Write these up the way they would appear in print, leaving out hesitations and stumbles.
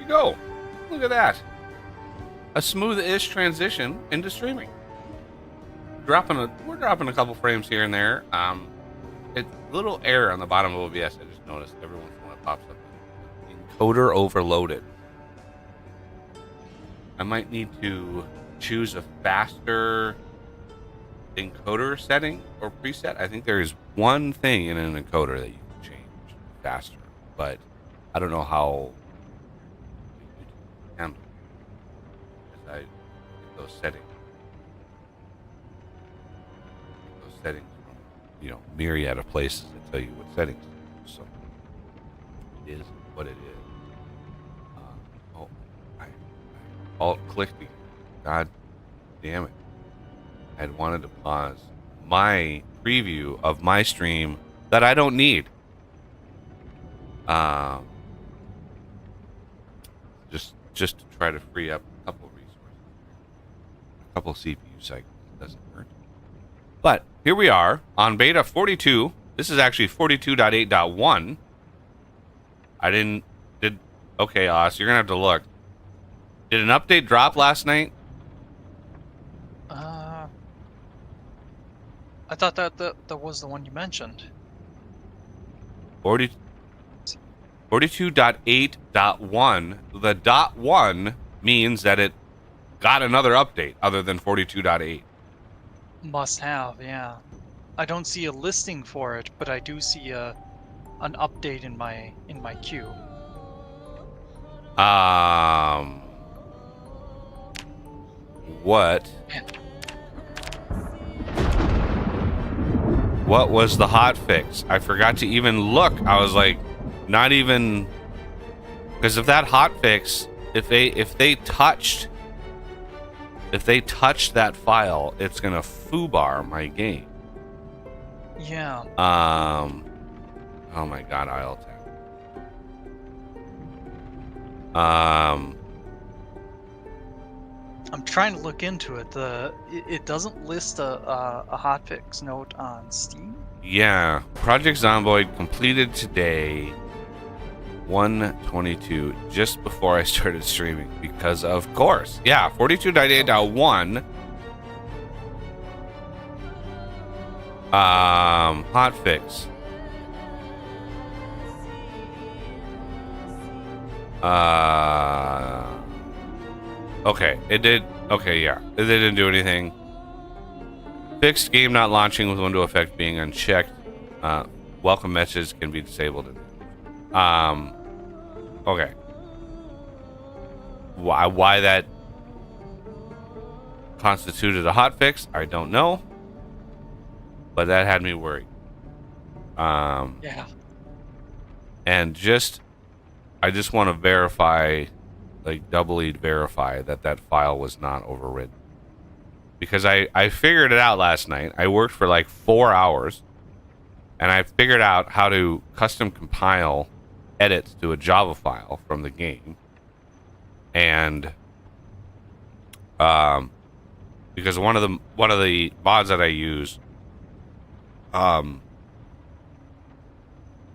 go. Look at that. A smooth-ish transition into streaming. We're dropping a couple frames here and there. It's a little error on the bottom of OBS. I just noticed every once in a while it pops up. Encoder overloaded. I might need to choose a faster encoder setting or preset. I think there is one thing in an encoder that you can change faster, but I don't know how to handle it. As I get those settings. Settings from, myriad of places that tell you what settings to do. So it is what it is. I alt-clicked again. God damn it. I had wanted to pause my preview of my stream that I don't need. Just to try to free up a couple of resources. A couple of CPU cycles. It doesn't hurt. But here we are on beta 42. This is actually 42.8.1. Okay, Oz, you're going to have to look. Did an update drop last night? I thought that was the one you mentioned. 42.8.1. The .1 means that it got another update other than 42.8. Must have, yeah. I don't see a listing for it, but I do see an update in my queue. What was the hot fix? I forgot to even look. I was like, not even, because if that hot fix, if they touched that file, it's gonna foobar my game. Yeah. Oh my god, I'll tap. I'm trying to look into it. It doesn't list a hotfix note on Steam. Yeah, Project Zomboid completed today, 1:22, just before I started streaming, because of course, yeah, 42.8.1. Hotfix. Okay, it did. Okay, yeah, it didn't do anything. Fixed game not launching with window effect being unchecked. Welcome messages can be disabled. Okay. Why that constituted a hotfix, I don't know. But that had me worried. Yeah. And I just want to verify, like doubly verify that file was not overridden. Because I figured it out last night. I worked for like 4 hours. And I figured out how to custom compile edits to a Java file from the game. And because one of the mods that I use,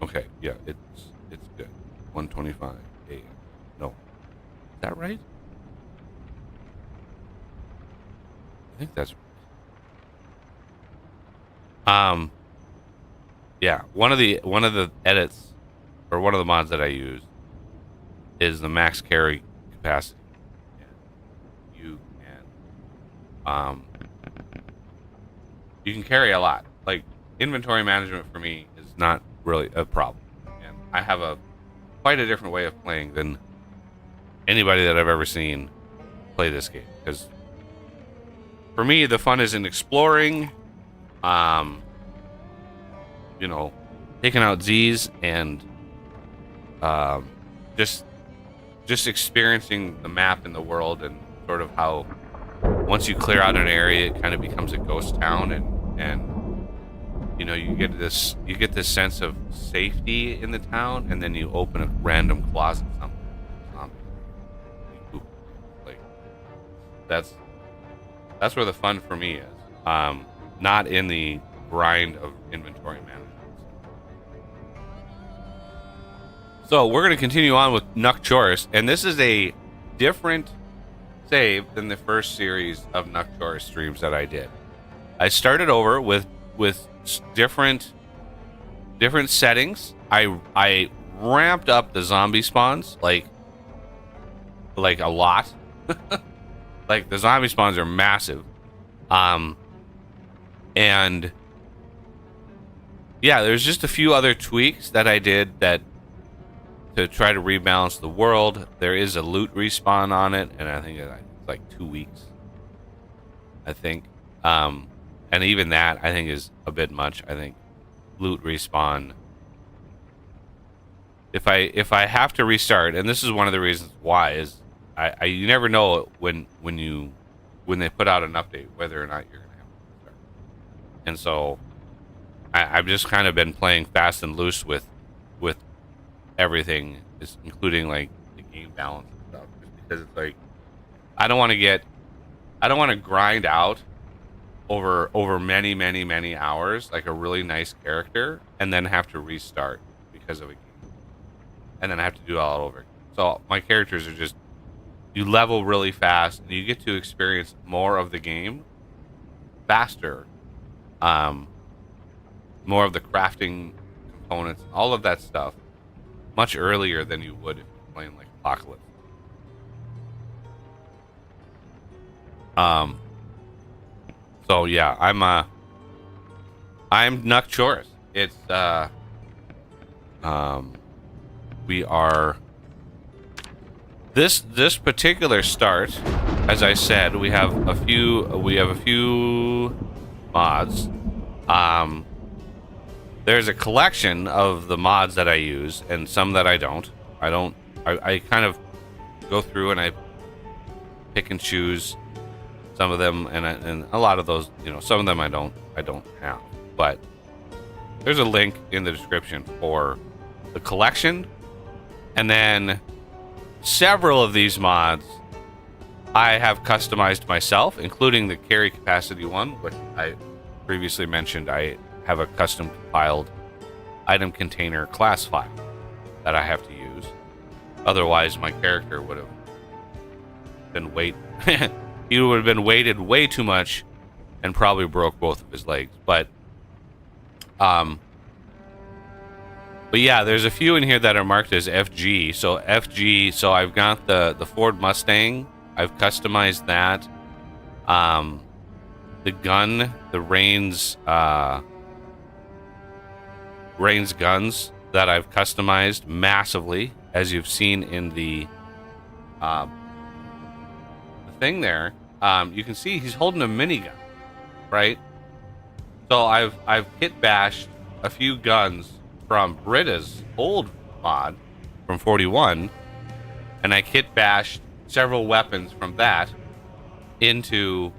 okay, yeah, it's good. 1:25 a.m. No, is that right? I think that's right. Yeah, one of the edits, or one of the mods that I use, is the max carry capacity. And you can carry a lot. Like, inventory management for me is not really a problem, and I have quite a different way of playing than anybody that I've ever seen play this game. Because for me, the fun is in exploring, taking out Z's and just experiencing the map and the world, and sort of how once you clear out an area, it kind of becomes a ghost town, and you get this sense of safety in the town, and then you open a random closet somewhere. Like, that's where the fun for me is. Not in the grind of inventory management. So we're going to continue on with Nuck Chorris, and this is a different save than the first series of Nuck Chorris streams that I did. I started over with different settings. I ramped up the zombie spawns like a lot. Like the zombie spawns are massive. And yeah, there's just a few other tweaks that I did that to try to rebalance the world. There is a loot respawn on it, and I think it's like 2 weeks. I think, and even that I think is a bit much. I think loot respawn. If I have to restart, and this is one of the reasons why, is you never know when they put out an update whether or not you're gonna have to restart. And so I've just kind of been playing fast and loose with everything, including like the game balance and stuff, just because it's like I don't want to grind out over many hours like a really nice character and then have to restart because of a game, and then I have to do it all over again. So my characters are just, you level really fast and you get to experience more of the game faster, more of the crafting components, all of that stuff much earlier than you would if you're playing like Apocalypse. So yeah, I'm Nuck Chorris. It's we are this particular start, as I said, we have a few mods. There's a collection of the mods that I use and some that I don't. I kind of go through and I pick and choose some of them, and a lot of those, some of them I don't have. But there's a link in the description for the collection, and then several of these mods I have customized myself, including the carry capacity one, which I previously mentioned. I have a custom compiled item container class file that I have to use. Otherwise, my character would have been he would have been weighted way too much and probably broke both of his legs. But yeah, there's a few in here that are marked as FG. So FG, so I've got the Ford Mustang. I've customized that. The gun, the Rain's guns that I've customized massively, as you've seen in the thing there. You can see he's holding a minigun, right? So I've kit bashed a few guns from Britta's old mod from 41, and I kit bashed several weapons from that into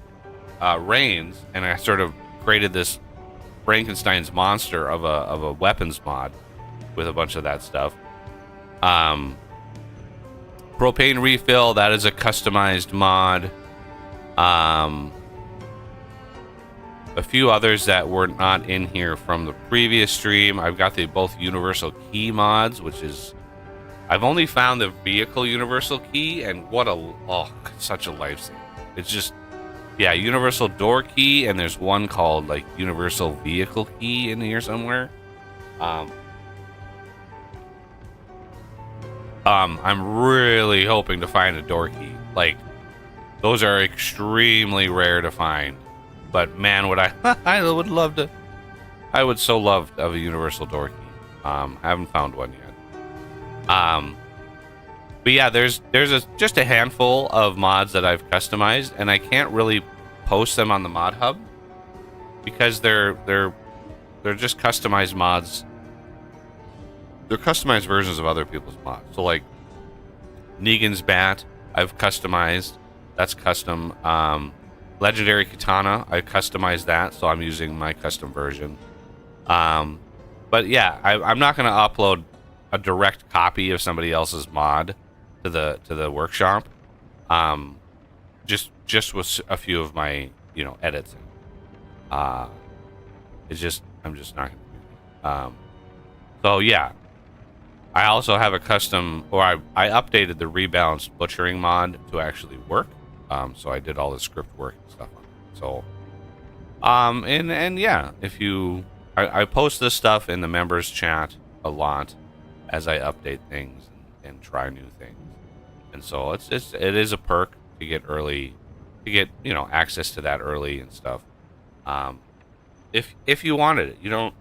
Rain's, and I sort of created this Frankenstein's monster of a weapons mod with a bunch of that stuff. Propane refill, that is a customized mod. A few others that were not in here from the previous stream. I've got the both universal key mods, which is, I've only found the vehicle universal key, and such a lifesaver. It's just, yeah, universal door key, and there's one called like universal vehicle key in here somewhere. I'm really hoping to find a door key. Like, those are extremely rare to find. But man, would I would love to. I would so love to have a universal door key. I haven't found one yet. But yeah, there's just a handful of mods that I've customized, and I can't really post them on the mod hub because they're just customized mods. They're customized versions of other people's mods. So like Negan's bat, I've customized. That's custom. Legendary Katana, I customized that, so I'm using my custom version. But yeah, I'm not going to upload a direct copy of somebody else's mod to the workshop. Just with a few of my edits. I'm just not going to do that. So yeah, I also have a custom, or I updated the rebalanced butchering mod to actually work. So I did all the script work and stuff on it. So, and yeah, if you, I post this stuff in the members chat a lot as I update things and try new things. And so it is a perk to get early, to get, you know, access to that early and stuff. If you wanted it, you don't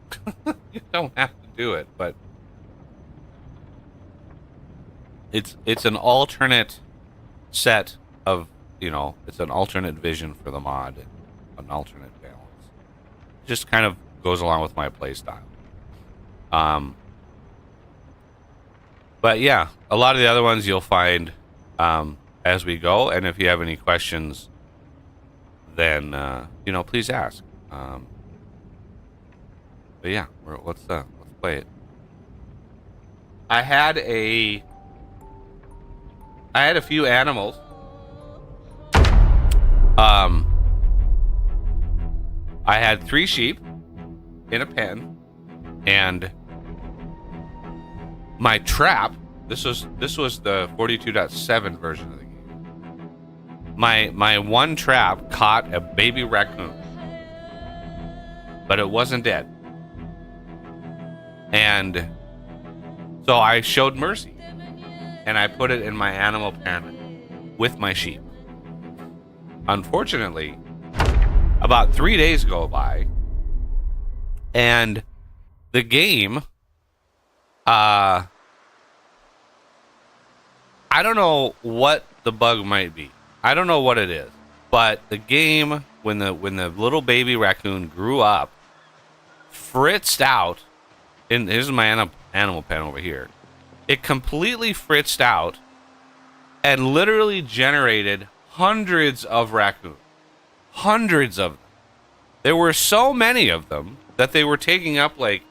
you don't have to do it, but it's an alternate set of, you know, it's an alternate vision for the mod, an alternate balance. Just kind of goes along with my play style. But yeah, a lot of the other ones you'll find as we go, and if you have any questions, then you know, please ask. But yeah, let's play it. I had a few animals. I had 3 sheep in a pen, and my trap. This was the 42.7 version of the game. My one trap caught a baby raccoon, but it wasn't dead. And so I showed mercy, and I put it in my animal pen with my sheep. Unfortunately, about 3 days go by, and the game, I don't know what the bug might be. I don't know what it is, but the game, when the little baby raccoon grew up, fritzed out. And here's my animal pen over here. It completely fritzed out and literally generated hundreds of raccoons. Hundreds of them. There were so many of them that they were taking up, like,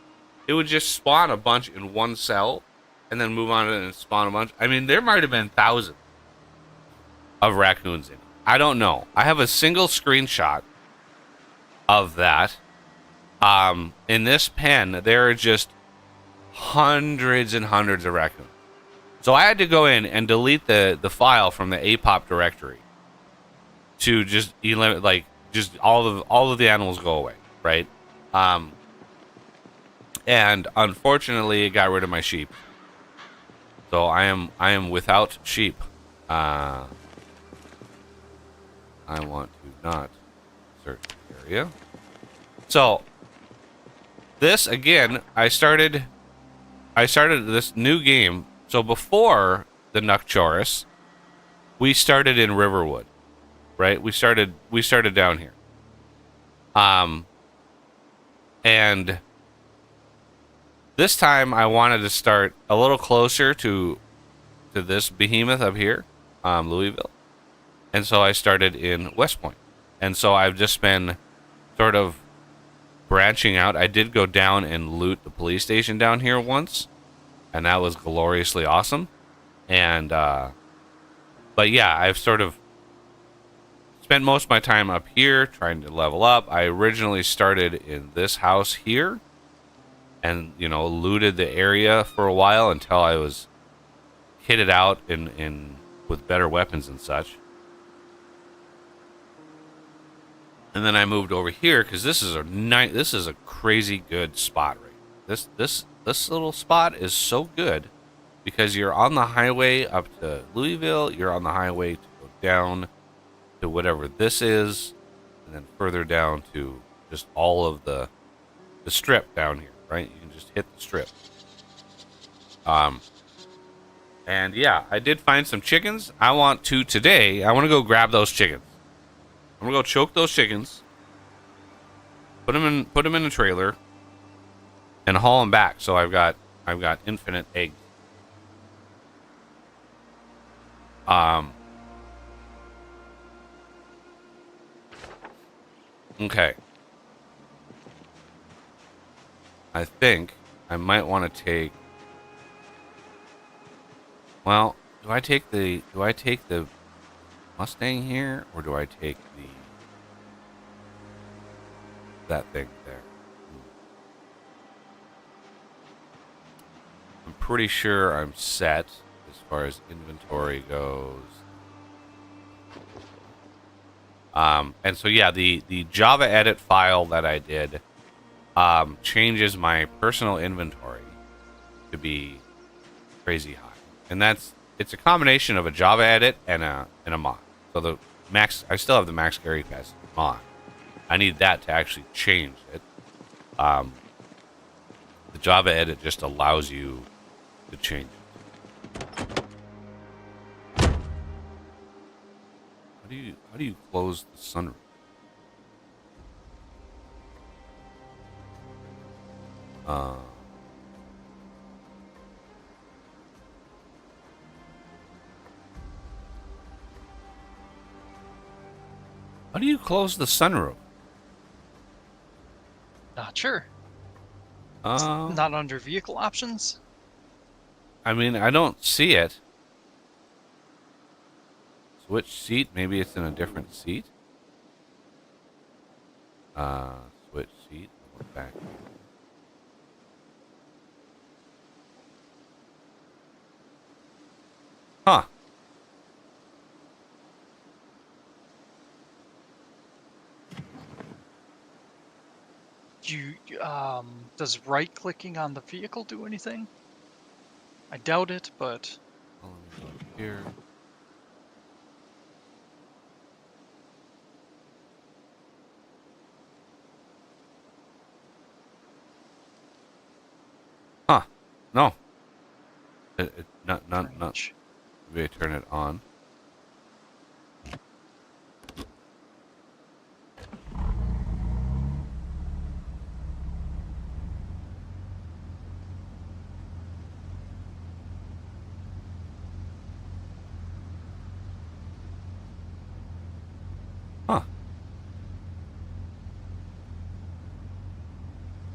it would just spawn a bunch in one cell and then move on and spawn a bunch. I mean, there might have been thousands of raccoons in it. I don't know. I have a single screenshot of that. In this pen, there are just hundreds and hundreds of raccoons. So I had to go in and delete the file from the APOP directory to just eliminate, like, just all of the animals go away, right? And unfortunately, it got rid of my sheep. So I am without sheep. I want to not search the area. So this again, I started this new game. So before the Nuck Chorris, we started in Riverwood, right? We started down here. And this time I wanted to start a little closer to this behemoth up here, Louisville. And so I started in West Point. And so I've just been sort of branching out. I did go down and loot the police station down here once, and that was gloriously awesome. And but yeah, I've sort of spent most of my time up here trying to level up. I originally started in this house here and, you know, looted the area for a while until I was kitted out in with better weapons and such. And then I moved over here because this is a crazy good spot, right? This little spot is so good because you're on the highway up to Louisville, you're on the highway to go down to whatever this is, and then further down to just all of the strip down here, right? You can just hit the strip. And yeah, I did find some chickens. I want to go grab those chickens. I'm gonna go choke those chickens, put them in a trailer, and haul them back. So I've got infinite eggs. Okay. I think I might want to take. Well, do I take the Mustang here, or do I take that thing there? I'm pretty sure I'm set as far as inventory goes. And so yeah, the Java edit file that I did changes my personal inventory to be crazy high, and it's a combination of a Java edit and a mod. So the max, I still have the max carry capacity mod. I need that to actually change it. The Java edit just allows you to change it. How do you close the sunroof? Uh, how do you close the sunroof? Not sure. Uh, Not under vehicle options? I mean, I don't see it. Switch seat. Maybe it's in a different seat. Switch seat. Look back. Huh. Does right-clicking on the vehicle do anything? I doubt it, but... Well, let me go here. Huh. No. Not. Strange. Maybe I turn it on. Huh.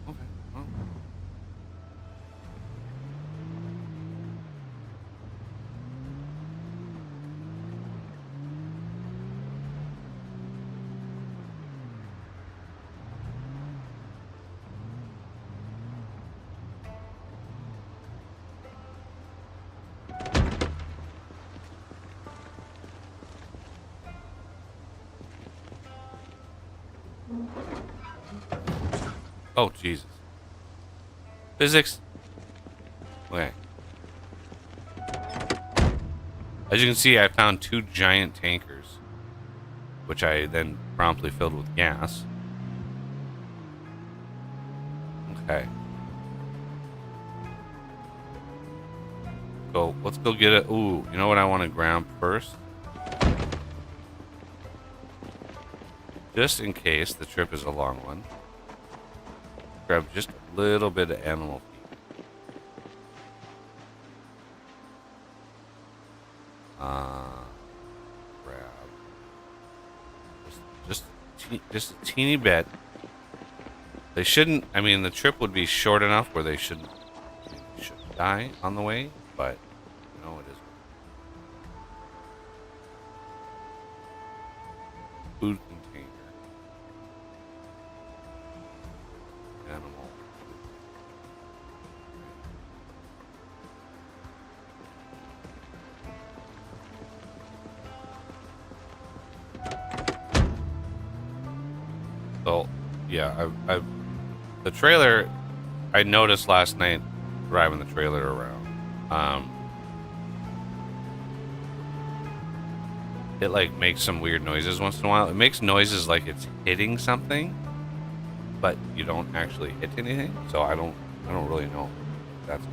Okay. Well. Oh, Jesus. Physics. Okay. As you can see, I found 2 giant tankers, which I then promptly filled with gas. Okay. Let's go get it. Ooh, you know what I want to grab first? Just in case the trip is a long one. Grab just a little bit of animal feed. Grab just a teeny bit. They shouldn't. I mean, the trip would be short enough where they shouldn't. I mean, they shouldn't die on the way, but you know it is. Food container. Animal. So, yeah, the trailer, I noticed last night driving the trailer around. It like makes some weird noises once in a while. It makes noises like it's hitting something, but you don't actually hit anything. So I don't really know. That's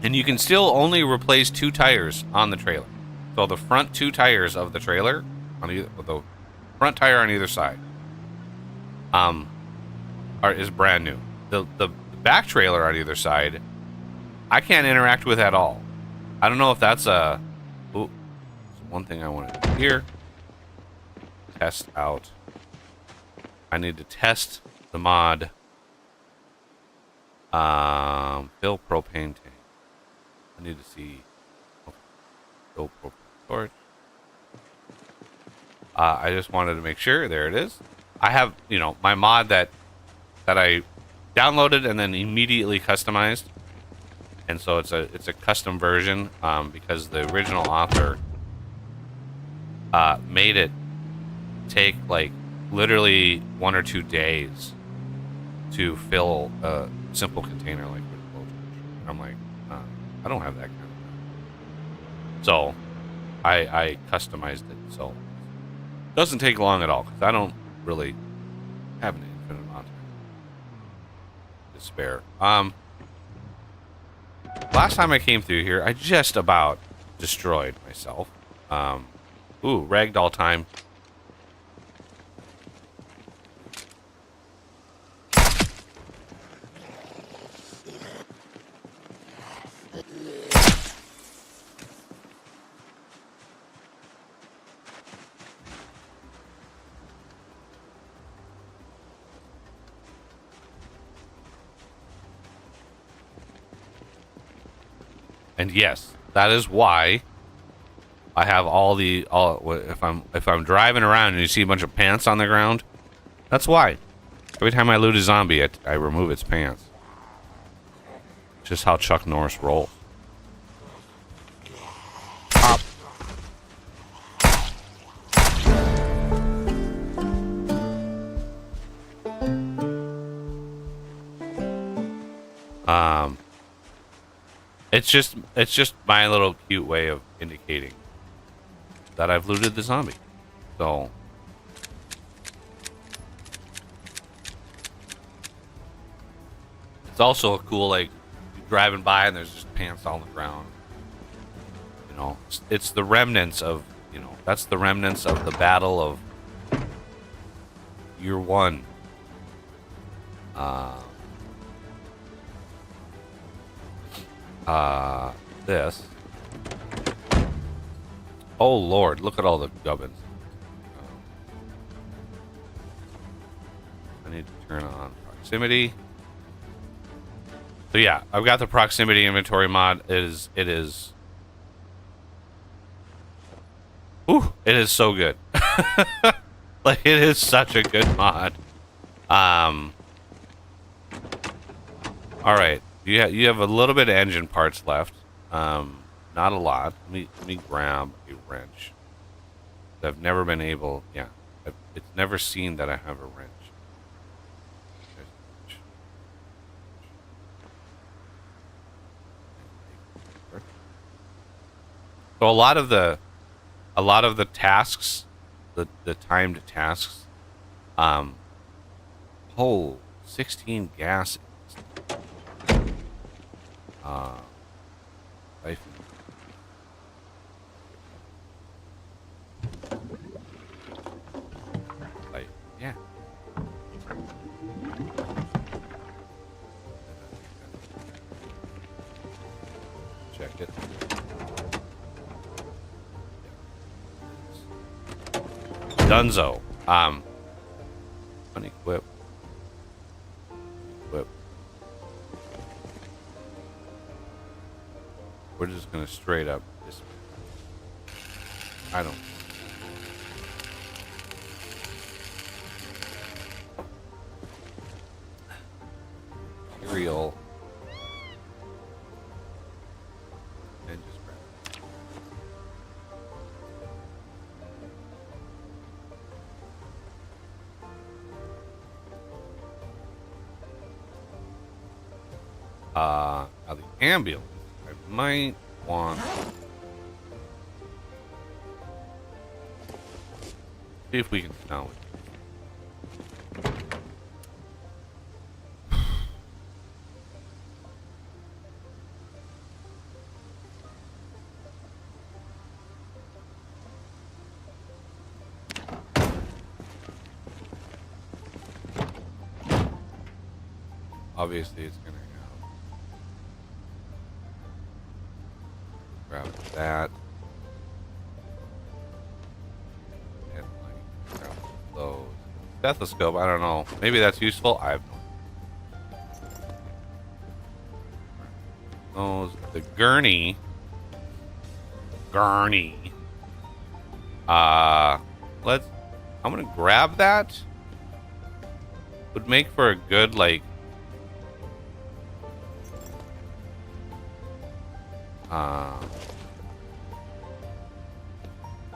and you can still only replace 2 tires on the trailer. So the front 2 tires of the trailer on the front tire on either side is brand new. The back trailer on either side I can't interact with at all. I don't know if that's a one thing I want to do here. Test out. I need to test the mod fill propane tank. I need to see fill propane storage. I just wanted to make sure. There it is. I have, my mod that I downloaded and then immediately customized. And so it's a custom version because the original author made it take like literally 1 or 2 days to fill a simple container like with blowtorch. I'm like, I don't have that kind of time. So I customized it, so it doesn't take long at all because I don't really have an infinite amount of time to spare. Last time I came through here, I just about destroyed myself. Ooh, ragdoll time. And yes, that is why I have all if I'm driving around and you see a bunch of pants on the ground, that's why. Every time I loot a zombie, I remove its pants. Just how Chuck Norris rolls. Pop. It's just my little cute way of indicating that I've looted the zombie. So it's also a cool, like, driving by and there's just pants all on the ground. You know, it's the remnants of, you know, that's the remnants of the battle of year 1. This. Oh Lord, look at all the gubbins. I need to turn on proximity. So yeah, I've got the proximity inventory mod. It is. Ooh, it is so good. Like, it is such a good mod. All right, you have a little bit of engine parts left. Not a lot. Let me grab a wrench. I've never been able. Yeah, it's never seen that I have a wrench. So a lot of the tasks, the timed tasks, 16 gas. Siphon. Like, yeah. Check it. Dunzo. Unequip. Equip. We're just gonna straight up this. I don't. Material. And just grab it. Now the ambulance. I might want. See if we can snow it. Obviously, it's gonna have. Grab that. And like grab those. Stethoscope. I don't know. Maybe that's useful. I have no. Those. The gurney. Let's. I'm gonna grab that. Would make for a good like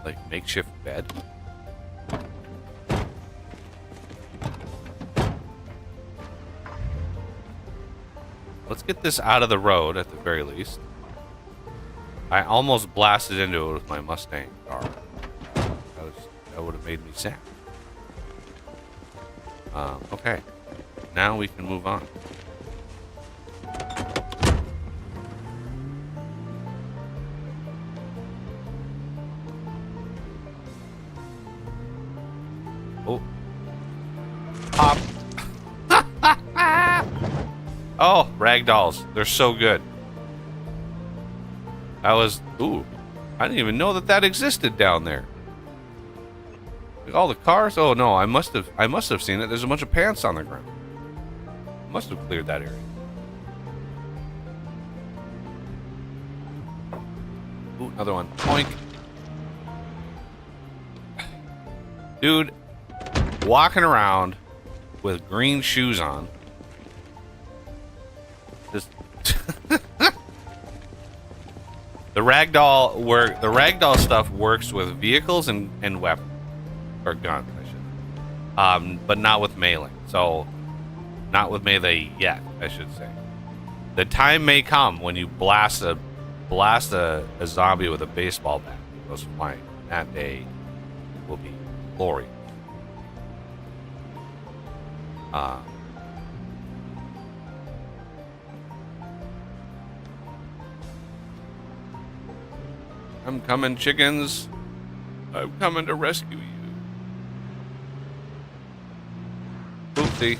like makeshift bed. Let's get this out of the road at the very least. I almost blasted into it with my Mustang car. That would have made me sad. Okay. Now we can move on. Oh. Pop. Oh, ragdolls. They're so good. Ooh. I didn't even know that existed down there. Like all the cars? Oh no, I must have seen it. There's a bunch of pants on the ground. Must have cleared that area. Ooh, another one. Poink. Dude, walking around with green shoes on. Just the ragdoll stuff works with vehicles and weapons. Or guns, I should. But not with melee. So not with melee yet, I should say. The time may come when you blast a zombie with a baseball bat that goes flying. That day will be glorious. I'm coming, chickens. I'm coming to rescue you. Oopsie.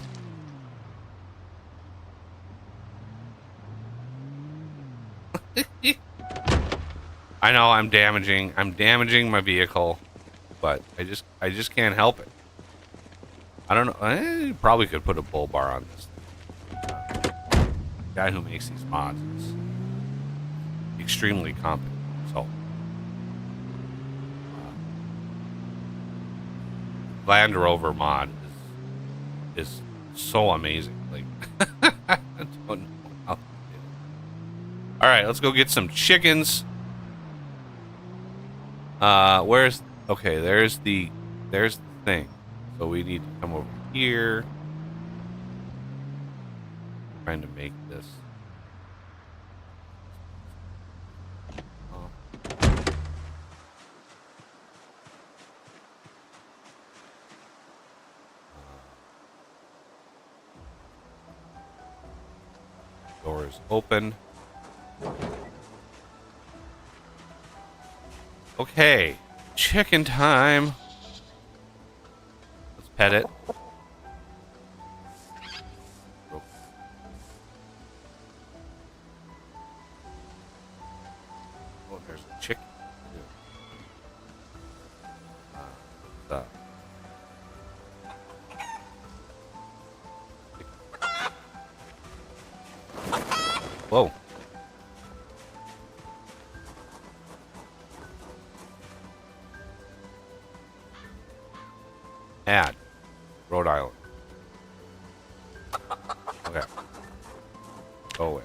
I know I'm damaging my vehicle, but I just can't help it. I don't know. I probably could put a bull bar on this thing. The guy who makes these mods is extremely competent. So Land Rover mod is so amazing. Like I don't know how to do it. All right, let's go get some chickens. There's the thing. So we need to come over here. Trying to make this. Door is open. Okay, chicken time. Let's pet it. Oh. Oh, there's a chicken. Whoa. Add. Rhode Island. Okay. Go away.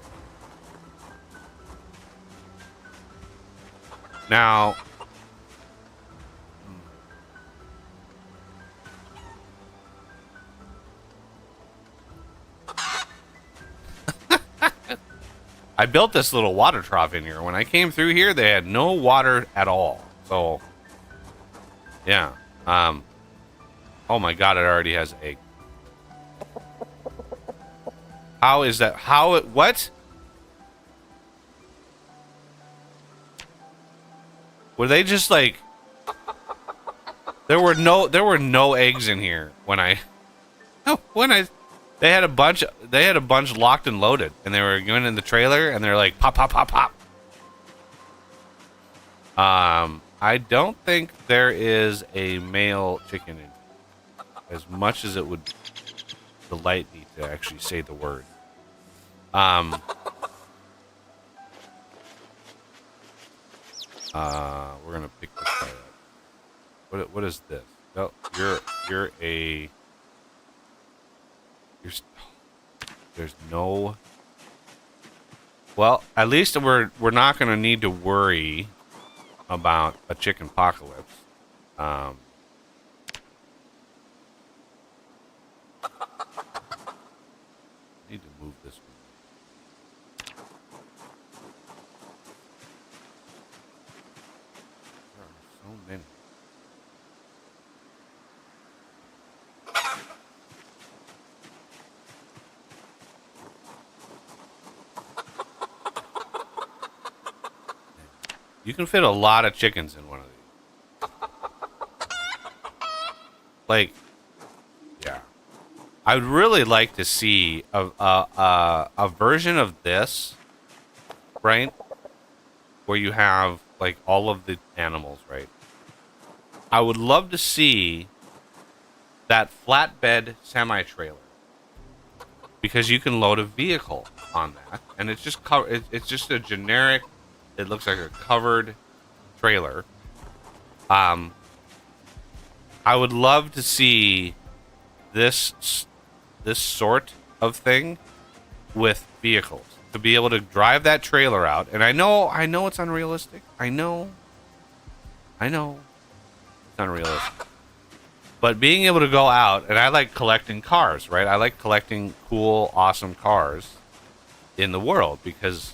Now. I built this little water trough in here. When I came through here, they had no water at all. So, yeah. Oh my god, it already has egg. How is that? What? Were they just like... There were no eggs in here when I... They had a bunch locked and loaded, and they were going in the trailer, and they're like pop, pop, pop, pop. I don't think there is a male chicken in, as much as it would delight me to actually say the word. We're gonna pick this guy up. What is this? Oh, there's no... Well, at least we're not going to need to worry about a chicken apocalypse. Need to move this one. There are so many. You can fit a lot of chickens in one of these. Like, yeah. I would really like to see a version of this, right? Where you have like all of the animals, right? I would love to see that flatbed semi-trailer because you can load a vehicle on that, and it's just it's just a generic. It looks like a covered trailer. I would love to see this sort of thing with vehicles to be able to drive that trailer out. And I know it's unrealistic. I know it's unrealistic. But being able to go out, and I like collecting cars, right? I like collecting cool, awesome cars in the world because,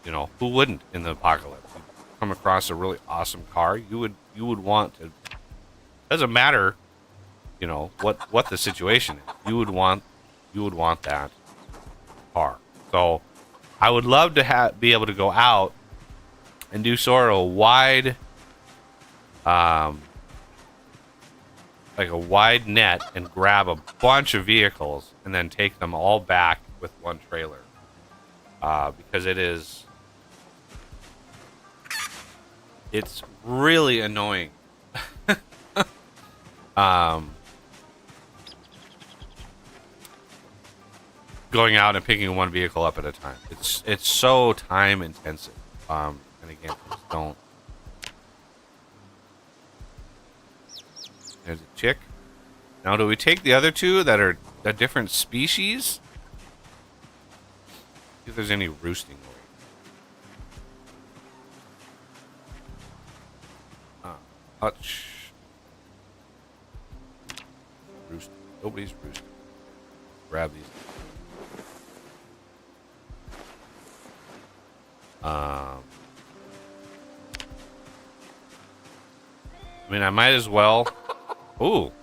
you know, who wouldn't in the apocalypse? You come across a really awesome car, you would want to. Doesn't matter, you know, what the situation is. You would want that car. So I would love to be able to go out and do sort of a wide, like a wide net and grab a bunch of vehicles and then take them all back with one trailer, because it's really annoying. Going out and picking one vehicle up at a time. It's so time intensive. And again, just don't. There's a chick. Now, do we take the other two that are a different species? See if there's any roosting going. Hutch. Roosting. Nobody's roosting. Grab these. I mean, I might as well. Ooh.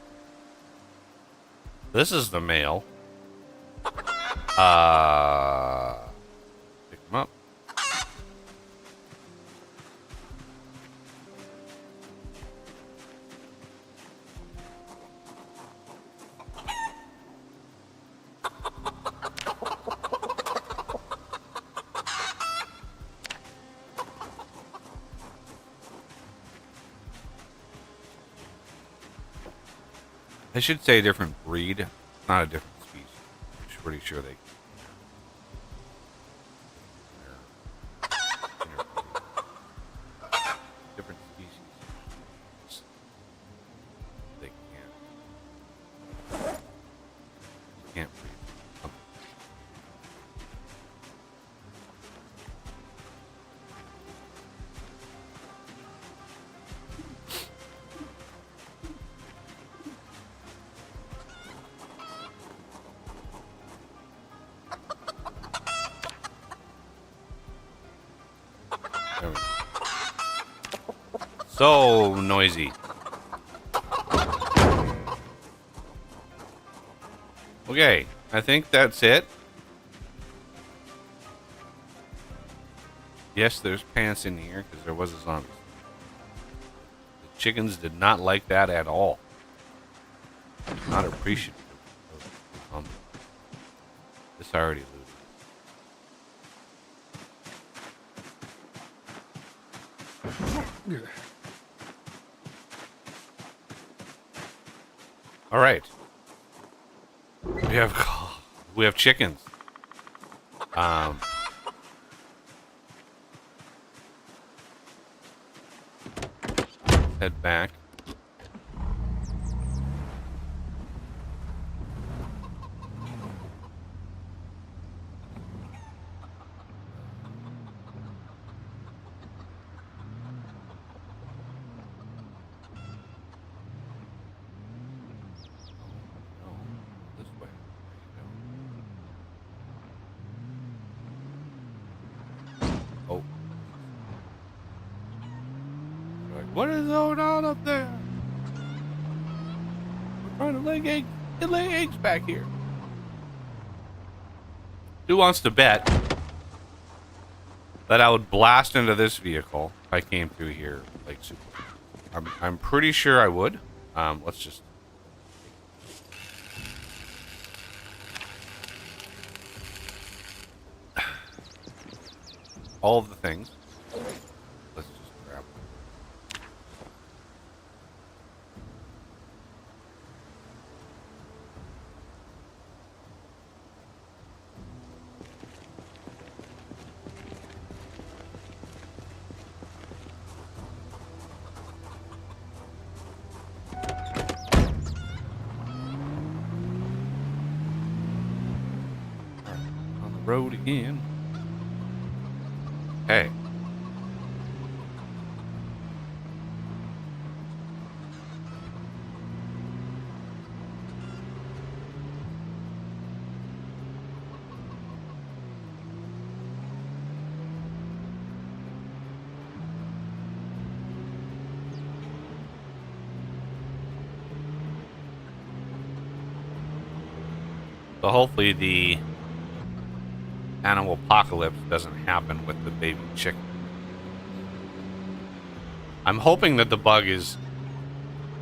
This is the male. Pick him up. I should say a different breed, not a different species. I'm pretty sure they. Different species. They can't breed. So noisy. Okay, I think that's it. Yes, there's pants in here because there was a zombie. The chickens did not like that at all. Not appreciative of the zombie. This already looted. All right. We have chickens. Head back. What is going on up there? We're trying to lay eggs back here. Who wants to bet that I would blast into this vehicle if I came through here like super? I'm pretty sure I would. Let's just. All of the things. Let's just grab. On the road again. Hey. So hopefully the animal apocalypse doesn't happen with the baby chicken. I'm hoping that the bug is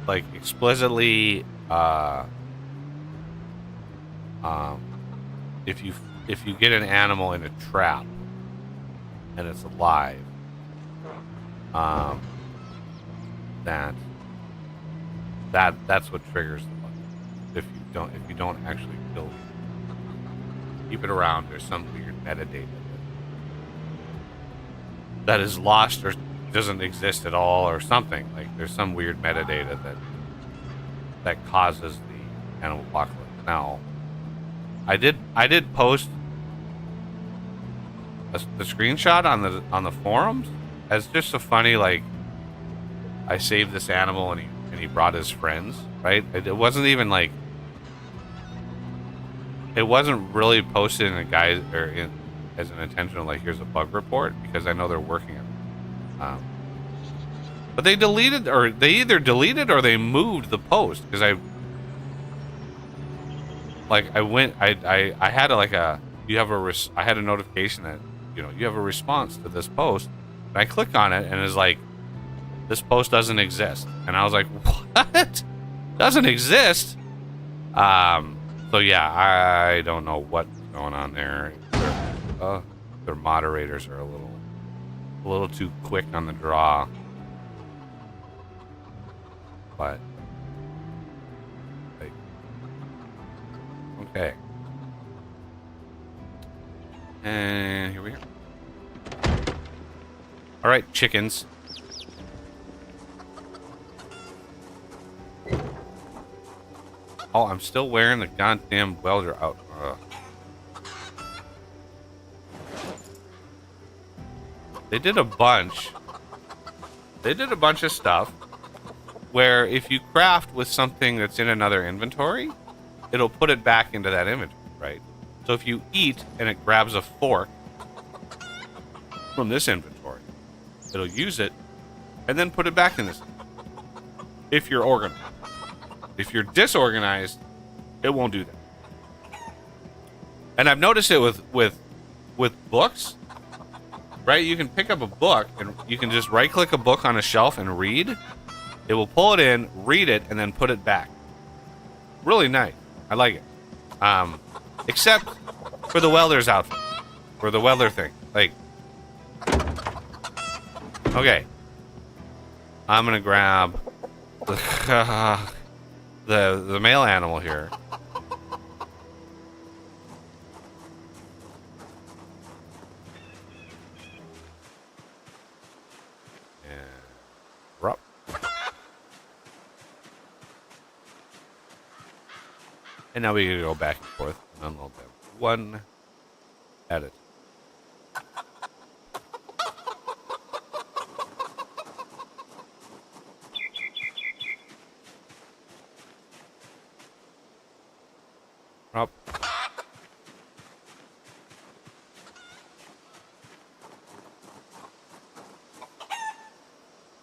like explicitly if you get an animal in a trap and it's alive, that's what triggers the bug. If you don't actually kill it. Keep it around. There's some weird metadata that is lost or doesn't exist at all, or something. Like there's some weird metadata that causes the animal apocalypse. Now, I did post the screenshot on the forums as just a funny, like, I saved this animal and he brought his friends. Right? It wasn't even like. It wasn't really posted in a guise or as an intentional, like, here's a bug report, because I know they're working on it. But they deleted, or they either deleted or they moved the post, because I had I had a notification that, you have a response to this post, and I click on it and it's like, this post doesn't exist, and I was like, what? Doesn't exist? So yeah, I don't know what's going on there. Their moderators are a little too quick on the draw. But like, okay. And here we are. All right, chickens. Oh, I'm still wearing the goddamn welder out. They did a bunch of stuff where if you craft with something that's in another inventory, it'll put it back into that inventory, right? So if you eat and it grabs a fork from this inventory, it'll use it and then put it back in this. If you're organized. If you're disorganized, it won't do that. And I've noticed it with books, right? You can pick up a book and you can just right-click a book on a shelf and read. It will pull it in, read it, and then put it back. Really nice. I like it. Except for the welder's outfit. For the welder thing. Like, okay. I'm gonna grab the male animal here. And we're up. And now we can go back and forth and unload them one at a time. Up.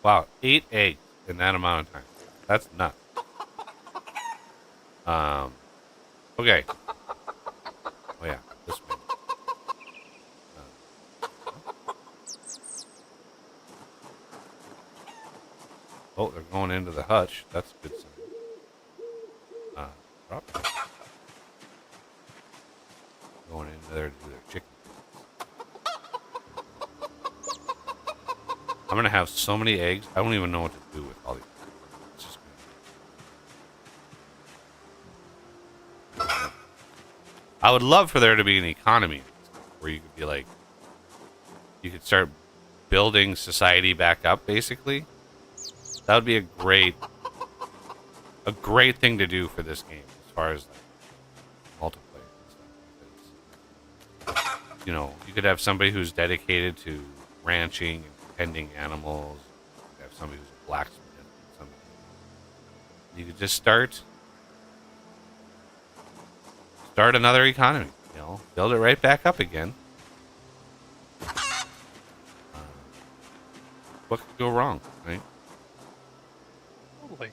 Wow, 8 eggs in that amount of time. That's nuts. Okay. Oh yeah, this way. Oh, they're going into the hutch. That's a good sign. Drop. Going into there to do their chicken. I'm gonna have so many eggs. I don't even know what to do with all these. It's just gonna... I would love for there to be an economy where you could be like, you could start building society back up. Basically, that would be a great thing to do for this game as far as like, multiplayer and stuff. Because, you know, you could have somebody who's dedicated to ranching and tending animals. You could have somebody who's a blacksmith. You could just start another economy. You know, build it right back up again. What could go wrong, right? Totally.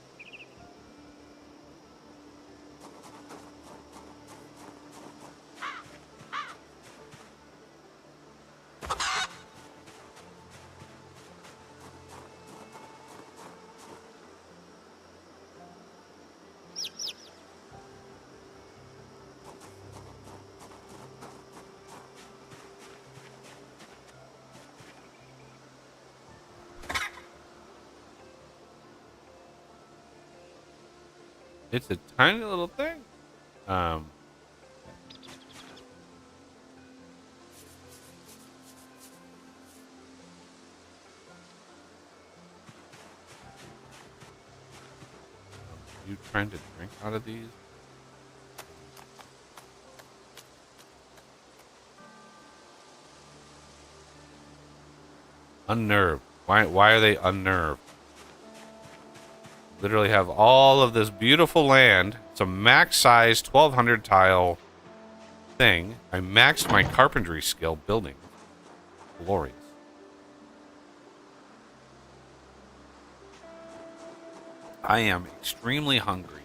It's a tiny little thing. You trying to drink out of these? Unnerved. Why are they unnerved? Literally have all of this beautiful land. It's a max size 1200 tile thing. I maxed my carpentry skill building. Glorious. I am extremely hungry.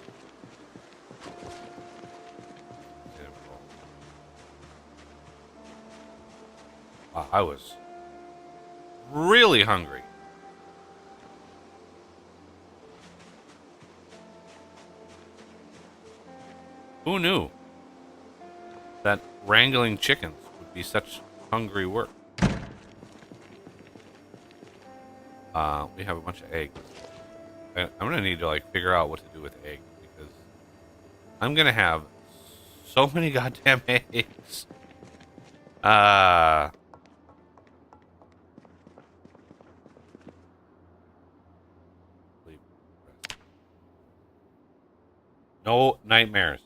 Wow, I was really hungry. Who knew that wrangling chickens would be such hungry work? We have a bunch of eggs. I'm gonna need to like figure out what to do with eggs because I'm gonna have so many goddamn eggs. No nightmares.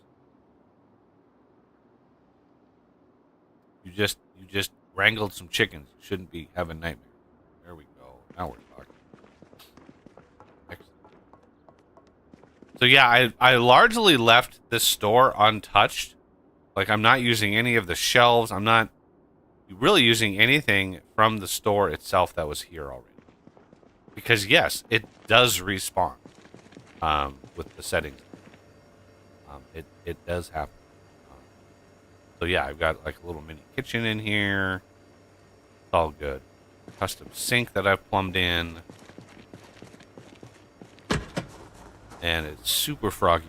You just wrangled some chickens. You shouldn't be having nightmares. There we go. Now we're talking. Excellent. So yeah, I largely left this store untouched. Like I'm not using any of the shelves. I'm not really using anything from the store itself that was here already. Because yes, it does respawn with the settings. It does happen. So yeah, I've got like a little mini kitchen in here. It's all good. Custom sink that I've plumbed in. And it's super froggy.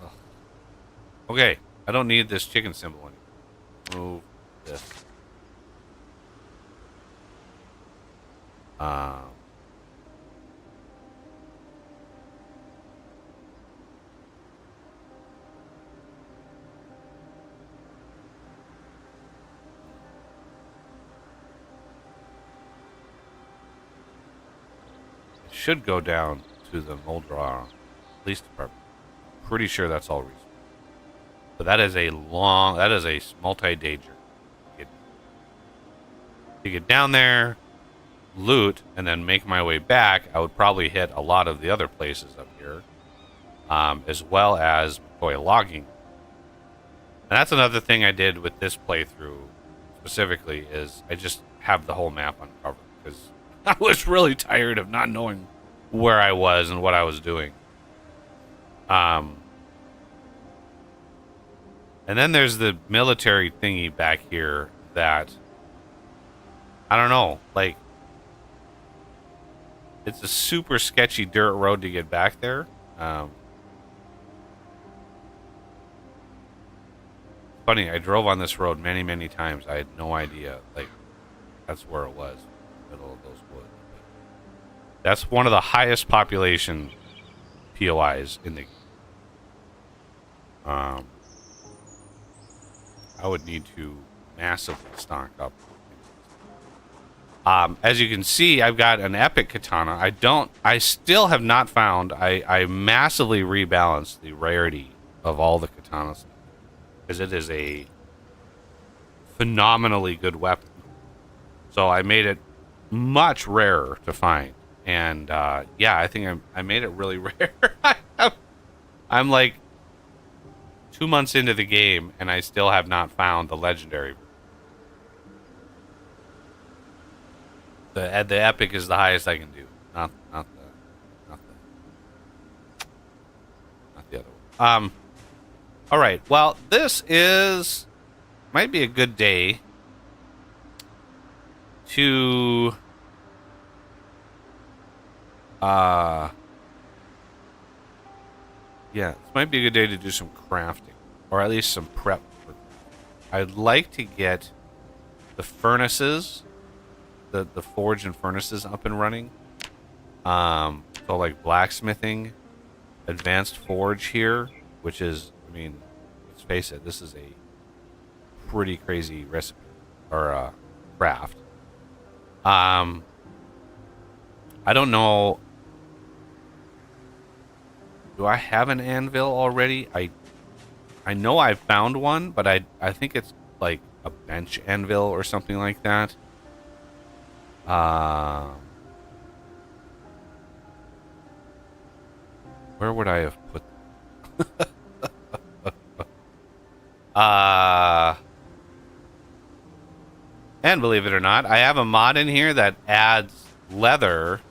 Ugh. Okay, I don't need this chicken symbol anymore. Move this. Should go down to the Moldra police department. Pretty sure that's all reason. But that is a multi-day journey. To get down there, loot, and then make my way back, I would probably hit a lot of the other places up here, as well as McCoy logging. And that's another thing I did with this playthrough specifically is I just have the whole map uncovered because I was really tired of not knowing where I was and what I was doing. And then there's the military thingy back here that I don't know, like it's a super sketchy dirt road to get back there. Funny, I drove on this road many, many times. I had no idea, like, that's where it was, middle of those woods. That's one of the highest population POIs in the game. I would need to massively stock up. As you can see, I've got an epic katana. I still have not found, I massively rebalanced the rarity of all the katanas because it is a phenomenally good weapon. So I made it much rarer to find. And yeah, I think I made it really rare. I'm like 2 months into the game and I still have not found the legendary. The epic is the highest I can do, not the other one. All right. Well, this might be a good day to yeah, this might be a good day to do some crafting, or at least some prep. I'd like to get the furnaces. The forge and furnaces up and running. So like blacksmithing, advanced forge here, which is, I mean, let's face it, this is a pretty crazy recipe or craft. I don't know. Do I have an anvil already? I know I found one, but I think it's like a bench anvil or something like that. Where would I have put and believe it or not, I have a mod in here that adds leather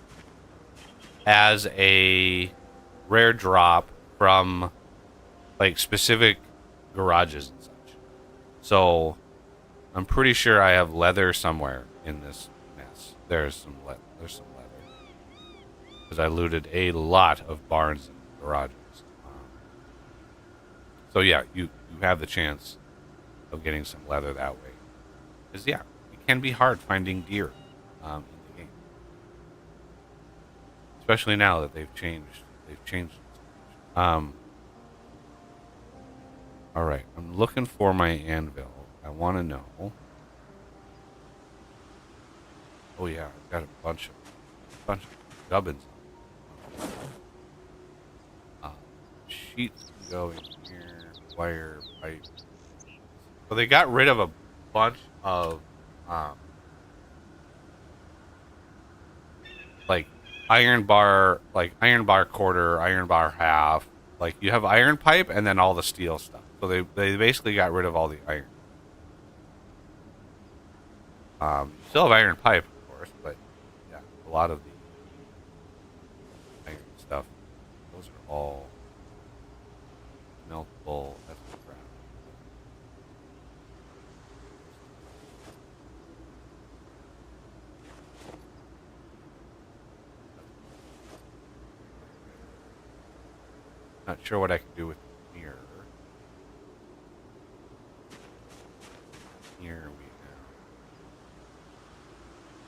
as a rare drop from like specific garages and such. So I'm pretty sure I have leather somewhere in this. There's some leather because I looted a lot of barns and garages. So yeah, you have the chance of getting some leather that way. Because yeah, it can be hard finding deer in the game, especially now that they've changed. All right, I'm looking for my anvil. I want to know. Oh yeah, I've got a bunch of gubbins. Sheets can go in here. Wire, pipe. So they got rid of a bunch of like iron bar quarter, iron bar half. Like you have iron pipe and then all the steel stuff. So they basically got rid of all the iron. You still have iron pipe, of course, but yeah, a lot of the iron stuff, those are all meltable. That's the crap. Not sure what I can do with the mirror. Here we have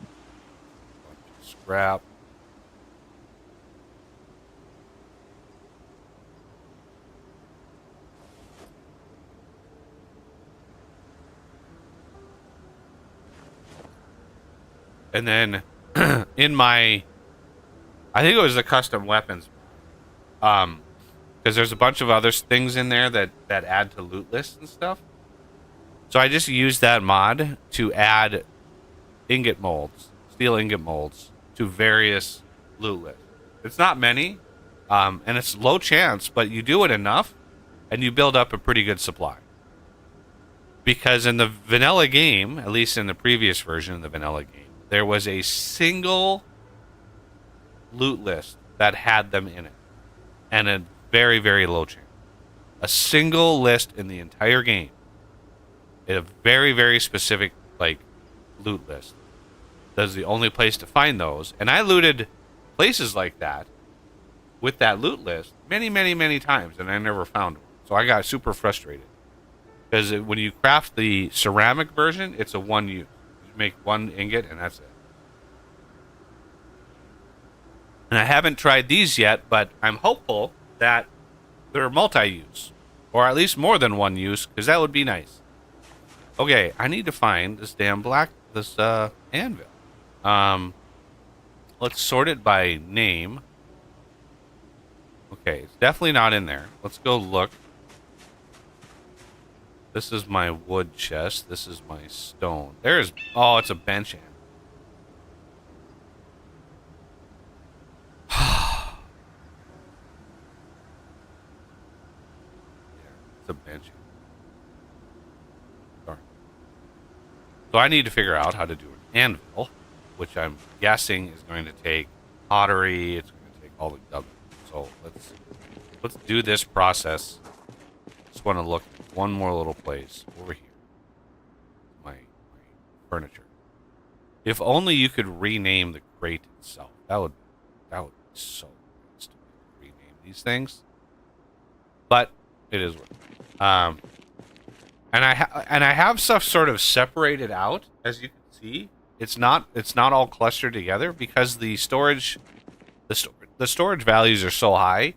a bunch of scrap. And then in my, I think it was the custom weapons, because there's a bunch of other things in there that add to loot lists and stuff. So I just used that mod to add ingot molds, steel ingot molds, to various loot lists. It's not many, and it's low chance, but you do it enough, and you build up a pretty good supply. Because in the vanilla game, at least in the previous version of the vanilla game, there was a single loot list that had them in it, and a very, very low chance. A single list in the entire game. A very, very specific, like, loot list. That's the only place to find those. And I looted places like that with that loot list many, many, many times, and I never found one. So I got super frustrated. Because when you craft the ceramic version, it's a one use. You make one ingot, and that's it. And I haven't tried these yet, but I'm hopeful that they're multi-use. Or at least more than one use, because that would be nice. Okay, I need to find this damn anvil. Let's sort it by name. Okay, it's definitely not in there. Let's go look. This is my wood chest. This is my stone. There's... Oh, it's a bench anvil. It's a bench. Sorry. So I need to figure out how to do an anvil, which I'm guessing is going to take pottery. It's going to take all the stuff. So let's do this process. Just want to look at one more little place over here. My furniture. If only you could rename the crate itself. That would be so nice to rename these things. But it is what. And I have stuff sort of separated out, as you can see. It's not all clustered together because the storage values are so high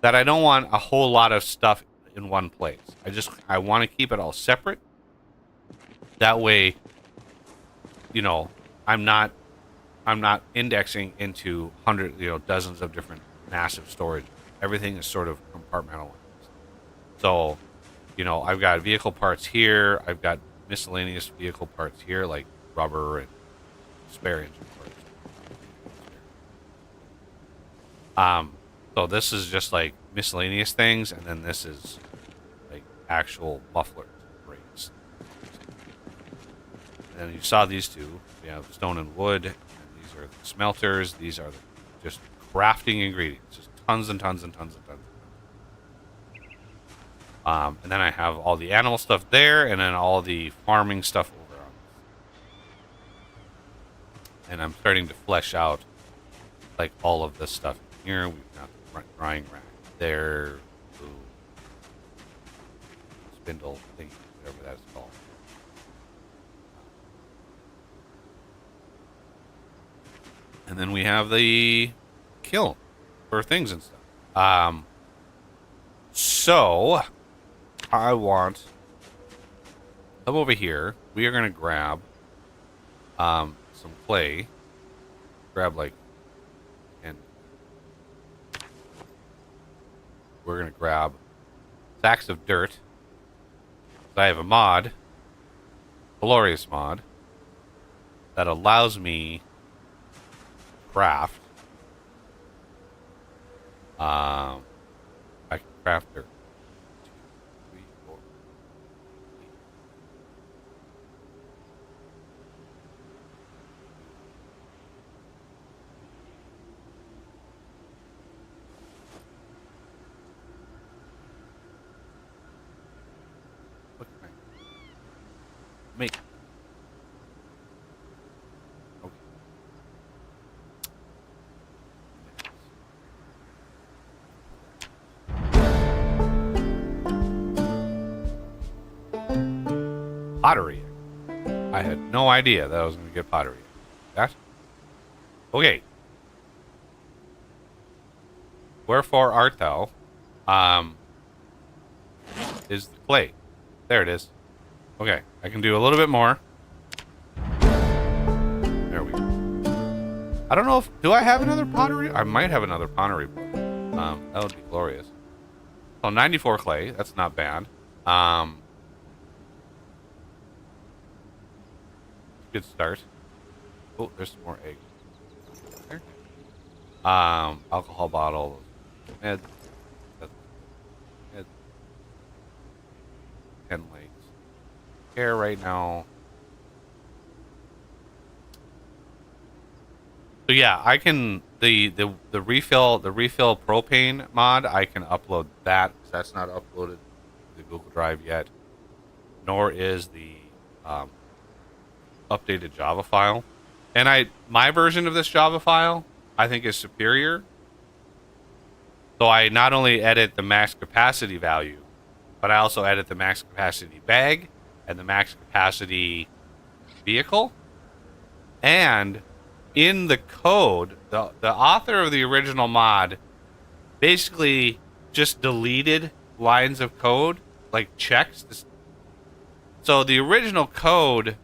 that I don't want a whole lot of stuff in one place. I want to keep it all separate. That way, you know, I'm not indexing into dozens of different massive storage. Everything is sort of compartmentalized. So, you know, I've got vehicle parts here. I've got miscellaneous vehicle parts here, like rubber and spare engine parts. So this is just like miscellaneous things, and then this is like actual muffler brakes. And then you saw these two. We have stone and wood. And these are the smelters. These are just crafting ingredients. Just tons and tons and tons and tons. And then I have all the animal stuff there, and then all the farming stuff over on. And I'm starting to flesh out like all of this stuff here. We've got the drying rack there, spindle thing, whatever that's called. And then we have the kiln for things and stuff. So I want come over here. We are going to grab some clay. Grab like, and we're going to grab sacks of dirt. I have a mod, glorious mod, that allows me to craft. I can craft dirt. 2, 3, 4, 8. What can I make? Okay. Pottery. I had no idea that I was going to get pottery. That? Okay. Wherefore art thou? Is the clay. There it is. Okay, I can do a little bit more. There we go. I don't know if... Do I have another pottery? I might have another pottery book. That would be glorious. So 94 clay. That's not bad. Good start. Oh, there's some more eggs. There. Alcohol bottle. Meds. 10 legs. care right now. So yeah, I can the refill propane mod. I can upload that because that's not uploaded to the Google Drive yet, nor is the um, updated Java file. And my version of this Java file I think is superior. So I not only edit the max capacity value, but I also edit the max capacity bag and the max capacity vehicle. And in the code, the author of the original mod basically just deleted lines of code, like checks. So the original code,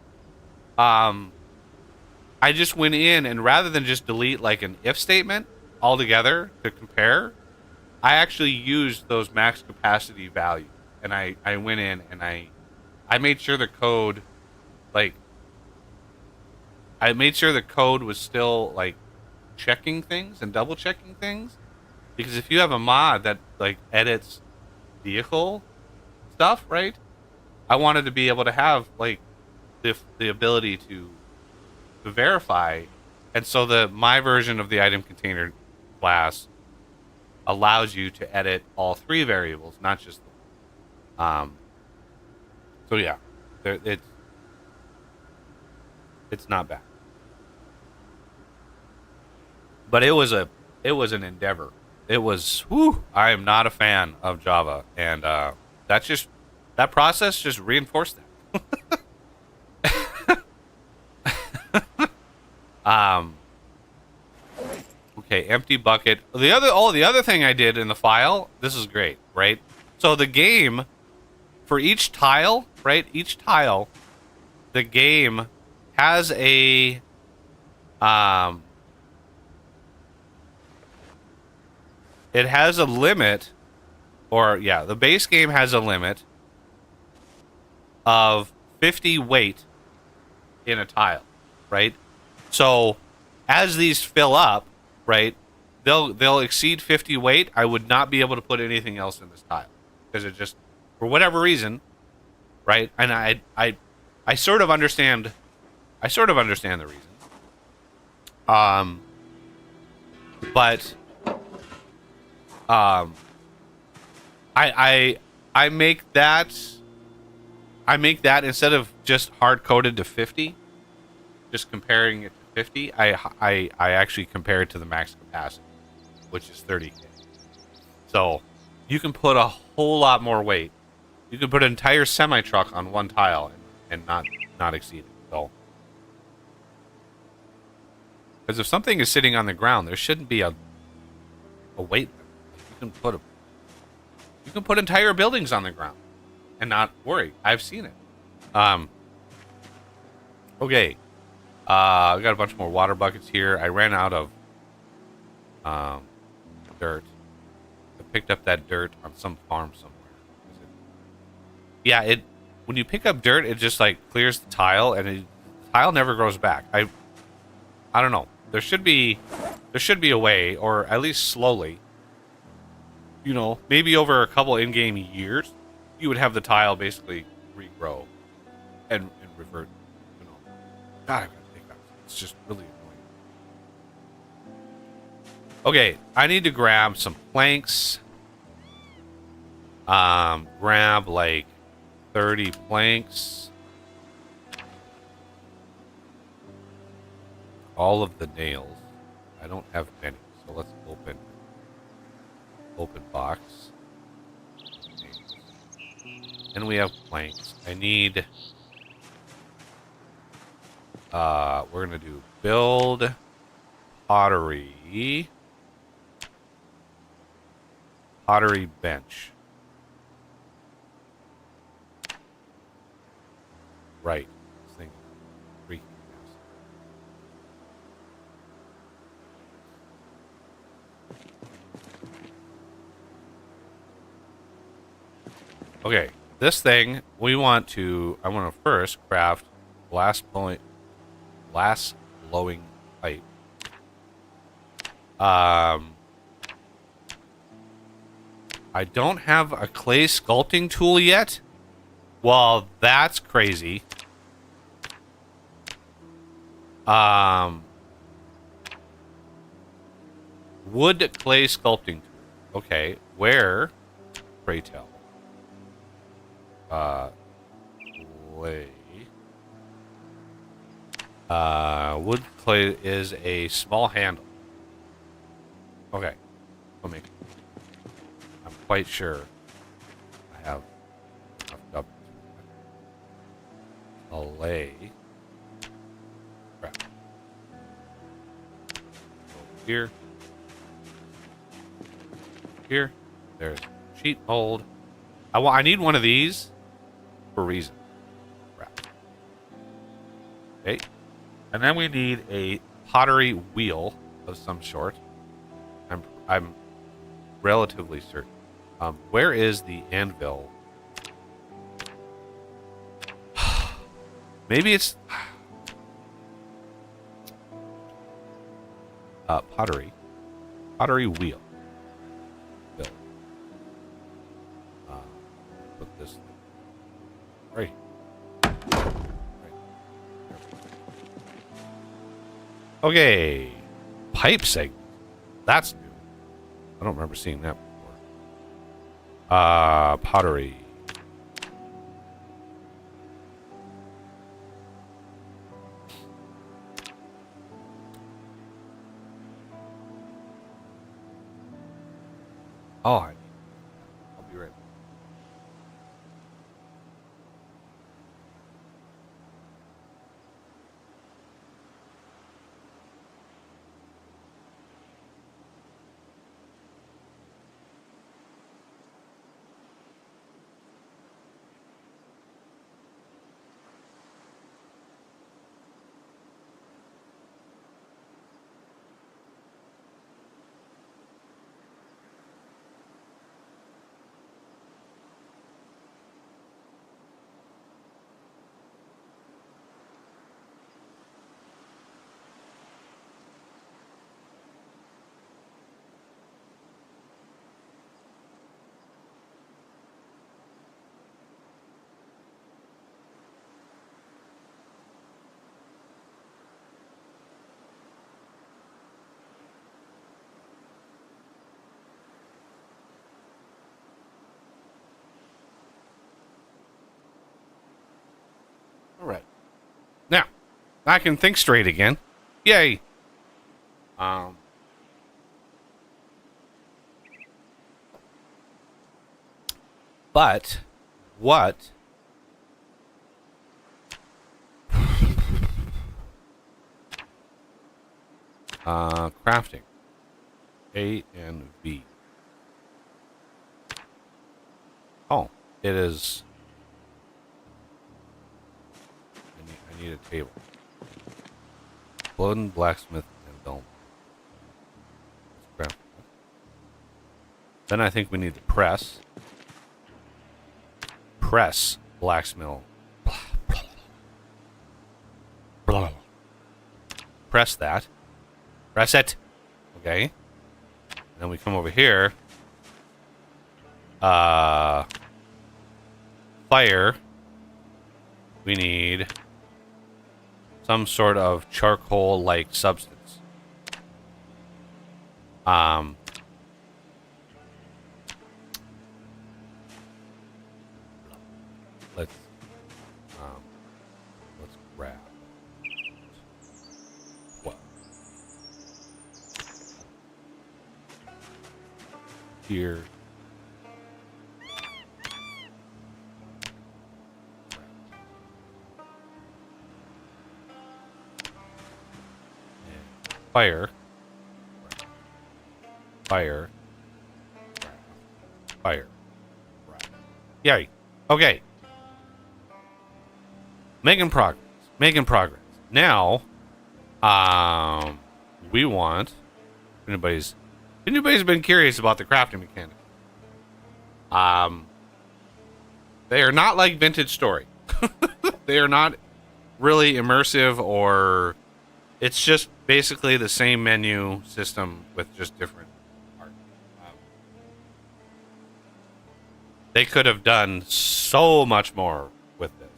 I just went in and rather than just delete like an if statement altogether to compare, I actually used those max capacity values. And I went in and I made sure the code, like, I made sure the code was still like checking things and double checking things. Because if you have a mod that like edits vehicle stuff, right? I wanted to be able to have like the ability to verify, and so my version of the item container class allows you to edit all three variables, not just the one. So yeah, it's not bad, but it was an endeavor. It was whew, I am not a fan of Java, and that process just reinforced that. Okay, empty bucket. The other thing I did in the file, this is great, right? So the game, for each tile, right? Each tile, the game has a it has a limit, or yeah, the base game has a limit of 50 weight in a tile, right? So as these fill up, right, they'll exceed 50 weight. I would not be able to put anything else in this tile because it just, for whatever reason, right? And I sort of understand. I sort of understand the reason. But I make that. I make that instead of just hard coded to 50, just comparing it to 50. I actually compare it to the max capacity, which is 30K. So you can put a whole lot more weight. You can put an entire semi truck on one tile and not exceed it. So, because if something is sitting on the ground, there shouldn't be a weight limit. You can put entire buildings on the ground and not worry. I've seen it. Okay. I got a bunch more water buckets here. I ran out of dirt. I picked up that dirt on some farm somewhere. Yeah, when you pick up dirt, it just like clears the tile, and the tile never grows back. I don't know. There should be a way, or at least slowly. You know, maybe over a couple in-game years, you would have the tile basically regrow and revert. You know, God, I've got to take that. It's just really annoying. Okay, I need to grab some planks. Grab like 30 planks. All of the nails. I don't have many, so let's open box. And we have planks. I need we're gonna do build pottery bench. Right. This thing freaking mess. Okay, this thing I want to first craft glass blowing pipe. I don't have a clay sculpting tool yet, Well, that's crazy. Wood clay sculpting tool. Okay, where? Pray tell. Clay. Wood clay is a small handle. Okay, let me. I'm quite sure I have enough double. Clay. Crap. Here. Here. There's sheet mold. I need one of these for a reason. Crap. Okay. And then we need a pottery wheel of some sort. I'm relatively certain. Where is the anvil? Maybe it's pottery wheel. Bill. Put this right. Okay, pipe segment. That's new. I don't remember seeing that before. Pottery. Oh, I'll be right back. All right. Now, I can think straight again. Yay. But what crafting. A and B. Oh, it is. I need a table. Bloden, blacksmith, and dome. Let's craft that. Then I think we need the press. Press, blacksmith. Press that. Press it. Okay. And then we come over here. Fire. We need some sort of charcoal-like substance. Let's grab what here. Fire. Fire. Fire. Yay. Okay. Making progress. Making progress. Now, we want. If anybody's been curious about the crafting mechanic. They are not like Vintage Story. They are not really immersive, or it's just basically the same menu system with just different art. They could have done so much more with this.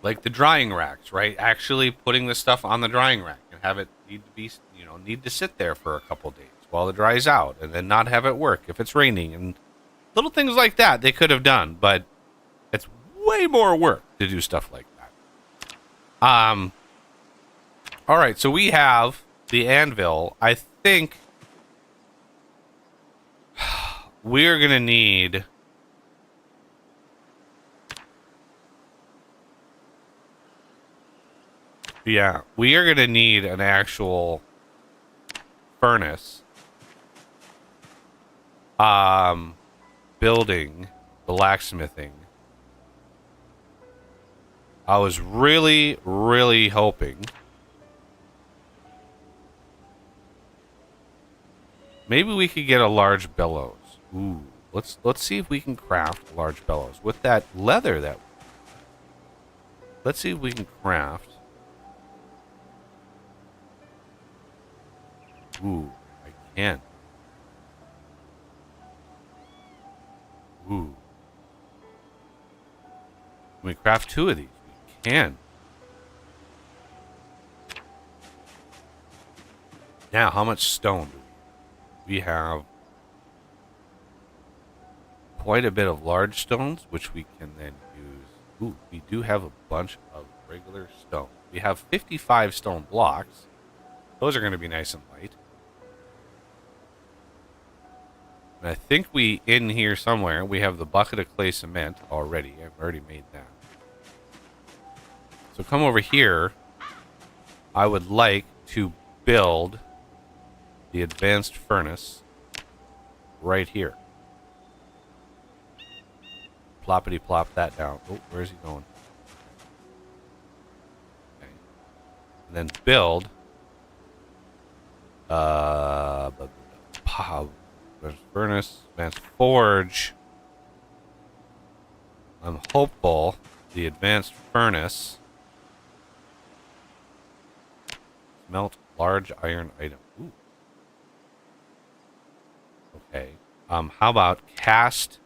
Like the drying racks, right? Actually putting the stuff on the drying rack and have it need to sit there for a couple days while it dries out, and then not have it work if it's raining, and little things like that they could have done, but it's way more work to do stuff like that. All right, so we have the anvil. I think we're gonna need we are gonna need an actual furnace. Building, blacksmithing. I was really, really hoping maybe we could get a large bellows. Ooh, let's see if we can craft large bellows with that leather that. Let's see if we can craft. Ooh, I can. Ooh. Can we craft 2 of these? We can. Now, how much stone do we have? Quite a bit of large stones, which we can then use. Ooh, we do have a bunch of regular stone. We have 55 stone blocks. Those are going to be nice and light. And I think in here somewhere, we have the bucket of clay cement already. I've already made that. So come over here. I would like to build the advanced furnace right here. Ploppity plop that down. Oh, where's he going? Okay. And then build furnace, advanced forge. I'm hopeful the advanced furnace smelt large iron item. Ooh. Okay. How about cast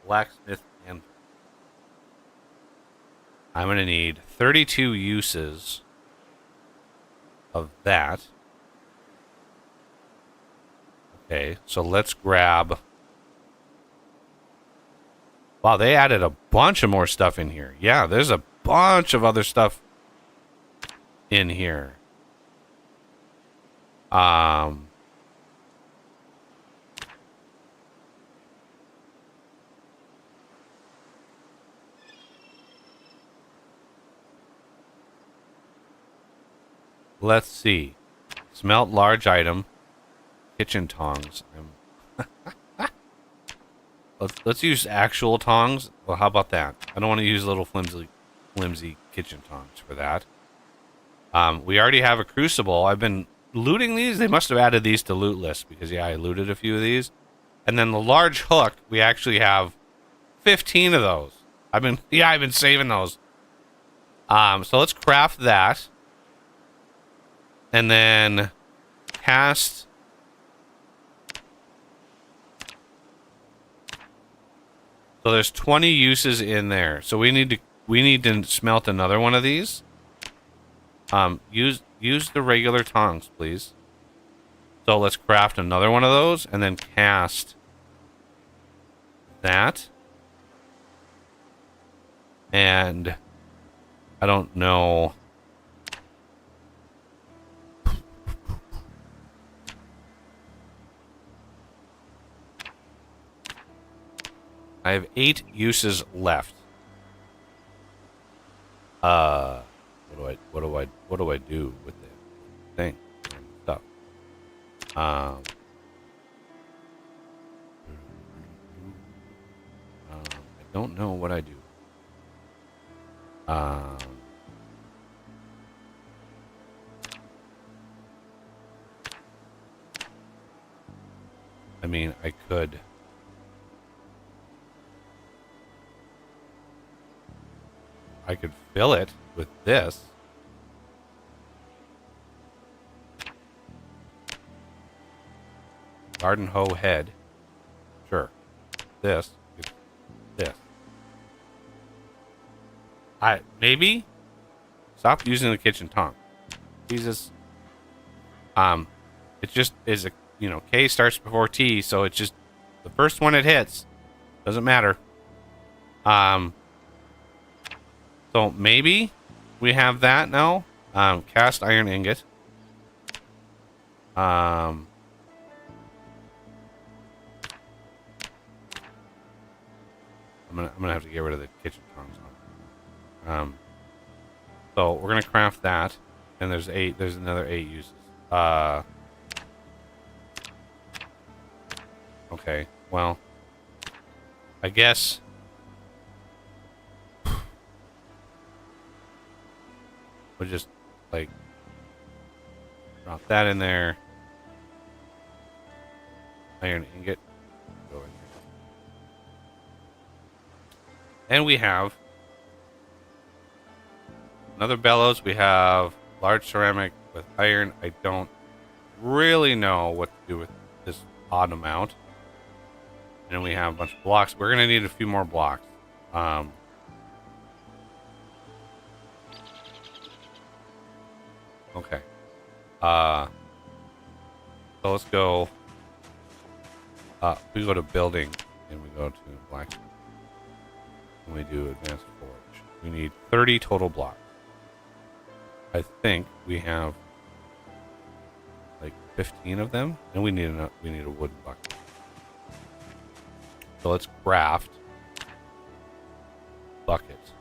blacksmith anvil? I'm going to need 32 uses of that. Okay, so let's grab. Wow, they added a bunch of more stuff in here. Yeah, there's a bunch of other stuff in here. Let's see. Smelt large item. Kitchen tongs. Let's use actual tongs. Well, how about that? I don't want to use little flimsy kitchen tongs for that. We already have a crucible. I've been looting these. They must have added these to loot list because, yeah, I looted a few of these. And then the large hook, we actually have 15 of those. I've been saving those. So let's craft that. And then cast. So there's 20 uses in there. So we need to smelt another one of these. Use the regular tongs, please. So let's craft another one of those and then cast that. And I don't know. I have 8 uses left. What do I do with the thing and stuff? I don't know what I do. I mean, I could. I could fill it with this. Garden hoe head. Sure. This. This. Maybe? Stop using the kitchen tongue. Jesus. It just is a, K starts before T, so it's just the first one it hits. Doesn't matter. So maybe we have that now. Cast iron ingot. I'm gonna have to get rid of the kitchen tongs on. So we're gonna craft that, and there's another 8 uses. Okay, well, I guess we'll just like drop that in there. Iron ingot. Go in here. And we have another bellows. We have large ceramic with iron. I don't really know what to do with this odd amount. And we have a bunch of blocks. We're going to need a few more blocks. Okay. So let's go. We go to building, and we go to blacksmith. And we do advanced forge. We need 30 total blocks. I think we have like 15 of them, and we need a wooden bucket. So let's craft buckets.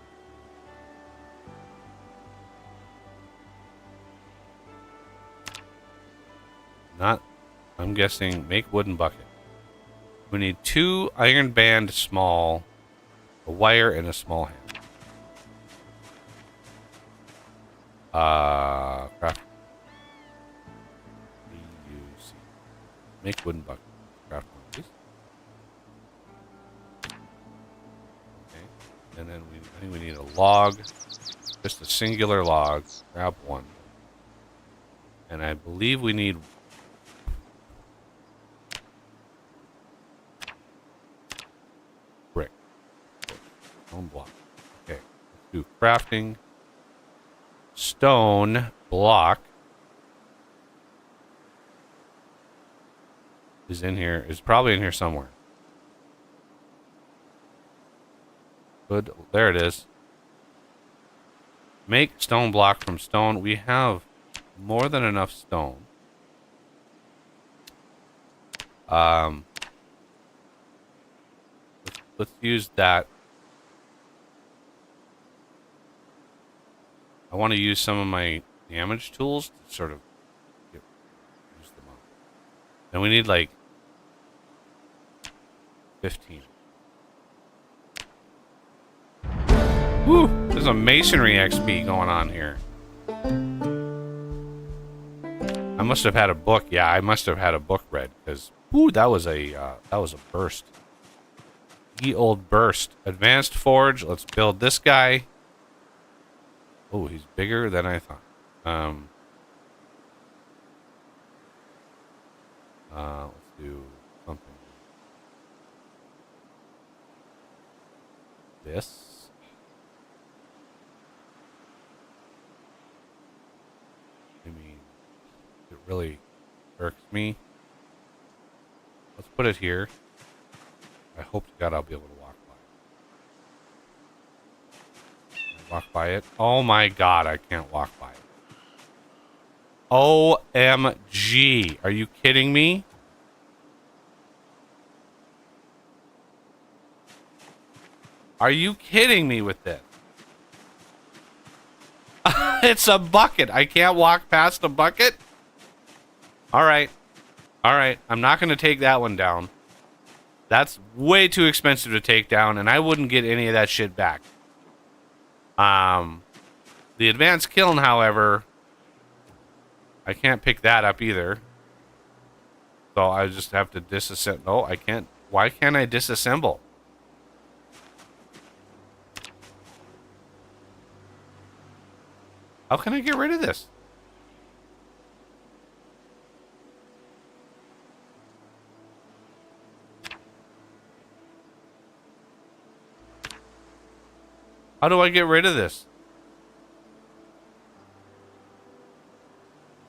I'm guessing make wooden bucket. We need 2 iron band small, a wire, and a small hand. Craft. Make wooden bucket. Craft one of these. Okay. And then I think we need a log. Just a singular log. Grab one. And I believe we need brick. Stone block. Okay. Let's do crafting. Stone block is in here. Is probably in here somewhere. Good. There it is. Make stone block from stone. We have more than enough stone. Let's use that. I want to use some of my damage tools to sort of use them up. And we need like 15. Woo! There's a masonry XP going on here. I must have had a book. Yeah, I must have had a book read because that was a burst. Ye old burst. Advanced forge. Let's build this guy. Oh, he's bigger than I thought. Let's do something. This. I mean, it really irks me. Let's put it here. I hope to God I'll be able to walk by it. Walk by it. Oh my God, I can't walk by it. OMG. Are you kidding me? Are you kidding me with this? It's a bucket. I can't walk past a bucket? All right. All right. I'm not going to take that one down. That's way too expensive to take down, and I wouldn't get any of that shit back. The advanced kiln, however, I can't pick that up either. So I just have to disassemble. Oh, I can't. Why can't I disassemble? How can I get rid of this? How do I get rid of this?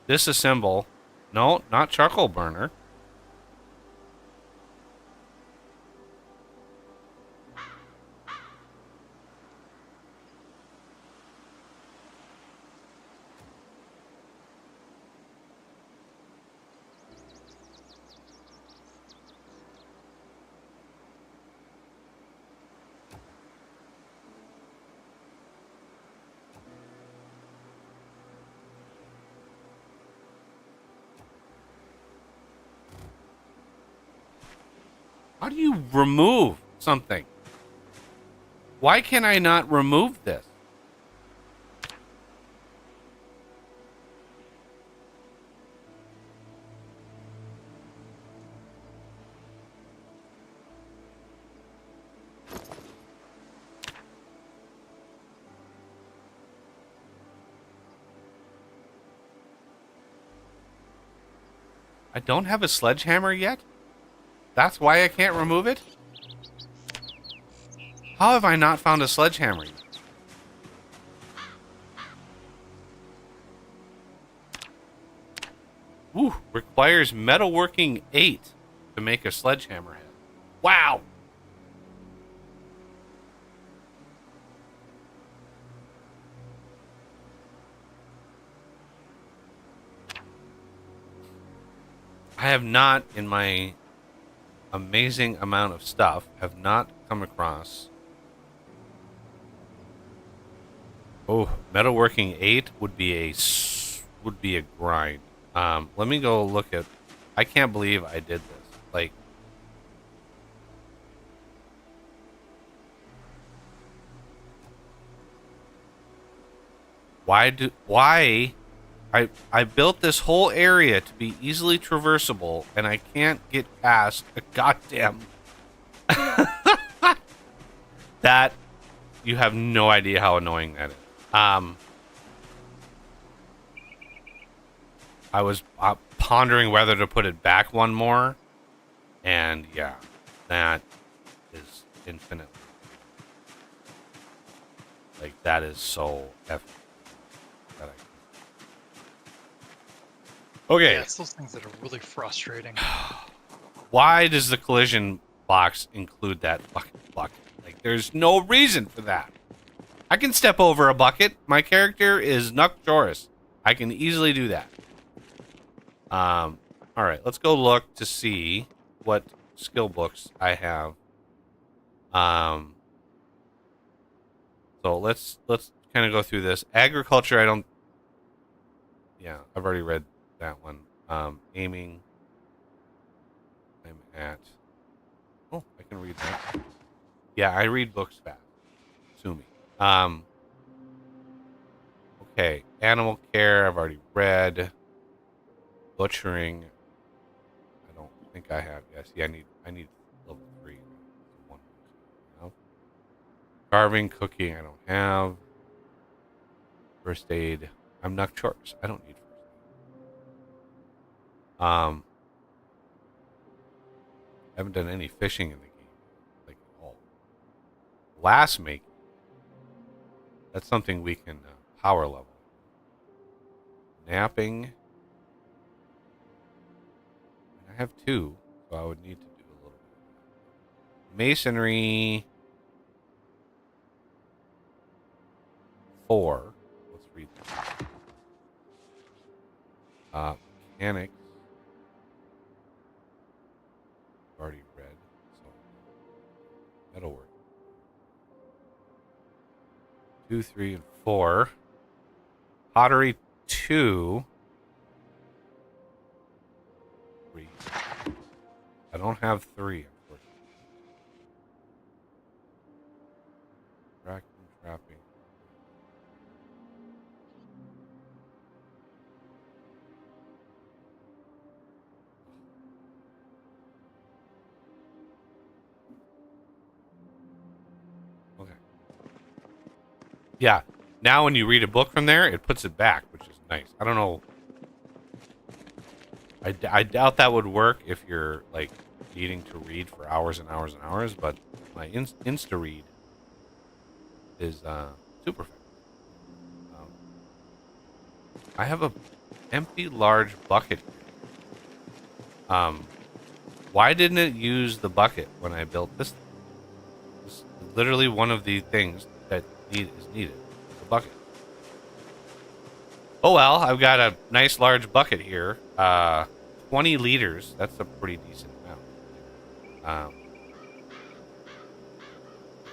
Disassemble. No, not charcoal burner. How do you remove something? Why can I not remove this? I don't have a sledgehammer yet? That's why I can't remove it? How have I not found a sledgehammer yet? Ooh, requires metalworking 8 to make a sledgehammer head. Wow! I have not, in my amazing amount of stuff, have not come across. Oh, metalworking 8 would be a grind. Let me go look at. I can't believe I did this. Like, why? I built this whole area to be easily traversable, and I can't get past a goddamn. That, you have no idea how annoying that is. I was pondering whether to put it back one more, and yeah, that is infinite. Like, that is so epic. Okay. Yeah, it's those things that are really frustrating. Why does the collision box include that fucking bucket? Like, there's no reason for that. I can step over a bucket. My character is Nuck Chorris. I can easily do that. All right, let's go look to see what skill books I have. So let's kind of go through this. Agriculture, I don't. Yeah, I've already read that one. Aiming. I'm at. Oh, I can read that. Yeah, I read books fast. Sue me. Okay, animal care, I've already read. Butchering, I don't think I have. Yes, yeah, I need level 3. One. No. Carving, cooking, I don't have. First aid, I'm not Chorris. I don't need first aid. I haven't done any fishing in the game, like at all. Glass making, that's something we can power level. Napping. I have 2, so I would need to do a little bit. Masonry. 4. Let's read that. Mechanics. Already read. So metalwork. 2, 3, and 4. Pottery 2. 3. I don't have 3, unfortunately. Tracking, trapping. Okay. Yeah. Now when you read a book from there, it puts it back, which is nice. I don't know. I doubt that would work if you're, like, needing to read for hours and hours and hours, but my Insta-read is super fast. Um, I have a empty large bucket. Why didn't it use the bucket when I built this? This is literally one of the things that is needed. The bucket. Oh well, I've got a nice large bucket here. 20 liters. That's a pretty decent amount.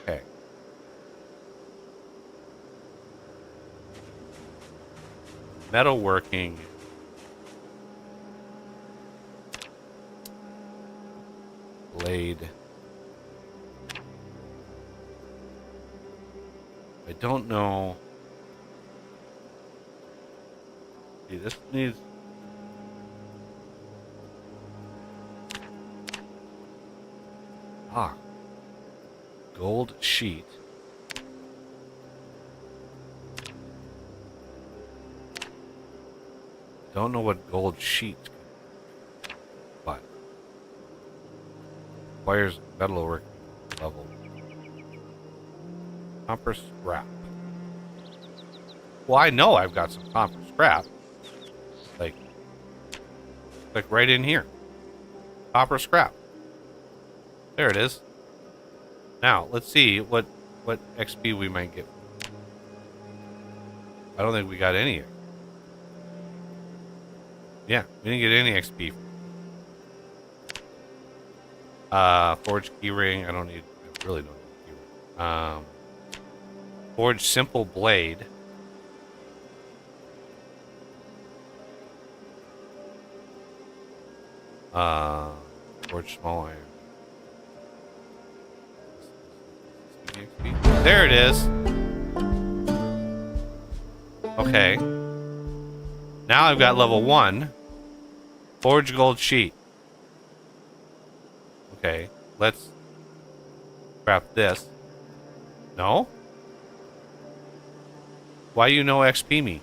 Okay. Metalworking. Blade. I don't know. See, this needs. Gold sheet. Don't know what gold sheet, but requires metalwork level. Copper scrap. Well, I know I've got some copper scrap. Like right in here. Copper scrap. There it is. Now, let's see what XP we might get. I don't think we got any. Yeah, we didn't get any XP. Forge keyring. I really don't need keyring. Forge simple blade. Forge small iron. There it is. Okay. Now I've got level 1. Forge gold sheet. Okay. Let's craft this. No? Why you no XP me?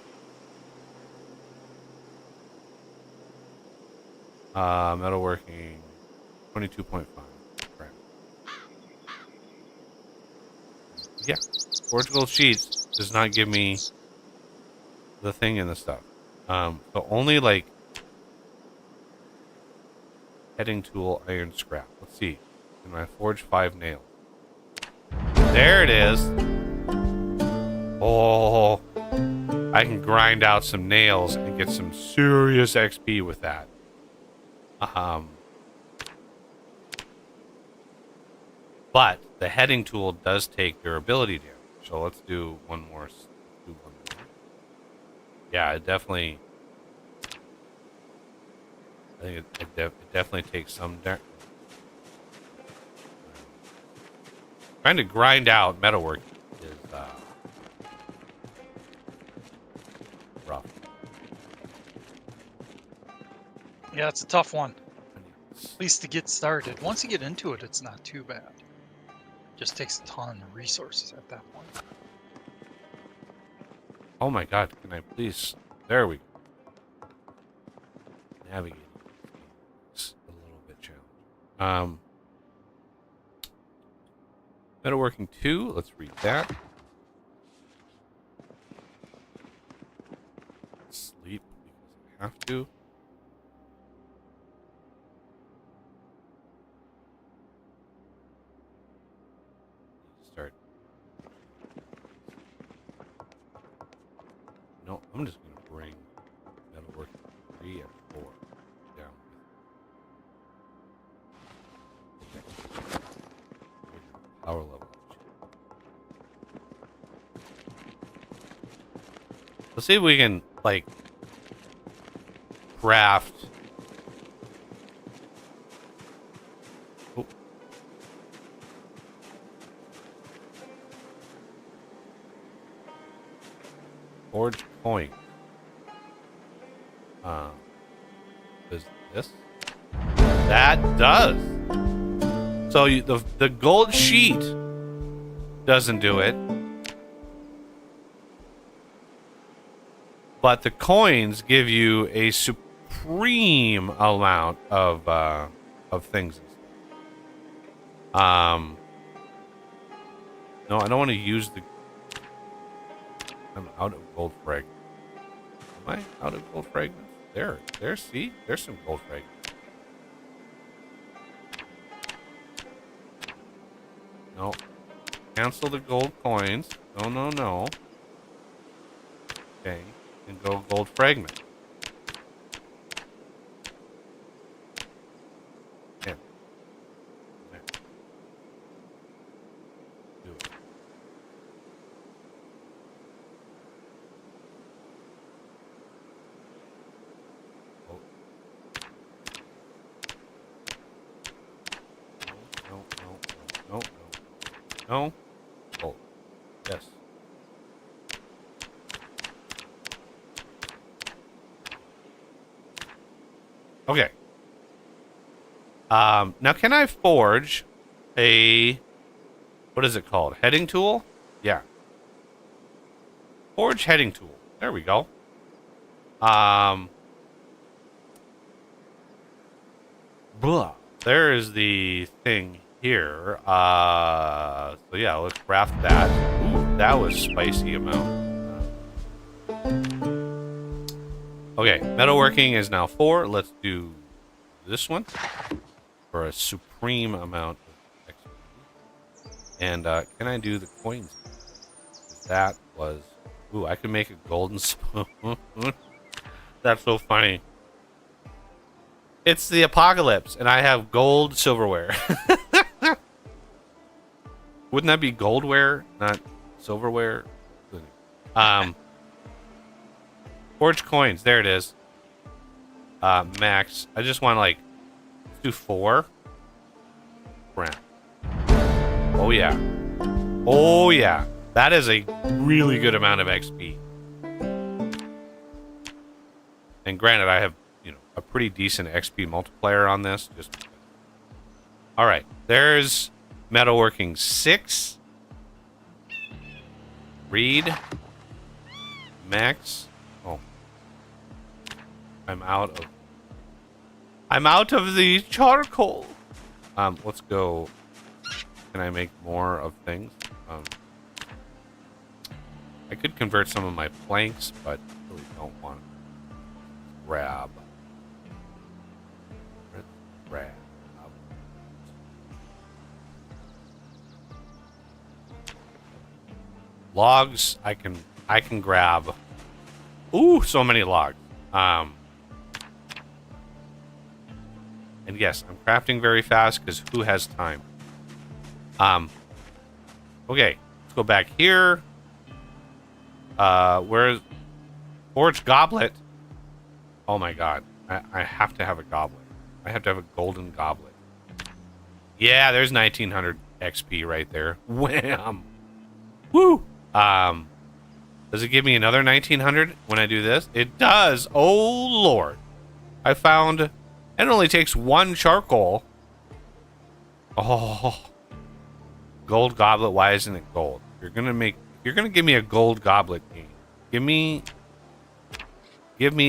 Metalworking. 22.5. Crap. Yeah. Forge gold sheets does not give me the thing in the stuff. So only like heading tool, iron scrap. Let's see. Can I forge 5 nails? There it is. Oh, I can grind out some nails and get some serious XP with that. But the heading tool does take durability damage. So let's do one more. Yeah, it definitely. I think it definitely takes some. Trying to grind out metalwork is rough. Yeah, it's a tough one. At least to get started. Once you get into it, it's not too bad. Just takes a ton of resources at that point. Oh my god, can I please? There we go. Navigating. It's a little bit challenging. Metalworking 2, let's read that. Sleep because I have to. Start. No, I'm just going to bring metalworking 3 and 4 down. Power level. Let's see if we can, like, craft. Oh. Forge coin. Does this? That does. So the gold sheet doesn't do it, but the coins give you a supreme amount of things. No, I don't want to use the I'm out of gold fragments. Am I out of gold fragments? There, see? There's some gold fragments. No. Cancel the gold coins. No, no, no. Okay. And go gold fragment. Yeah. There. Do it. Oh. No, no, no, no, no. No. Oh. Yes. Okay. Now can I forge a, what is it called? Heading tool? Yeah. Forge heading tool. There we go. Blah. There is the thing here. So yeah, let's craft that. Ooh, that was spicy amount. Okay, metalworking is now 4. Let's do this one for a supreme amount of XP. And can I do the coins? That was... Ooh, I can make a golden spoon. That's so funny. It's the apocalypse, and I have gold silverware. Wouldn't that be goldware, not silverware? Forge coins. There it is. Max. I just want to, like, let's do 4. Brand. Oh, yeah. Oh, yeah. That is a really good amount of XP. And granted, I have, you know, a pretty decent XP multiplier on this. Just all right. There's metalworking 6. Read. Max. Oh. I'm out of the charcoal. Let's go. Can I make more of things? I could convert some of my planks, but I really don't want to. Grab. Let's grab. Logs, I can grab. Ooh, so many logs. And yes, I'm crafting very fast because who has time? Okay, let's go back here. Where's forged goblet? Oh my god, I have to have a goblet. I have to have a golden goblet. Yeah, there's 1900 XP right there. Wham! Woo! Does it give me another 1900 when I do this? It does. Oh lord! I found. It only takes 1 charcoal. Oh, gold goblet. Why isn't it gold? You're gonna give me a gold goblet game. Give me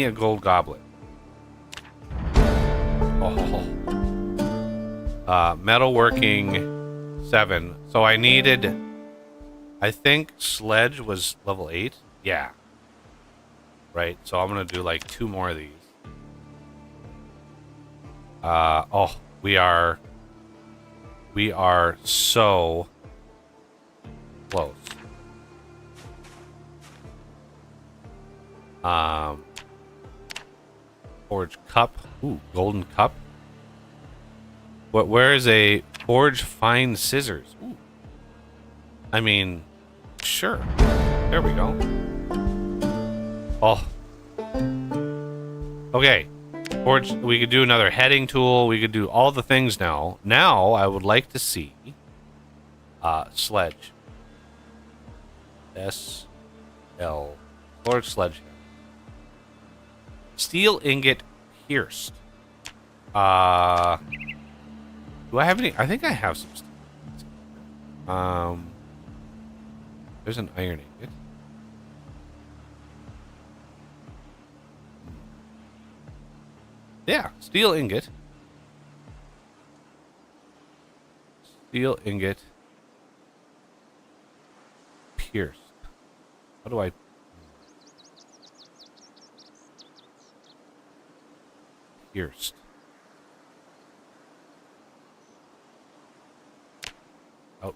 a gold goblet. Oh. Metalworking 7. So I needed, I think sledge was level 8. Yeah. Right. So I'm gonna do like 2 more of these. Oh, we are so close. Forge cup. Ooh, golden cup. Where is a forge fine scissors? Ooh. I mean, sure. There we go. Oh. Okay. Forge, we could do another heading tool. We could do all the things now. Now, I would like to see sledge. S-L. Forge sledge. Steel ingot pierced. Do I have any? I think I have some steel. There's an iron ingot. Yeah, steel ingot. Steel ingot pierced. How do I pierced. Oh.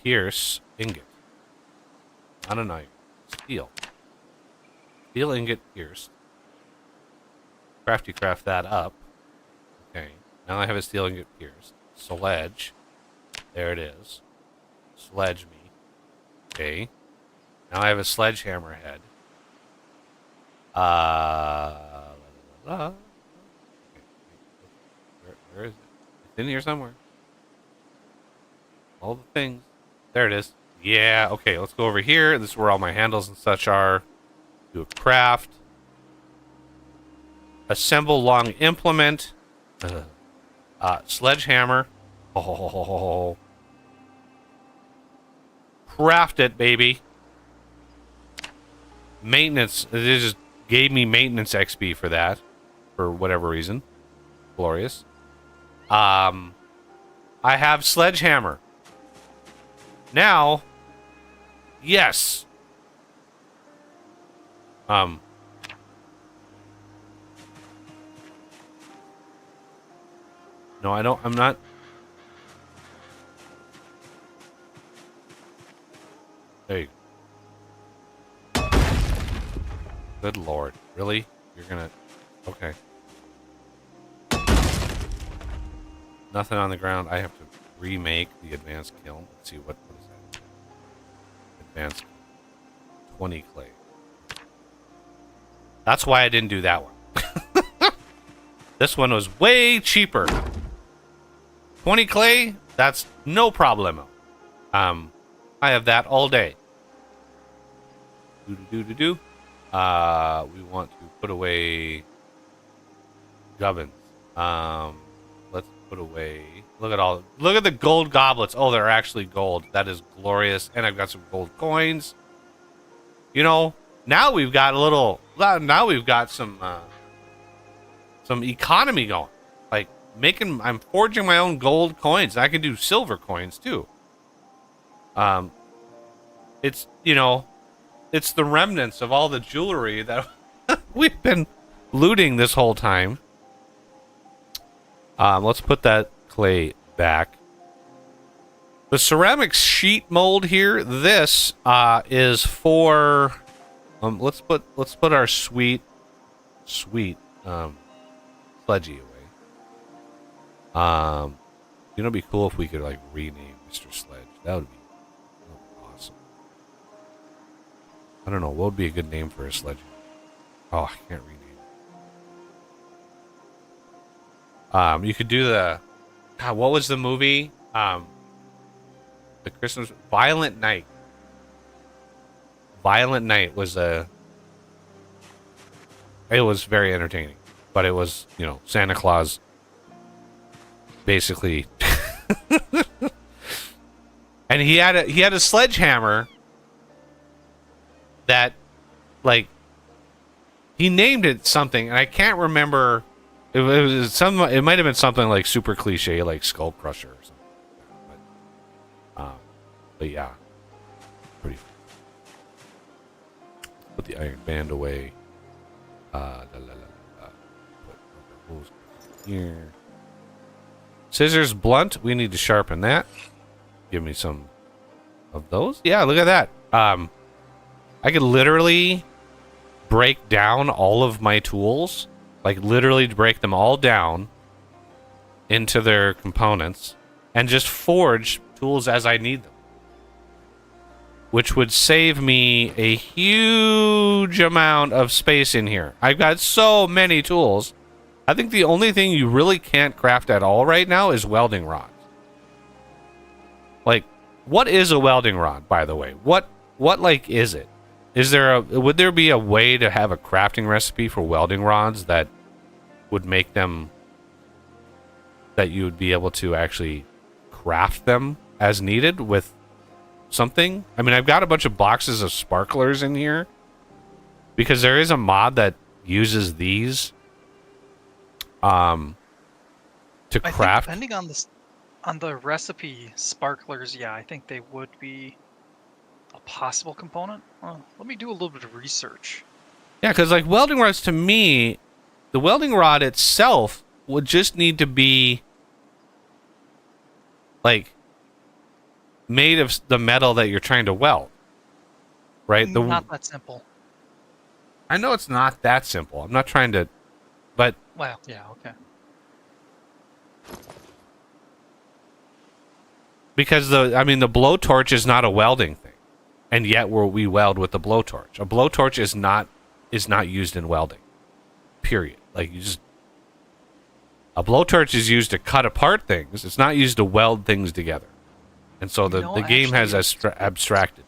Pierce ingot. Not a knife. Steel. Steel ingot pierced. Craft that up. Okay. Now I have a steel ingot pierced. Sledge. There it is. Sledge me. Okay. Now I have a sledgehammer head. Okay. Where is it? It's in here somewhere. All the things. There it is. Yeah, okay, let's go over here. This is where all my handles and such are. Do a craft. Assemble long implement. Sledgehammer. Oh. Craft it, baby. Maintenance. It just gave me maintenance XP for that. For whatever reason. Glorious. I have sledgehammer. Now, yes. No, I don't. I'm not. There you go. Good Lord. Really? You're gonna. Okay. Nothing on the ground. I have to remake the advanced kiln. Let's see what is that? Advanced 20 clay. That's why I didn't do that one. This one was way cheaper. 20 clay, that's no problemo. I have that all day. We want to put away gubbins. Let's put away. Look at the gold goblets. Oh, they're actually gold. That is glorious. And I've got some gold coins. You know, now we've got a little. Now we've got some economy going. Like I'm forging my own gold coins. I can do silver coins too. It's it's the remnants of all the jewelry that we've been looting this whole time. Let's put that clay back. The ceramic sheet mold here. This is for. Let's put our sweet sledgy away. It'd be cool if we could like rename Mr. Sledge. That would be awesome. I don't know what would be a good name for a sledge. Oh, I can't rename it. You could do the. God, what was the movie? The Christmas Violent Night. Violent Night was it was very entertaining, but it was Santa Claus basically, and he had a sledgehammer that like he named it something, and I can't remember. It might have been something like super cliche, like Skull Crusher or something like that. But yeah, pretty. Put the iron band away. Put here. Scissors blunt. We need to sharpen that. Give me some of those. Yeah, look at that. I could literally break down all of my tools. Like literally break them all down into their components and just forge tools as I need them. Which would save me a huge amount of space in here. I've got so many tools. I think the only thing you really can't craft at all right now is welding rods. Like, what is a welding rod, by the way? What like is it? Would there be a way to have a crafting recipe for welding rods that would make them that you would be able to actually craft them as needed with something? I mean, I've got a bunch of boxes of sparklers in here because there is a mod that uses these to I think craft. depending on the recipe, sparklers, yeah, I think they would be a possible component. Let me do a little bit of research. Yeah, because like welding rods, to me, the welding rod itself would just need to be like made of the metal that you're trying to weld, right? Not that simple. I know it's not that simple. I'm not trying to, but Well, yeah, okay. because the blowtorch is not a welding thing, and yet we weld with the blowtorch. A blowtorch is not used in welding. Period. Like a blowtorch is used to cut apart things. It's not used to weld things together. And so the game has abstracted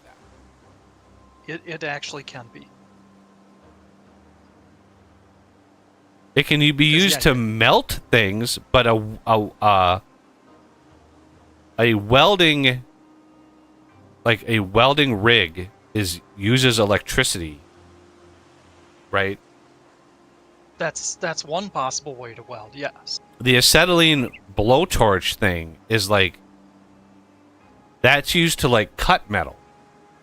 that. It actually can be. It can be used to melt things, but a welding, like a welding rig, uses electricity, right? That's one possible way to weld. Yes. The acetylene blowtorch thing is like that's used to like cut metal,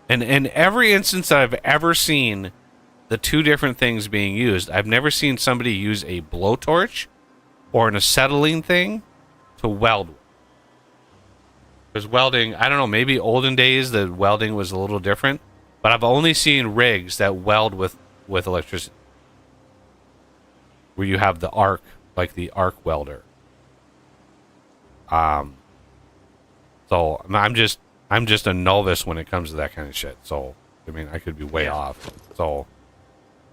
and in every instance that I've ever seen the two different things being used, I've never seen somebody use a blowtorch or an acetylene thing to weld with. Because welding, I don't know, maybe olden days the welding was a little different, but I've only seen rigs that weld with electricity, where you have the arc, like the arc welder. So I'm just a novice when it comes to that kind of shit. So I mean, I could be way off. So,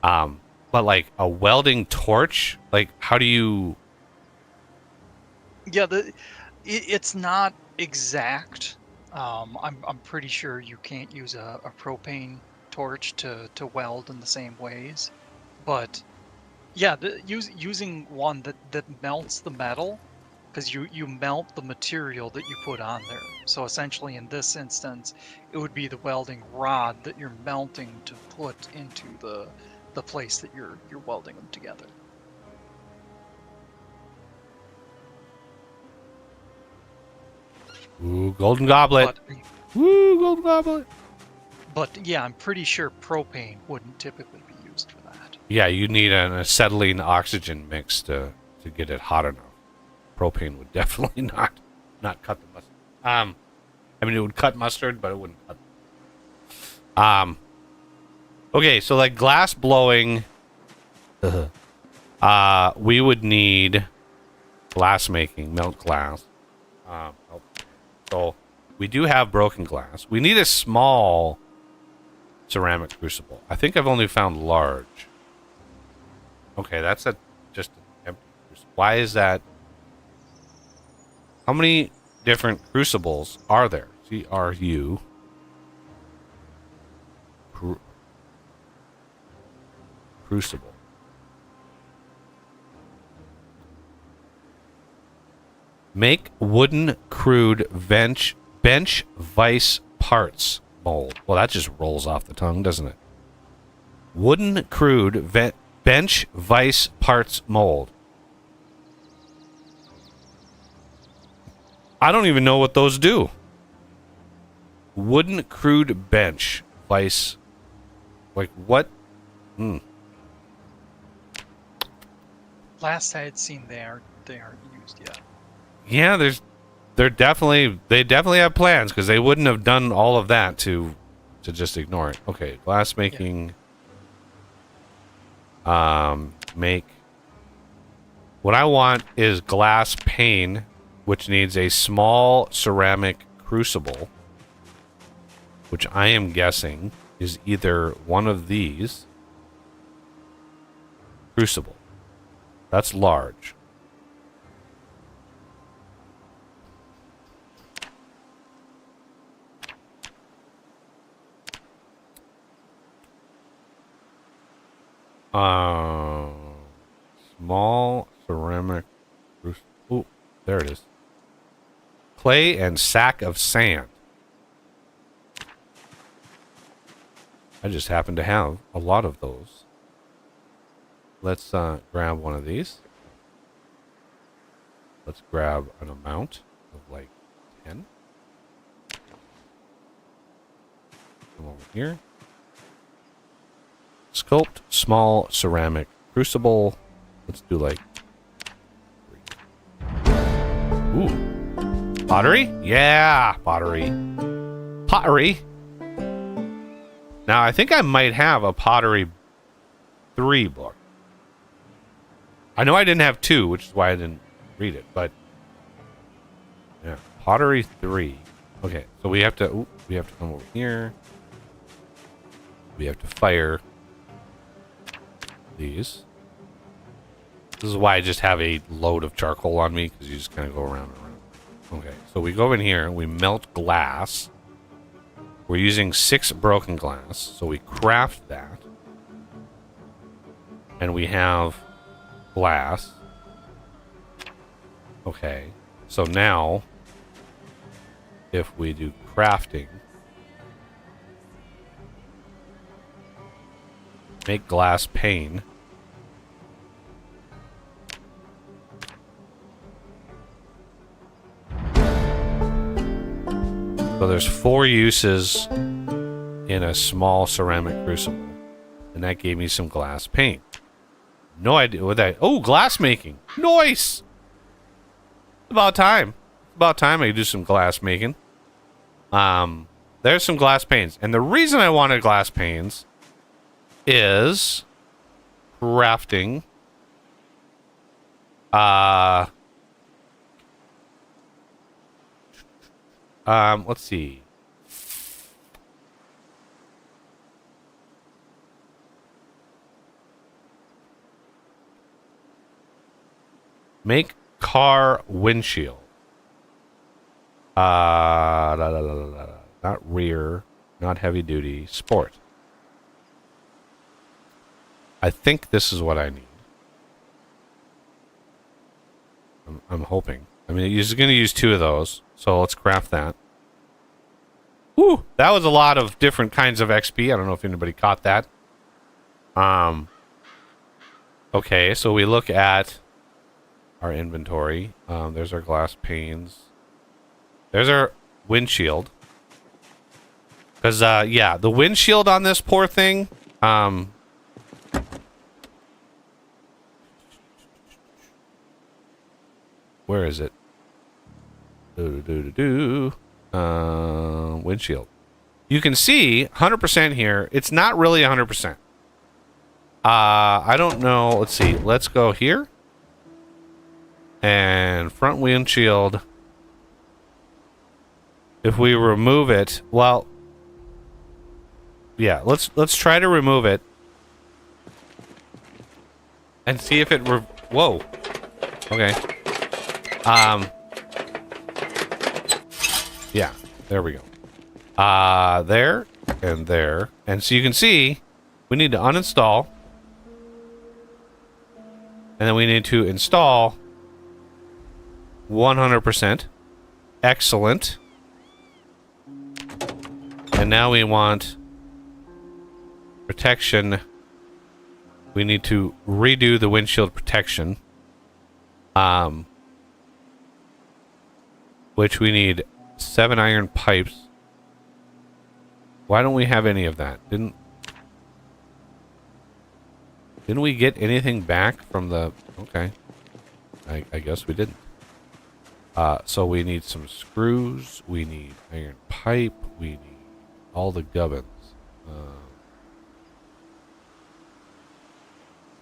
but like a welding torch, like how do you? Yeah, it's not exact. I'm pretty sure you can't use a propane torch to weld in the same ways, but yeah, using one that melts the metal, because you melt the material that you put on there. So essentially, in this instance, it would be the welding rod that you're melting to put into the place that you're welding them together. Ooh, golden goblet. Woo, golden goblet. But yeah, I'm pretty sure propane wouldn't typically be used for that. Yeah, you need an acetylene oxygen mix to get it hot enough. Propane would definitely not cut the mustard. I mean, it would cut mustard, but it wouldn't cut. Okay, so like glass blowing, we would need glass making, melt glass. So we do have broken glass. We need a small ceramic crucible. I think I've only found large. Okay, that's just an empty crucible. Why is that? How many different crucibles are there? CRU. Crucible. Make wooden crude bench vice parts mold. Well, that just rolls off the tongue, doesn't it? Wooden crude bench vice parts mold. I don't even know what those do. Wooden crude bench vice. Like what? Last I had seen, they aren't used yet. Yeah, they definitely have plans, because they wouldn't have done all of that to just ignore it. Okay, glass making. Make. What I want is glass pane, which needs a small ceramic crucible, which I am guessing is either one of these. Crucible. That's large. Small ceramic crucible. Oh, there it is. Clay and sack of sand. I just happen to have a lot of those. Let's grab one of these. Let's grab an amount of like 10. Come over here. Sculpt small ceramic crucible. Let's do like 3. Ooh. Pottery? Yeah, pottery. Pottery. Now, I think I might have a pottery 3 book. I know I didn't have 2, which is why I didn't read it, but yeah, pottery 3. Okay, so we have to come over here. We have to fire these. This is why I just have a load of charcoal on me, because you just kind of go around and around. Okay, so we go in here, we melt glass. We're using 6 broken glass, so we craft that. And we have glass. Okay, so now, if we do crafting, make glass pane. So there's 4 uses in a small ceramic crucible. And that gave me some glass paint. No idea what that... Oh, glass making. Nice! It's about time. It's about time I do some glass making. There's some glass panes. And the reason I wanted glass panes is crafting. Let's see. Make car windshield. Not rear, not heavy duty, sport. I think this is what I need. I'm hoping. I mean, he's going to use 2 of those, so let's craft that. Whew, that was a lot of different kinds of XP. I don't know if anybody caught that. Okay, so we look at our inventory. There's our glass panes. There's our windshield. Because, yeah, the windshield on this poor thing, where is it? Windshield. You can see 100% here. It's not really 100%. I don't know. Let's see. Let's go here. And front windshield. If we remove it, well, yeah, let's try to remove it and see if it whoa. Okay. Yeah, there we go. There and there. And so you can see we need to uninstall. And then we need to install 100%. Excellent. And now we want protection. We need to redo the windshield protection. Which we need 7 iron pipes. Why don't we have any of that? Didn't we get anything back from the... Okay. I guess we didn't. So we need some screws. We need iron pipe. We need all the gubbins.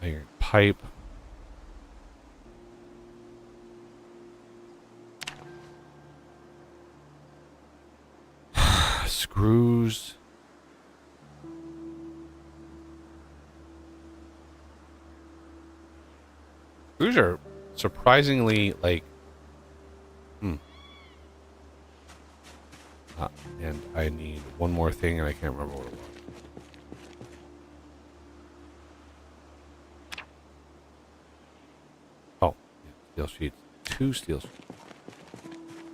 Iron pipe. Screws. Screws are surprisingly like... and I need one more thing, and I can't remember what it was. Oh, yeah, steel sheets. 2 steel sheets.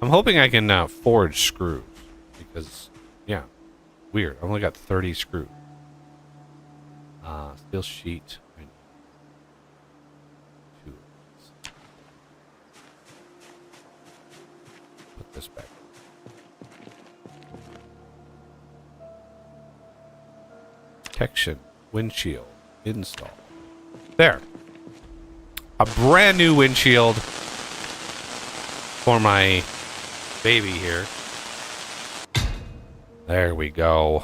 I'm hoping I can forge screws, because, yeah, weird. I only got 30 screws. Steel sheet. I need 2 of these. this back. Protection, windshield, install. There. A brand new windshield for my baby here. There we go.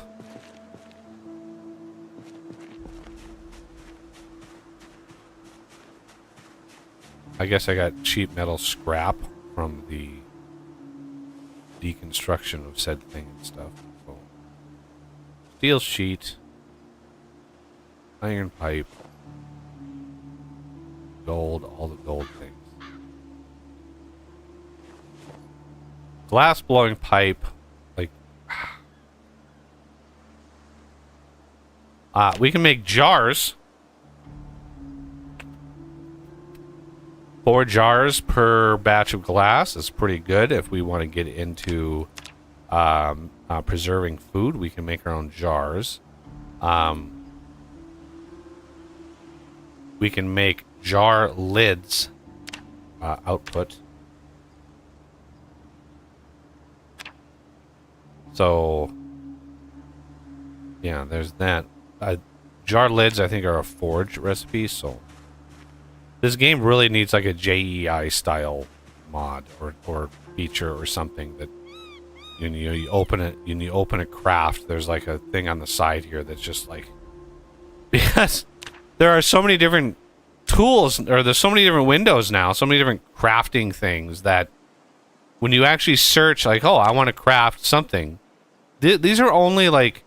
I guess I got cheap metal scrap from the deconstruction of said thing and stuff. So, steel sheet, iron pipe, gold, all the gold things. Glass blowing pipe, like we can make jars. 4 jars per batch of glass is pretty good. If we want to get into preserving food, we can make our own jars. We can make jar lids output. So, yeah, there's that. Jar lids, I think, are a forge recipe, so this game really needs like a JEI style mod or feature or something that you open it, you open a craft, there's like a thing on the side here that's just like, because there are so many different tools, or there's so many different windows now, so many different crafting things that when you actually search like, oh, I want to craft something, these are only like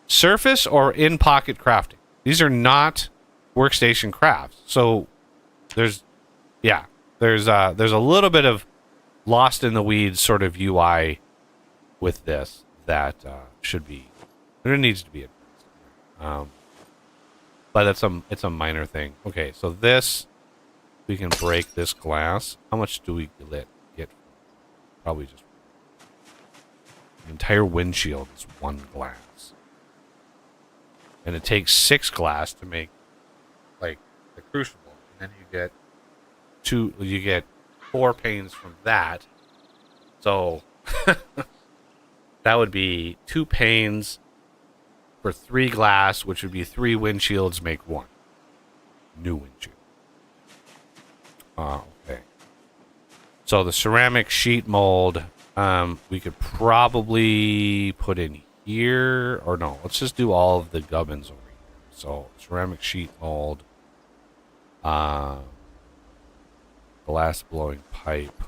surface or in pocket crafting. These are not workstation crafts. So there's a little bit of lost in the weeds sort of UI with this that should be, there needs to be addressed. But it's a minor thing. Okay, so this, we can break this glass. How much do we get? Probably just the entire windshield is 1 glass, and it takes 6 glass to make like the crucible. And then you get 4 panes from that. So that would be 2 panes for 3 glass, which would be 3 windshields make 1 new windshield. Okay. So the ceramic sheet mold, we could probably put in here, or no, let's just do all of the gubbins over here. So ceramic sheet mold. Glass blowing pipe.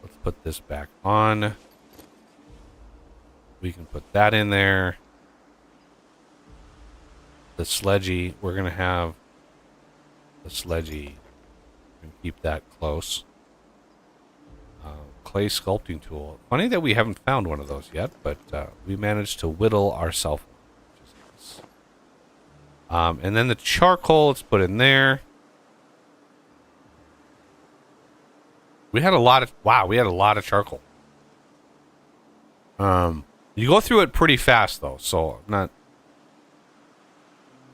Let's put this back on. We can put that in there. The sledgy, we're going to have the sledgy and keep that close. Clay sculpting tool. Funny that we haven't found one of those yet, but we managed to whittle ourselves. And then the charcoal, let's put in there. We had a lot of charcoal. You go through it pretty fast though, so I'm not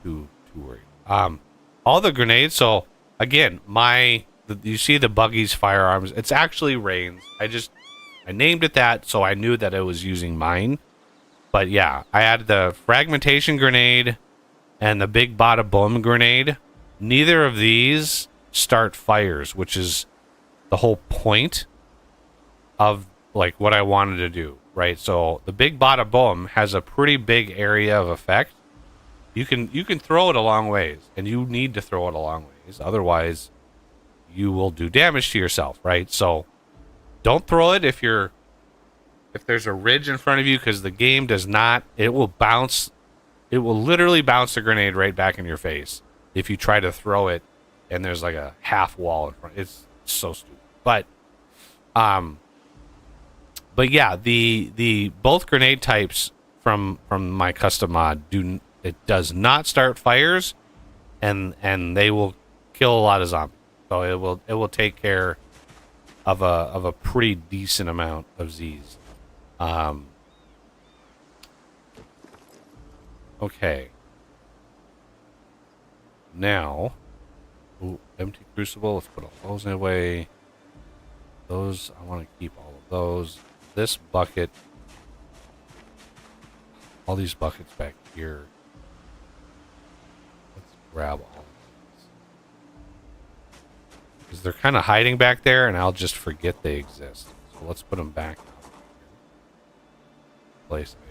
too worried. All the grenades, so again, you see the buggies firearms, it's actually Rain's. I named it that so I knew that I was using mine. But yeah, I added the fragmentation grenade and the big bada boom grenade. Neither of these start fires, which is the whole point of like what I wanted to do, right? So the big bada boom has a pretty big area of effect. You can throw it a long ways, and you need to throw it a long ways, otherwise you will do damage to yourself, right? So don't throw it if there's a ridge in front of you, because the game does not, it will literally bounce the grenade right back in your face if you try to throw it and there's like a half wall in front. It's so stupid. But yeah, the both grenade types from my custom mod it does not start fires, and they will kill a lot of zombies. So it will take care of a pretty decent amount of Z's. Okay. Now, empty crucible. Let's put all those away. Those, I want to keep all of those. This bucket, all these buckets back here. Let's grab all of these. Because they're kind of hiding back there, and I'll just forget they exist. So let's put them back out here. Place item.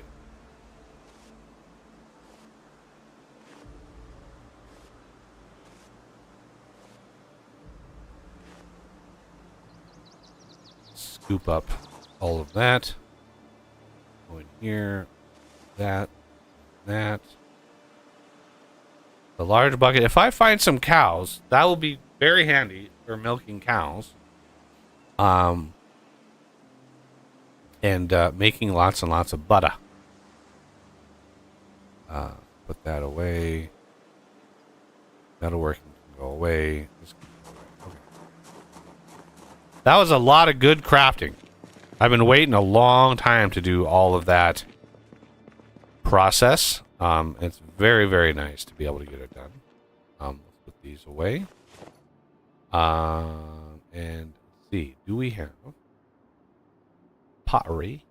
Scoop up all of that. Go in here. That. That. The large bucket. If I find some cows, that will be very handy for milking cows. And making lots and lots of butter. Put that away. That'll work. Go away. Okay. That was a lot of good crafting. I've been waiting a long time to do all of that process. It's very, very nice to be able to get it done. Let's put these away. And let's see, do we have pottery?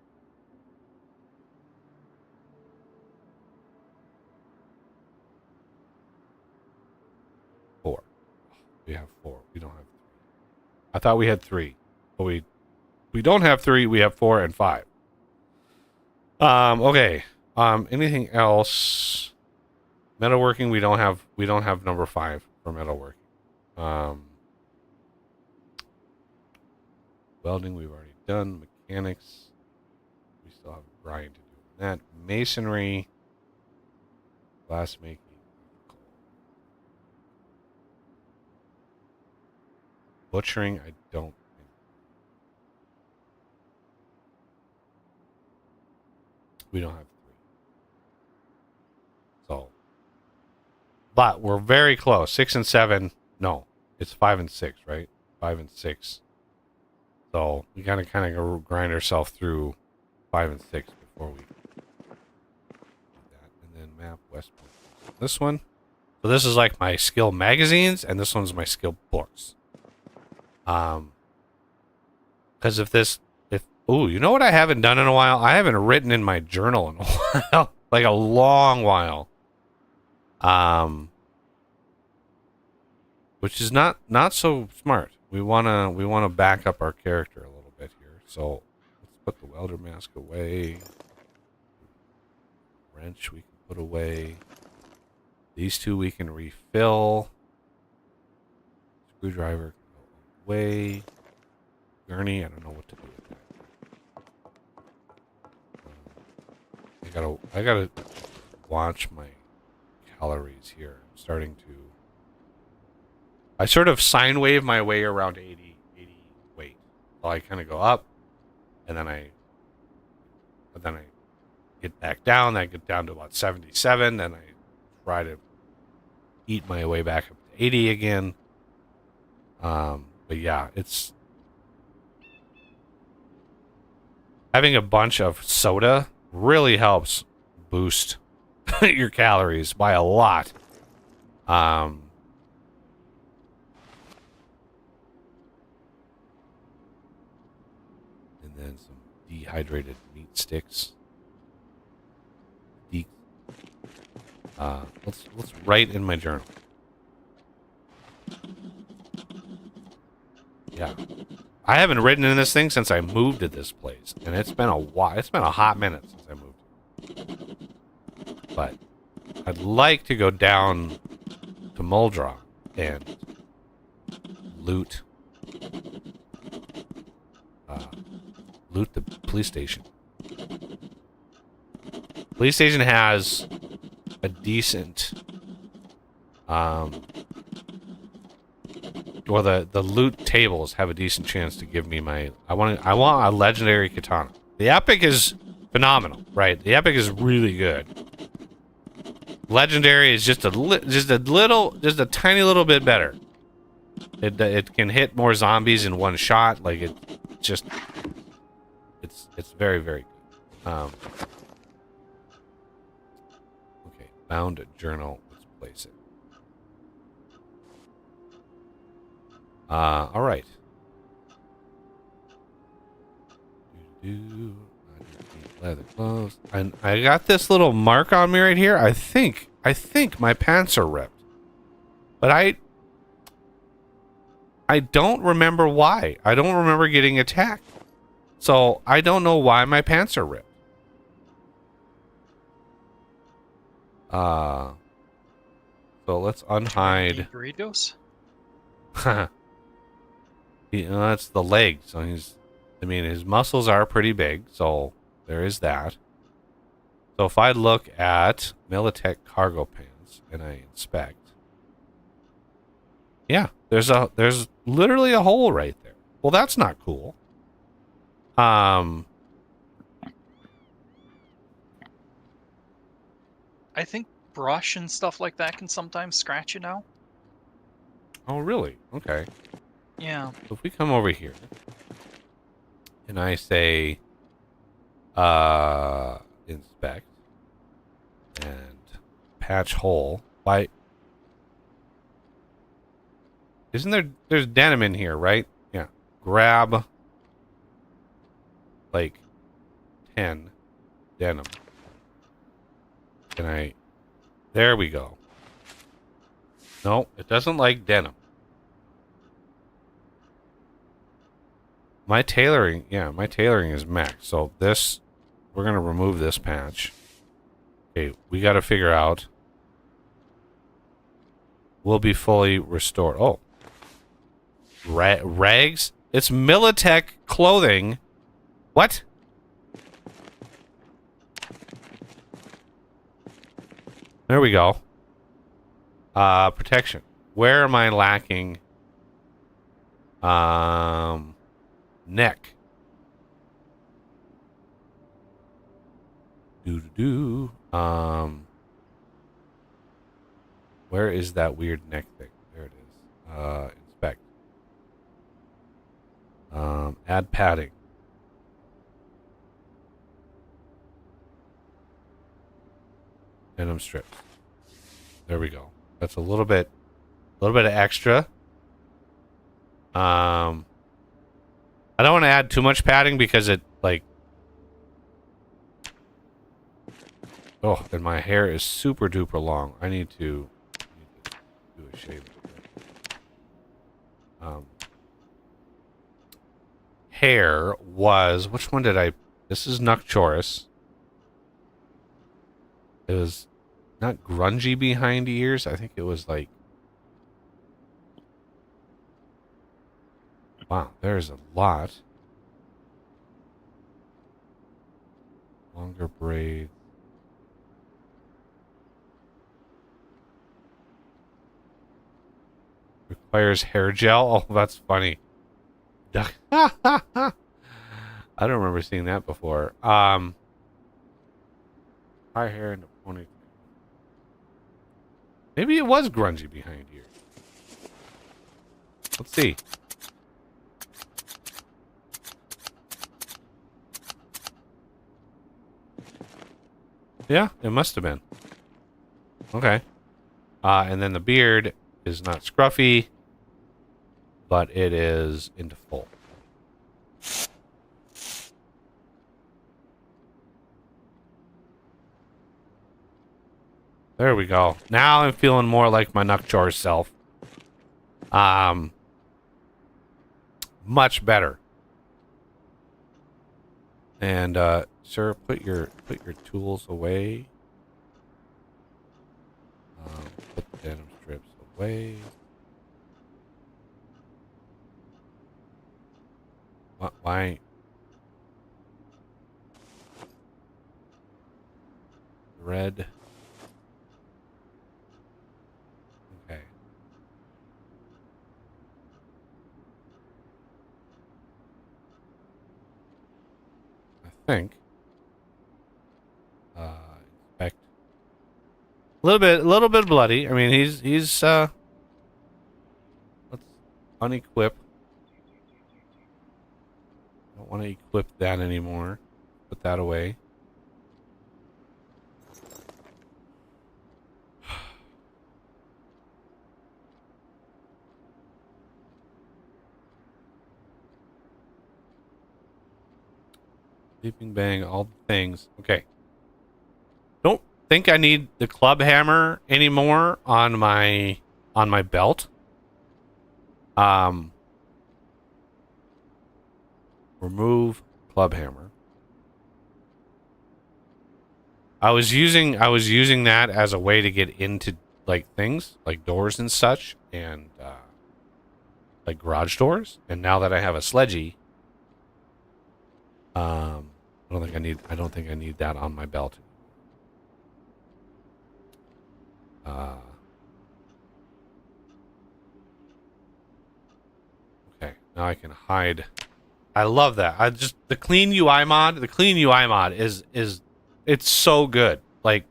Four. We have four. We don't have three. I thought we had three, but we don't have three. We have 4 and 5. Okay. Anything else? Metalworking. We don't have number 5 for metalworking. Welding. We've already done. Mechanics. We still have grind to do on that. Masonry. Glass making. Butchering. I don't. We don't have 3. So, but we're very close. 6 and 7. No, it's 5 and 6, right? 5 and 6. So we gotta kind of grind ourselves through 5 and 6 before we do that. And then map West Point. This one. So this is like my skill magazines, and this one's my skill books. Because ooh, you know what I haven't done in a while? I haven't written in my journal in a while. Like a long while. Which is not so smart. We wanna back up our character a little bit here. So let's put the welder mask away. Wrench we can put away. These 2 we can refill. Screwdriver can go away. Gurney, I don't know what to do with that. I gotta watch my calories here. I'm starting to. I sort of sine wave my way around 80 weight. So I kind of go up, and then I get back down. I get down to about 77, then I try to eat my way back up to 80 again. But yeah, it's having a bunch of soda really helps boost your calories by a lot. And then some dehydrated meat sticks. Let's write in my journal. Yeah. I haven't written in this thing since I moved to this place, and it's been a while. It's been a hot minute since I moved. But I'd like to go down to Muldra and loot the police station. Police station has a decent or the loot tables have a decent chance to give me my I want a legendary katana. The epic is phenomenal, right? The epic is really good. Legendary is just a tiny little bit better. It can hit more zombies in one shot. Like it's very, very good. Okay, bound journal. Let's place it. All right. Do I need leather clothes? And I got this little mark on me right here. I think my pants are ripped, but I don't remember why. I don't remember getting attacked, so I don't know why my pants are ripped. So let's unhide. Burritos? That's the leg. So I mean, his muscles are pretty big, so there is that. So if I look at Militech cargo pants and I inspect, yeah, there's literally a hole right there. Well, that's not cool. I think brush and stuff like that can sometimes scratch it out. Oh, really? Okay. Yeah. So if we come over here and I say, inspect and patch hole, why? Isn't there's denim in here, right? Yeah. Grab like 10 denim. There we go. No, it doesn't like denim. My tailoring is max. So this, we're going to remove this patch. Okay, we got to figure out. Will be fully restored. Oh. Rags? It's Militech clothing. What? There we go. Protection. Where am I lacking? Neck. Where is that weird neck thing? There it is. Inspect. Add padding. Denim strips. There we go. That's a little bit of extra. I don't want to add too much padding because it like. Oh, and my hair is super duper long. I need to do a shave. Hair was, which one did I? This is Nuck Chorris. It was not grungy behind ears. I think it was like. Wow, there's a lot. Longer braids. Requires hair gel. Oh, that's funny. I don't remember seeing that before. High hair and a ponytail. Maybe it was grungy behind here. Let's see. Yeah, it must have been. Okay. And then the beard is not scruffy, but it is into full. There we go. Now I'm feeling more like my Nuckjar self. Much better. And sir, put your tools away. Put the denim strips away. Why? Red. Okay. I think. Inspect. A little bit bloody. I mean, he's let's unequip. Don't want to equip that anymore. Put that away. Sleeping bag, all the things. Okay. Don't think I need the club hammer anymore on my belt. Remove club hammer. I was using that as a way to get into like things like doors and such, and like garage doors. And now that I have a sledgy, I don't think I need that on my belt. Okay, now I can hide. I love that. The clean UI mod. The clean UI mod is it's so good. Like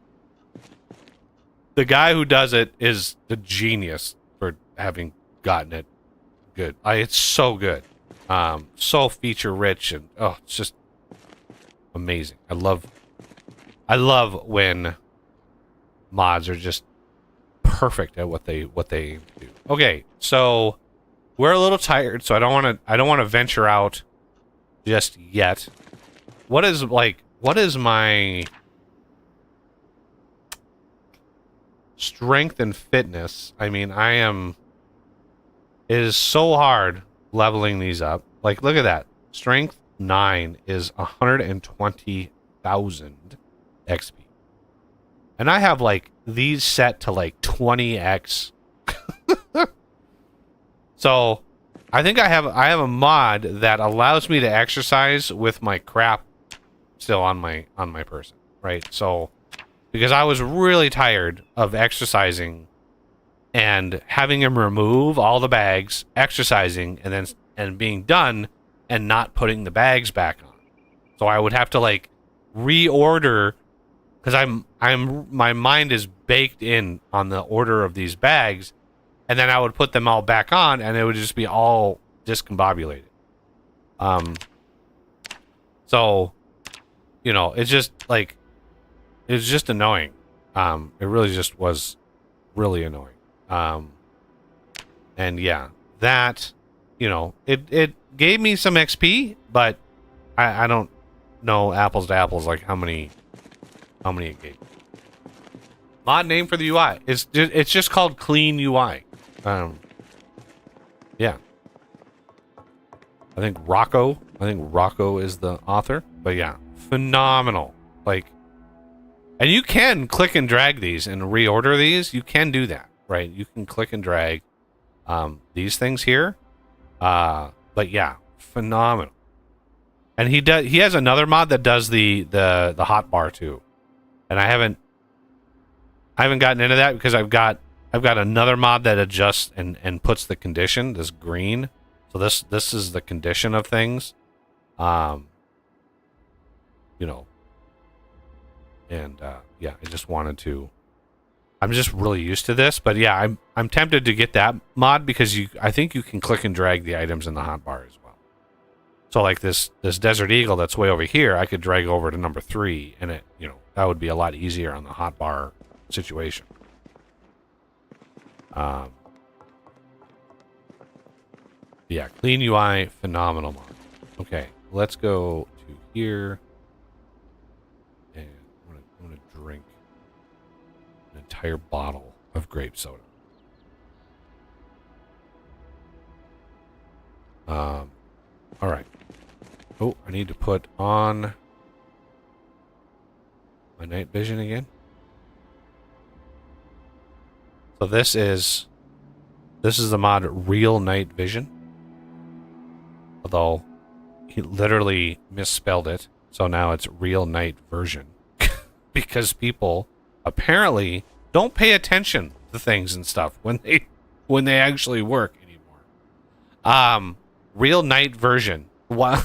the guy who does it is the genius for having gotten it good. It's so good. So feature rich, and oh, it's just amazing. I love when mods are just perfect at what they aim to do. Okay, so we're a little tired, so I don't want to venture out just yet. What is my strength and fitness? I mean, it is so hard leveling these up. Like, look at that. Strength 9 is 120,000 XP. And I have like these set to like 20x. So I think I have a mod that allows me to exercise with my crap still on my person, right? So because I was really tired of exercising and having him remove all the bags, exercising, and being done and not putting the bags back on. So I would have to like reorder, because my mind is baked in on the order of these bags, and then I would put them all back on and it would just be all discombobulated. So, you know, it's just annoying. It really just was really annoying. And yeah, that, you know, it gave me some XP, but I don't know apples to apples like how many it gave. Mod name for the UI. It's just called Clean UI. Yeah. I think Rocco is the author. But yeah, phenomenal. Like, and you can click and drag these and reorder these. You can do that, right? You can click and drag these things here. But yeah, phenomenal. And he has another mod that does the hot bar too. And I haven't gotten into that because I've got another mod that adjusts and puts the condition, this green. So this is the condition of things. You know. And yeah, I just wanted to. I'm just really used to this, but yeah, I'm tempted to get that mod because I think you can click and drag the items in the hotbar as well. So like this Desert Eagle that's way over here, I could drag over to number 3, and it, you know, that would be a lot easier on the hotbar situation. Yeah, clean UI, phenomenal mod. Okay, let's go to here. I'm gonna drink an entire bottle of grape soda. All right. Oh, I need to put on my night vision again. So this is the mod Real Night Vision. Although he literally misspelled it, so now it's Real Night Version. Because people apparently don't pay attention to things and stuff when they actually work anymore. Real Night Version. Wow.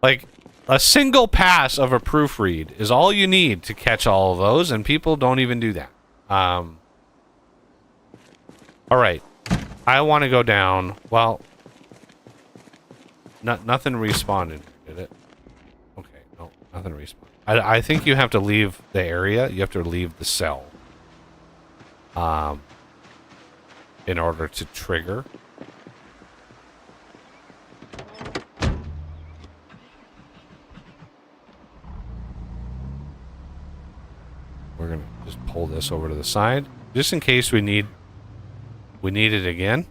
Like a single pass of a proofread is all you need to catch all of those, and people don't even do that. All right, I want to go down. Well, nothing respawned, did it? Okay, no, nothing respawned. I think you have to leave the area. You have to leave the cell. In order to trigger. pull this over to the side just in case we need it again.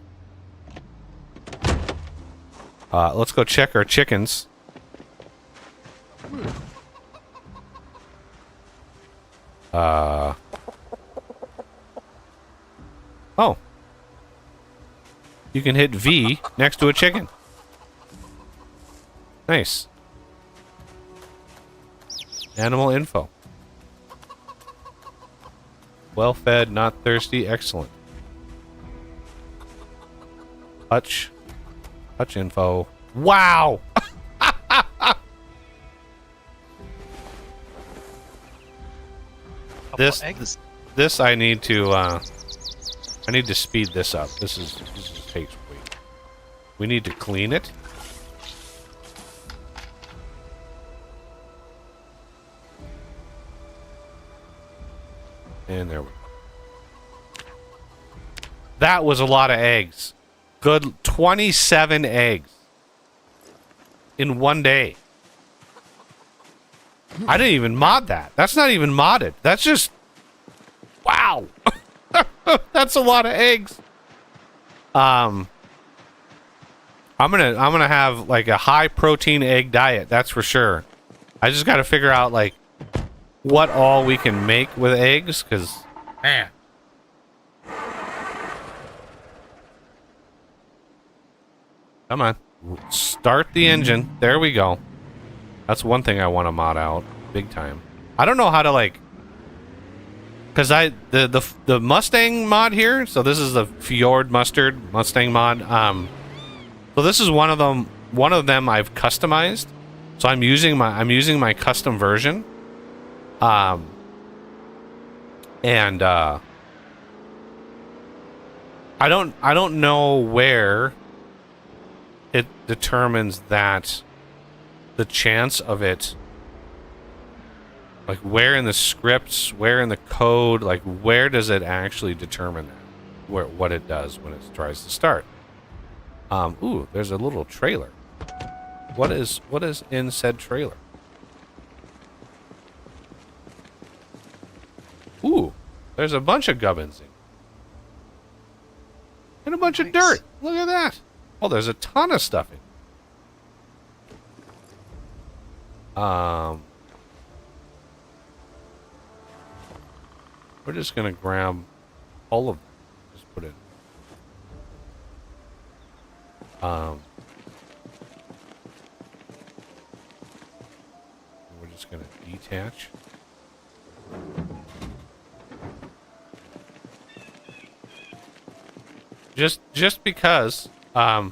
Let's go check our chickens. Oh. You can hit V next to a chicken. Nice. Animal info. Well fed, not thirsty. Excellent. Hutch. Hutch info. Wow! This I need to speed this up. This takes wait. We need to clean it. And there we go. That was a lot of eggs. Good 27 eggs in one day. I didn't even mod that. That's not even modded. That's just wow. That's a lot of eggs. I'm gonna have like a high protein egg diet. That's for sure. I just got to figure out like what all we can make with eggs, because man. Come on. Start the engine. There we go. That's one thing I want to mod out big time. I don't know how to like, because the Mustang mod here, so this is the Fjord Mustard Mustang mod. So this is one of them I've customized. So I'm using my custom version. I don't know where it determines that the chance of it, like where in the scripts, where in the code, like where does it actually determine that, what it does when it tries to start. Ooh, there's a little trailer. What is in said trailer? Ooh, there's a bunch of gubbins in. And a bunch of dirt. Look at that. Oh, there's a ton of stuff in. We're just gonna grab all of them. Just put it. We're just gonna detach. Just because, of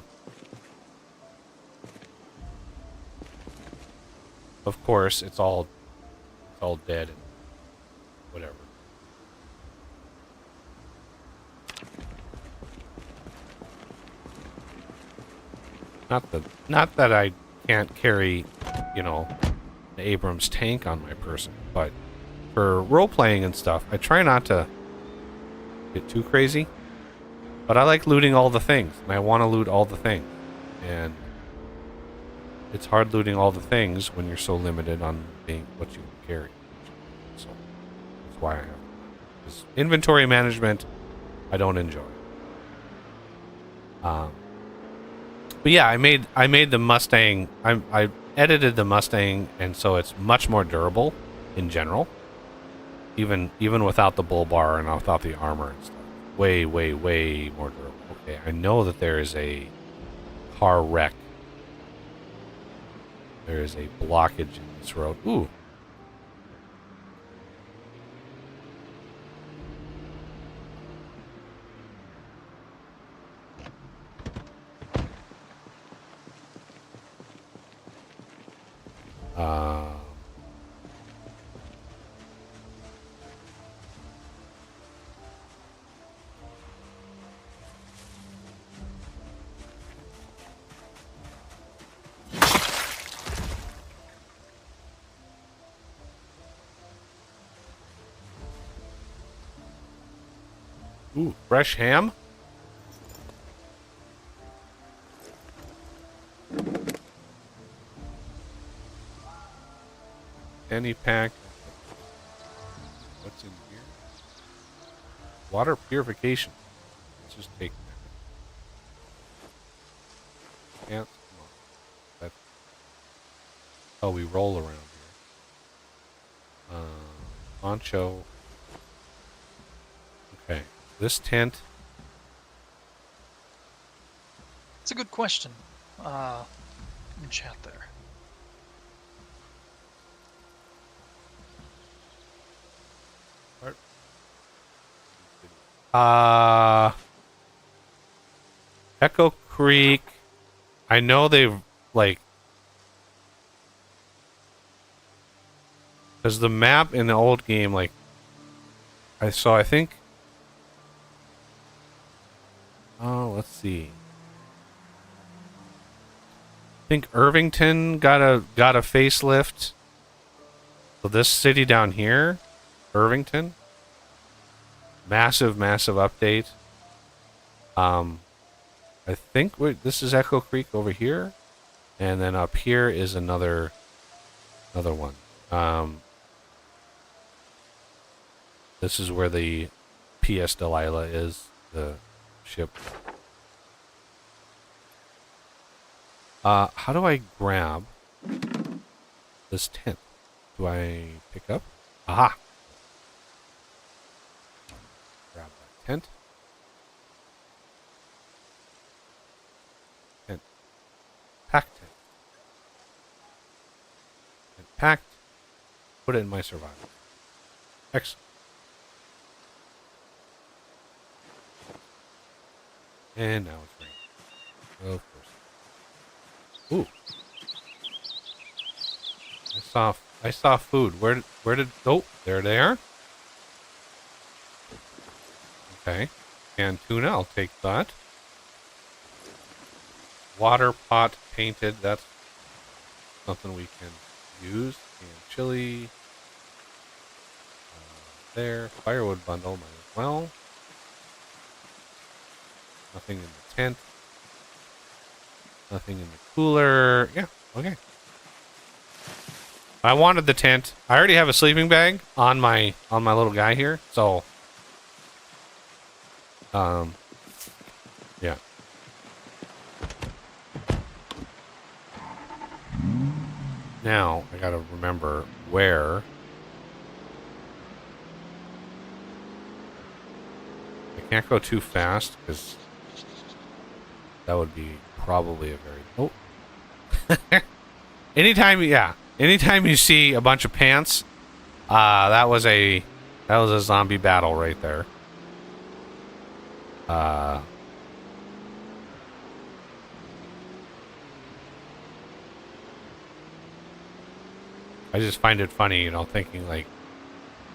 course, it's all dead and whatever. Not that I can't carry, you know, the Abrams tank on my person, but for role playing and stuff, I try not to get too crazy. But I like looting all the things, and I want to loot all the things. And it's hard looting all the things when you're so limited on being what you can carry. So that's why I have this inventory management. I don't enjoy. But yeah, I made the Mustang. I edited the Mustang, and so it's much more durable in general. Even without the bull bar and without the armor and stuff. Way more durable. Okay, I know that there is a car wreck. There is a blockage in this road. Ooh. Ooh, fresh ham? Any pack. What's in here? Water purification. Let's just take that. Can't. Come on. That's how we roll around here. Poncho. Okay. This tent. It's a good question. In chat there. Echo Creek. I know they've like, because the map in the old game, like, I think. Oh, let's see. I think Irvington got a facelift. So this city down here, Irvington, massive update. I think this is Echo Creek over here, and then up here is another one. This is where the PS Delilah is, the ship. How do I grab this tent? Do I pick up? Aha! Grab that tent. Tent. Pack tent. Tent packed. Put it in my survival. Excellent. And now it's raining. Of course. Ooh. I saw food. Where did oh, there they are. Okay. Canned tuna, I'll take that. Water pot painted, that's something we can use. Canned chili. There. Firewood bundle, might as well. Nothing in the tent. Nothing in the cooler. Yeah, okay. I wanted the tent. I already have a sleeping bag on my little guy here, so yeah. Now I gotta remember where. I can't go too fast because that would be probably a very anytime you see a bunch of pants, that was a zombie battle right there. I just find it funny, you know, thinking like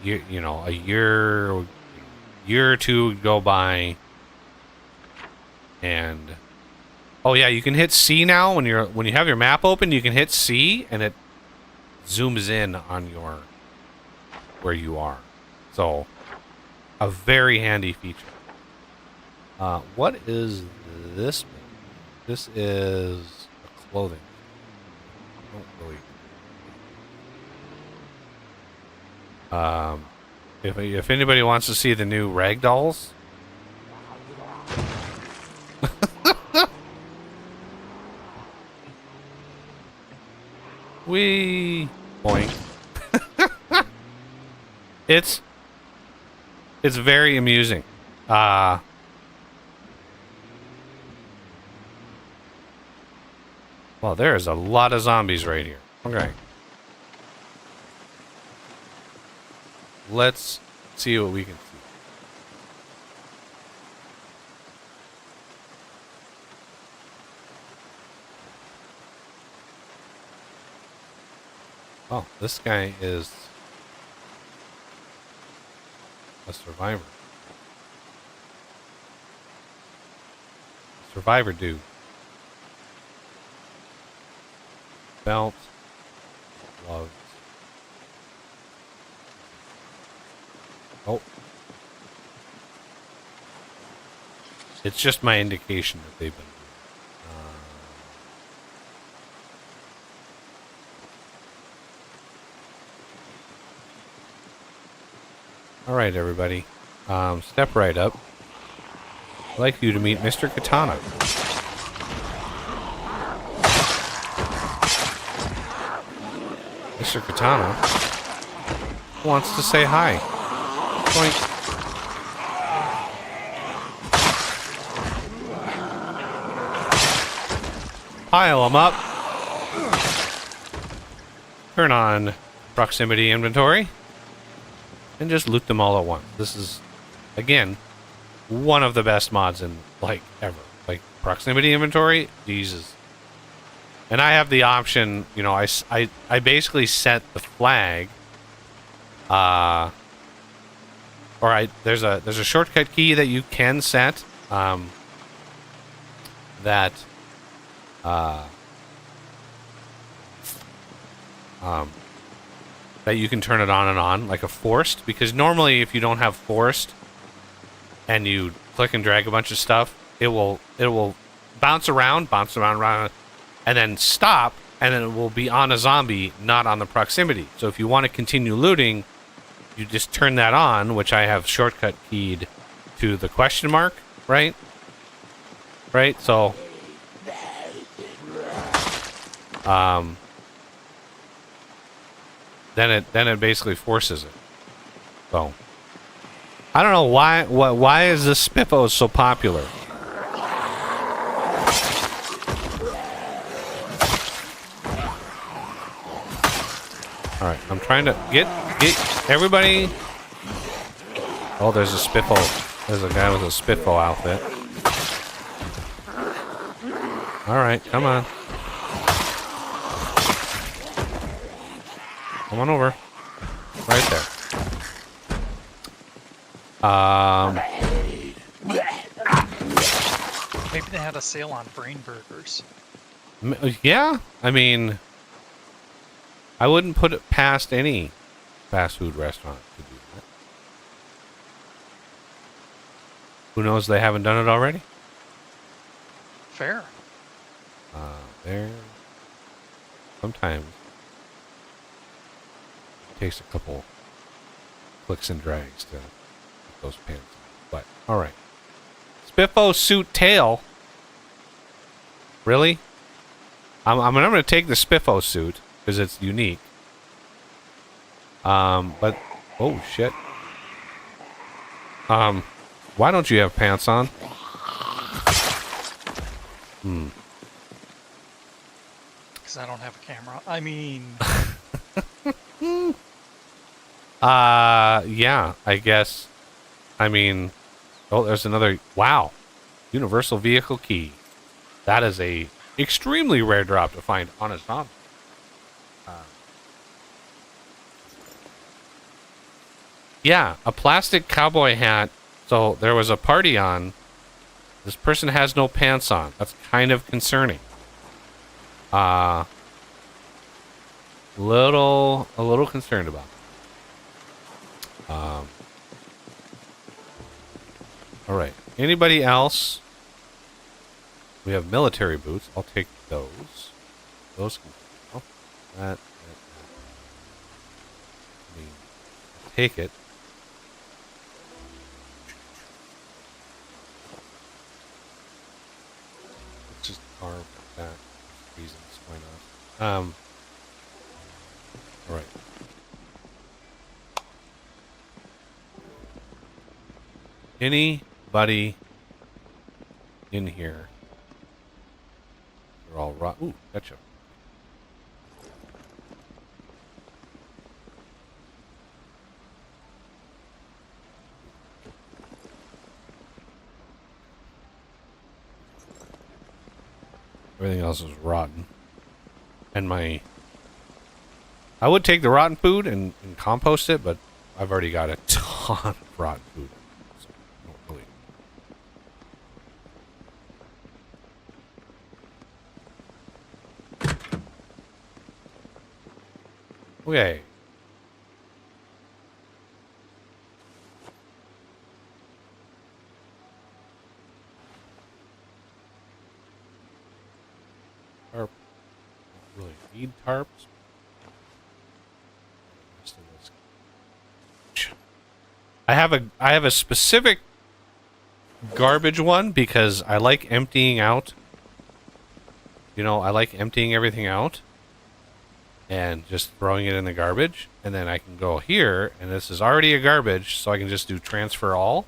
you know, a year or two would go by, and oh yeah, you can hit C now when you have your map open. You can hit C and it zooms in on where you are. So a very handy feature. What is this? This is a clothing. I don't really. If anybody wants to see the new rag dolls. Wee boink. It's very amusing. Well, there's a lot of zombies right here. Okay. Let's see what we can see. Oh, this guy is a survivor. Survivor dude. Belt. Gloves. Oh. It's just my indication that they've been. All right, everybody. Step right up. I'd like you to meet Mr. Katana. Mr. Katana wants to say hi. Boink. Pile them up. Turn on proximity inventory. And just loot them all at once. This is, again, one of the best mods in, like, ever. Like, proximity inventory, Jesus. And I have the option, you know, I basically set the flag, there's a shortcut key that you can set, that you can turn it on and on, like a forced, because normally if you don't have forced and you click and drag a bunch of stuff, it will bounce around, and then stop, and then it will be on a zombie, not on the proximity. So if you want to continue looting, you just turn that on, which I have shortcut keyed to the question mark, right? Right, so then it basically forces it. So I don't know why is this Spiffo so popular? All right, I'm trying to get everybody. Oh, there's a Spiffo. There's a guy with a Spiffo outfit. All right, come on. Come on over. Right there. Maybe they had a sale on brain burgers. Yeah, I mean, I wouldn't put it past any fast food restaurant to do that. Who knows they haven't done it already? Fair. There. Sometimes it takes a couple clicks and drags to get those pants on. But, alright. Spiffo suit tail. Really? I'm going to take the Spiffo suit because it's unique. But oh shit. Why don't you have pants on? Because I don't have a camera. I mean, yeah, I guess. I mean, oh, there's another. Wow, universal vehicle key. That is a extremely rare drop to find on a zombie. Yeah, a plastic cowboy hat. So there was a party on. This person has no pants on. That's kind of concerning. A little concerned about it. All right. Anybody else? We have military boots. I'll take those. Those can go. That. I mean, take it. Let's just carve that. Reasons. Why not? All right. Anybody in here? They're all rot. Ooh, ketchup. Everything else is rotten. And I would take the rotten food and compost it, but I've already got a ton of rotten food. So I don't really. Okay. Tarp. Don't really need tarps. I have a specific garbage one because I like emptying out. You know, I like emptying everything out and just throwing it in the garbage, and then I can go here, and this is already a garbage, so I can just do transfer all.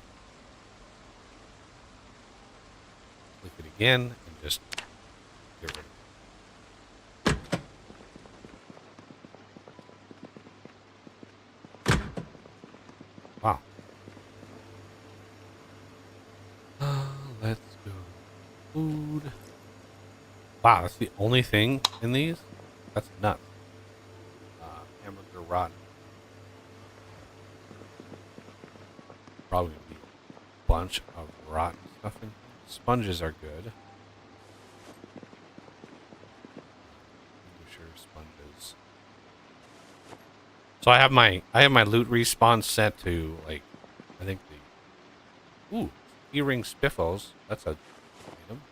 Click it again and just get rid of it. Wow. Let's go. Food. Wow, that's the only thing in these? That's nuts. Hamburger rotten. Probably gonna be a bunch of rotten stuff in here. Sponges are good. Sure, sponges. So I have my loot respawn set to like, I think the earring spiffos. That's a item.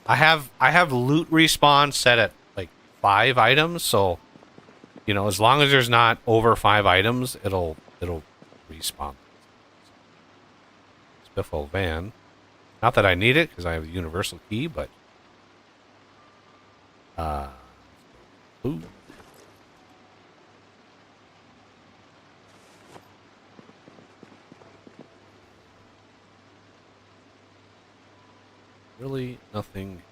I have loot respawn set at like 5 items, so you know, as long as there's not over 5 items, it'll respawn. Spiffo van. Not that I need it because I have the universal key, but food. Really nothing.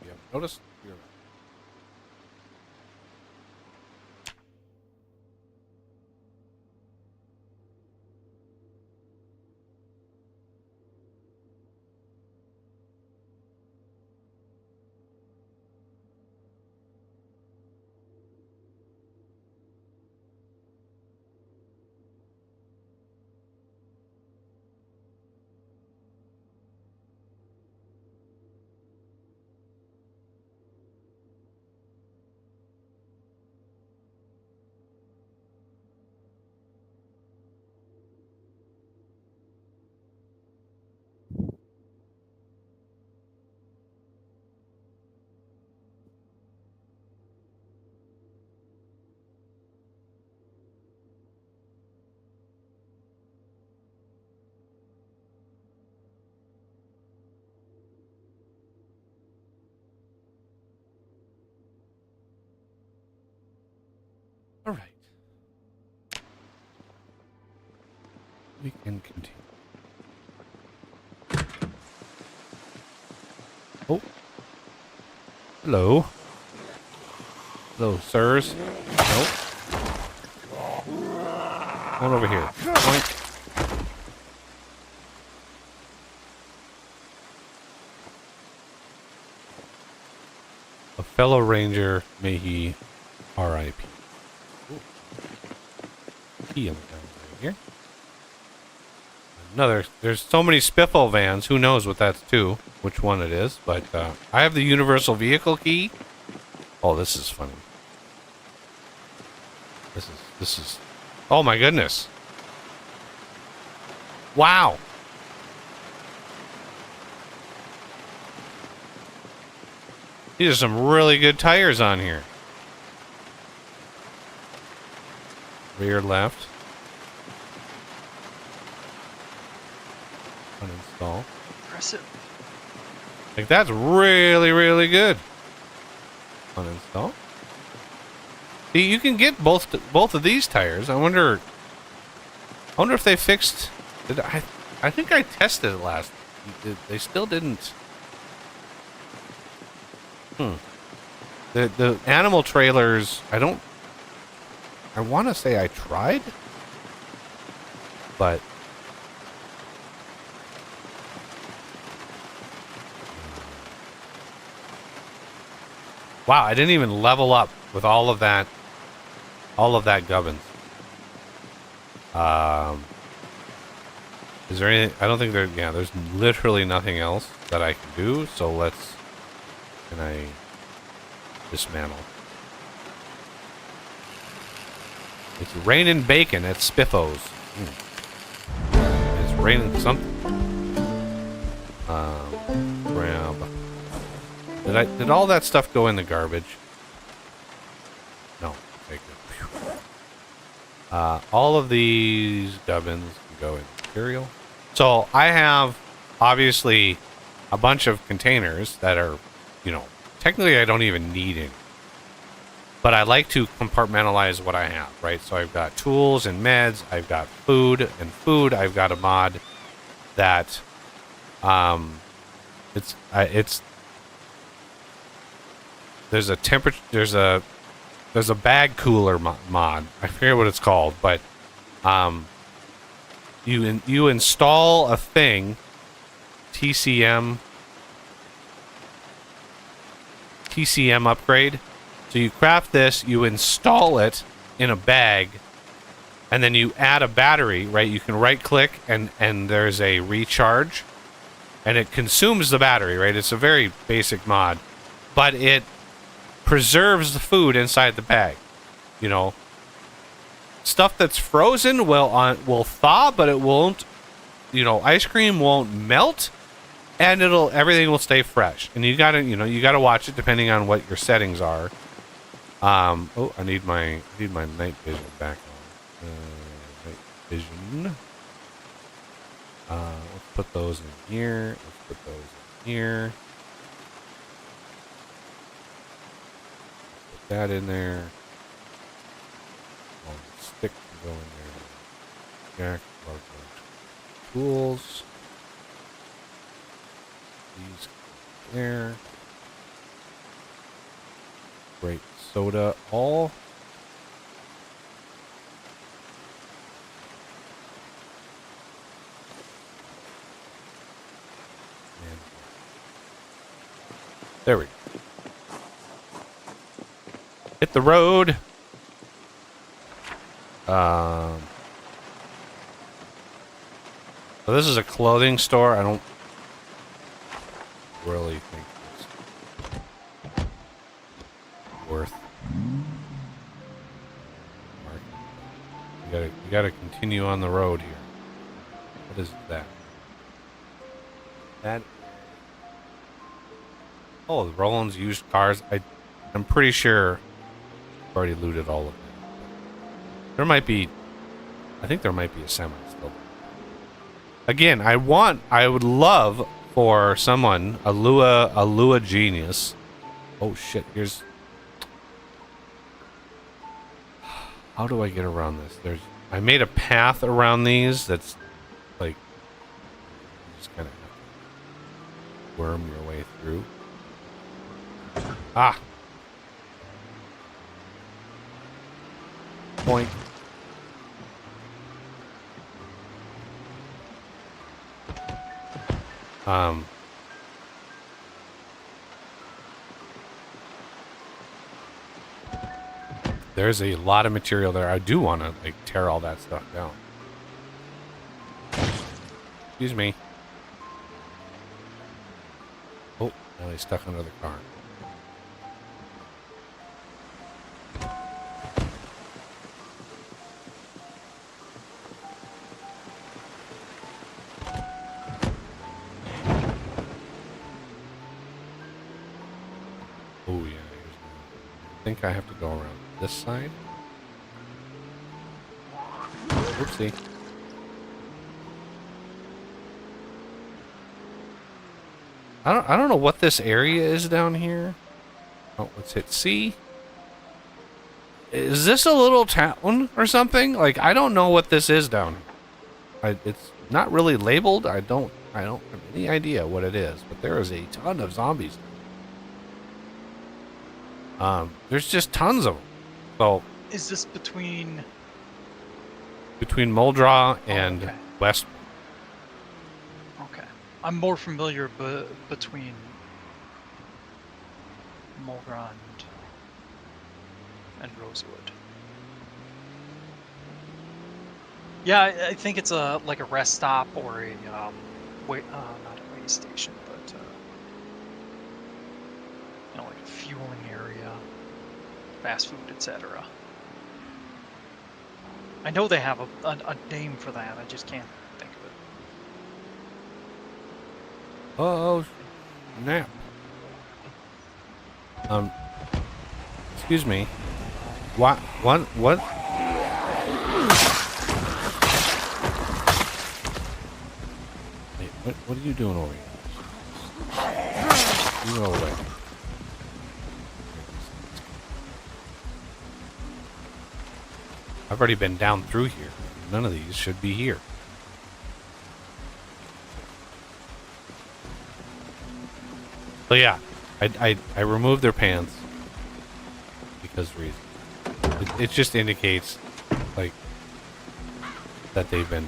You haven't noticed? You're right. All right. We can continue. Oh. Hello. Hello, sirs. Nope. Come on over here. Point. A fellow ranger, may he R.I.P. Key him down here. Another. There's so many spiffle vans. Who knows what that's to? Which one it is? But I have the universal vehicle key. Oh, this is funny. This is. Oh my goodness! Wow. These are some really good tires on here. Rear left. Uninstall. Impressive. Like that's really, really good. Uninstall. See, you can get both of these tires. I wonder if they fixed. I think I tested it last. They still didn't. The animal trailers. I want to say I tried, but wow, I didn't even level up with all of that gubbins. Is there anything? I don't think there. Yeah, there's literally nothing else that I can do. So can I dismantle? It's raining bacon at Spiffos. It's raining something. Grab. Did all that stuff go in the garbage? No. All of these gubbins can go in material. So I have obviously a bunch of containers that are, you know, technically I don't even need any. But I like to compartmentalize what I have, right? So I've got tools and meds, I've got food, and food I've got a mod that it's there's a temperature there's a bag cooler mod. I forget what it's called, but you install a thing, TCM upgrade. So you craft this, you install it in a bag, and then you add a battery, right? You can right click and there's a recharge, and it consumes the battery, right? It's a very basic mod, but it preserves the food inside the bag. You know, stuff that's frozen will thaw, but it won't. You know, ice cream won't melt, and everything will stay fresh. And you gotta watch it depending on what your settings are. Oh, I need my night vision back on. Night vision. Let's put those in here. Let's put those in here. Put that in there. Long stick can go in there. Jack, large tools. These go there. Great soda all. And there we go. Hit the road. So this is a clothing store. I don't really think it's worth marketing. You gotta continue on the road here. What is that? Oh, the Roland's used cars. I'm pretty sure I've already looted all of them. There might be, I think there might be a semi still. Again, I would love for someone, a Lua genius. Oh shit, how do I get around this? I made a path around these that's like, you just kind of have to worm your way through. Ah! Point. There's a lot of material there. I do want to like tear all that stuff down. Excuse me. Oh, now he's stuck under the car. Oh yeah, I think I have to go around this side. Oopsie. I don't know what this area is down here. Oh, let's hit C. Is this a little town or something? Like, I don't know what this is down here. It's not really labeled. I don't have any idea what it is, but there is a ton of zombies. There's just tons of them. So Is this between Muldraw and West? Okay. I'm more familiar between Muldraw and Rosewood. Yeah, I think it's like a rest stop or a not a way station, but like a fueling area, fast food, etc. I know they have a name for that. I just can't think of it. Oh, snap. Excuse me. What? What are you doing over here? You go away. I've already been down through here. None of these should be here. So yeah, I removed their pants because reason. It just indicates like that they've been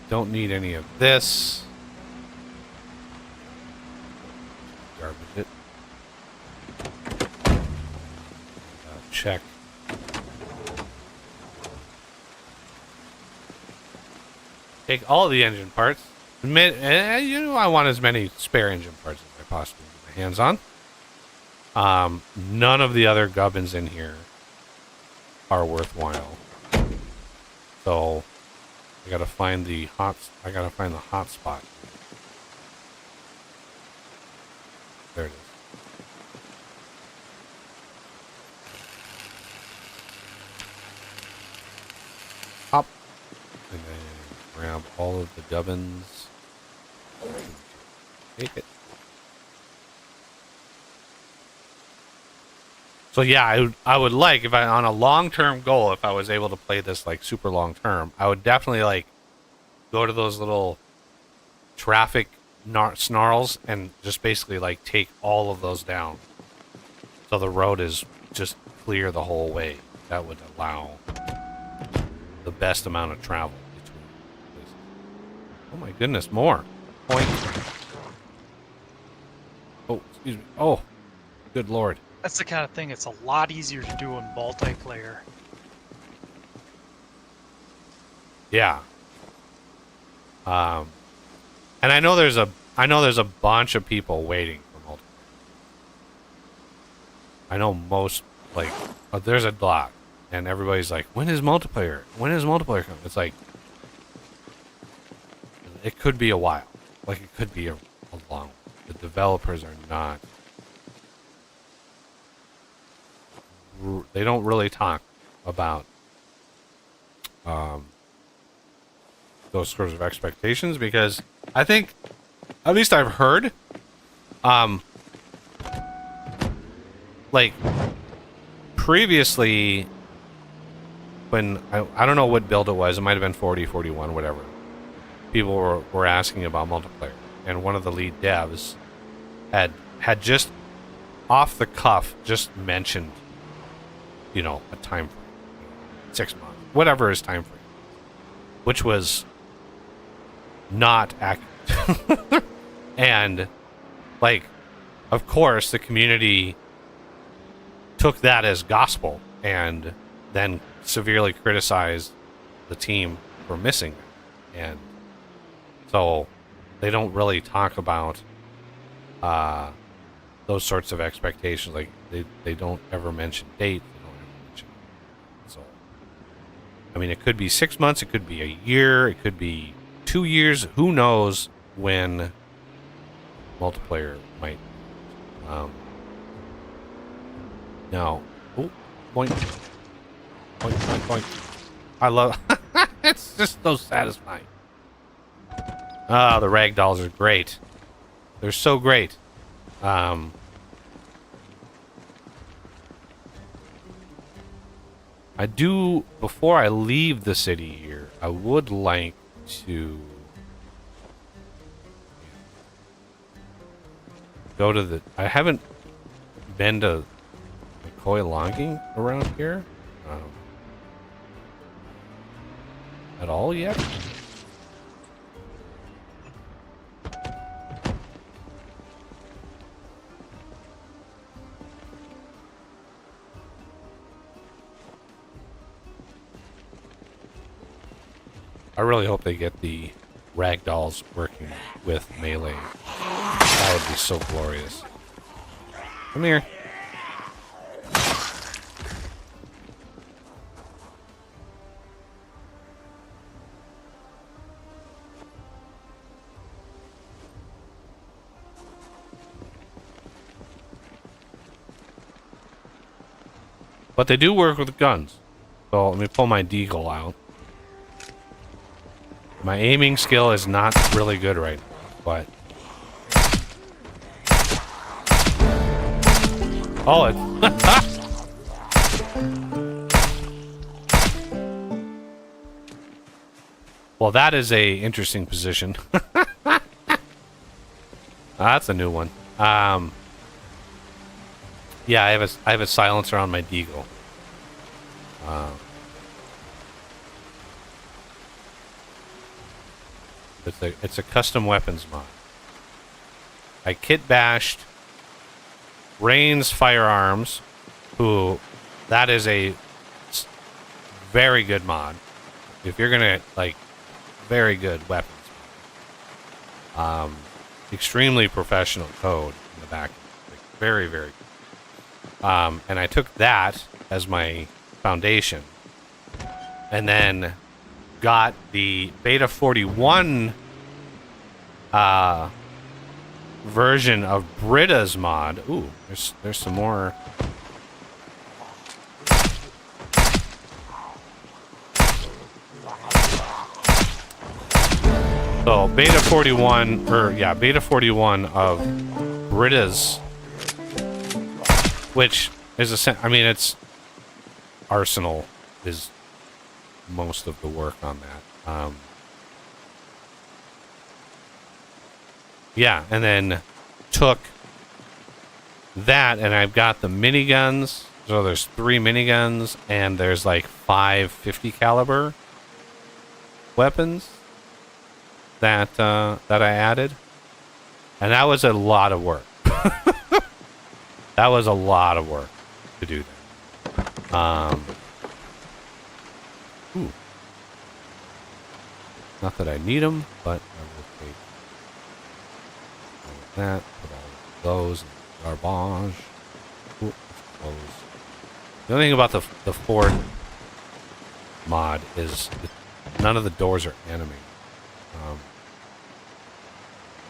don't need any of this. Garbage it. Check. Take all the engine parts. You know, I want as many spare engine parts as I possibly get my hands on. None of the other gubbins in here are worthwhile. So I gotta find the hot spot. There it is. Hop. And then grab all of the gubbins. Take it. So yeah, I would like, if I, on a long-term goal, if I was able to play this like super long-term, I would definitely like go to those little traffic snarls and just basically like take all of those down. So the road is just clear the whole way. That would allow the best amount of travel between places. Oh my goodness, more. Point. Oh, excuse me. Oh, good lord. That's the kind of thing it's a lot easier to do in multiplayer. Yeah. And I know there's a bunch of people waiting for multiplayer. I know most, like, there's a lot, and everybody's like, when is multiplayer? When is multiplayer coming? It's like, it could be a while. Like, it could be a long. The developers are not. They don't really talk about those sorts of expectations because I think, at least I've heard, like previously when I don't know what build it was, it might have been 40, 41, whatever. People were asking about multiplayer, and one of the lead devs had just off the cuff just mentioned, you know, a time frame, 6 months, whatever his time frame, which was not accurate. And like, of course, the community took that as gospel and then severely criticized the team for missing it. And so they don't really talk about those sorts of expectations. Like they don't ever mention dates. So, I mean, it could be 6 months, it could be a year, it could be 2 years. Who knows when multiplayer might. Now, oh, boink, boink, boink, boink. I love. It's just so satisfying. Ah, the ragdolls are great. They're so great. I do, before I leave the city here, I would like to go to the, I haven't been to McCoy logging around here at all yet. I really hope they get the ragdolls working with melee. That would be so glorious. Come here. But they do work with guns. So let me pull my deagle out. My aiming skill is not really good right now, but... Oh, it... Well, that is a interesting position. That's a new one. Yeah, I have a silencer on my deagle. It's a custom weapons mod. I kit bashed Rain's Firearms, who that is a very good mod. If you're gonna like very good weapons, extremely professional code in the back, like, very very good. And I took that as my foundation, and then got the beta 41 version of Britta's mod. Ooh, there's some more. So beta 41, or yeah, beta 41 of Britta's, which is I mean, it's Arsenal is most of the work on that. Yeah, and then took that, and I've got the miniguns. So there's 3 miniguns, and there's like 5 50 caliber weapons that that I added, and that was a lot of work. That was a lot of work to do that. Ooh. Not that I need them, but I will take all of that, put all of those in the garbage. Ooh, close. The only thing about the Ford mod is none of the doors are animated.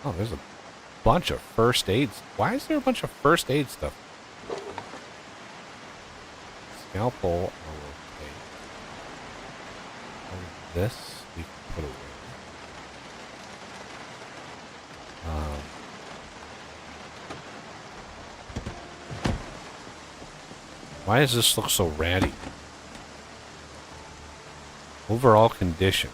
Oh, there's a bunch of first aids. Why is there a bunch of first aid stuff? Scalpel, I will take. This we can put away. Why does this look so ratty? Overall condition.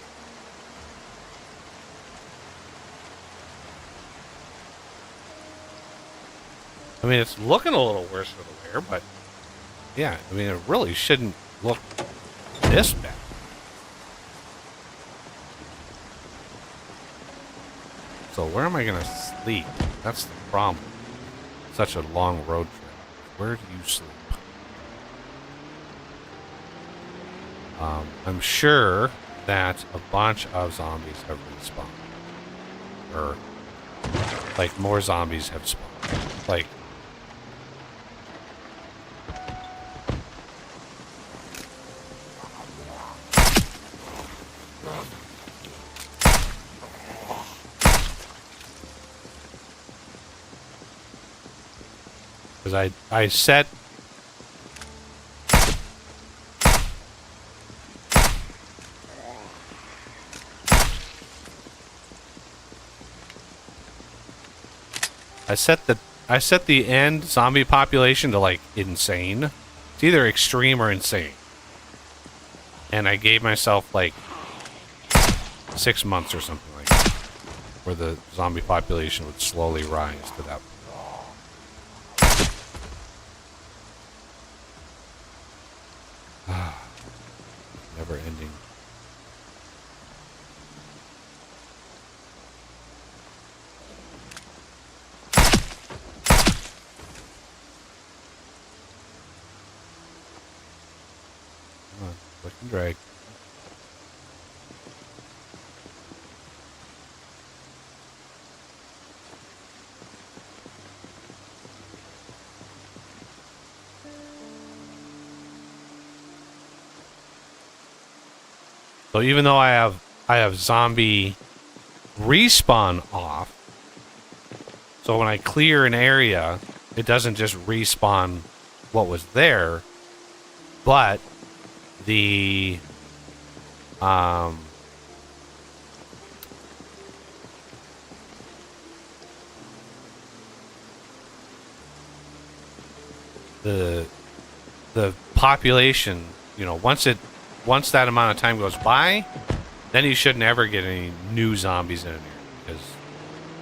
I mean, it's looking a little worse for the wear, but yeah, I mean, it really shouldn't look this bad. So where am I going to sleep? That's the problem. Such a long road trip. Where do you sleep? I'm sure that a bunch of zombies have respawned. Or, like, more zombies have spawned. Like, because I set I set the end zombie population to like insane. It's either extreme or insane. And I gave myself like 6 months or something like that, where the zombie population would slowly rise to that. Never ending. Come on, click and drag. So even though I have zombie respawn off, so when I clear an area, it doesn't just respawn what was there, but the um the population, you know, once that amount of time goes by, then you shouldn't ever get any new zombies in here because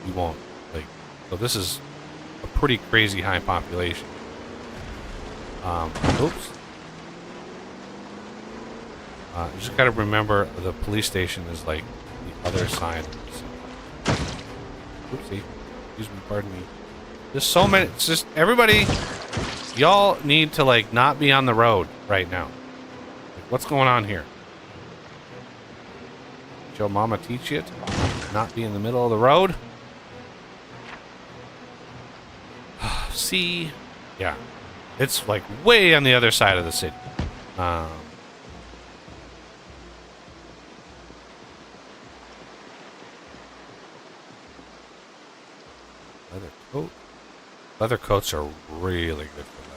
you won't. Like, so this is a pretty crazy high population. Oops. You just gotta remember the police station is like the other side. Oopsie. Excuse me, pardon me. There's so many. It's just everybody. Y'all need to like not be on the road right now. Like, what's going on here? Did your mama teach you to not be in the middle of the road? See, yeah, it's like way on the other side of the city. Leather coat. Leather coats are really good for leather.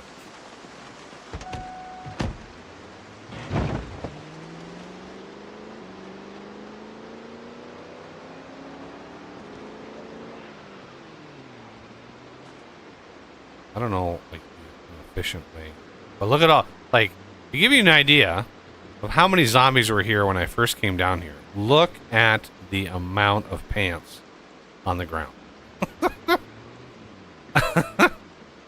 I don't know, like, an efficient way. But look at all, like, to give you an idea of how many zombies were here when I first came down here, look at the amount of pants on the ground.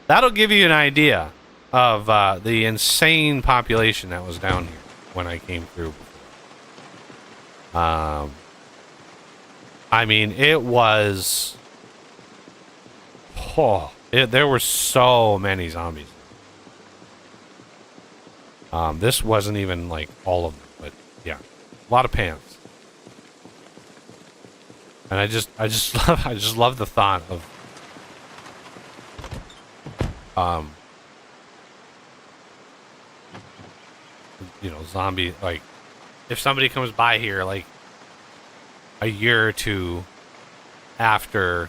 That'll give you an idea of the insane population that was down here when I came through before. I mean, it was... Oh, there were so many zombies. This wasn't even like all of them, but yeah, a lot of pants. And I just love the thought of you know, zombie, like if somebody comes by here like a year or two after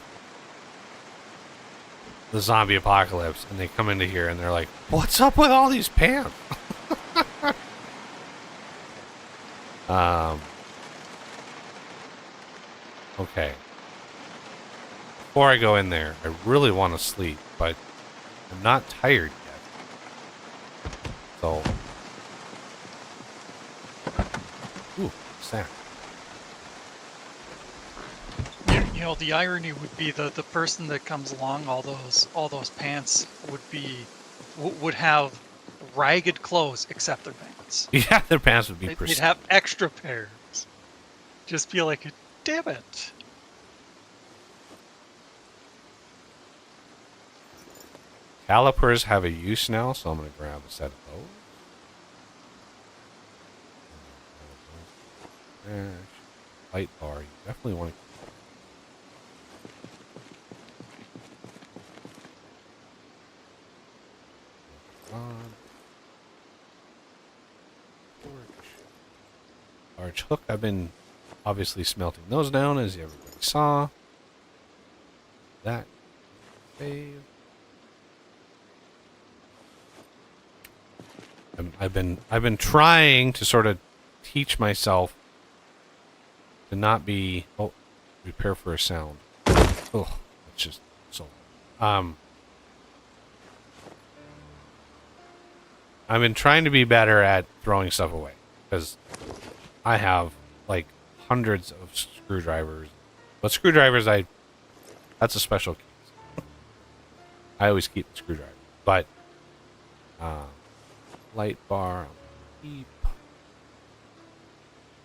the zombie apocalypse and they come into here and they're like, what's up with all these pants? Okay. Before I go in there, I really want to sleep, but I'm not tired yet. So. Ooh, sack. You know, the irony would be the person that comes along all those pants would have ragged clothes except their pants. Yeah, their pants would be They'd pristine. have extra pairs. Just be like, damn it. Calipers have a use now, so I'm going to grab a set of those. Light bar, you definitely want to. Large hook. I've been obviously smelting those down, as everybody saw. That save. I've been trying to sort of teach myself to not be. Oh, repair for a sound. Oh, it's just so. I've been trying to be better at throwing stuff away because I have like hundreds of screwdrivers. But screwdrivers, that's a special case. I always keep the screwdriver. But light bar, keep.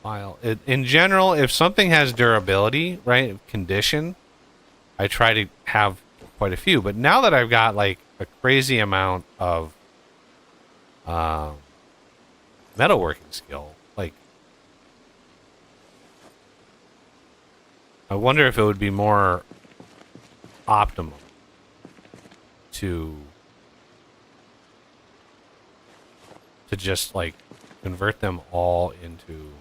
File. In general, if something has durability, right, condition, I try to have quite a few. But now that I've got like a crazy amount of metalworking skill, like I wonder if it would be more optimal to just like convert them all into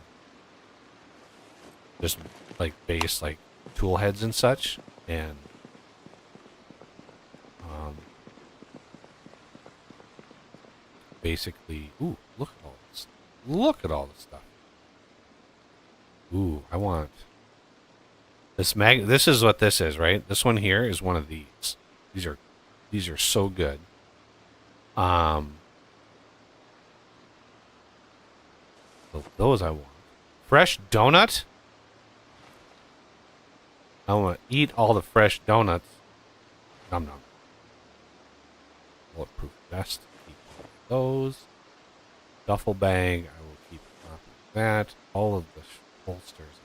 just like base like tool heads and such, and basically, ooh, look at all this Look at all this stuff. Ooh, I want this mag. This is what this is, right? This one here is one of these. These are so good. So those I want. Fresh donut. I want to eat all the fresh donuts. Nom nom. Bulletproof vest. Keep those. Duffel bag. I will keep a copy of that. All of the holsters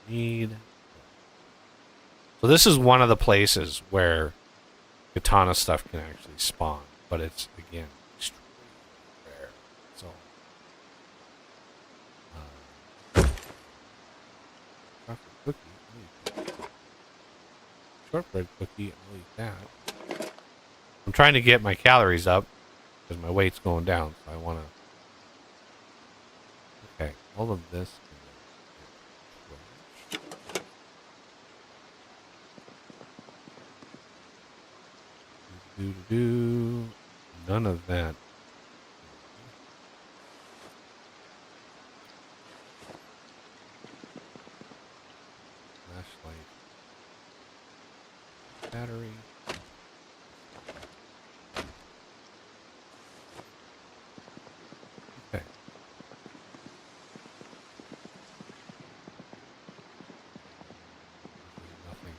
I need. So this is one of the places where katana stuff can actually spawn, but it's again extremely rare. So chocolate cookie, shortbread cookie, I'll eat that. I'm trying to get my calories up because my weight's going down, so I want to. Okay, all of this. None of that. Flashlight. Battery. Okay. Nothing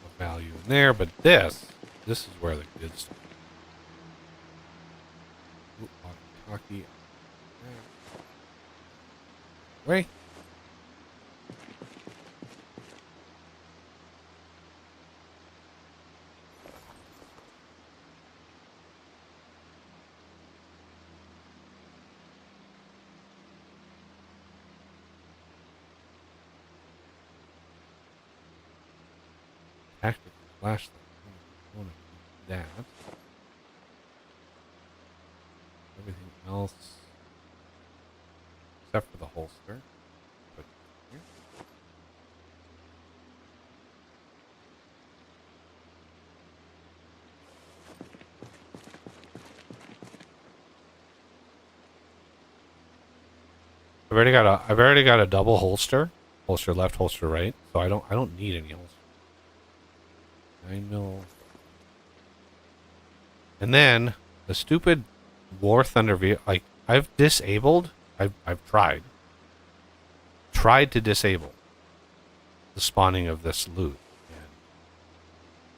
of value in there, but this is where the good stuff. Ooh, walkie-talkie. Wait. Tactical flashlight. I want to keep that. Everything else, except for the holster. Put it here. I've already got a double holster. Holster left, holster right. So I don't need any holster. I know. And then the stupid War Thunder vehicle, like I've disabled. I've tried to disable the spawning of this loot. And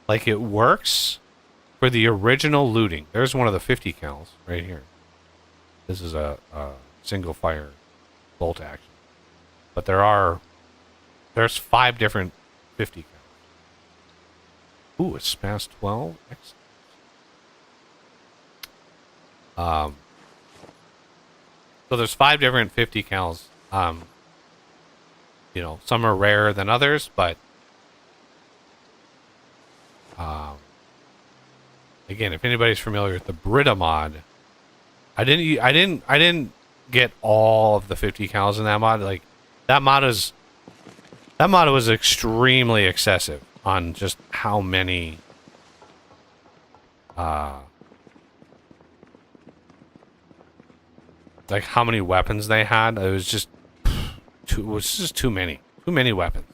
like it works for the original looting. There's one of the 50 cals right here. This is a single fire bolt action. But there's 5 different 50 cals. Ooh, it's past 12. Excellent. So there's 5 different 50 cals. You know, some are rarer than others, but again, if anybody's familiar with the Brita mod, I didn't get all of the 50 cals in that mod. Like that mod was extremely excessive on just how many like how many weapons they had. It was just too many weapons.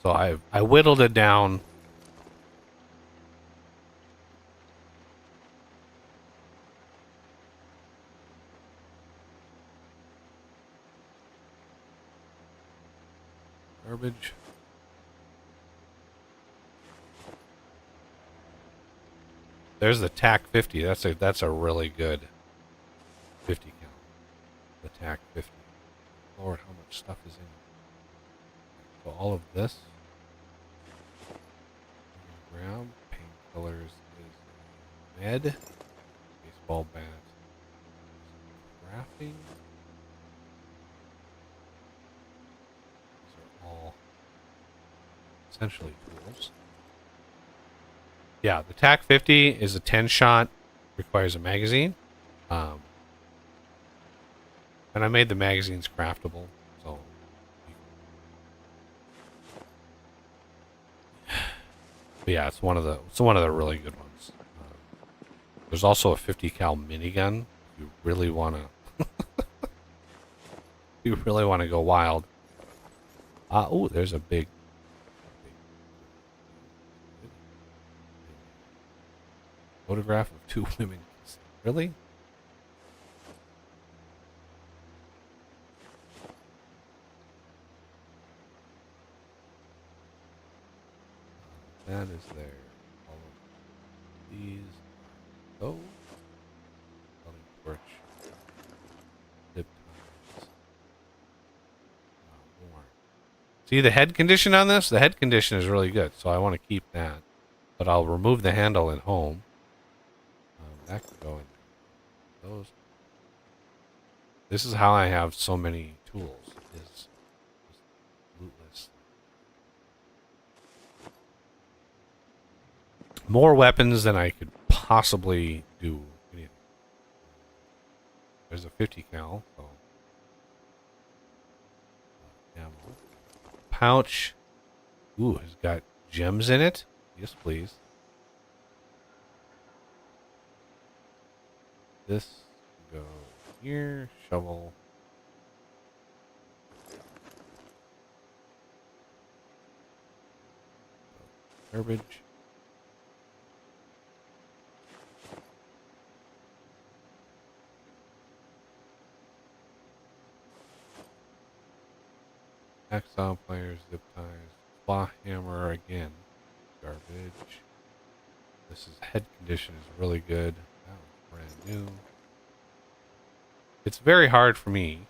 So I whittled it down. Garbage. There's the TAC 50. That's a really good 50 count. The TAC 50. Lord, how much stuff is in it. So all of this. Grab. Painkillers is med. Baseball bat. Crafting. These are all essentially tools. Yeah, the TAC 50 is a 10 shot, requires a magazine. And I made the magazines craftable. But yeah, it's one of the really good ones. There's also a 50 cal minigun. If you really want to, you really want to go wild. Oh, there's a big photograph of two women. Really? That is there. All of these. Oh. Building torch. Zip ties. More. See the head condition on this? The head condition is really good, so I want to keep that. But I'll remove the handle in home. That can go in there. Those. This is how I have so many tools. Is lootless. More weapons than I could possibly do. There's a 50 cal. So. Ammo. Pouch. Ooh, has got gems in it. Yes, please. This go here. Shovel. Garbage. Hacksaw pliers, zip ties, claw hammer again. Garbage. This is head condition is really good. That was brand new. It's very hard for me.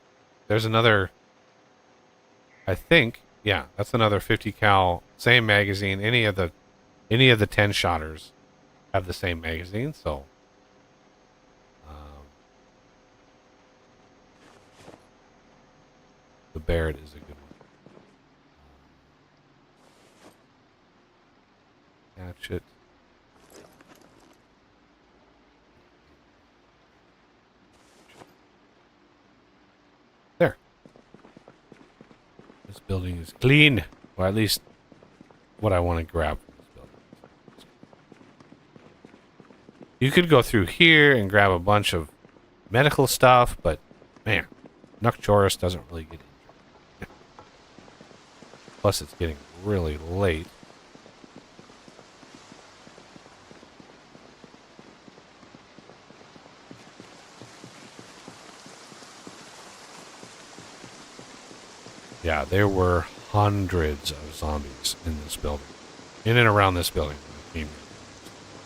There's another. I think, yeah, that's another 50 cal, same magazine. Any of the 10 shotters have the same magazine, so. The Barrett is a good one. Hatchet. There. This building is clean. Or at least what I want to grab from this building. You could go through here and grab a bunch of medical stuff, but man, Nuck Chorris doesn't really get injured. Plus it's getting really late. Yeah, there were hundreds of zombies in this building. In and around this building.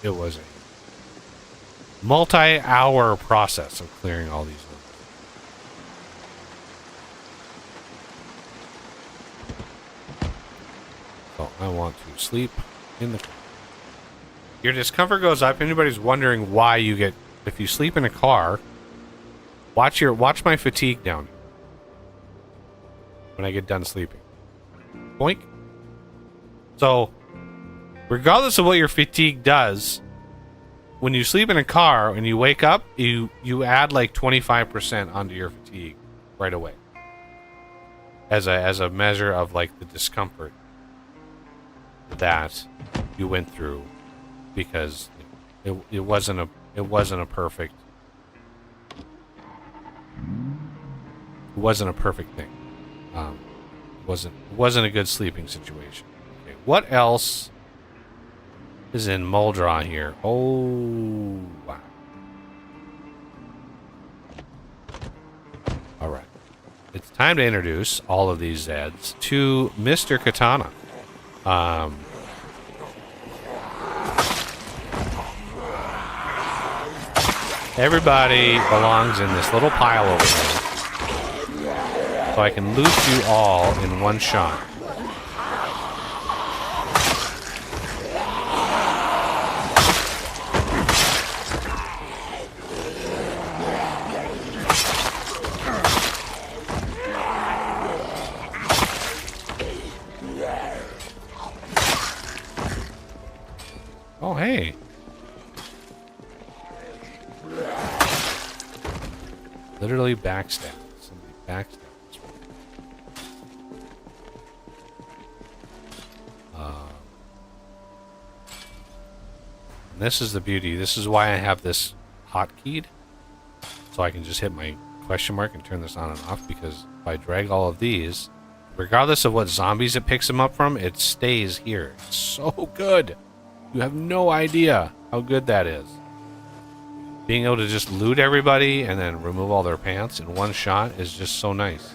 It was a multi-hour process of clearing all these zombies. So I want to sleep in the car. Your discomfort goes up. Anybody's wondering why you get... If you sleep in a car, watch my fatigue down here. When I get done sleeping. Boink. So, regardless of what your fatigue does, when you sleep in a car and you wake up, you add like 25% onto your fatigue right away. As a measure of like the discomfort that you went through because it wasn't a perfect thing. Wasn't a good sleeping situation. Okay, what else is in Muldraw here? Oh, wow. All right. It's time to introduce all of these Zeds to Mr. Katana. Everybody belongs in this little pile over here. So I can loot you all in one shot. Oh, hey. Literally backstab. Somebody backstab. This is the beauty. This is why I have this hotkeyed. So I can just hit my question mark and turn this on and off, because if I drag all of these, regardless of what zombies it picks them up from, it stays here. It's so good. You have no idea how good that is. Being able to just loot everybody and then remove all their pants in one shot is just so nice.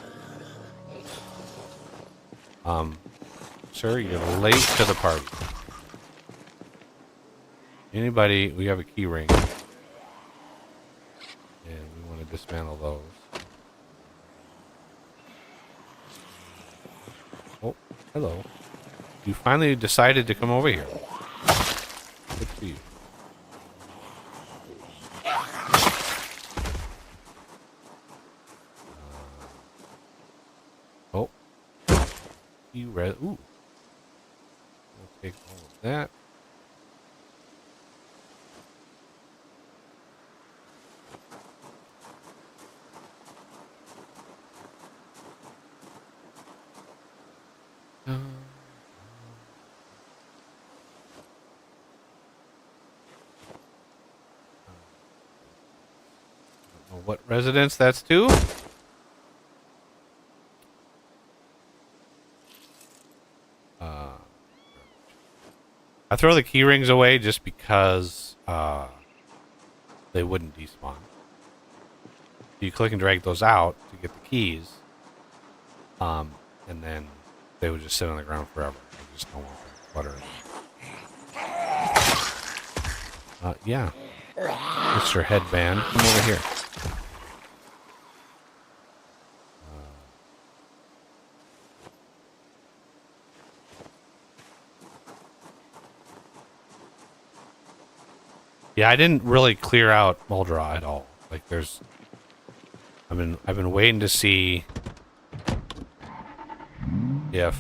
Sir, you're late to the party. Anybody, we have a key ring. And we want to dismantle those. Oh, hello. You finally decided to come over here. Good for you. Oh. You read. Ooh. We'll take all of that. What residence that's to? I throw the key rings away just because they wouldn't despawn. You click and drag those out to get the keys, and then they would just sit on the ground forever. I just don't want that clutter. Yeah. Mr. Headband, come over here. Yeah, I didn't really clear out Muldraw at all. Like, there's, I've been waiting to see if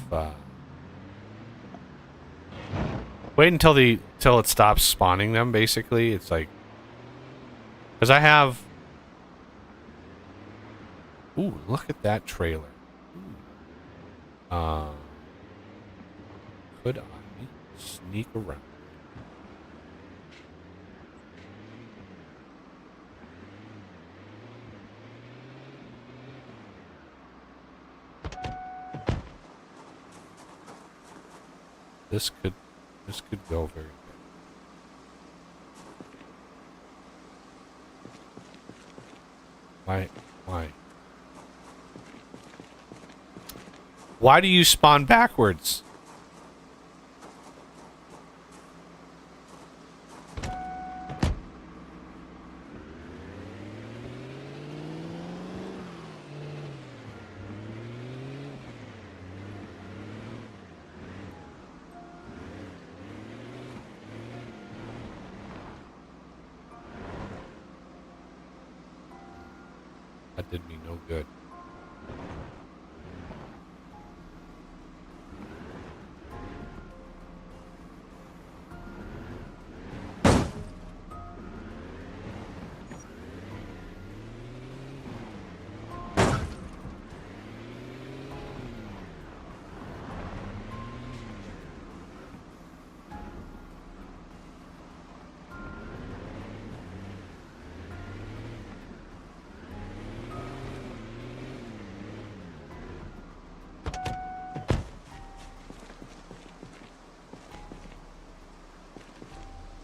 wait until till it stops spawning them. Basically, it's like, because I have. Ooh, look at that trailer. Could I sneak around? This could go very good. Why? Why do you spawn backwards? That did me no good.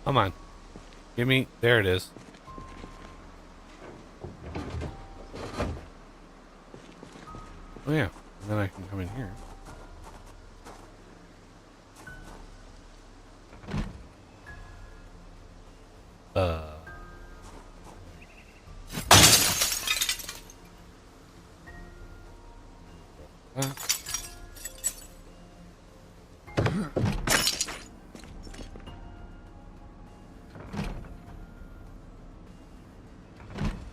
Come on. Give me... There it is. Oh, yeah. And then I can come in here.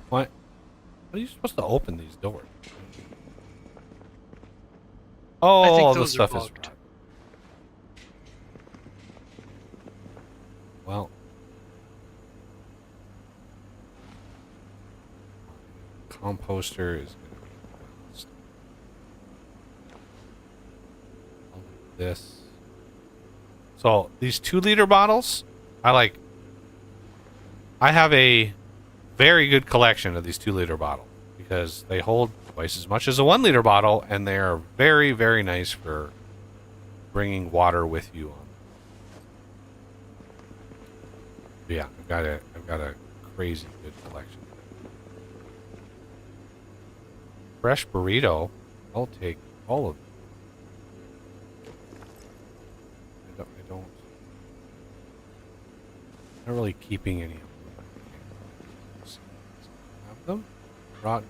What? How are you supposed to open these doors? Oh, I think all the those are stuff is bugged. right. Well, composter is going to be balanced. All of this. So these 2-liter bottles, I like I have a very good collection of these 2-liter bottles because they hold twice as much as a 1-liter bottle, and they are very, very nice for bringing water with you on. But yeah, I've got a crazy good collection. Fresh burrito. I'll take all of them. I'm not really keeping any of them. Have them? Rotten.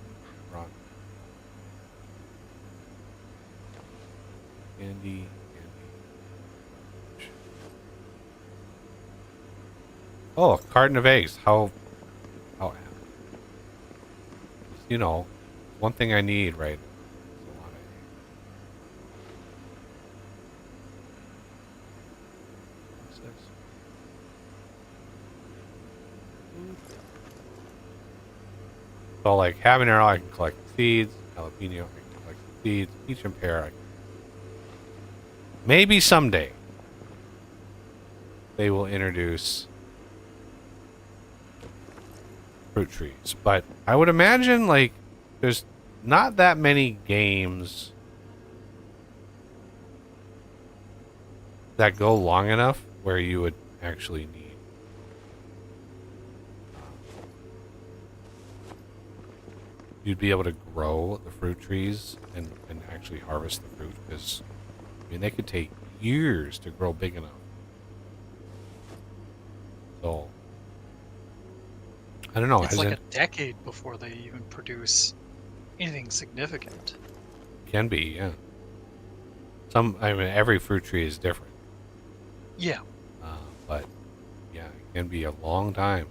Candy. Oh, a carton of eggs. How you know, one thing I need, right? Is a lot of eggs. What's this? So, like, habanero, I can collect the seeds. Jalapeno, I can collect the seeds. Peach and pear, maybe someday they will introduce fruit trees. But I would imagine, like, there's not that many games that go long enough where you would actually need you'd be able to grow the fruit trees and actually harvest the fruit, because I mean they could take years to grow big enough. So I don't know. It's like a decade before they even produce anything significant. Can be, yeah. I mean, every fruit tree is different. Yeah. But yeah, it can be a long time.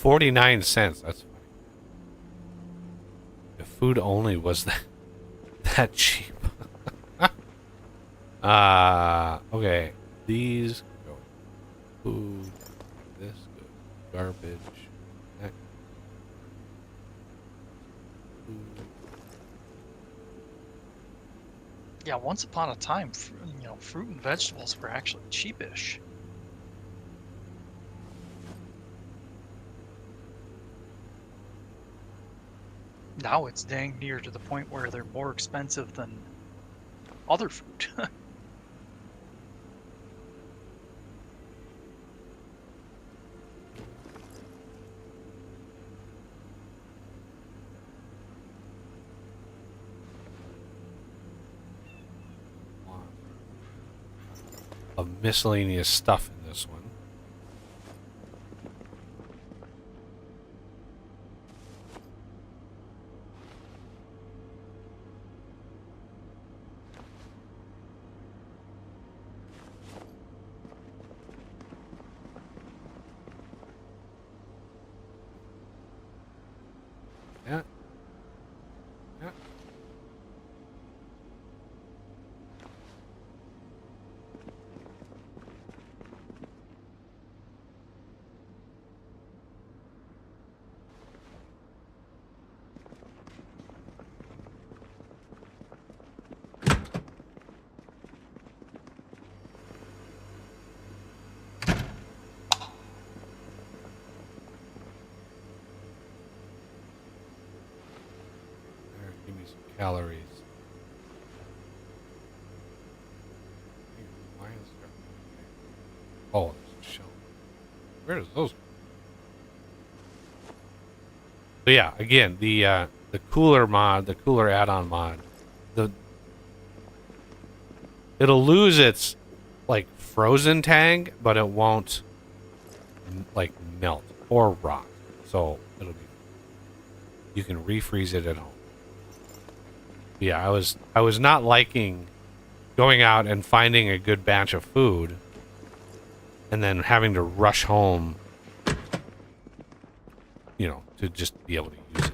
$0.49. That's funny. If food only was that cheap. Okay. These go. Food. This goes. Garbage. Next. Food. Yeah, once upon a time, fruit and vegetables were actually cheapish. Now it's dang near to the point where they're more expensive than other fruit. Of miscellaneous stuff in this one. Yeah. Yeah. Give me some calories. Why is there? Oh, there's a shelf. Where does those go? So yeah, again, the cooler mod, the cooler add-on mod, it'll lose its like frozen tag, but it won't like melt or rot. So it'll be, you can refreeze it at home. Yeah, I was not liking going out and finding a good batch of food and then having to rush home you know, to just be able to use it.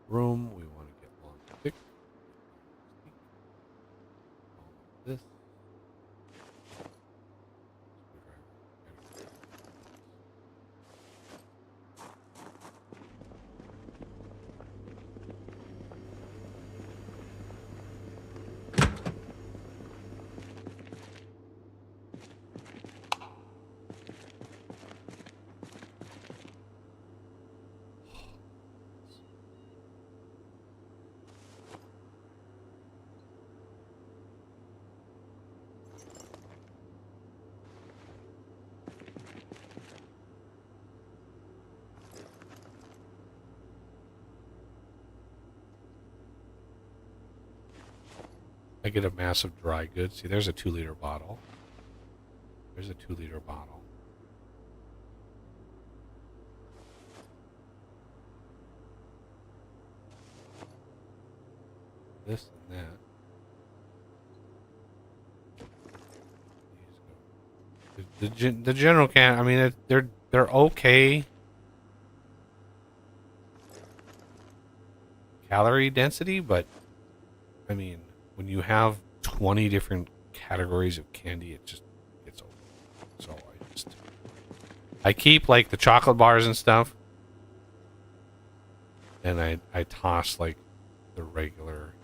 Room, we want to get long stick. All of this. I get a massive dry goods. See, there's a 2-liter bottle. There's a 2-liter bottle. This and that. The general can. I mean, they're okay. Calorie density, but I mean, when you have 20 different categories of candy, it just gets over. So I keep like the chocolate bars and stuff, and I toss like the regular,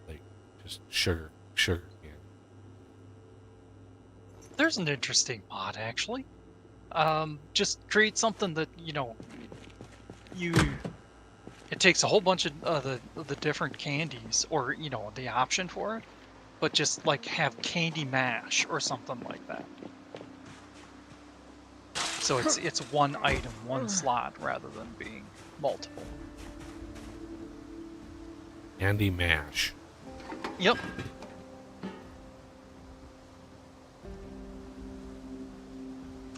like just sugar candy. There's an interesting mod actually. Just create something that it takes a whole bunch of the different candies, or the option for it, but just like have candy mash or something like that. So it's one item, one slot, rather than being multiple. Candy mash. Yep.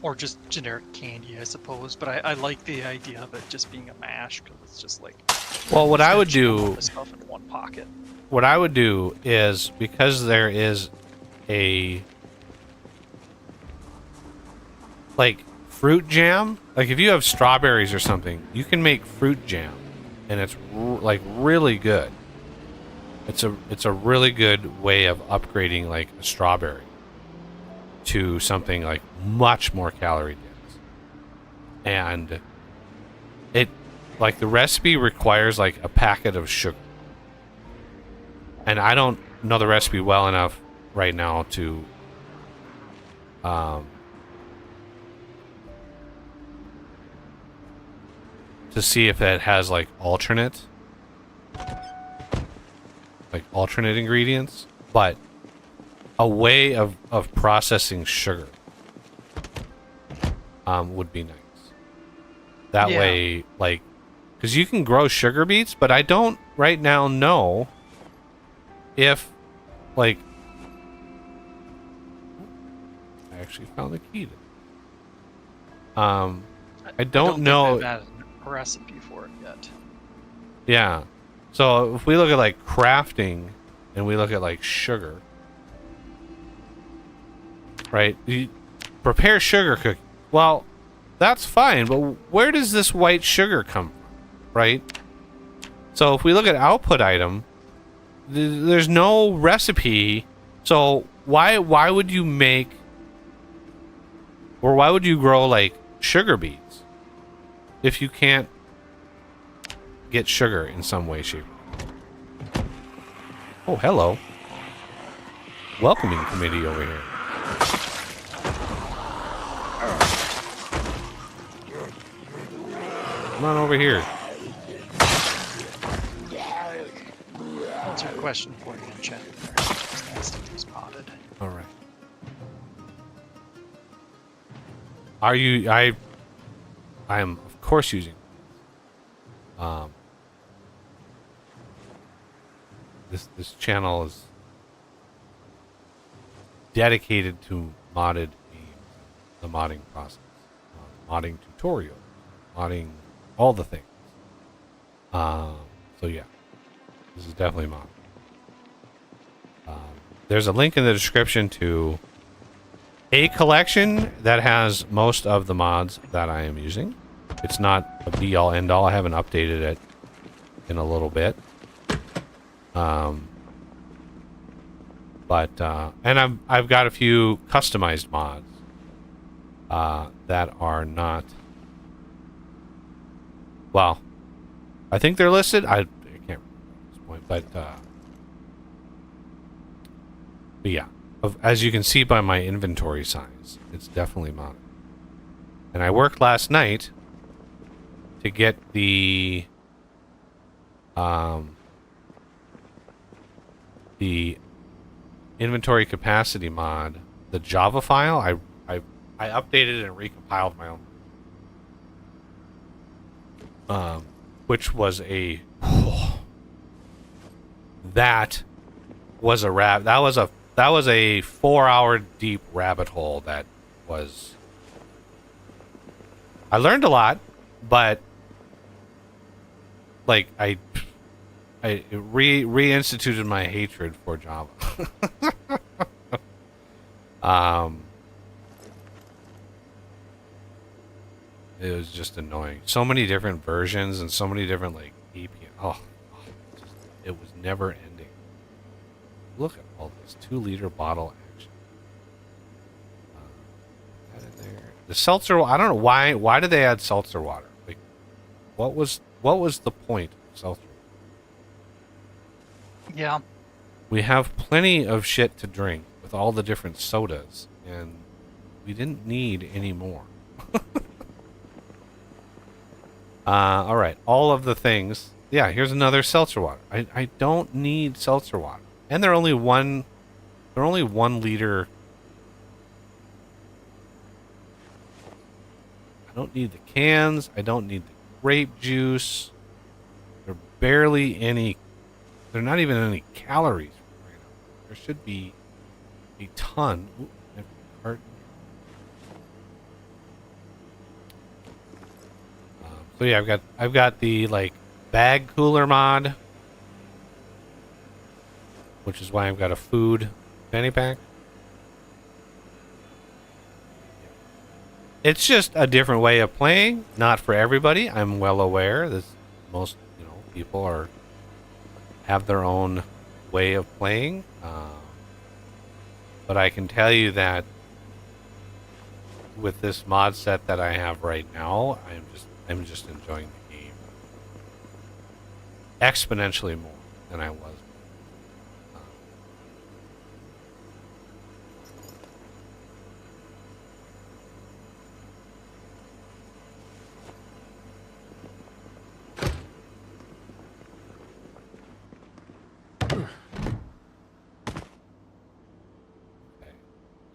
Or just generic candy, I suppose. But I like the idea of it just being a mash, because it's just like... Well, what I would do... stuff in one pocket. What I would do is, because there is a... like, fruit jam. Like, if you have strawberries or something, you can make fruit jam. And it's, like, really good. It's a really good way of upgrading, like, a strawberry to something like much more calorie dense. And it, like, the recipe requires like a packet of sugar, and I don't know the recipe well enough right now to see if it has like alternate ingredients, but a way of processing sugar would be nice. That way, like, because you can grow sugar beets, but I don't right now know if, like, I actually found the key to I don't know. Think I've had a recipe for it yet. Yeah. So if we look at like crafting and we look at like sugar, right? You prepare sugar cookie. Well, that's fine, but where does this white sugar come from, right? So if we look at output item, there's no recipe. So why would you make, or why would you grow like sugar beets if you can't get sugar in some way, shape? Oh, hello. Welcoming committee over here. Come on over here. What's your question for you in chat there? Just asked if he was potted. All right. Are you? I am of course using. This channel is dedicated to modded games, the modding process, modding tutorials, modding all the things. So yeah, this is definitely modding. There's a link in the description to a collection that has most of the mods that I am using. It's not a be-all, end-all. I haven't updated it in a little bit. And I've got a few customized mods that are not. Well, I think they're listed. I can't remember at this point, but yeah, as you can see by my inventory size, it's definitely modded. And I worked last night to get the inventory capacity mod, the Java file. I updated and recompiled my own, which was a that was a 4-hour deep rabbit hole. That was, I learned a lot, but like I reinstituted my hatred for Java. It was just annoying. So many different versions and so many different like API. It was never ending. Look at all this 2-liter bottle action. That in there. The seltzer. I don't know why. Why did they add seltzer water? Like, what was the point of seltzer? Yeah. We have plenty of shit to drink with all the different sodas, and we didn't need any more. All right, all of the things. Yeah, here's another seltzer water. I don't need seltzer water, and they're only 1 liter. I don't need the cans. I don't need the grape juice. There are barely any. There are not even any calories right now. There should be a ton. Ooh, carton. So yeah, I've got the like bag cooler mod, which is why I've got a food fanny pack. It's just a different way of playing, not for everybody. I'm well aware that most people have their own way of playing, but I can tell you that with this mod set that I have right now, I'm just enjoying the game exponentially more than I was.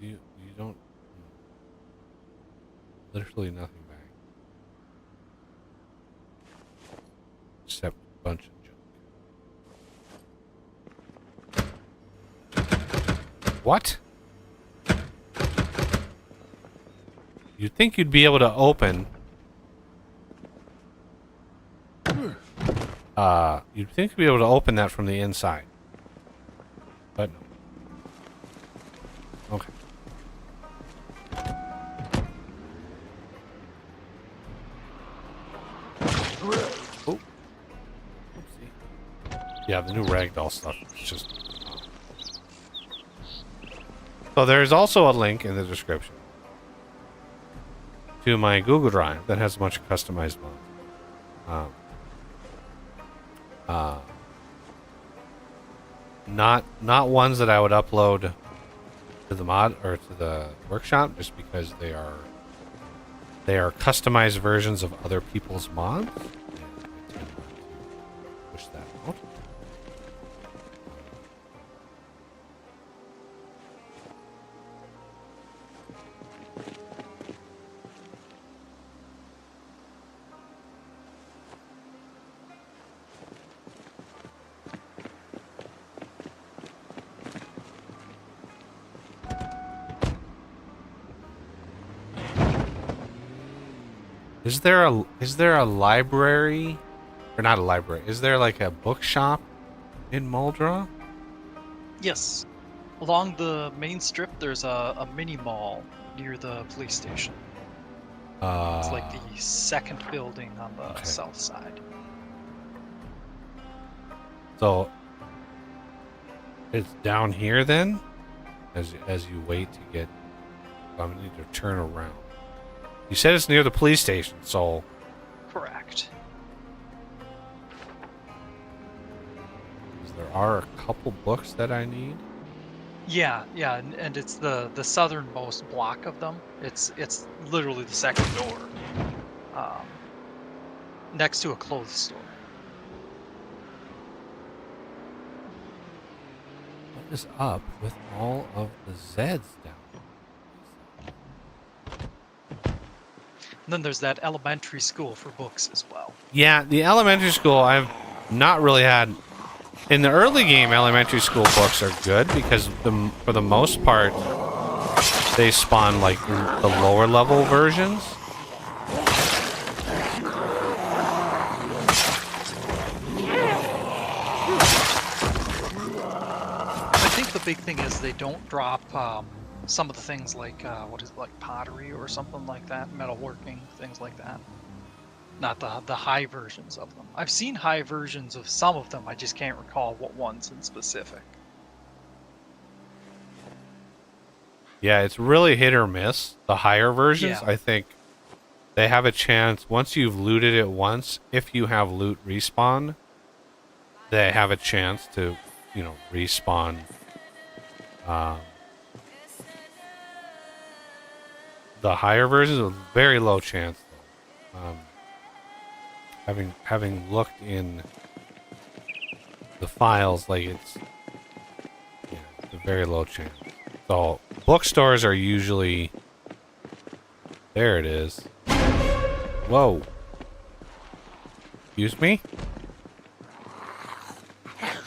You don't literally nothing back except a bunch of junk. What? You'd think you'd be able to open. You'd think you'd be able to open that from the inside, but no. Okay. Oh. Oopsie. Yeah, the new ragdoll stuff is just. So there's also a link in the description to my Google Drive that has a bunch of customized mods. Not ones that I would upload to the mod or to the workshop, just because they are customized versions of other people's mods. And I tend not to push that out. Is there a library, or not a library? Is there like a bookshop in Muldra? Yes. Along the main strip, there's a mini mall near the police station. It's like the second building on the Okay. south side. So it's down here then, as you wait to get. I'm gonna need to turn around. You said it's near the police station, so Correct. there are a couple books that I need. Yeah, and it's the southernmost block of them. It's literally the second door, um, next to a clothes store. What is up with all of the Zeds down? And then there's that elementary school for books as well. Yeah, the elementary school I've not really had. In the early game, elementary school books are good because for the most part, they spawn like the lower level versions. I think the big thing is they don't drop some of the things like what is it, like pottery or something like that, metalworking, things like that. Not the high versions of them. I've seen high versions of some of them. I just can't recall what ones in specific. Yeah, it's really hit or miss. The higher versions, Yeah. I think they have a chance once you've looted it once. If you have loot respawn, they have a chance to, respawn. The higher versions, a very low chance though. Having looked in the files, like it's a very low chance. So bookstores are usually. There it is. Whoa. Excuse me?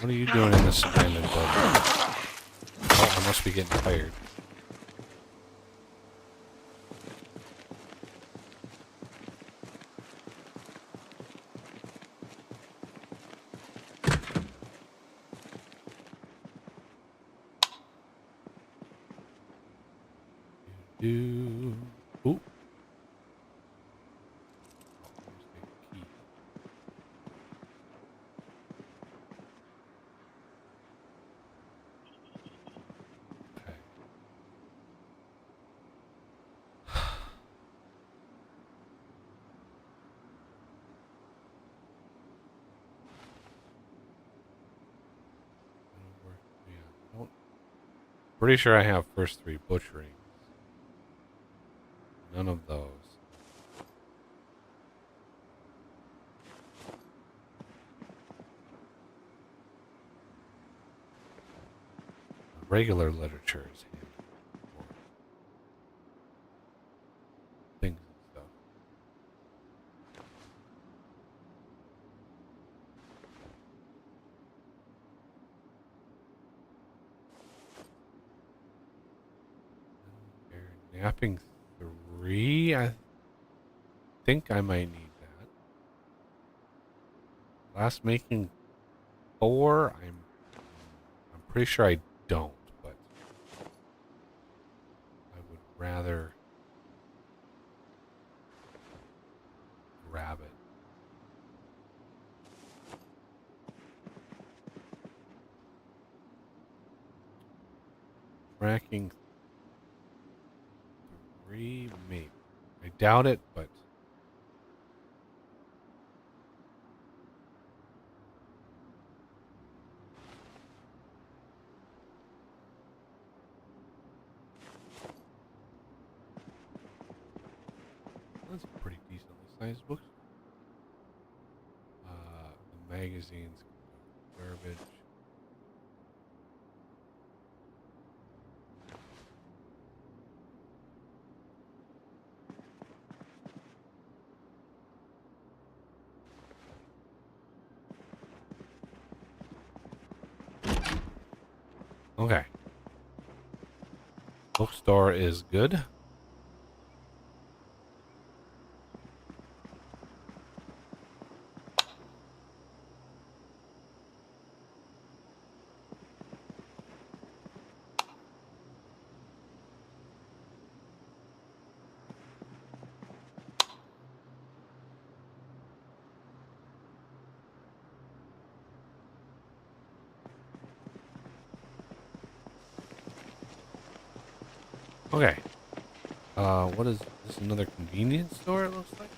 What are you doing in this abandoned building? Oh, I must be getting tired. Ooh. Oh, key. Okay. Pretty sure I have first 3 butchering. None of those. Regular literature is handy for things and stuff. Napping 3, I think I might need that. Glass making 4, I'm pretty sure I don't, but I would rather grab it. Tracking 3, maybe. I doubt it, but that's a pretty decently sized book. The magazines, garbage. Okay. Bookstore is good. Okay. What is this? Another convenience store, it looks like?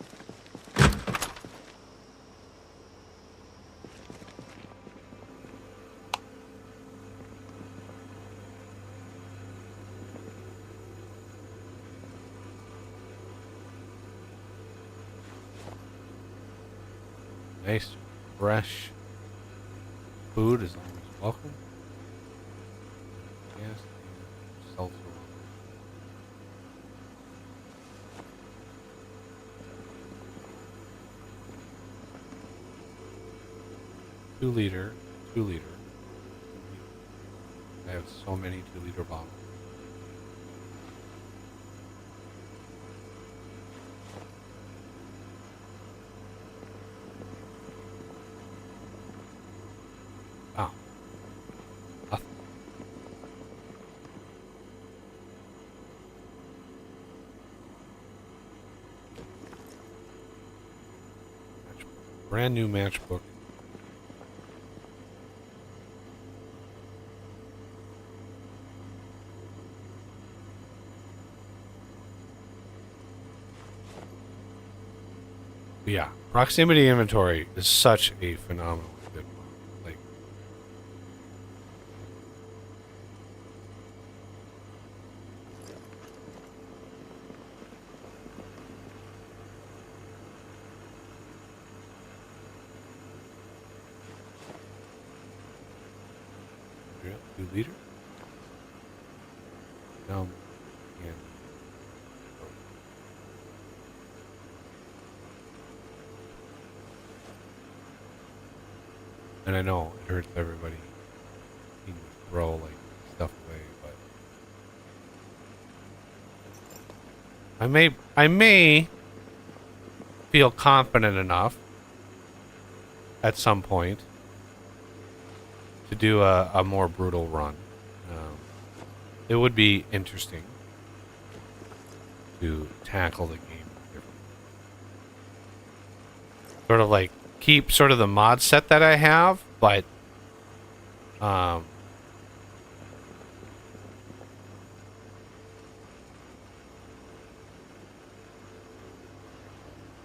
Nice, fresh food is always welcome. Yes, and seltzer. 2 liter, 2 liter. I have so many 2-liter bottles. Wow. Nothing. Brand new matchbook. Yeah, proximity inventory is such a phenomenal good one. Like, yeah, 2 liter. And and I know it hurts everybody. You can throw like stuff away, but I may feel confident enough at some point to do a more brutal run. It would be interesting to tackle the game differently. Sort of like keep sort of the mod set that I have, but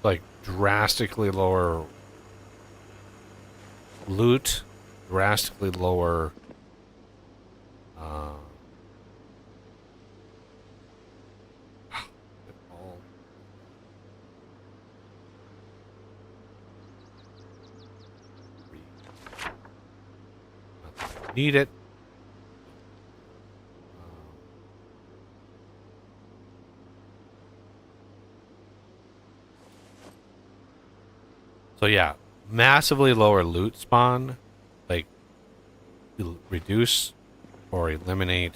like drastically lower loot, drastically lower need it. So yeah, massively lower loot spawn, like reduce or eliminate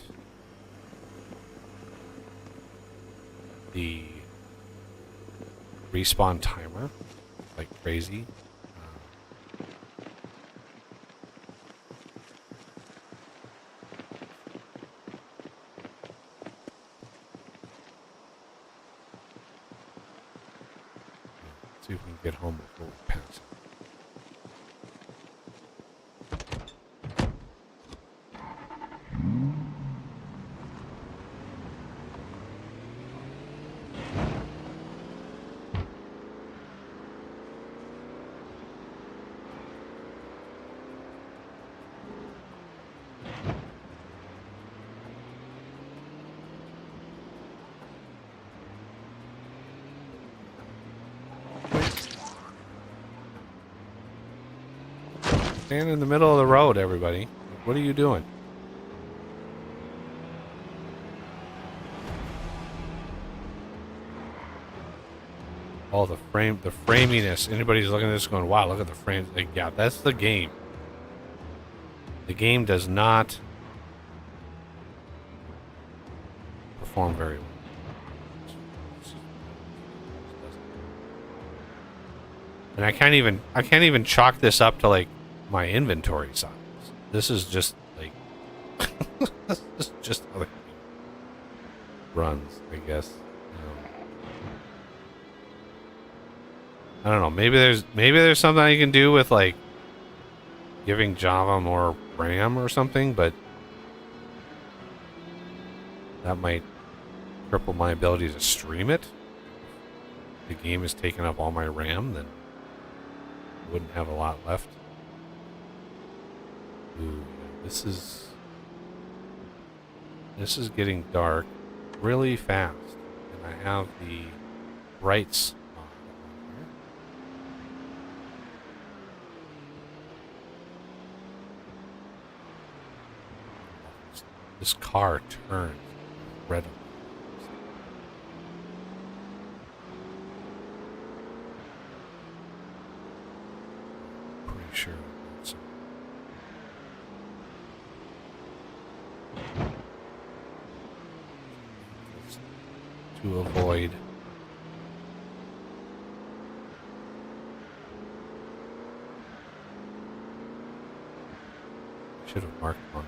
the respawn timer like crazy. See if we can get home before we pass it. Stand in the middle of the road, everybody. What are you doing? Oh, the framiness. Anybody's looking at this going, wow, look at the frame. Like, yeah, that's the game. The game does not perform very well. And I can't even chalk this up to like my inventory size. This is just like this is just how the game runs, I guess. I don't know. Maybe there's something I can do with like giving Java more RAM or something, but that might cripple my ability to stream it. The game has taken up all my RAM, then I wouldn't have a lot left. Ooh, yeah, this is getting dark really fast, and I have the brights on here. This car turns red. Pretty sure that's to avoid. Should have marked one.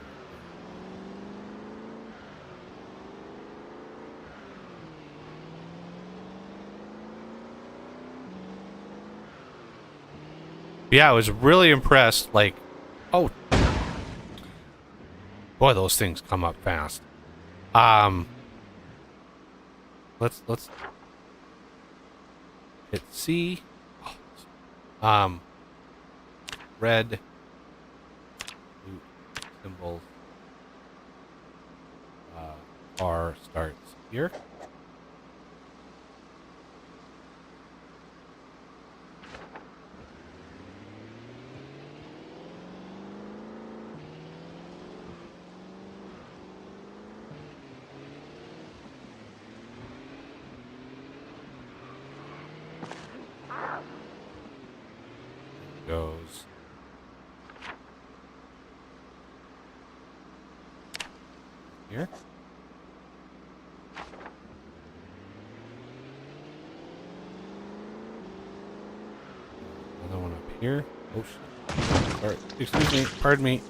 Yeah, I was really impressed. Like, oh, boy, those things come up fast. Let's hit C. Red blue symbols. R starts here. Goes here. Another one up here. Oh shit. Sorry. Excuse me. Pardon me.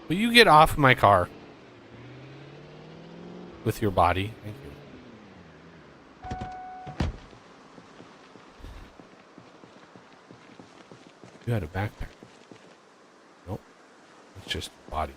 Will you get off my car? With your body. Thank you. You had a backpack. Nope. It's just body.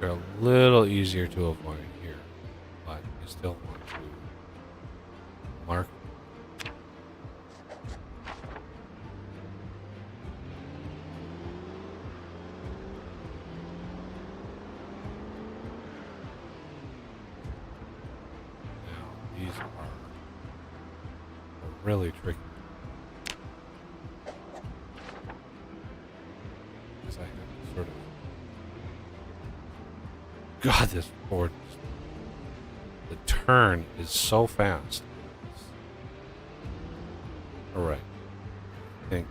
They're a little easier to avoid here, but you still want to mark. Now, these are really tricky. Because I have to sort of. God, this board. The turn is so fast. Alright. I think.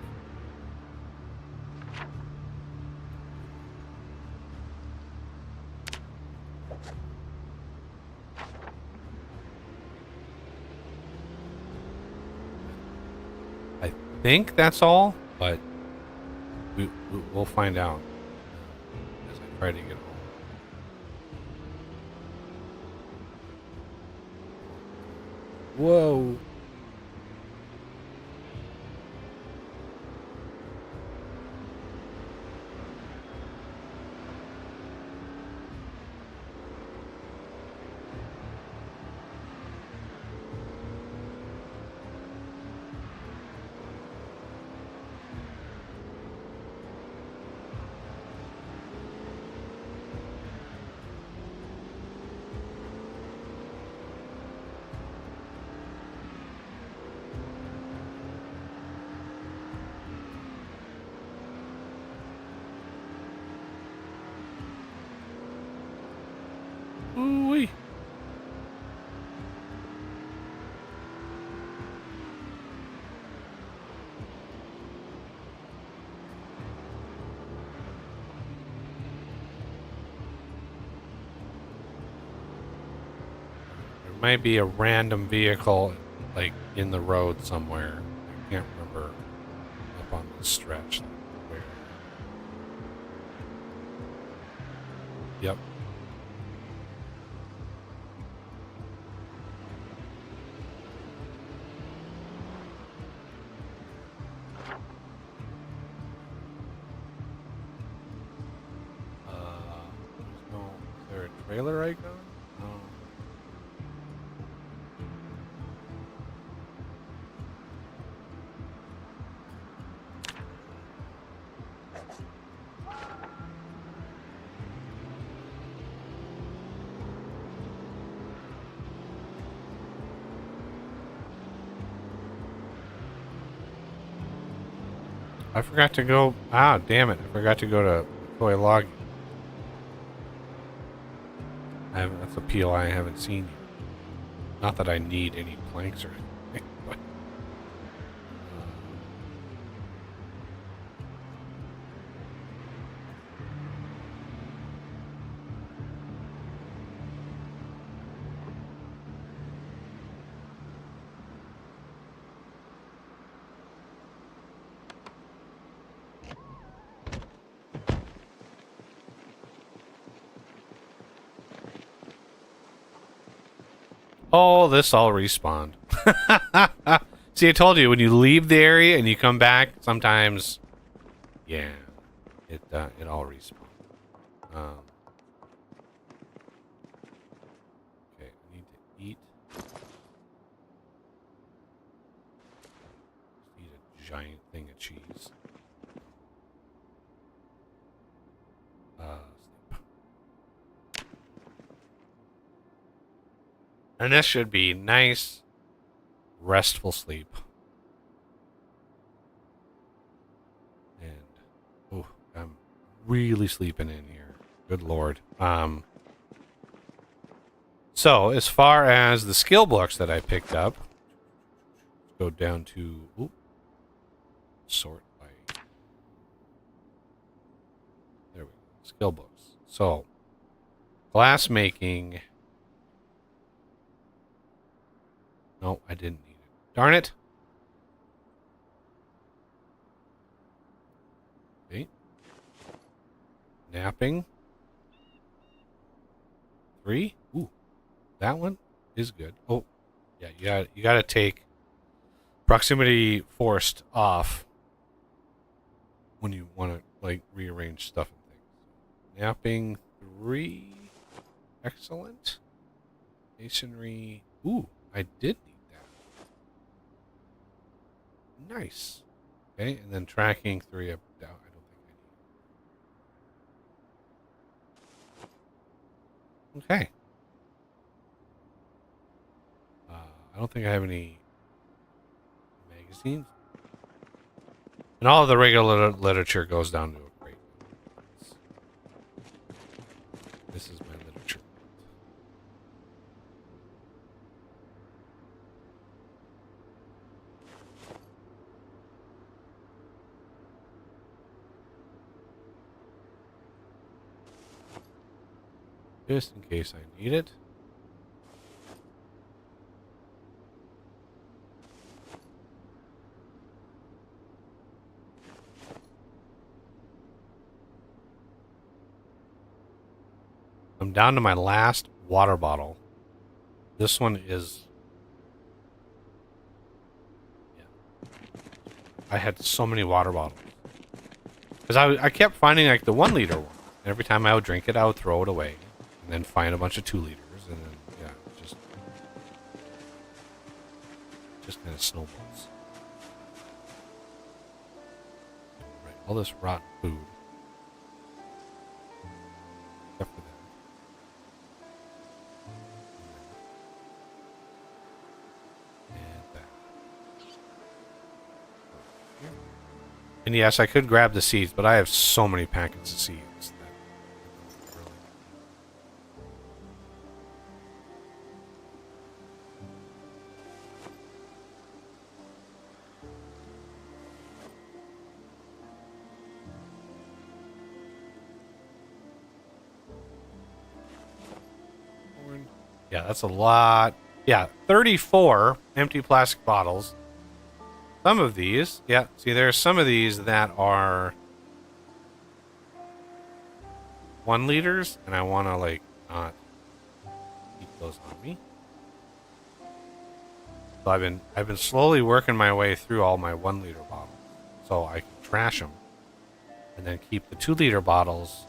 I think that's all, but we'll find out as I try to get home. Whoa. might be a random vehicle, like, in the road somewhere. I can't remember up on the stretch. Where. Yep. Is there a trailer icon? No. I forgot to go. Ah, damn it. I forgot to go to toy logging. That's a POI I haven't seen yet. Not that I need any planks or anything, but. Oh, this all respawned. See, I told you, when you leave the area and you come back, sometimes, yeah, it all respawns. Okay, I need to eat. Eat a giant thing of cheese. Sleep. And this should be nice, restful sleep. And, oh, I'm really sleeping in here. Good Lord. So, as far as the skill books that I picked up, let's go down to, sort by, there we go, skill books. So, glass making, no, I didn't need it. Darn it. Okay. Napping. 3. Ooh, that one is good. Oh, yeah, you got to take proximity forced off when you want to like rearrange stuff and things. Napping 3, excellent. Masonry. Ooh, I did need that. Nice. Okay, and then tracking 3 up down. I don't think I need. Okay. I don't think I have any magazines. And all of the regular literature goes down to a crate. This is my literature. Just in case I need it. I'm down to my last water bottle. This one is... Yeah. I had so many water bottles. Because I kept finding like the 1 liter one. And every time I would drink it, I would throw it away. And then find a bunch of 2 liters. And then, yeah, just kind of snowballs. Right, all this rotten food. Except for that. And yes, I could grab the seeds, but I have so many packets of seeds that I don't really. Yeah, that's a lot Yeah, 34 empty plastic bottles. Some of these, yeah, see, there's some of these that are 1 liters, and I want to, like, not keep those on me. So I've been slowly working my way through all my 1 liter bottles, so I can trash them, and then keep the 2 liter bottles,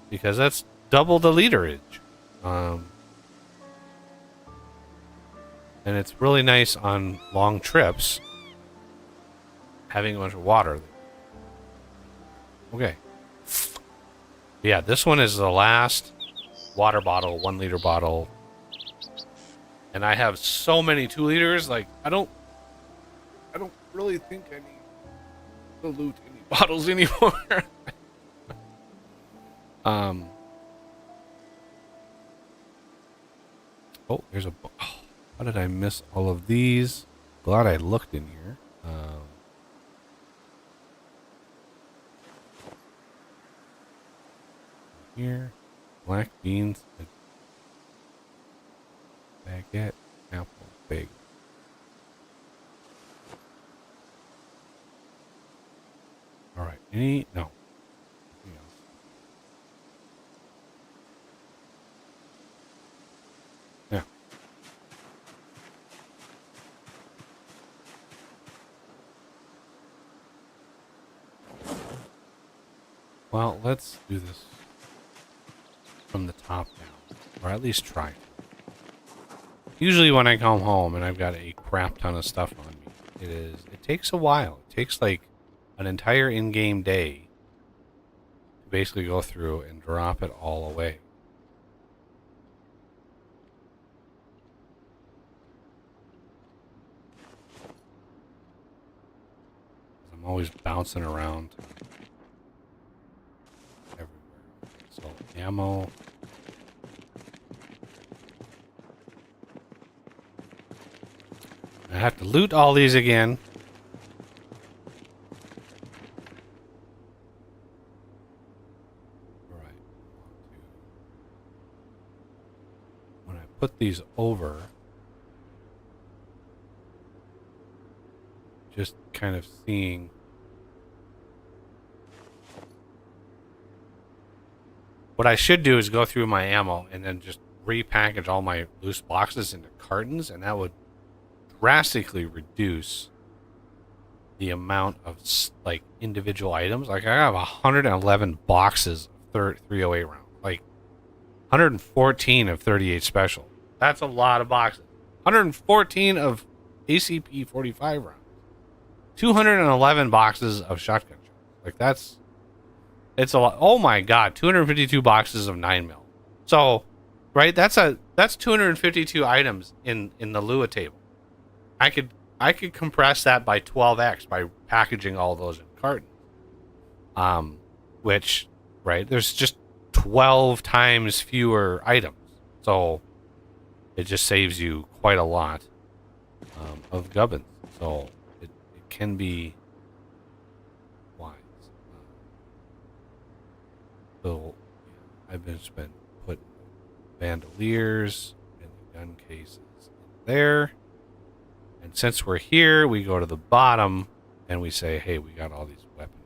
because that's double the literage. And it's really nice on long trips, having a bunch of water. Okay. Yeah, this one is the last water bottle, 1 liter bottle. And I have so many 2 liters, like, I don't really think I need to loot any bottles anymore. Oh, there's a... Oh, how did I miss all of these? Glad I looked in here. Here. Black beans. Baguette. Apple. Big. Alright. Any... No. Anything else? Yeah. Well, let's do this from the top down, or at least try. Usually when I come home and I've got a crap ton of stuff on me, it takes a while. It takes like an entire in-game day to basically go through and drop it all away. I'm always bouncing around everywhere. So ammo. I have to loot all these again. Alright. When I put these over, just kind of seeing what I should do is go through my ammo and then just repackage all my loose boxes into cartons, and that would drastically reduce the amount of like individual items. Like I have 111 boxes of 308 rounds, like 114 of 38 special. That's a lot of boxes. 114 of ACP 45 rounds. 211 boxes of shotgun shells. Like it's a lot. Oh my god, 252 boxes of 9mm. So, right, that's 252 items in the Lua table. I could compress that by 12x by packaging all those in cartons. Which, right, there's just 12 times fewer items. So it just saves you quite a lot of gubbins. So it can be wise. So yeah, I've been putting bandoliers and the gun cases in there. And since we're here, we go to the bottom and we say, hey, we got all these weapons.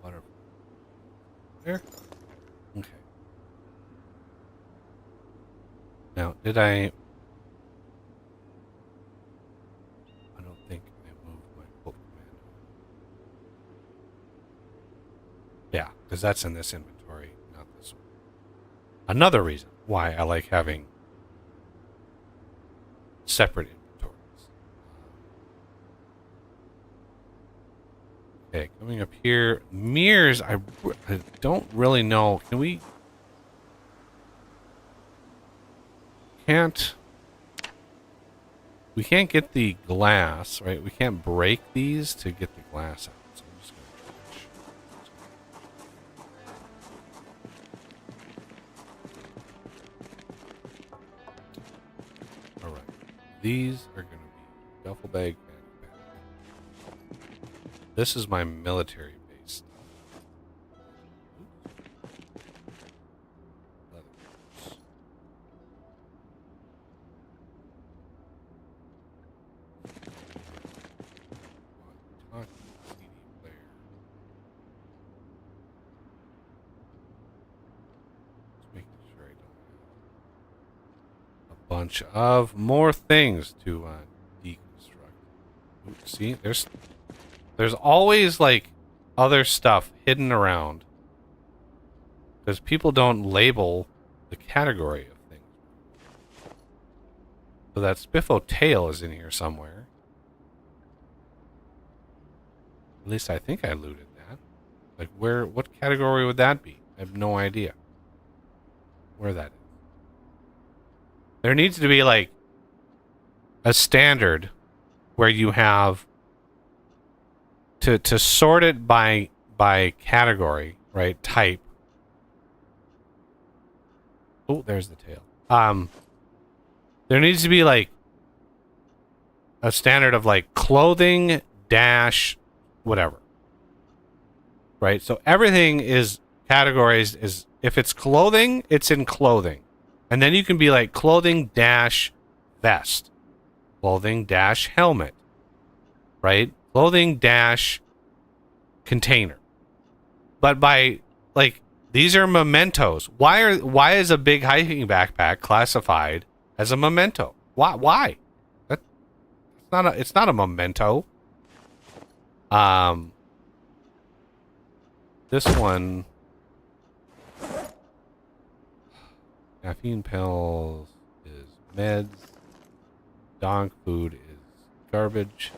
Butterfly. There. Okay. Now, did I don't think I moved my book command. Yeah, because that's in this inventory, not this one. Another reason why I like having separate inventories. Okay, coming up here. Mirrors, I don't really know. We can't get the glass, right? We can't break these to get the glass out. So I'm just going to trash. All right. These are going to be duffel bag, backpack. This is my military base stuff. Leather boots. Walkie-talkie, CD player. Just making sure I don't have a bunch of more things to deconstruct. Ooh, see, there's always like other stuff hidden around because people don't label the category of things. So that Spiffo tail is in here somewhere. At least I think I looted that. Like what category would that be? I have no idea where that is. There needs to be like a standard where you have to sort it by category, right? Type. Oh, there's the tail. There needs to be like a standard of like clothing dash whatever. Right? So everything is categories is if it's clothing, it's in clothing. And then you can be like clothing dash vest. Clothing dash helmet. Right? Clothing dash container. But by like these are mementos. Why is a big hiking backpack classified as a memento? Why? It's not a memento. This one, caffeine pills is meds. Dog food is garbage.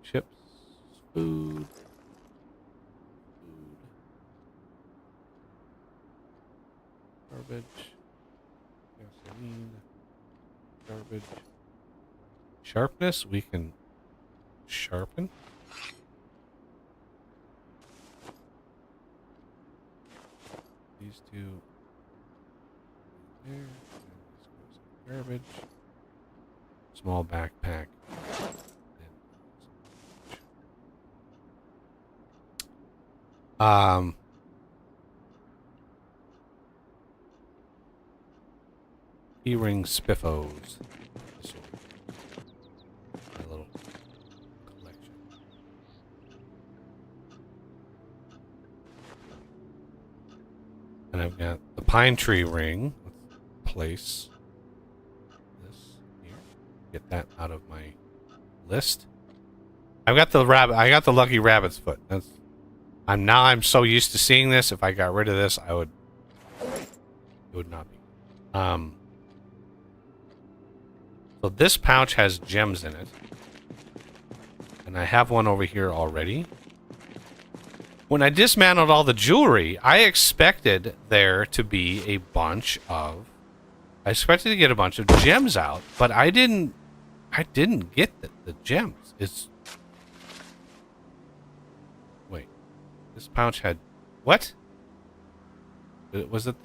Chips, food. Garbage. Gasoline. Garbage. Sharpness, we can sharpen. These two there. And this goes in garbage. Small backpack. E-ring spiffos. My little collection. And I've got the pine tree ring. Let's place this here. Get that out of my list. I've got the rabbit. I got the lucky rabbit's foot. I'm so used to seeing this. If I got rid of this, it would not be. So this pouch has gems in it. And I have one over here already. When I dismantled all the jewelry, I expected there to be a bunch of... I expected to get a bunch of gems out, but I didn't get the gems. Wait. This pouch had... What? Was it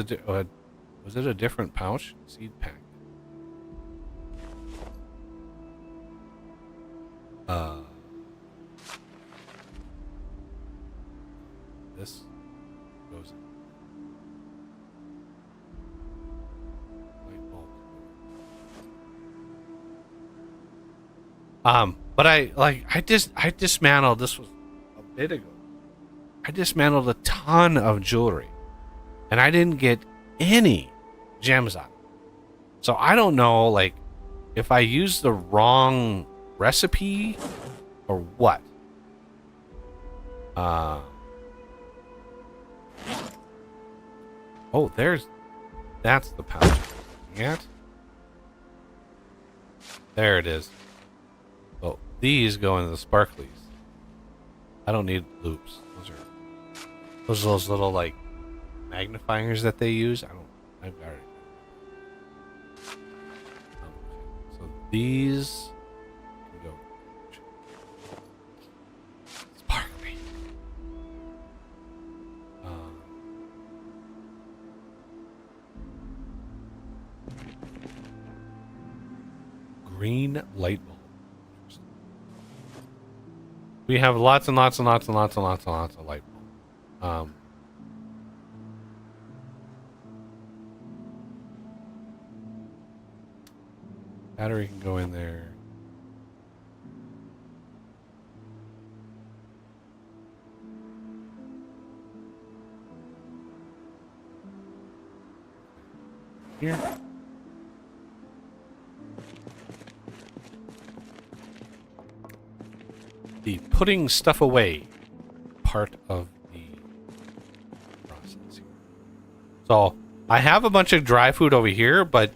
was it a different pouch? Seed pack. This goes in. Light bulb. But I dismantled, this was a bit ago. I dismantled a ton of jewelry. And I didn't get any gems on it. So I don't know, like, if I used the wrong recipe or what. Oh, that's the pouch I'm looking at. There it is. Oh, these go into the sparklies. I don't need loops. Those are those little like magnifiers that they use. I've got it. So these can go. Sparkly. green light bulb. We have lots and lots and lots and lots and lots and lots of light bulb. Battery can go in there. Here. The putting stuff away part of the process here. So I have a bunch of dry food over here, but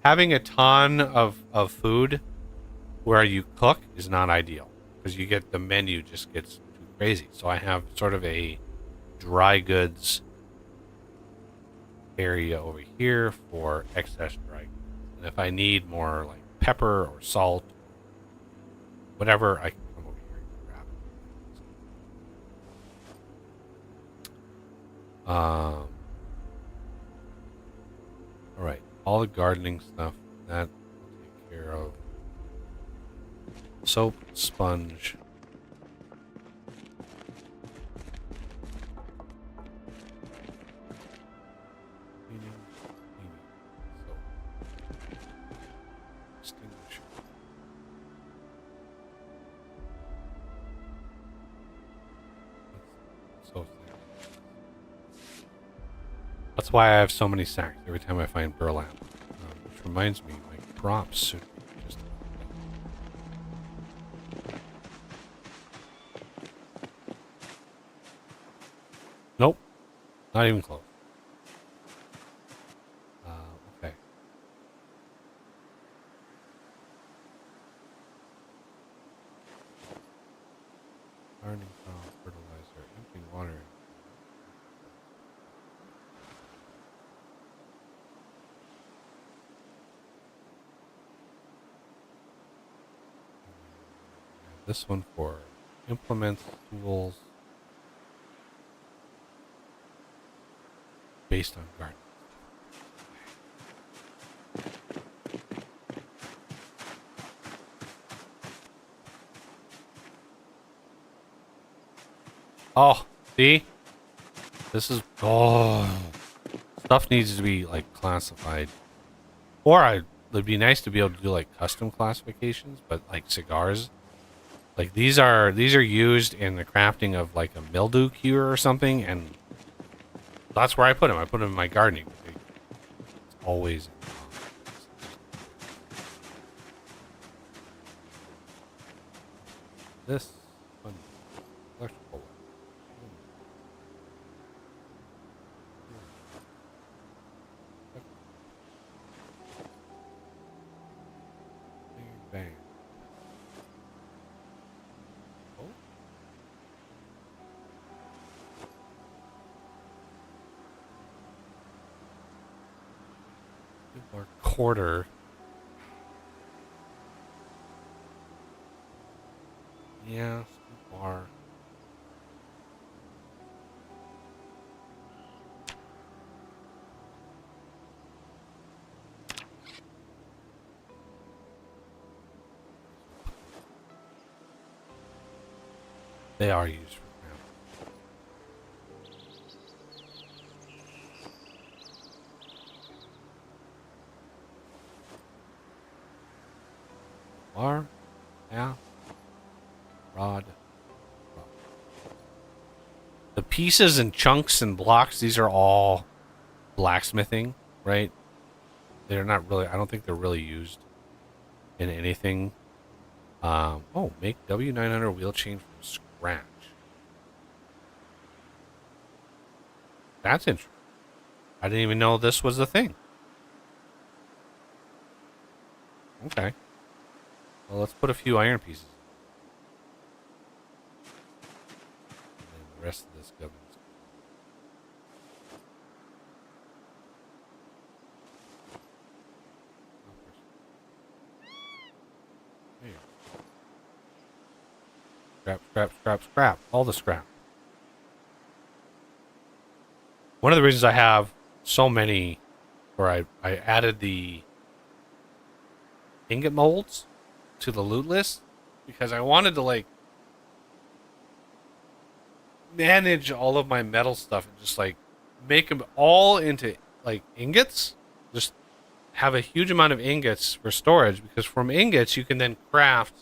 having a ton of food where you cook is not ideal because you get the menu just gets too crazy. So I have sort of a dry goods area over here for excess dry goods. And if I need more like pepper or salt, whatever, I can come over here and grab it. All right, all the gardening stuff that I'll take care of. Soap, sponge. That's why I have so many sacks every time I find burlap. Which reminds me, my crops should be just about done. Nope. Not even close. Okay. Gardening soil, fertilizer, emptying water. This one for implements, tools, based on gardening. Oh, see? This is, stuff needs to be like classified. Or it'd be nice to be able to do like custom classifications, but like cigars. Like these are used in the crafting of like a mildew cure or something, and that's where I put them. I put them in my gardening. It's always. This one, electrical. Bang. Or quarter. Yeah, so far. They are used for bar, yeah, rod. The pieces and chunks and blocks, these are all blacksmithing, right? They're not really, I don't think they're really used in anything. Make W900 wheel chain from scratch. That's interesting. I didn't even know this was a thing. Okay. Well, let's put a few iron pieces. And then the rest of this goes. Scrap, scrap, scrap, scrap. All the scrap. One of the reasons I have so many, or I added the ingot molds to the loot list because I wanted to like manage all of my metal stuff and just like make them all into like ingots. Just have a huge amount of ingots for storage because from ingots you can then craft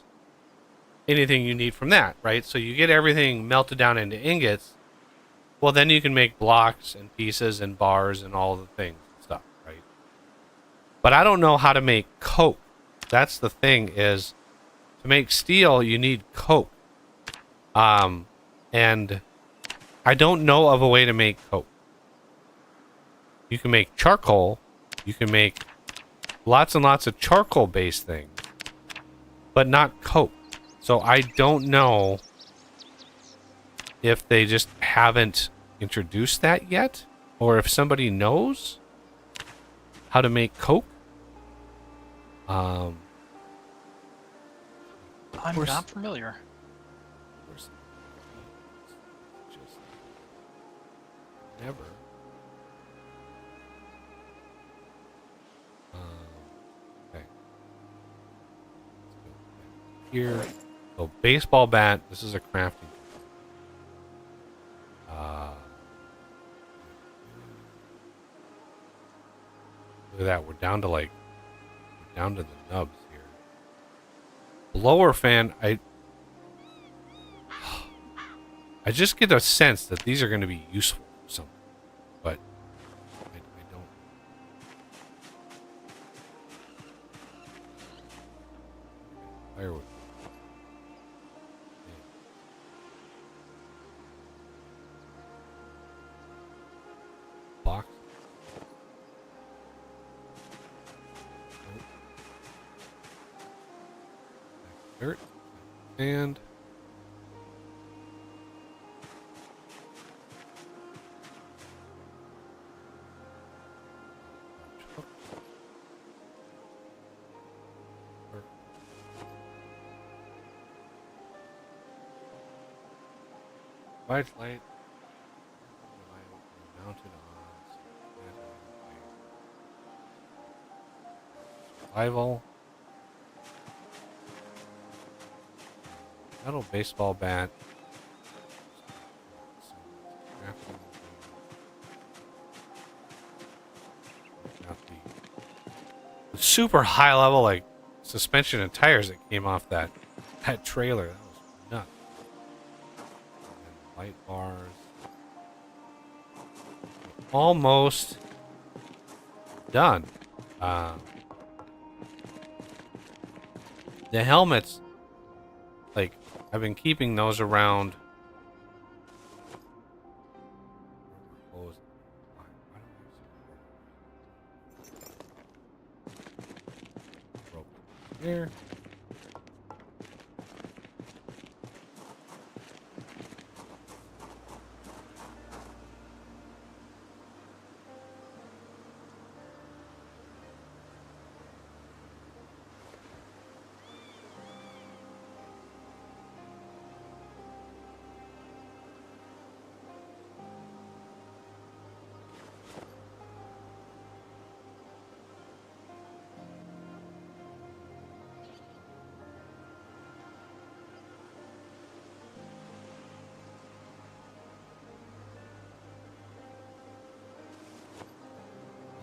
anything you need from that, right? So you get everything melted down into ingots. Well, then you can make blocks and pieces and bars and all the things and stuff, right? But I don't know how to make coke. That's the thing is to make steel you need coke. And I don't know of a way to make coke. You can make charcoal. You can make lots and lots of charcoal-based things, but not coke. So I don't know if they just haven't introduced that yet, or if somebody knows how to make coke. I'm not familiar. Just never. Okay. Here. So baseball bat. This is a crafting. Look at that. We're down to the nubs here. Blower fan. I just get a sense that these are going to be useful for something, but I don't. Firewood. Box. Dirt. And white light mounted on survival. Metal baseball bat. The super high level like suspension and tires that came off that trailer. That was nuts. And light bars. Almost done. The helmets, like, I've been keeping those around. Here.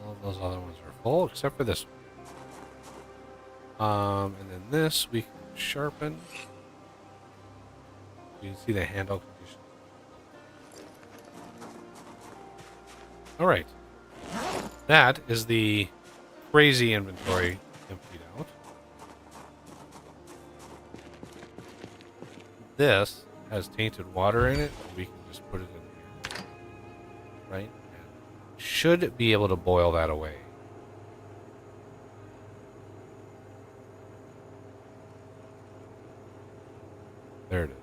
All of those other ones are full except for this one. And then this we can sharpen. You can see the handle condition. Alright. That is the crazy inventory emptied out. This has tainted water in it. We can just put it in here. Right? And should be able to boil that away. There it is.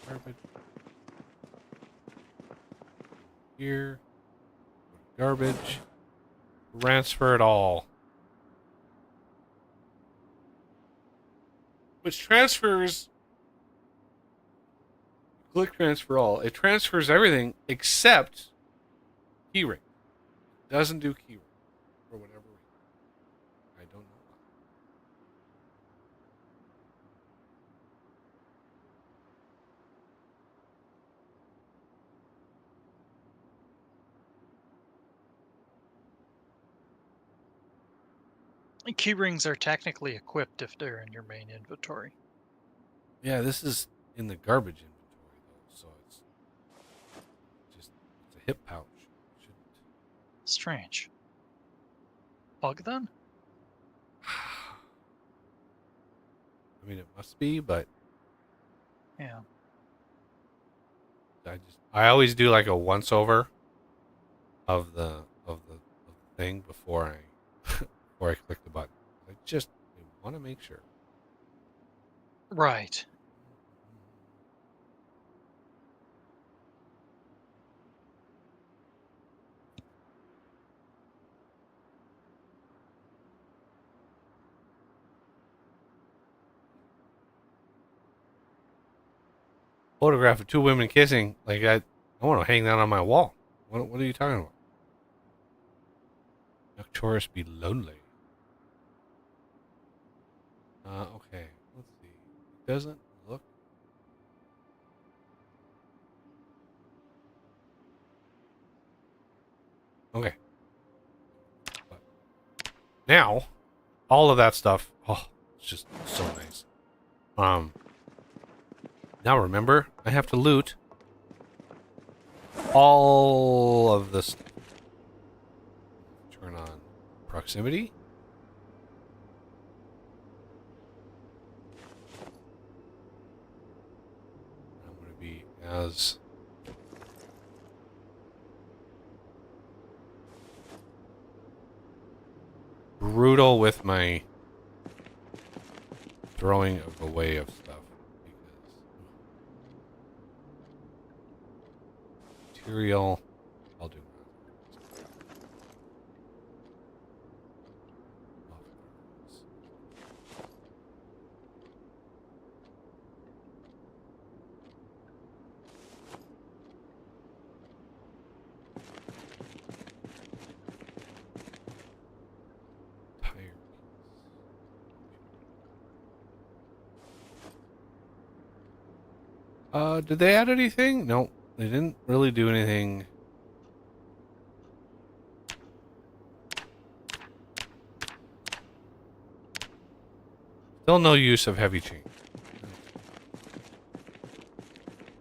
Garbage. Here. Garbage. Transfer it all. Which transfers. Click transfer all. It transfers everything except keyring. It doesn't do keyring for whatever reason. I don't know why. Key rings are technically equipped if they're in your main inventory. Yeah, this is in the garbage inventory though, so it's a hip pouch. Shouldn't. Strange. Bug then? I mean, it must be, but Yeah. I always do like a once over of the thing before I before I click the button. I just want to make sure. Right. Photograph of two women kissing. Like I want to hang that on my wall. What are you talking about? Nuck Chorris be lonely. Okay. Let's see. It doesn't look. Okay. But now, all of that stuff. Oh, it's just so nice. Now remember, I have to loot all of this. Turn on proximity. I'm going to be as brutal with my throwing away of stuff because material. I'll do. Did they add anything? No, they didn't really do anything. Still no use of heavy chain.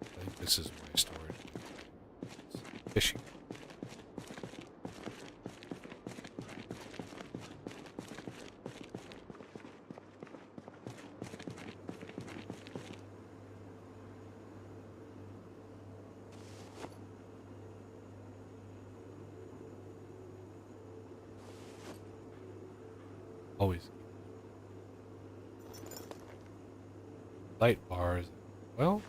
I think this is my storage. It's fishing. Always. Light bars. Well.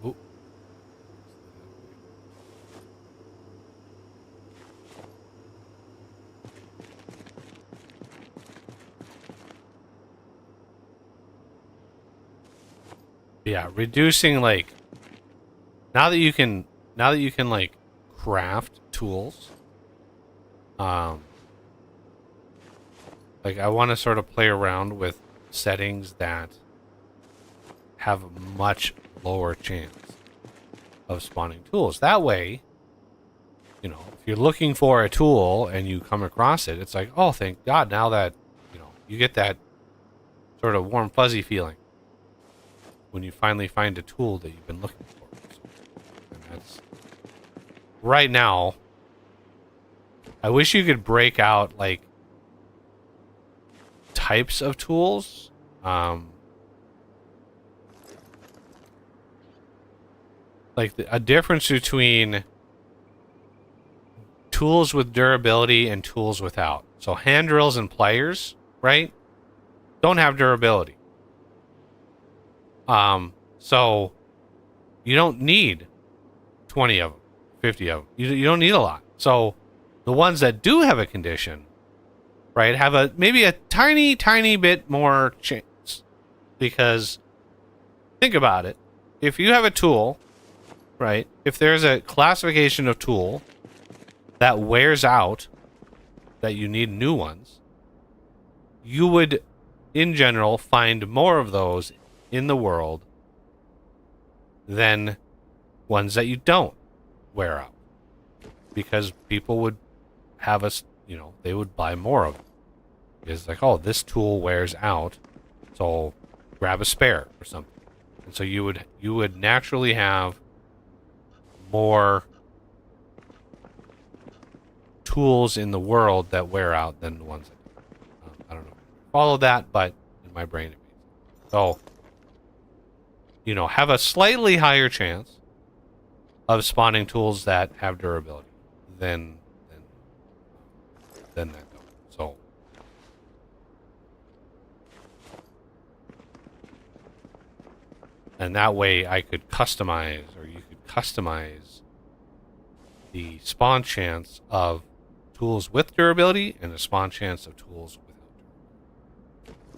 Oh. Yeah, reducing like now that you can like craft tools. Like I want to sort of play around with settings that have a much lower chance of spawning tools. That way, you know, if you're looking for a tool and you come across it, it's like, oh, thank God, now that, you know, you get that sort of warm fuzzy feeling when you finally find a tool that you've been looking for. And that's right now. I wish you could break out like types of tools. like a difference between tools with durability and tools without. So hand drills and pliers, right, don't have durability. So you don't need 20 of them, 50 of them. You don't need a lot. So the ones that do have a condition, right, have a maybe a tiny, tiny bit more chance. Because think about it. If you have a tool, right, if there's a classification of tool that wears out, that you need new ones, you would, in general, find more of those in the world than ones that you don't wear out. Because people would have us, they would buy more of them. It's like, oh, this tool wears out, so grab a spare or something. And so you would naturally have more tools in the world that wear out than the ones that I don't know if you follow that, but in my brain it makes sense. So, have a slightly higher chance of spawning tools that have durability than that don't. So and that way I could customize, or you could customize the spawn chance of tools with durability and the spawn chance of tools without durability.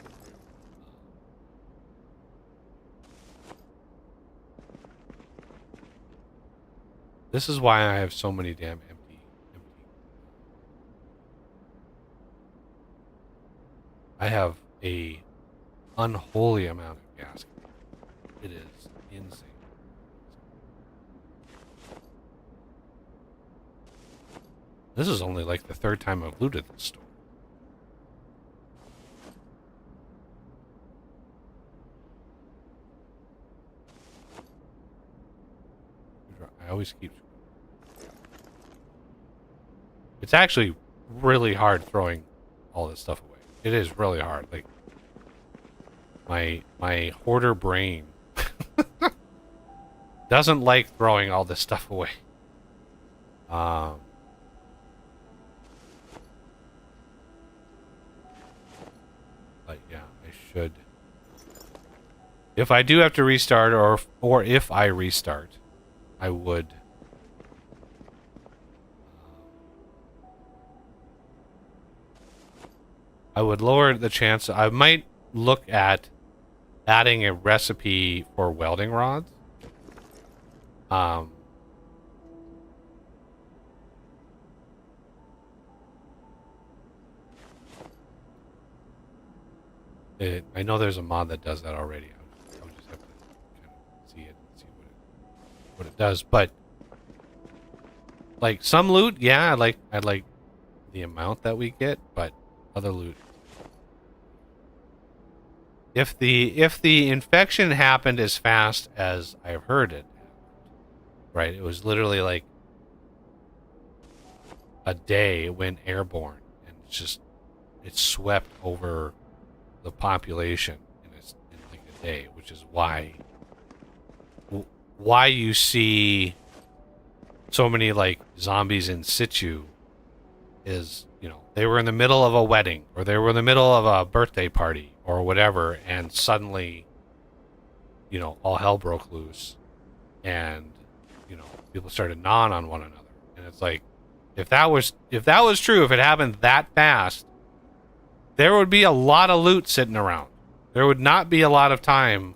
This is why I have so many damn empty. I have a unholy amount of gas. It is insane. This is only like the third time I've looted this store. I always keep... It's actually really hard throwing all this stuff away. It is really hard. Like, my hoarder brain doesn't like throwing all this stuff away. But yeah, I should. If I do have to restart, or if I restart, I would. I would lower the chance. I might look at adding a recipe for welding rods. I know there's a mod that does that already. I would just have to kind of see it and see what it does. But like some loot, yeah, I like the amount that we get, but other loot. If the infection happened as fast as I've heard it, right? It was literally like a day it went airborne, and it swept over the population in like a day, which is why you see so many like zombies in situ. Is they were in the middle of a wedding, or they were in the middle of a birthday party or whatever, and suddenly all hell broke loose, and people started gnawing on one another. And it's like, if that was true, if it happened that fast, there would be a lot of loot sitting around. There would not be a lot of time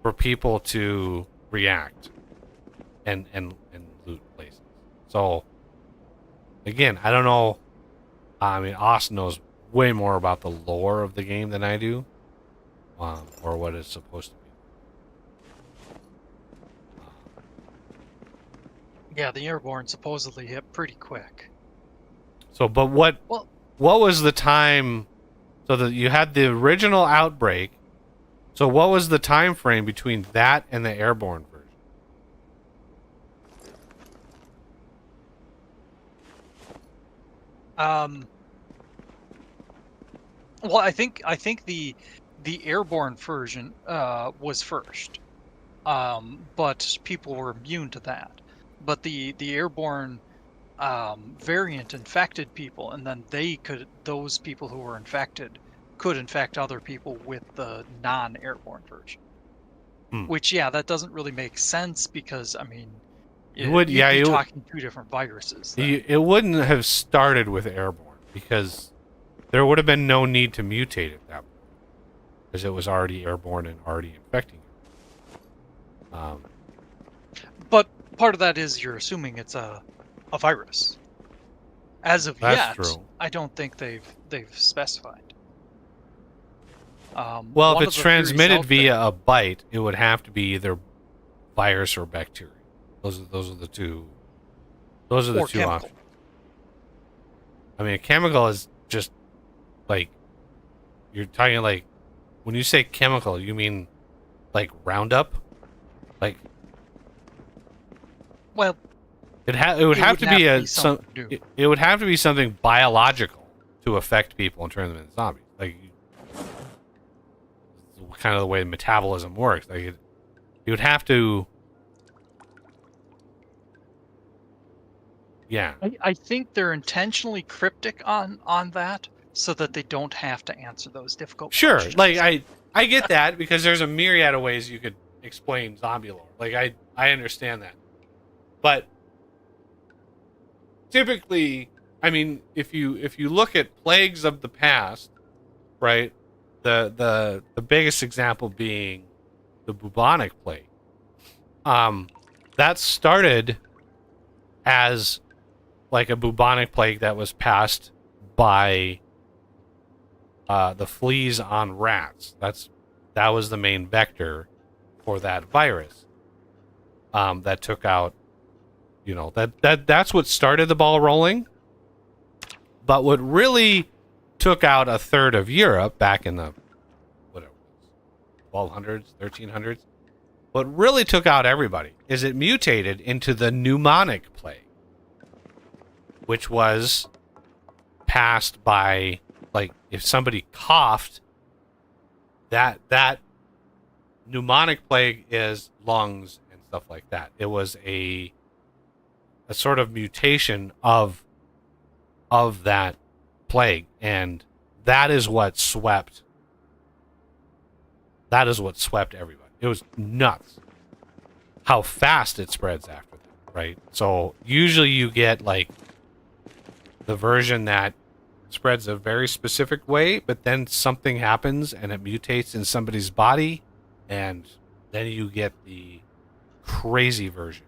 for people to react and loot places. So again, I don't know. I mean, Austin knows way more about the lore of the game than I do, or what it's supposed to be. Yeah, the airborne supposedly hit pretty quick. So, but what was the time? So that you had the original outbreak. So what was the time frame between that and the airborne version? Well, I think the airborne version was first. but people were immune to that. But the airborne variant infected people, and then those people who were infected could infect other people with the non-airborne version. Which, yeah, that doesn't really make sense because, I mean, you'd be talking two different viruses. It wouldn't have started with airborne because there would have been no need to mutate at that point because it was already airborne and already infecting it. But part of that is you're assuming it's a virus. As of yet, true. I don't think they've specified. Well, if it's transmitted via a bite, it would have to be either virus or bacteria. Those are the two. Those are the two options. I mean, a chemical is just like you're talking like when you say chemical, you mean like Roundup, like. Well, it would have to be it would have to be something biological to affect people and turn them into zombies. Like kind of the way metabolism works. Like you would have to. Yeah. I think they're intentionally cryptic on that so that they don't have to answer those difficult questions. Like I get that because there's a myriad of ways you could explain zombie lore. Like I understand that. But typically, I mean, if you look at plagues of the past, right? The biggest example being the bubonic plague. That started as like a bubonic plague that was passed by the fleas on rats. That was the main vector for that virus. That took out, that's what started the ball rolling. But what really took out a third of Europe back in the 1200s, 1300s, what really took out everybody is it mutated into the pneumonic plague, which was passed by, like, if somebody coughed, that pneumonic plague is lungs and stuff like that. It was a sort of mutation of that plague, and that is what swept everybody. It was nuts how fast it spreads after that, right? So usually you get like the version that spreads a very specific way, but then something happens and it mutates in somebody's body, and then you get the crazy version.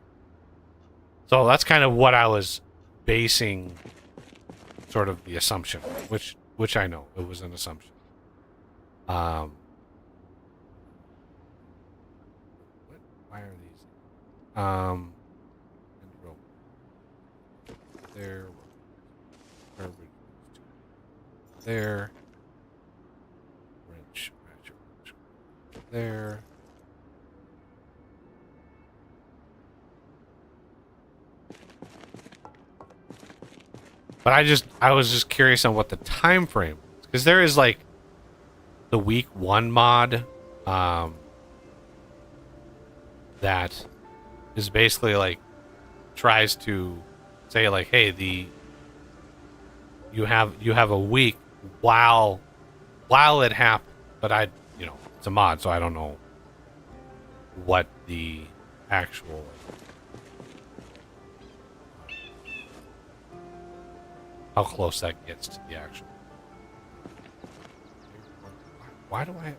So that's kind of what I was basing sort of the assumption, which I know it was an assumption. Why are these? There. There. Wrench. There. But I was just curious on what the time frame was, because there is like the week 1 mod that is basically like tries to say like, hey, you have a week while it happened, but it's a mod, so I don't know what the actual how close that gets to the actual. Why do I? I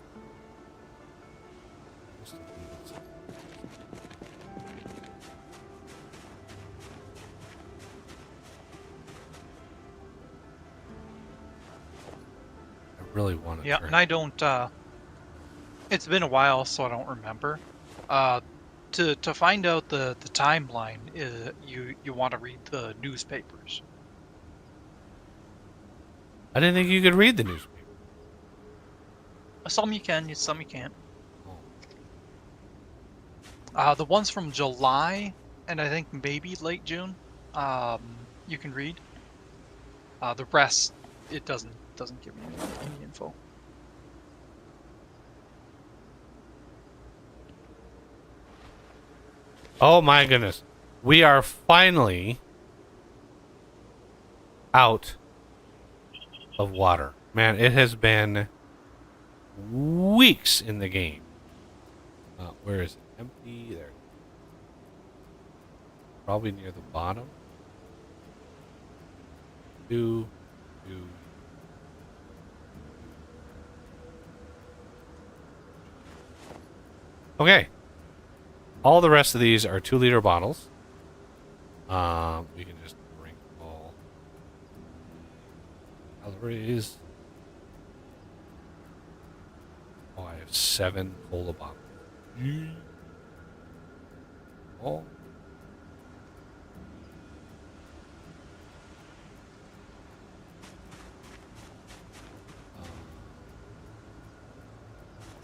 really want to. Yeah, and I don't. It's been a while, so I don't remember. To find out the timeline, you want to read the newspapers. I didn't think you could read the newspaper. Some you can, some you can't. The ones from July and I think maybe late June, you can read. The rest, it doesn't give me any info. Oh my goodness. We are finally out of water. Man, it has been weeks in the game. Where is it? Empty. There. Probably near the bottom. Two. Okay. All the rest of these are 2-liter bottles. We can just drink all calories. Oh, I have 7 cola bottles. Oh.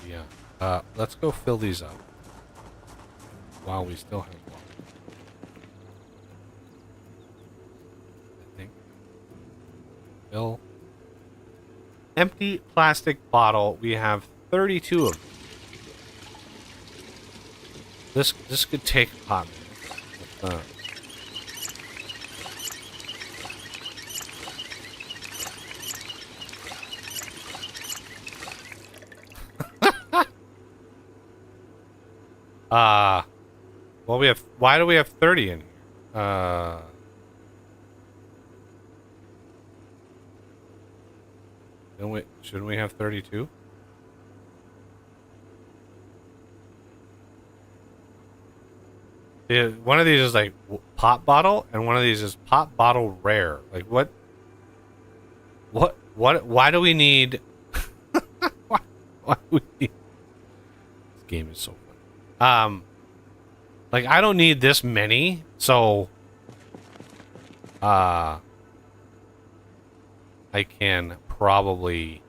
Yeah. Let's go fill these up while we still have water. I think. Fill. Empty plastic bottle. We have 32 of them. This could take a hot minute. Well, we have. Why do we have 30 in here? Shouldn't we have 32? Yeah, one of these is like pop bottle, and one of these is pop bottle rare. Like what? Why do we need? why do we need? This game is so funny. Like I don't need this many, so I can probably.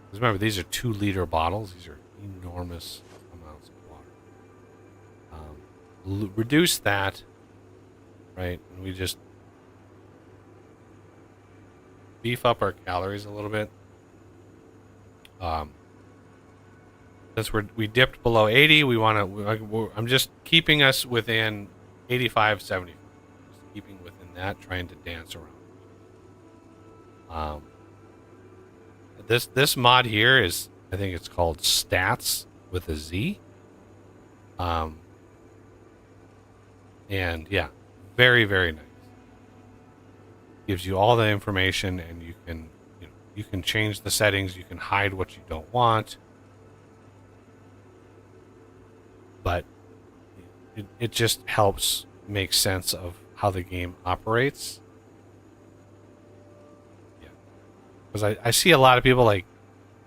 Because remember, these are 2-liter bottles. These are enormous amounts of water. Reduce that, right? And we just beef up our calories a little bit. Since we dipped below 80, we want to. I'm just keeping us within 85, 70. Just keeping within that, trying to dance around. This mod here is, I think it's called Stats with a Z. And yeah, very, very nice. Gives you all the information, and you can change the settings. You can hide what you don't want. But it just helps make sense of how the game operates. Yeah. Because I see a lot of people, like,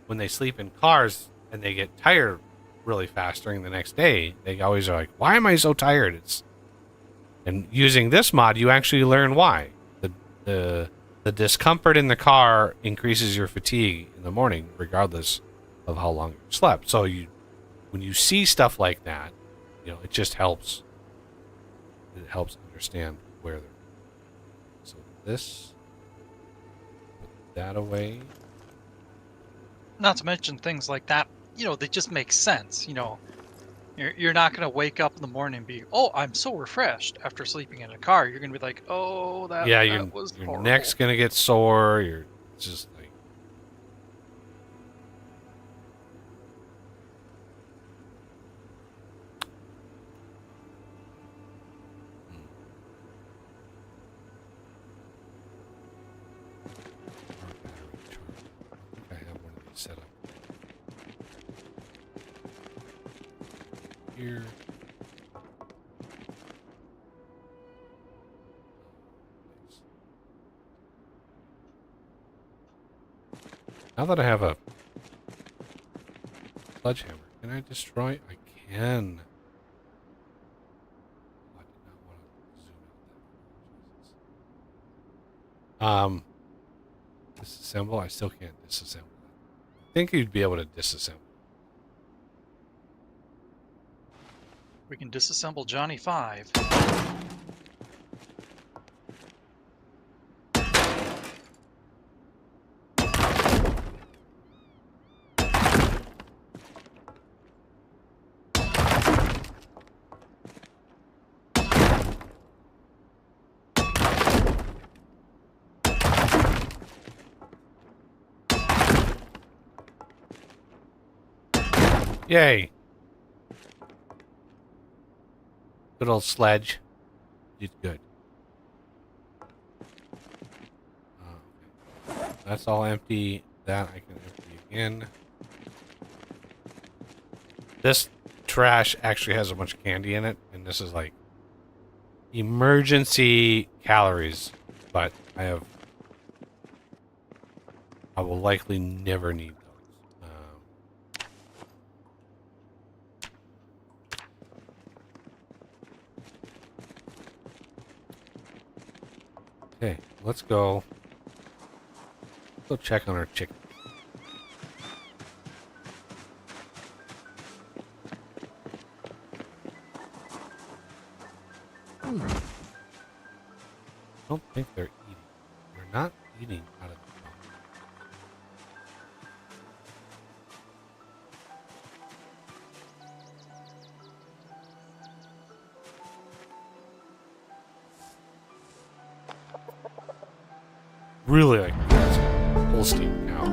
when they sleep in cars and they get tired really fast during the next day, they always are like, why am I so tired? And using this mod, you actually learn why. The discomfort in the car increases your fatigue in the morning, regardless of how long you slept. So when you see stuff like that, it just helps. It helps understand where they're. So this, put that away. Not to mention things like that, they just make sense. You're not going to wake up in the morning and be, oh, I'm so refreshed after sleeping in a car. You're going to be like, oh, that was your horrible. neck's going to get sore. You're just like. I have one of these set up here. Now that I have a sledgehammer, can I destroy? I can. Oh, I did not want to zoom out that. Disassemble. I still can't disassemble that. I think you'd be able to disassemble. We can disassemble Johnny 5. Yay. Good old sledge. Did good. Okay. That's all empty. That I can empty again. This trash actually has a bunch of candy in it, and this is like emergency calories, but I will likely never need those. Okay, let's go. Go check on our chicken. I don't think they're eating. They're not eating out of the phone. Really like this Holstein cow.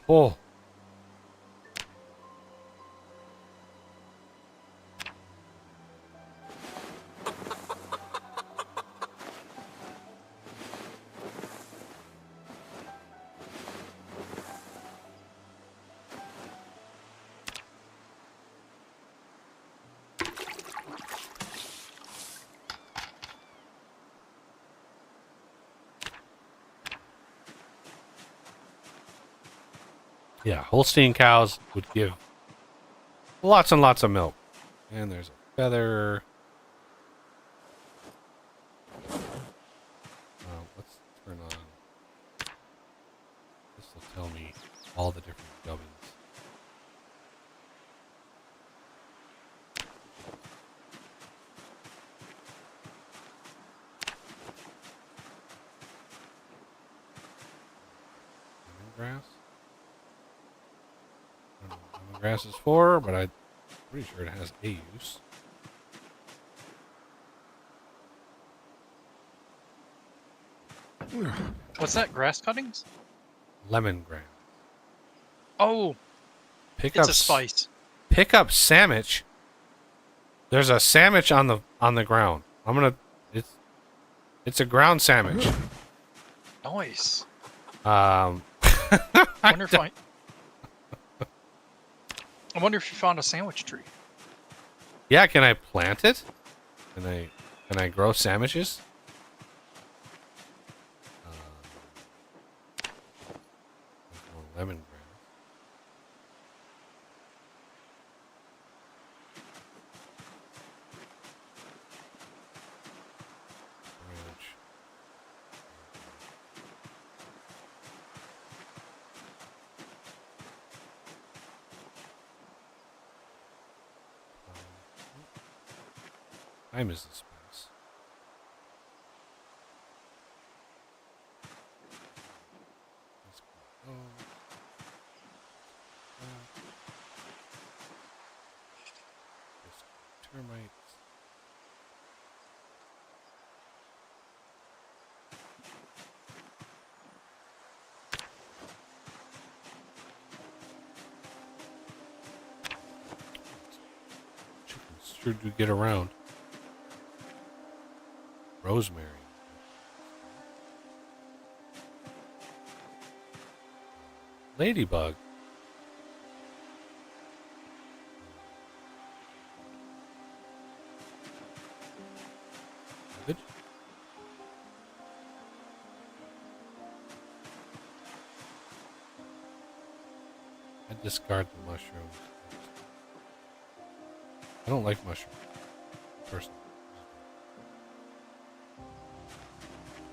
Oh. Yeah, Holstein cows would give lots and lots of milk. And there's a feather. Let's turn on. This will tell me all the different gubbins. Lemongrass? I don't know what lemongrass is for, but I'm pretty sure it has a use. What's that? Grass cuttings? Lemongrass. Oh, Pick it's up a spice. Pick up sandwich. There's a sandwich on the ground. It's a ground sandwich. Nice. I wonder if I wonder if you found a sandwich tree. Yeah, can I plant it? Can I grow sandwiches? Lemongrass. Branch. Time is the space. Let's go. Termites. Chickens sure do get around. Rosemary. Ladybug. Good. I discard the mushrooms. I don't like mushrooms, personally.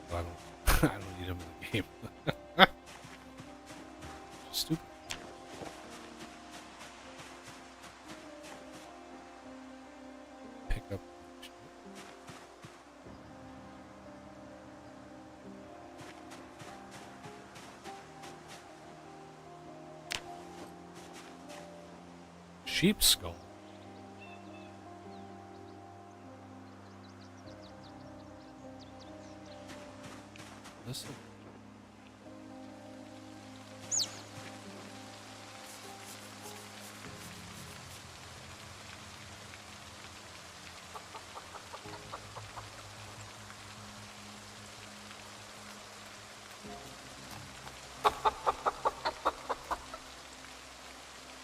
So I don't. I don't eat them in the game. Stupid. Pick up. Sheep skull. Listen.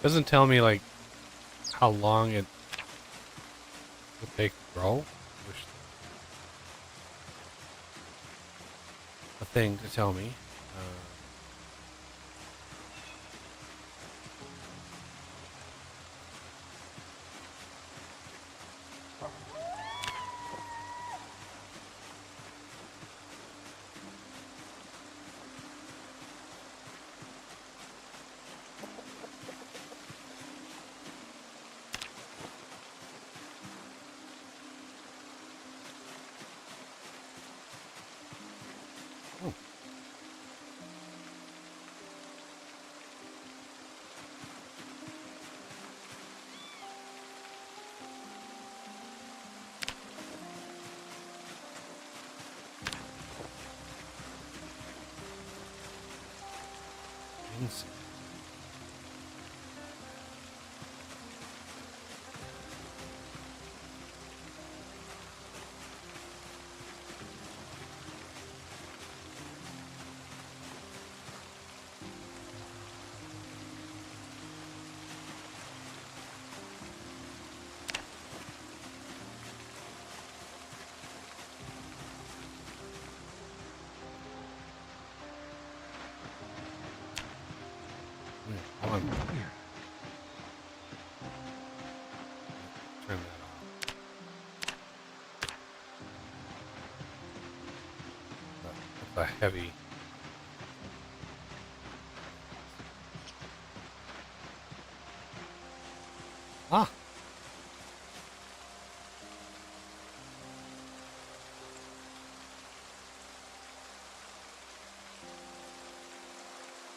Doesn't tell me like how long it will take to grow. Wish a thing to tell me. Oh. Things. On. Turn that off. That's a heavy. Ah.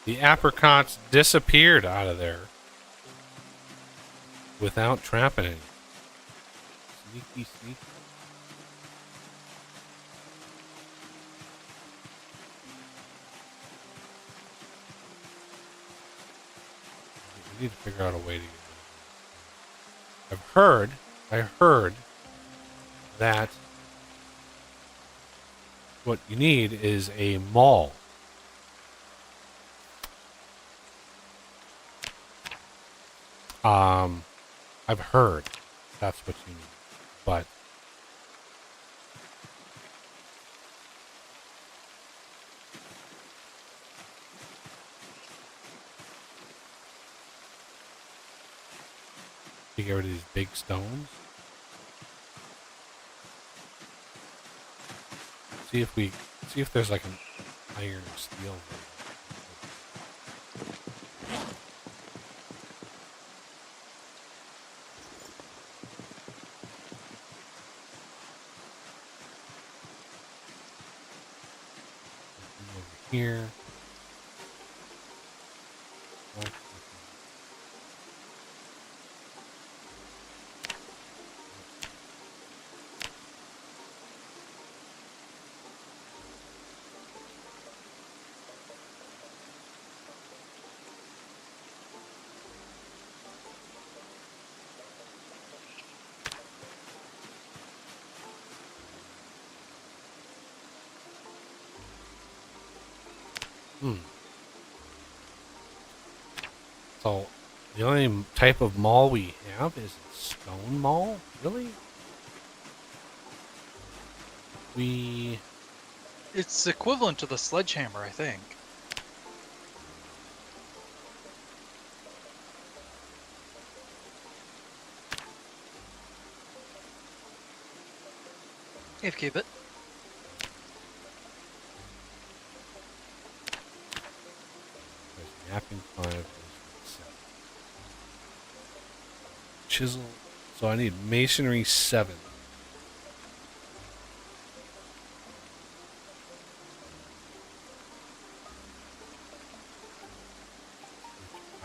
The apricots disappeared out of there without trapping any. Sneaky, sneaky. We need to figure out a way to get rid of them. I heard that what you need is a mall. I've heard that's what you need, but to get rid of these big stones. See if there's like an iron or steel version. Here. So, the only type of mall we have is a stone mall? Really? It's equivalent to the sledgehammer, I think. If keep it. There's mapping 5, there's 7. Chisel. So I need masonry 7.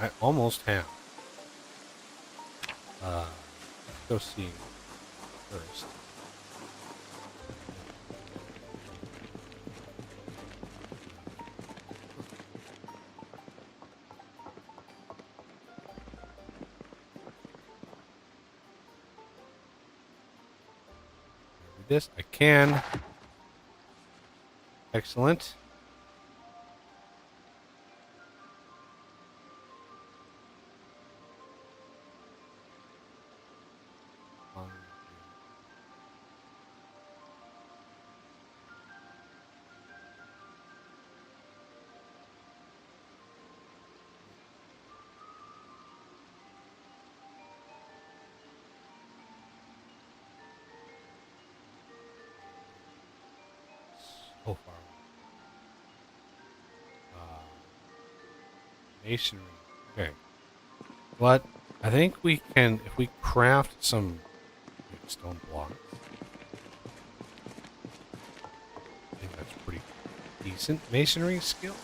I almost have. Let's go see first. this? I can. Excellent. So far. Masonry. Okay. What? I think we can, if we craft some stone blocks. I think that's pretty decent masonry skill.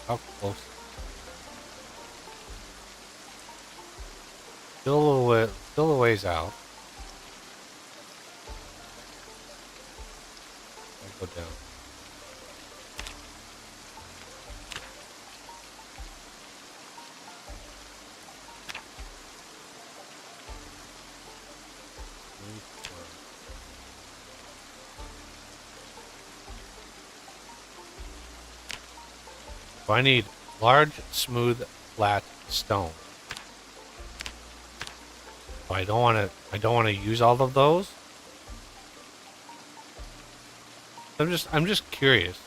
How close? Still a ways out. I'll go down. So I need large, smooth, flat stone. So I don't want to use all of those. I'm just curious.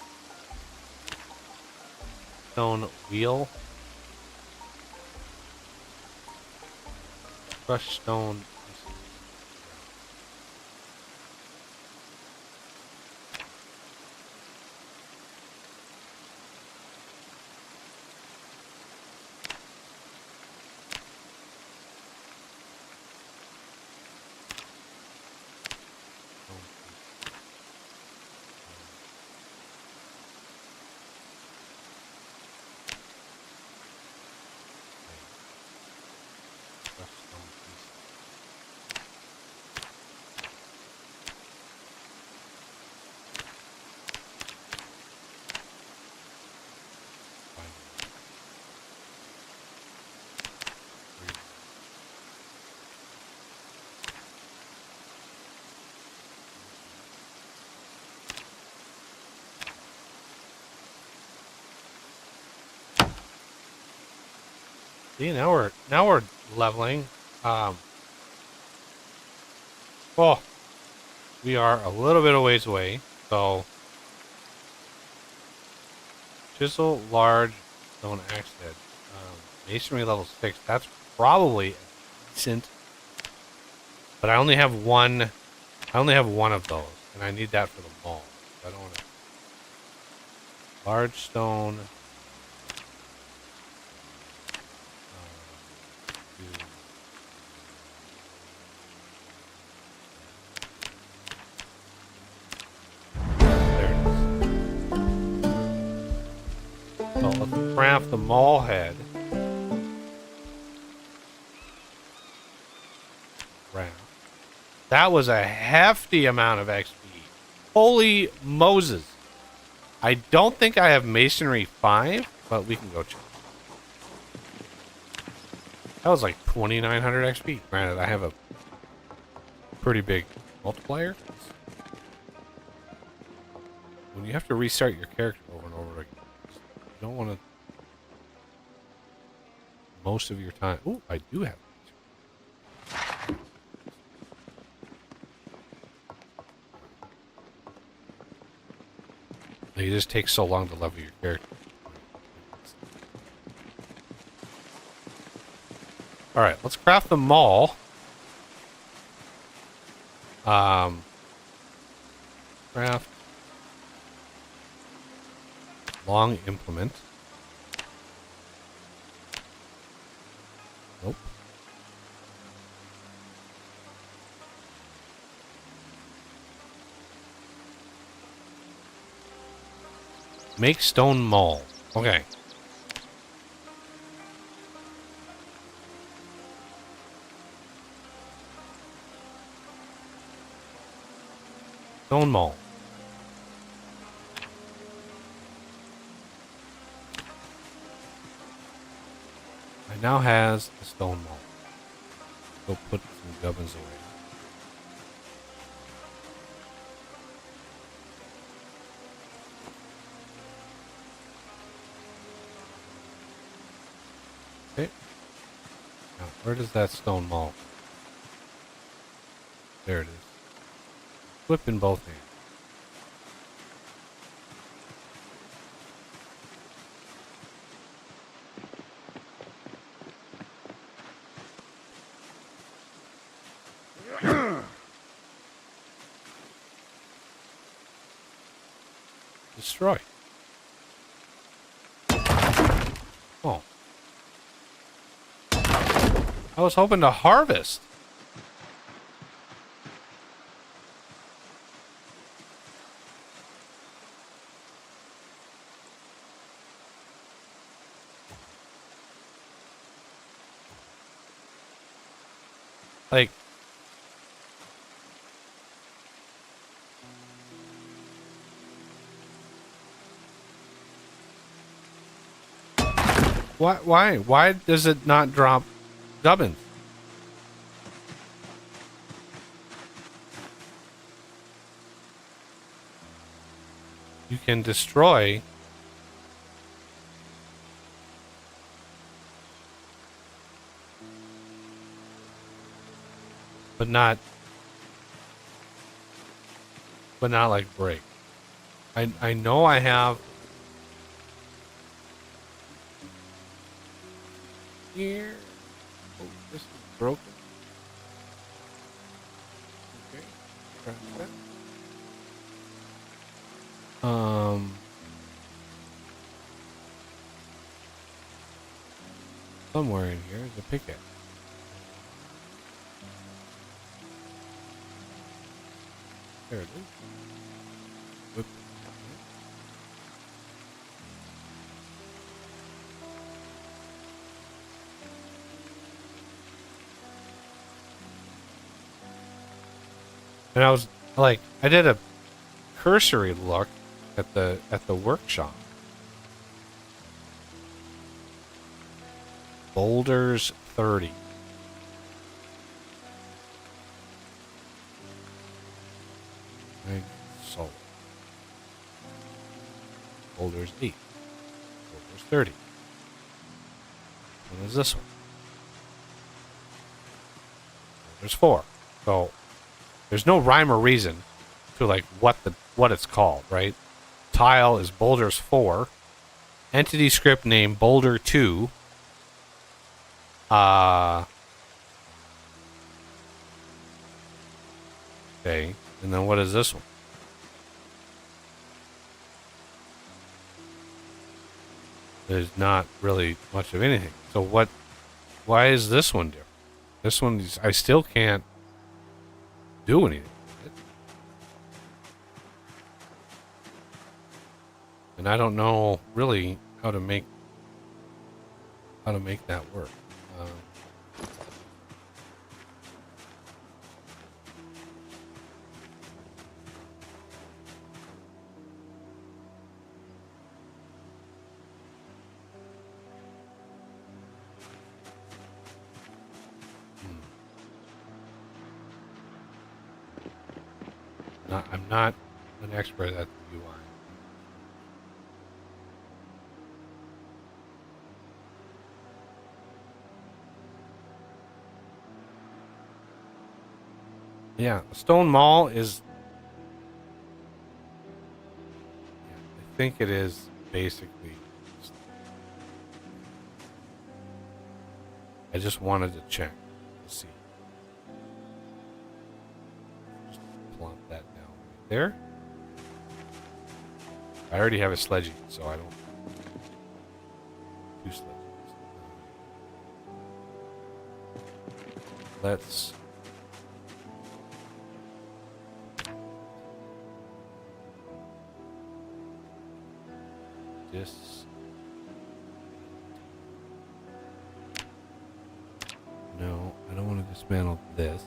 Stone wheel. Crushed stone. See, now we're leveling. Oh, we are a little bit of ways away. So, chisel, large, stone axe head, masonry level 6. That's probably decent, but I only have one. I only have one of those, and I need that for the mall. So I don't want to. Large stone. So let's craft the mall head. Craft. That was a hefty amount of XP. Holy Moses. I don't think I have Masonry 5, but we can go check. That was like 2,900 XP. Granted, I have a pretty big multiplier. When you have to restart your character over and over again, you don't want to... Most of your time... Ooh, I do have... It just takes so long to level your character. Alright, let's craft the maul. Craft. Long implement. Nope. Make stone maul. Okay. Stone mall. I now has a stone mall. Go put some gubbins away. Okay. Now, where does that stone mall? There it is. Flip in both hands. Destroy. Oh. I was hoping to harvest. Like, why does it not drop gubbins? You can destroy but not like break. I know I have here. Oh, this is broken. Okay. Scratch that. Somewhere in here is a pickaxe. There it is. Whoop. And I was like, I did a cursory look at the workshop. Boulders 30. Salt. Boulders 8. Boulders 30. What is this one? Boulders 4. So there's no rhyme or reason to like what it's called, right? Tile is Boulders 4. Entity script name Boulder 2. Okay, and then what is this one? There's not really much of anything. So why is this one different? This one, I still can't do anything with it. And I don't know really how to make that work. I'm not an expert at the UI. Yeah, Stone Mall is. Yeah, I think it is basically. I just wanted to check to see. Just plump that down right there. I already have a sledging, so I don't. Two sledges. Let's. This. No, I don't want to dismantle this.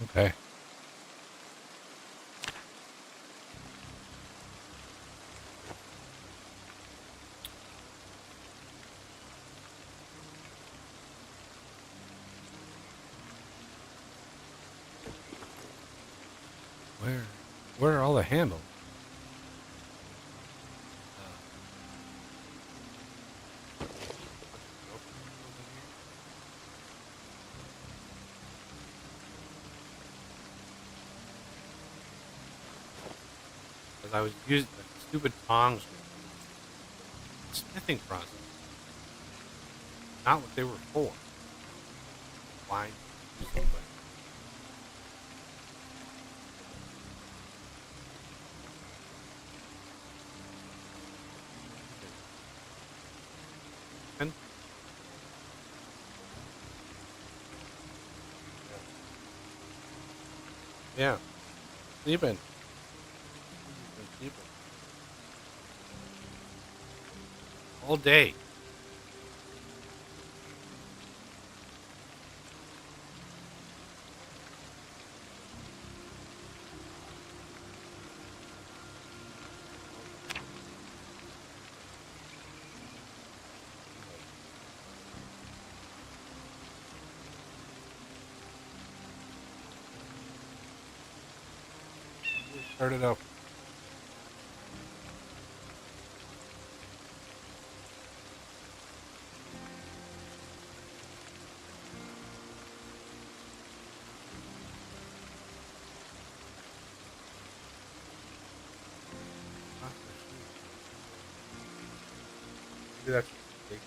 Okay. Where are all the handles? Because I was using the stupid tongs with the smithing process. Not what they were for. Why use them, but and yeah, sleeping. Been sleeping all day. Start it up. Maybe that's big.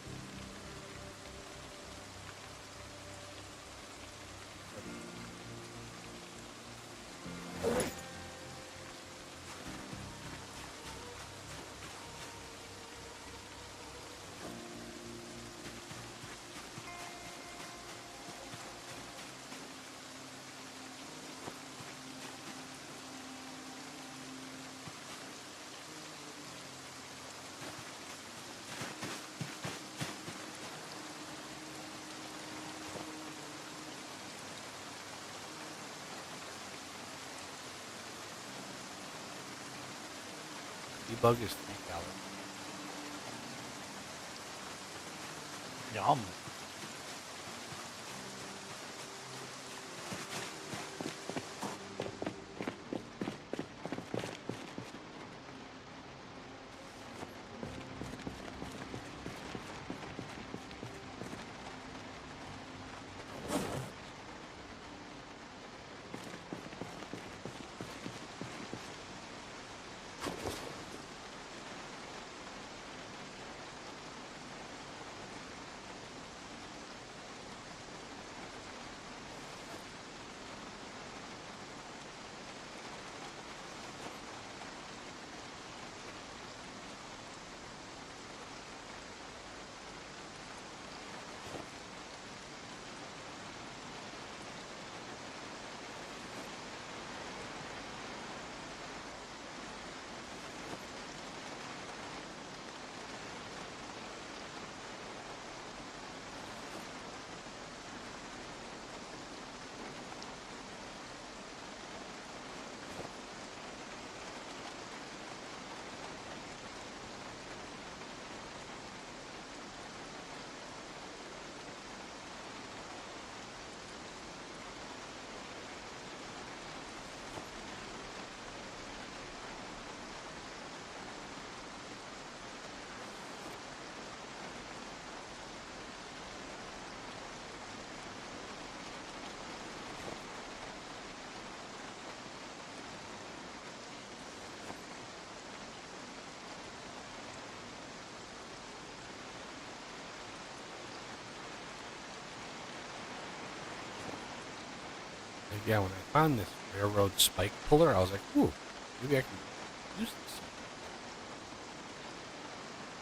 Debug is $3. Yum. Yeah, when I found this railroad spike puller, I was like, ooh, maybe I can use this.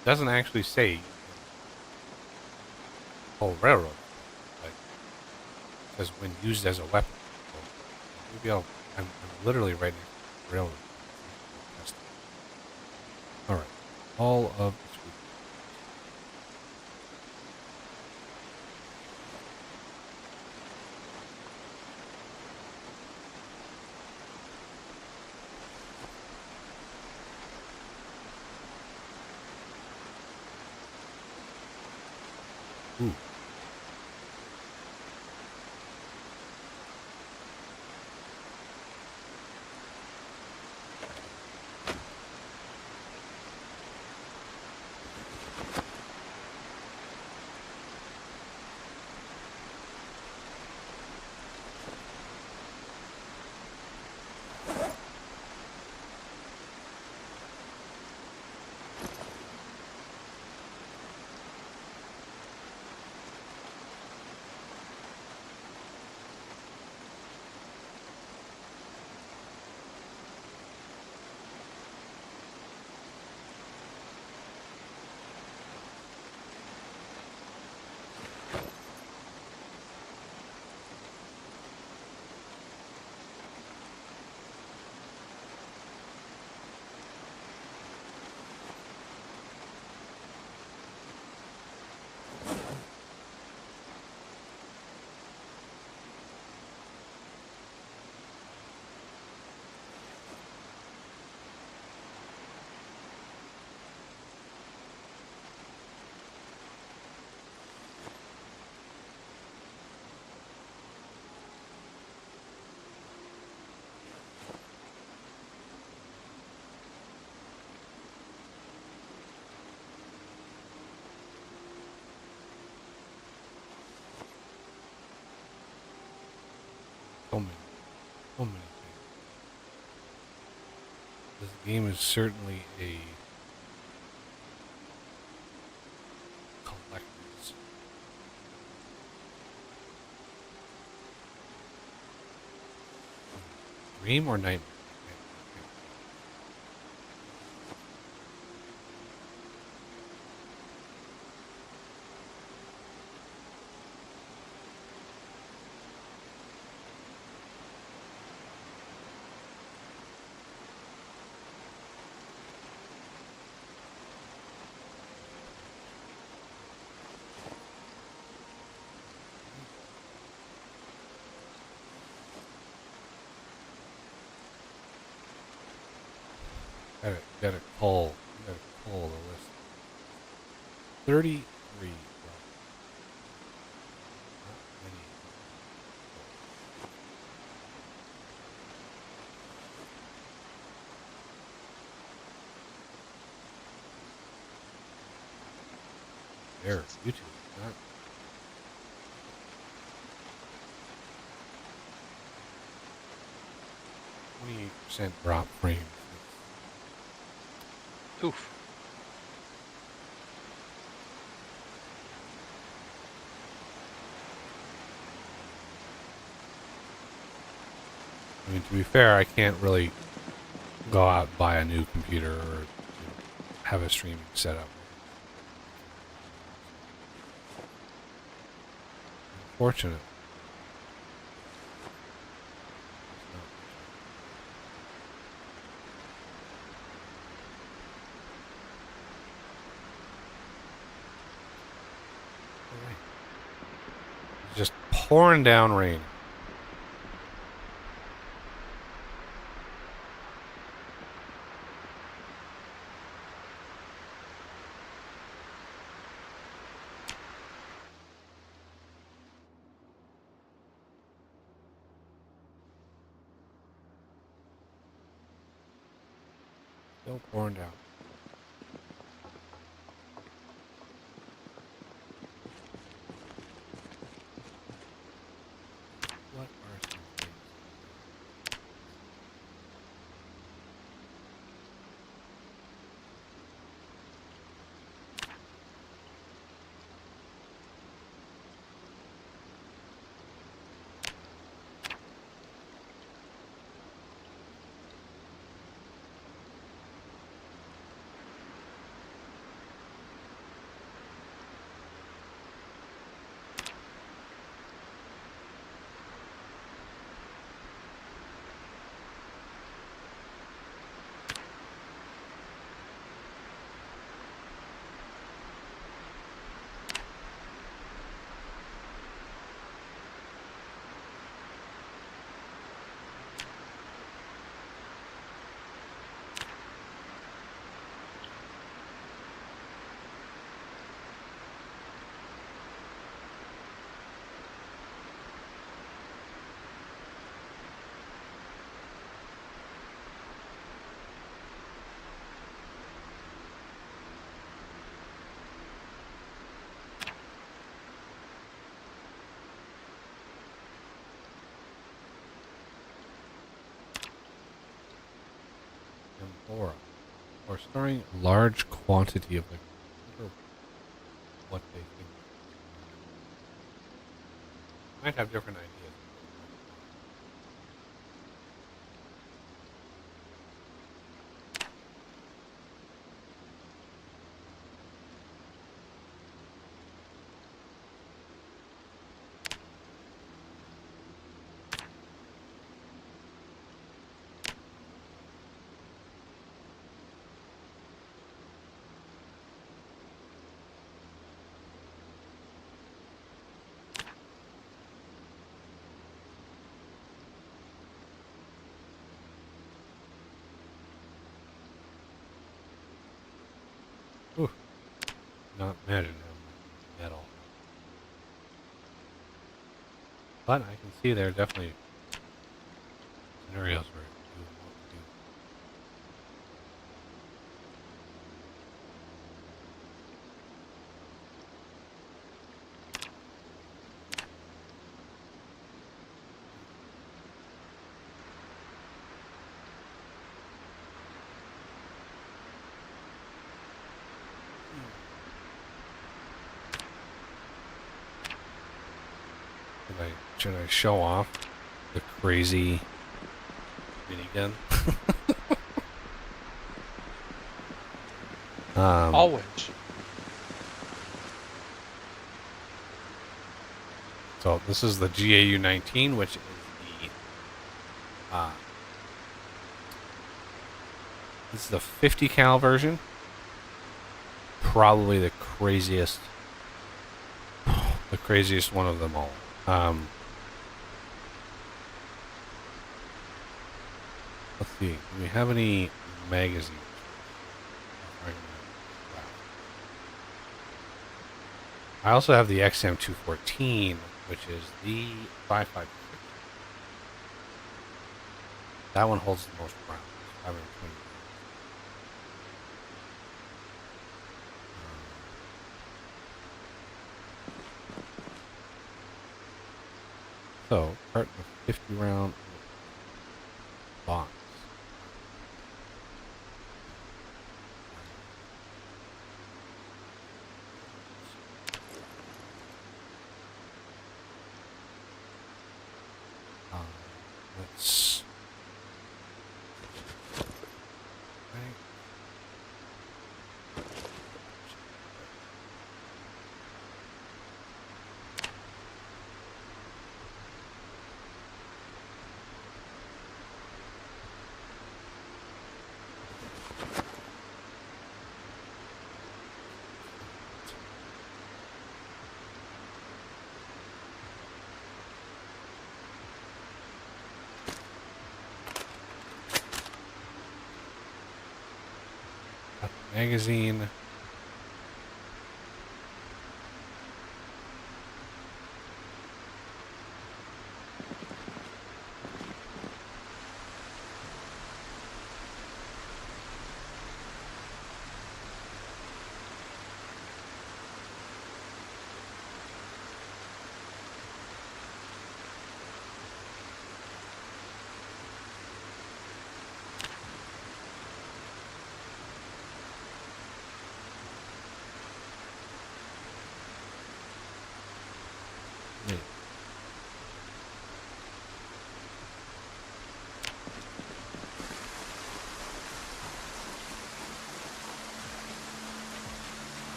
It doesn't actually say you can pull railroad, but it says when used as a weapon. So maybe I'm literally right next to the railroad. All right, all of the sweet. Ooh. So many, so many things. This game is certainly a collector's. Dream or nightmare? Gotta call the list. 33. Well, not many. There, YouTube. Not 28% drop frames. Oof. I mean, to be fair, I can't really go out and buy a new computer or have a streaming setup. Unfortunate. It's just pouring down rain. Still pouring down. What are some things? flora, or storing a large quantity of liquid. I wonder what they think. Might have different ideas. Ooh, not imagine how much metal. But I can see there are definitely scenarios where you would want to do. Should I show off the crazy minigun? Always. So this is the GAU-19, which is the this is the 50 cal version. Probably the craziest one of them all. Let's see. Do we have any magazines? I also have the XM214, which is the 5.56. That one holds the most rounds. 520. So, carton of 50 round box. Let's. Right. Magazine.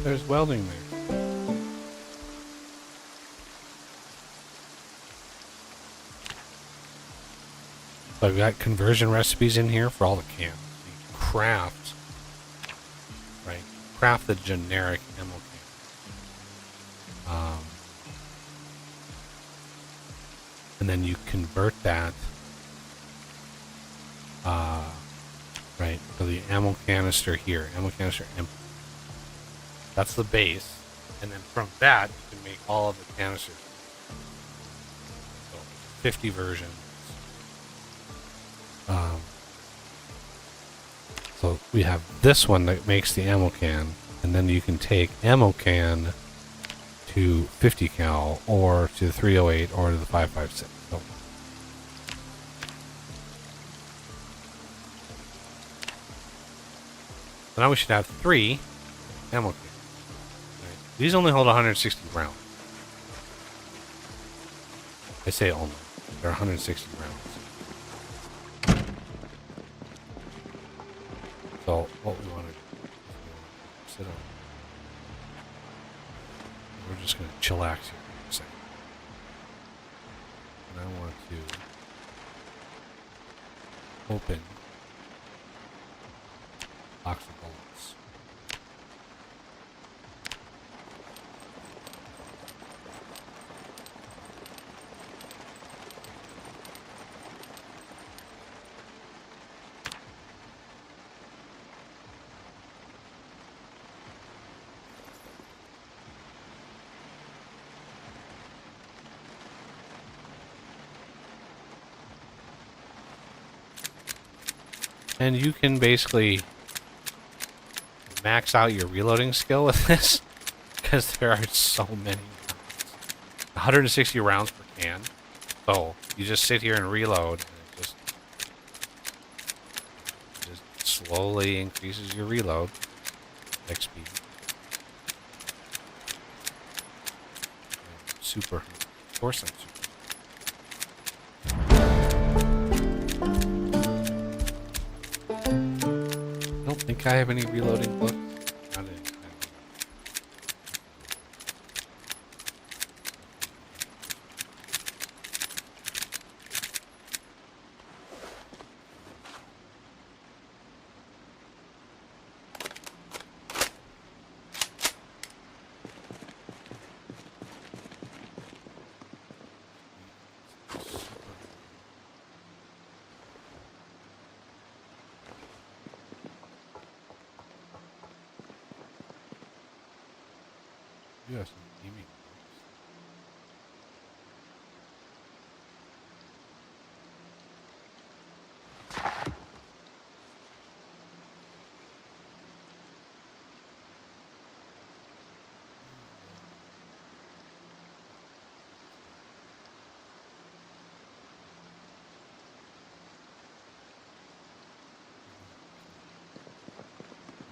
There's welding there. So I've got conversion recipes in here for all the cans. You craft, right? Craft the generic ammo can. And then you convert that, right? So the ammo canister here, ammo canister empty. That's the base, and then from that you can make all of the canisters. So 50 versions. Um, so we have this one that makes the ammo can, and then you can take ammo can to 50 cal or to the 308 or to the 5.56. So now we should have 3 ammo cans. Right. These only hold 160 rounds. I say only. They're 160 rounds. So what we want to do is sit on. We're just going to chillax here for a second. And I want to open box of bullets. And you can basically max out your reloading skill with this because there are so many rounds. 160 rounds per can. So you just sit here and reload, and it just slowly increases your reload XP. Super. Of course I'm super. I don't think I have any reloading books. Not any. You have some gaming books.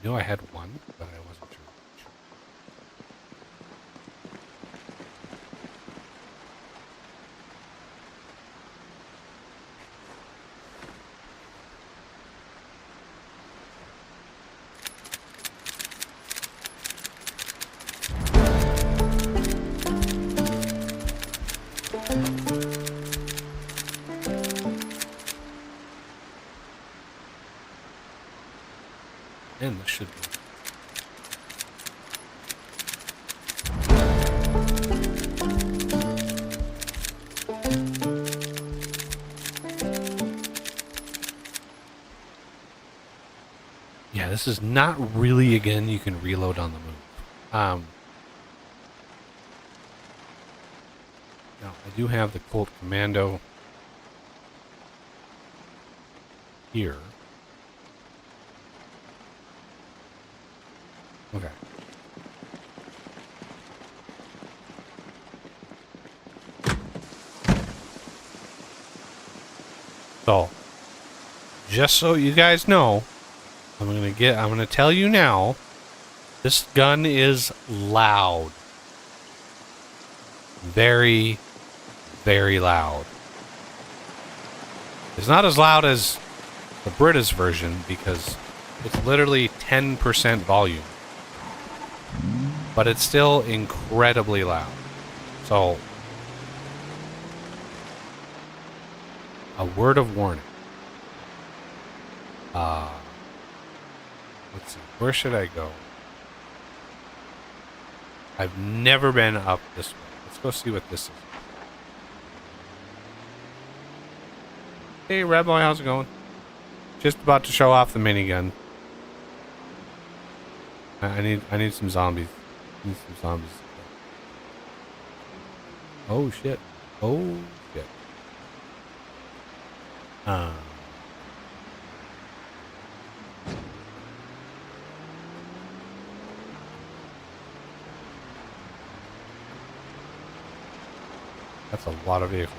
I knew I had one, but I wasn't sure which. And this should be. Yeah, this is not really a gun you can reload on the move. Now, I do have the Colt Commando here. Okay. So, just so you guys know, I'm gonna tell you now, this gun is loud. Very, very loud. It's not as loud as the British version because it's literally 10% volume. But it's still incredibly loud. So, a word of warning. Let's see. Where should I go? I've never been up this way. Let's go see what this is. Hey, Red Boy, how's it going? Just about to show off the minigun. I need some zombies. I need some zombies. Oh shit. Oh shit. That's a lot of vehicles.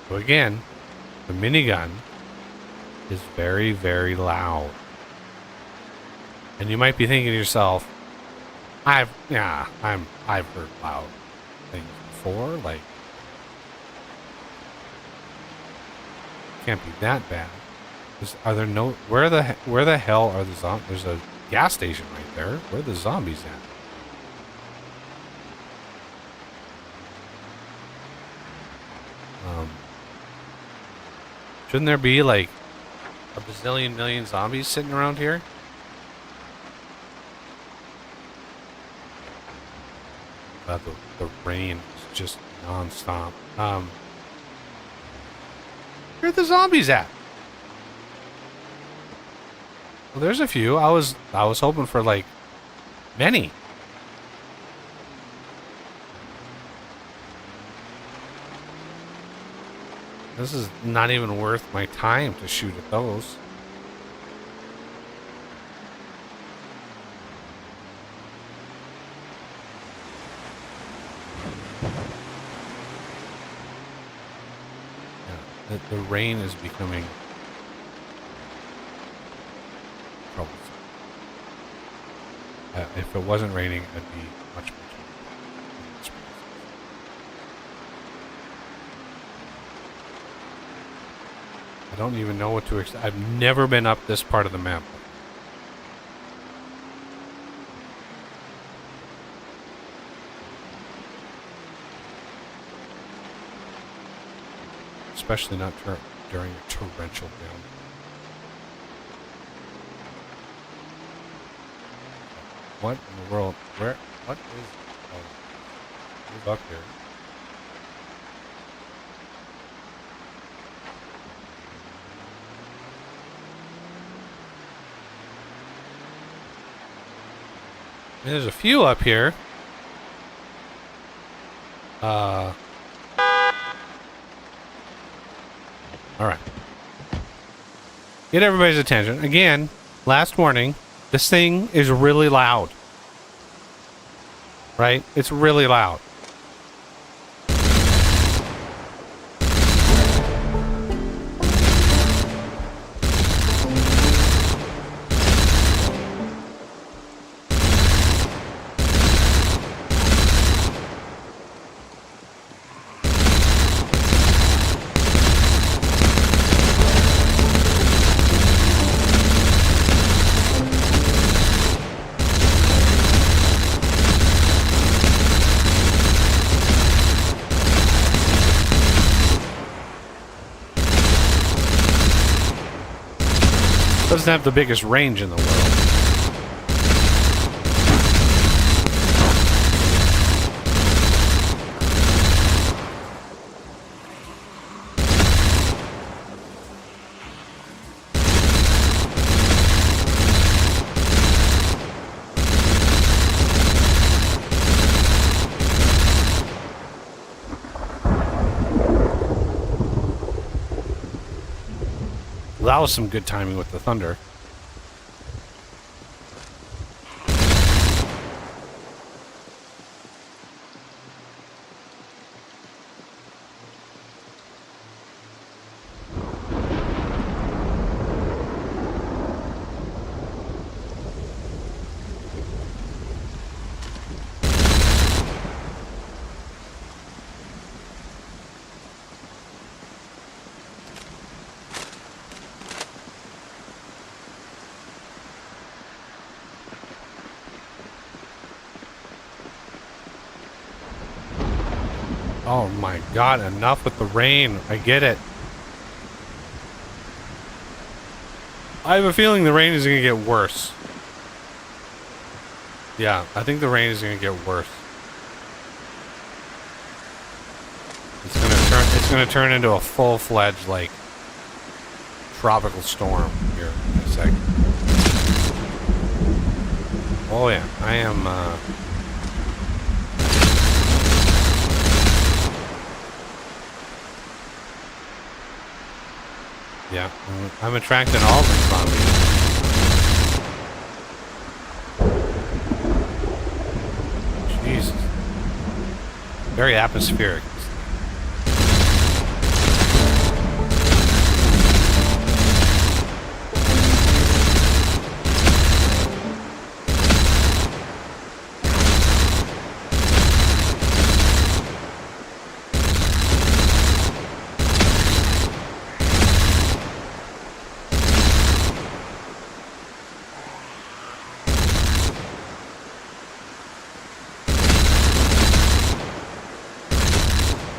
So again, the minigun is very, very loud. And you might be thinking to yourself, I've heard loud things before, like can't be that bad. Are there no where the hell are the zombies? There's a gas station right there. Where are the zombies at? Shouldn't there be like a bazillion million zombies sitting around here? The rain is just non-stop. Where are the zombies at? Well, there's a few. I was hoping for like many. This is not even worth my time to shoot at those. Yeah, the rain is becoming troublesome. If it wasn't raining, I'd be much more. I don't even know what to expect. I've never been up this part of the map. Especially not during a torrential downpour. What in the world? What is... Oh, move up here. There's a few up here. All right. Get everybody's attention. Again, last warning, this thing is really loud. Right? It's really loud. Doesn't have the biggest range in the world. Well, that was some good timing with the thunder. Oh my god, enough with the rain. I get it. I have a feeling the rain is going to get worse. Yeah, I think the rain is going to get worse. It's going to turn into a full-fledged, like, tropical storm here in a second. Oh yeah, I am. Yeah, I'm attracting all the zombies. Jesus. Very atmospheric.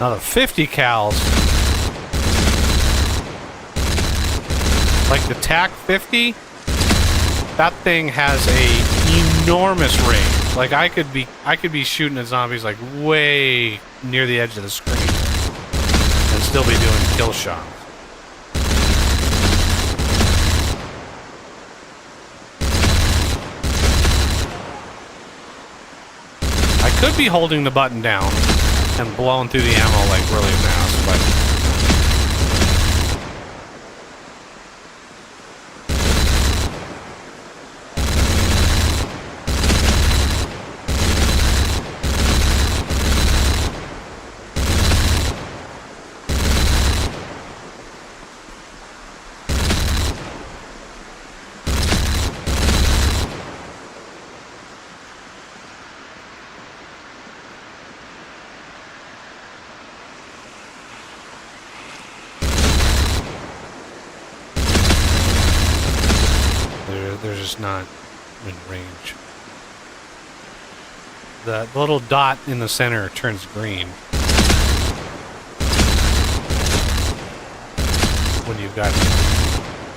Now the 50 cals, like the TAC 50, that thing has a enormous range. Like I could be shooting at zombies like way near the edge of the screen and still be doing kill shots. I could be holding the button down and blowing through the ammo like really fast, but they're just not in range. The little dot in the center turns green when you've got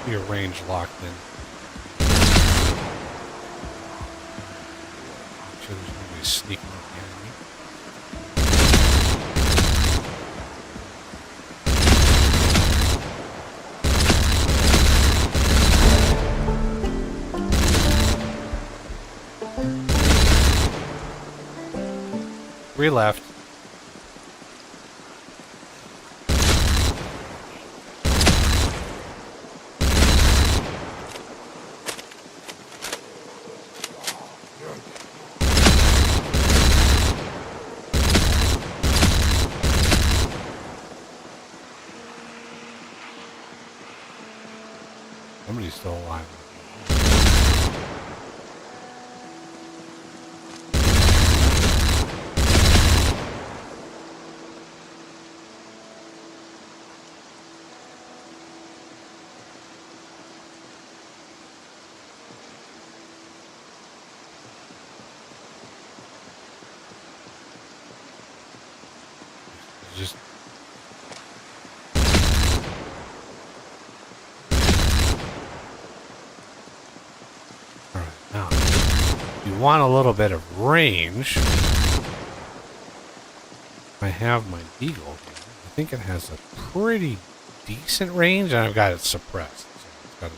your range locked in. Make sure there's nobody sneaking up behind me. Three left. Somebody's still alive. Just all right. Now, if you want a little bit of range, I have my Eagle here. I think it has a pretty decent range, and I've got it suppressed. So it's got a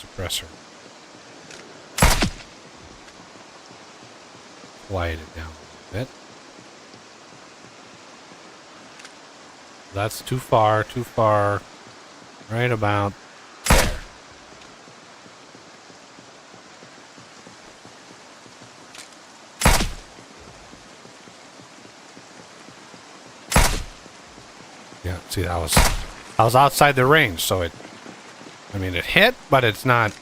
suppressor. Quiet it down a little bit. That's too far, right about there. Yeah, see, I was outside the range, so it hit, but it's not,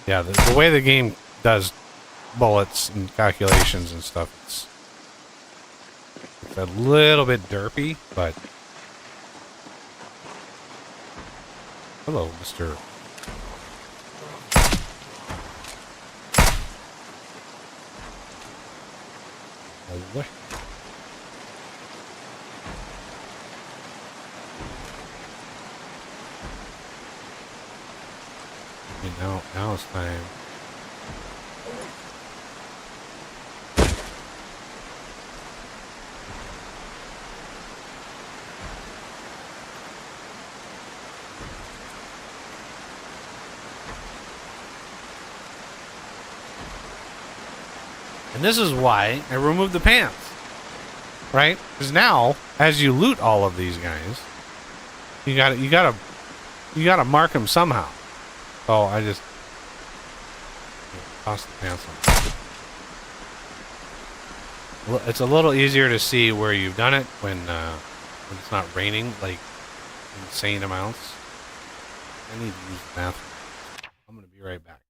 yeah, the way the game does bullets and calculations and stuff, it's a little bit derpy, but hello, Mr. What? Okay, now it's time. And this is why I removed the pants. Right? Because now, as you loot all of these guys, you gotta mark them somehow. So I just toss the pants on. It's a little easier to see where you've done it when it's not raining like insane amounts. I need to use the bathroom. I'm gonna be right back.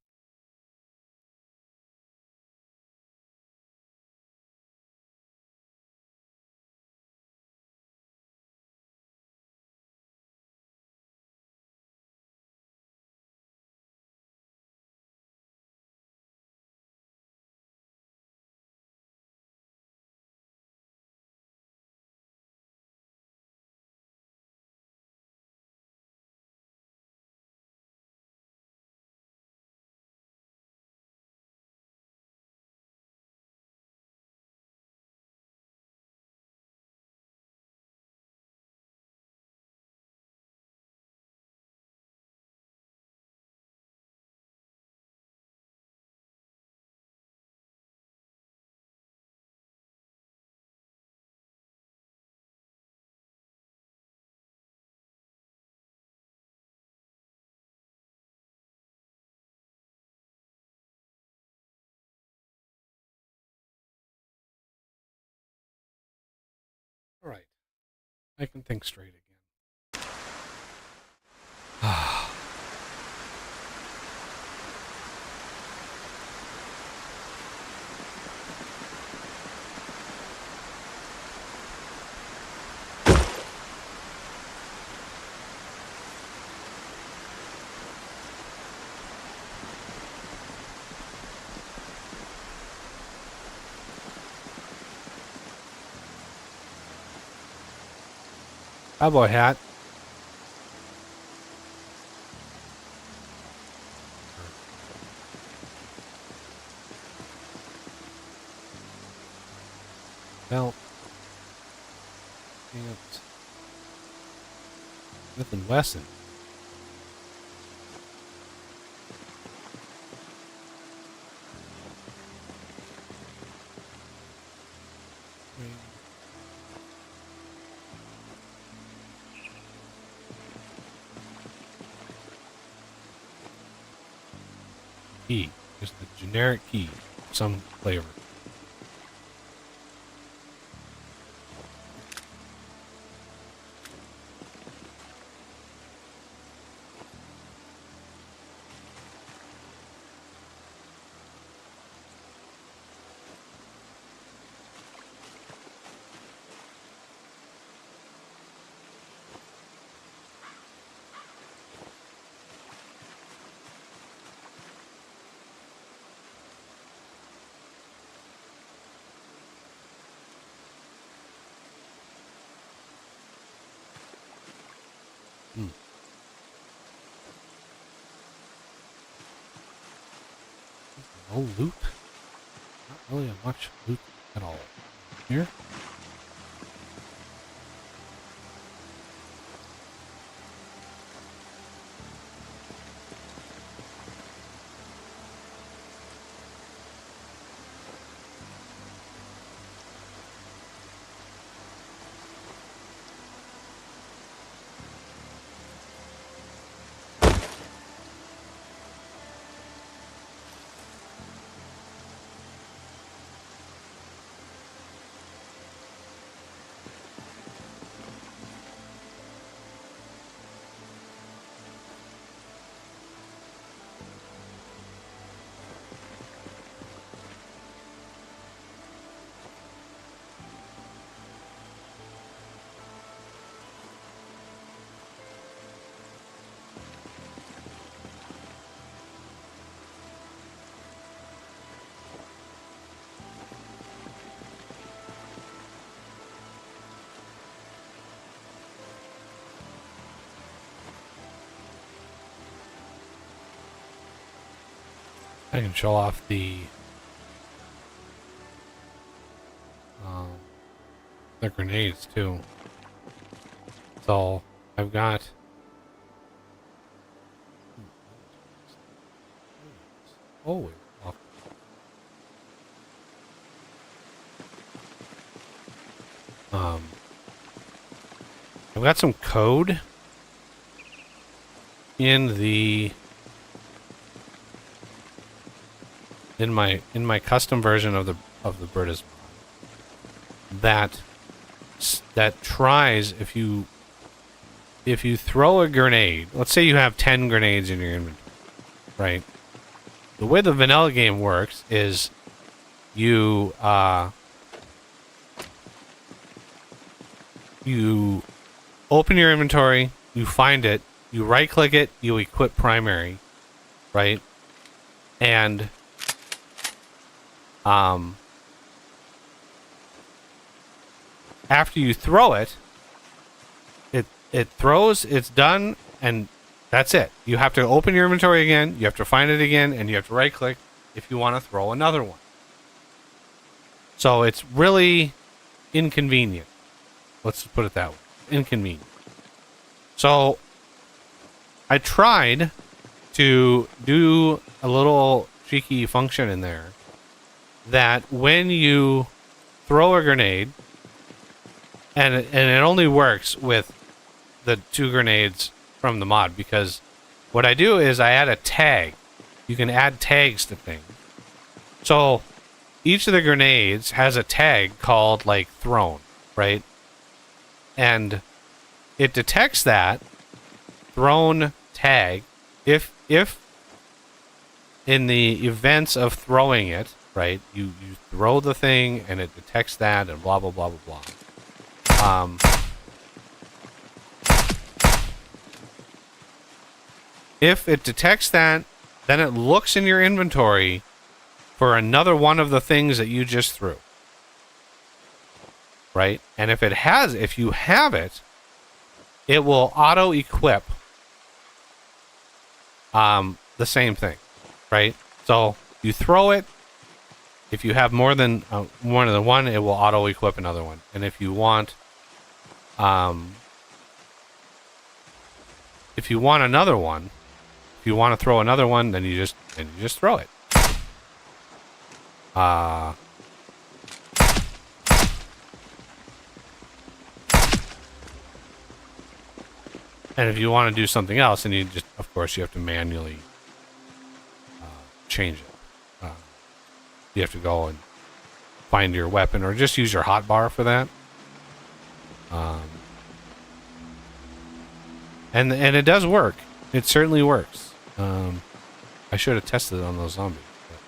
All right. I can think straight again. Cowboy hat. Belt. Pants. Smith and Wesson. Key. Just a generic key. Some flavor. No loot? Not really much loot at all. Here? I can show off the grenades too. So I've got oh, I've got some code in the in my custom version of the British that tries if you throw a grenade. Let's say you have 10 grenades in your inventory, right? The way the vanilla game works is you open your inventory, you find it, you right click it, you equip primary, right? And after you throw it, it throws, it's done, and that's it. You have to open your inventory again, you have to find it again, and you have to right click if you want to throw another one. So it's really inconvenient. Let's put it that way. Inconvenient. So I tried to do a little cheeky function in there that when you throw a grenade, and it only works with the 2 grenades from the mod, because what I do is I add a tag. You can add tags to things. So each of the grenades has a tag called like thrown, right? And it detects that thrown tag if in the events of throwing it, right? You throw the thing and it detects that and blah blah blah blah blah. If it detects that, then it looks in your inventory for another one of the things that you just threw. Right? And if you have it, it will auto-equip the same thing. Right? So you throw it. If you have more than one, it will auto-equip another one. And if you want another one, if you want to throw another one, then you just throw it. And if you want to do something else, then of course, you have to manually change it. You have to go and find your weapon, or just use your hotbar for that. And it does work. It certainly works. I should have tested it on those zombies, but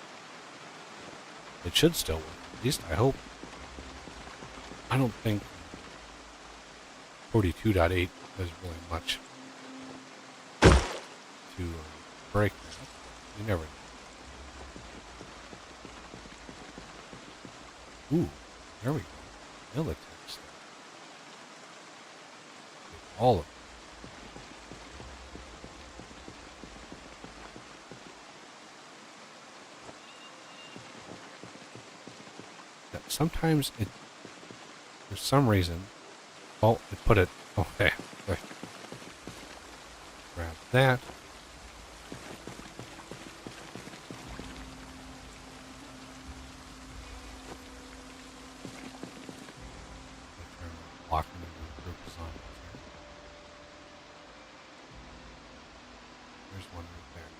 it should still work. At least I hope. I don't think 42.8 does really much to break that. You never know. Ooh, there we go. Militex. All of it. Sometimes it, for some reason, oh, it put it, okay. Grab that. Lock them into a group of zombies here. There's one right there.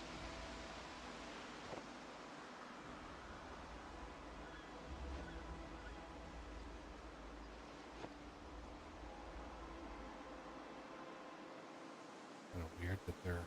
Kind of weird that they're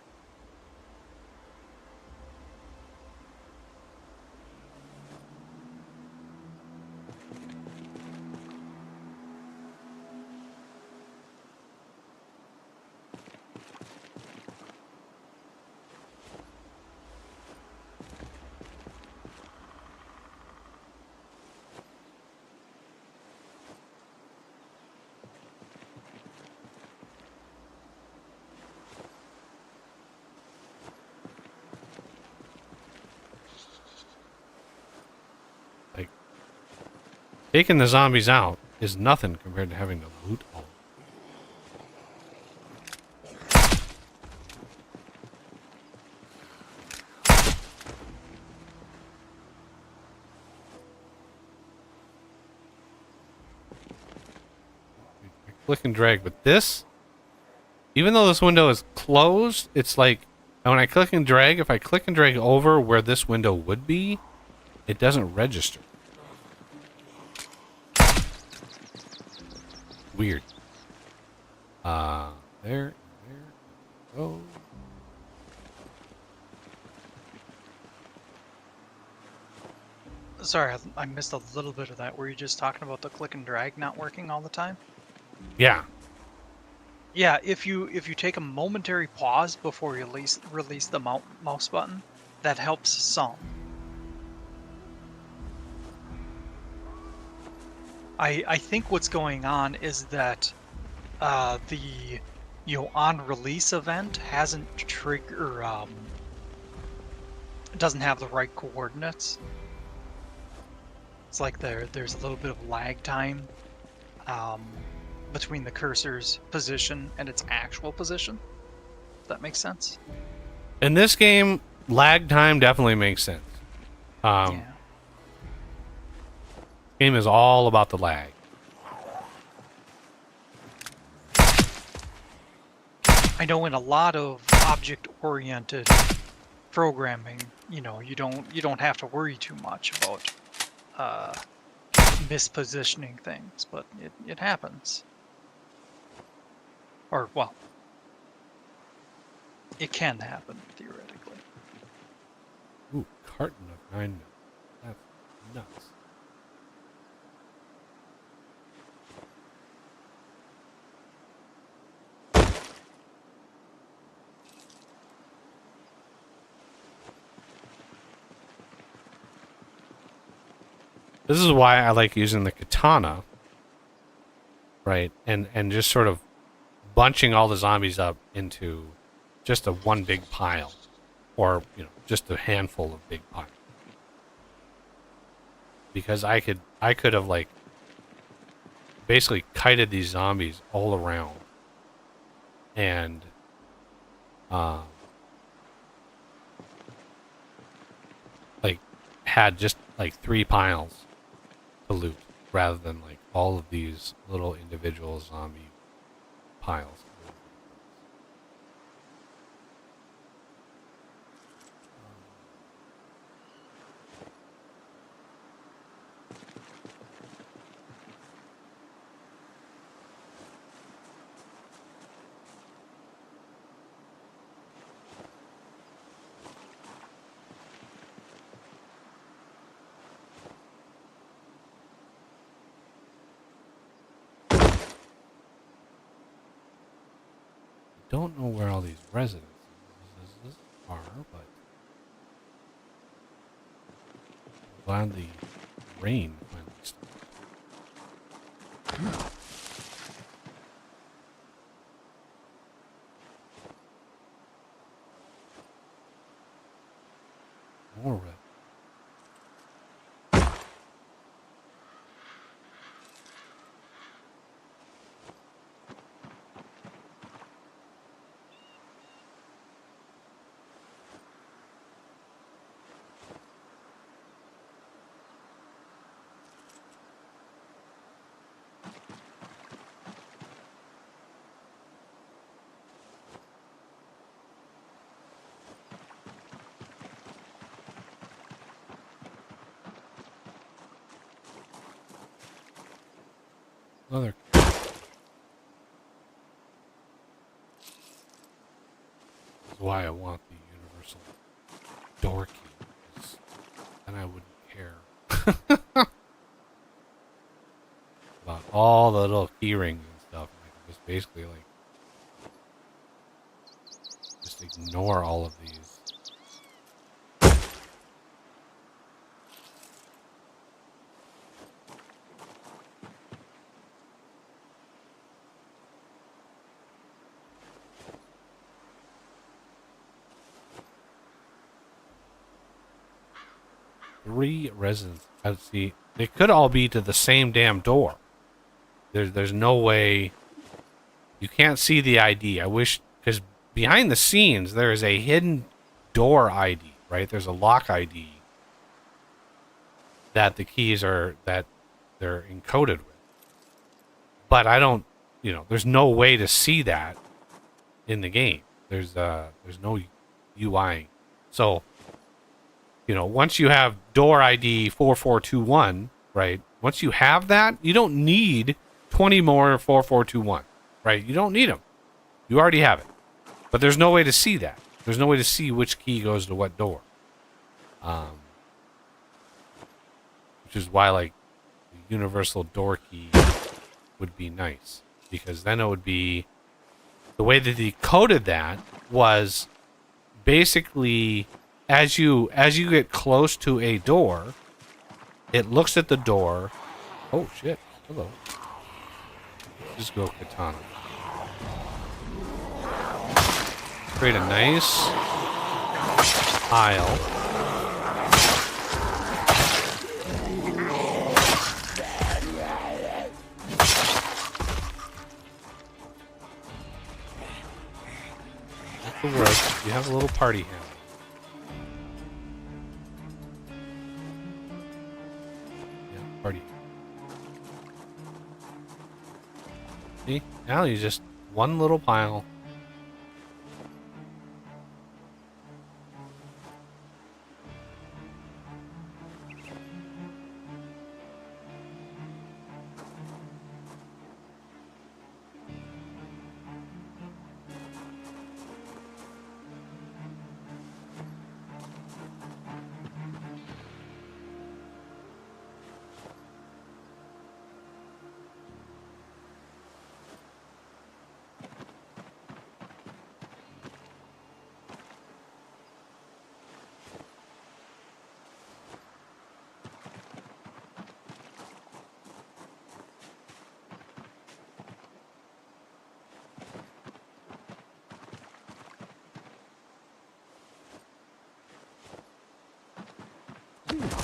like taking the zombies out is nothing compared to having to loot all of them. Click and drag, but this even though this window is closed, it's like when I click and drag, if I click and drag over where this window would be, it doesn't register. Weird. There. Oh. Sorry, I missed a little bit of that. Were you just talking about the click and drag not working all the time? Yeah. Yeah, if you take a momentary pause before you release the mouse button, that helps some. I think what's going on is that the on release event hasn't doesn't have the right coordinates. It's like there's a little bit of lag time between the cursor's position and its actual position. If that makes sense. In this game, lag time definitely makes sense. Yeah. Game is all about the lag. I know in a lot of object-oriented programming, you don't have to worry too much about mispositioning things, but it happens. Or, well, it can happen, theoretically. Ooh, carton of 9 milk. That's nuts. This is why I like using the katana, right? And just sort of bunching all the zombies up into just a one big pile, or just a handful of big piles. Because I could have like basically kited these zombies all around, and like had just like 3 piles to loot rather than like all of these little individual zombie piles. Don't know where all these residences are, but I'm glad the rain finally stopped. More red. Another. This is why I want the universal door key, because then I wouldn't care about all the little key rings and stuff. I can just basically like just ignore all of these. 3 residents. I see. They could all be to the same damn door. There's no way. You can't see the ID. I wish, because behind the scenes there is a hidden door ID, right? There's a lock ID that the keys are that they're encoded with. But I don't. There's no way to see that in the game. There's no UI. So, you know, once you have door ID 4421, right? Once you have that, you don't need 20 more 4421, right? You don't need them. You already have it. But there's no way to see that. There's no way to see which key goes to what door. Which is why, like, the universal door key would be nice. Because then it would be... The way that they coded that was basically as you get close to a door, it looks at the door. Oh, shit. Hello. Just go katana. Create a nice aisle. That will work. You have a little party hat. Yeah, party. See? Now you just one little pile.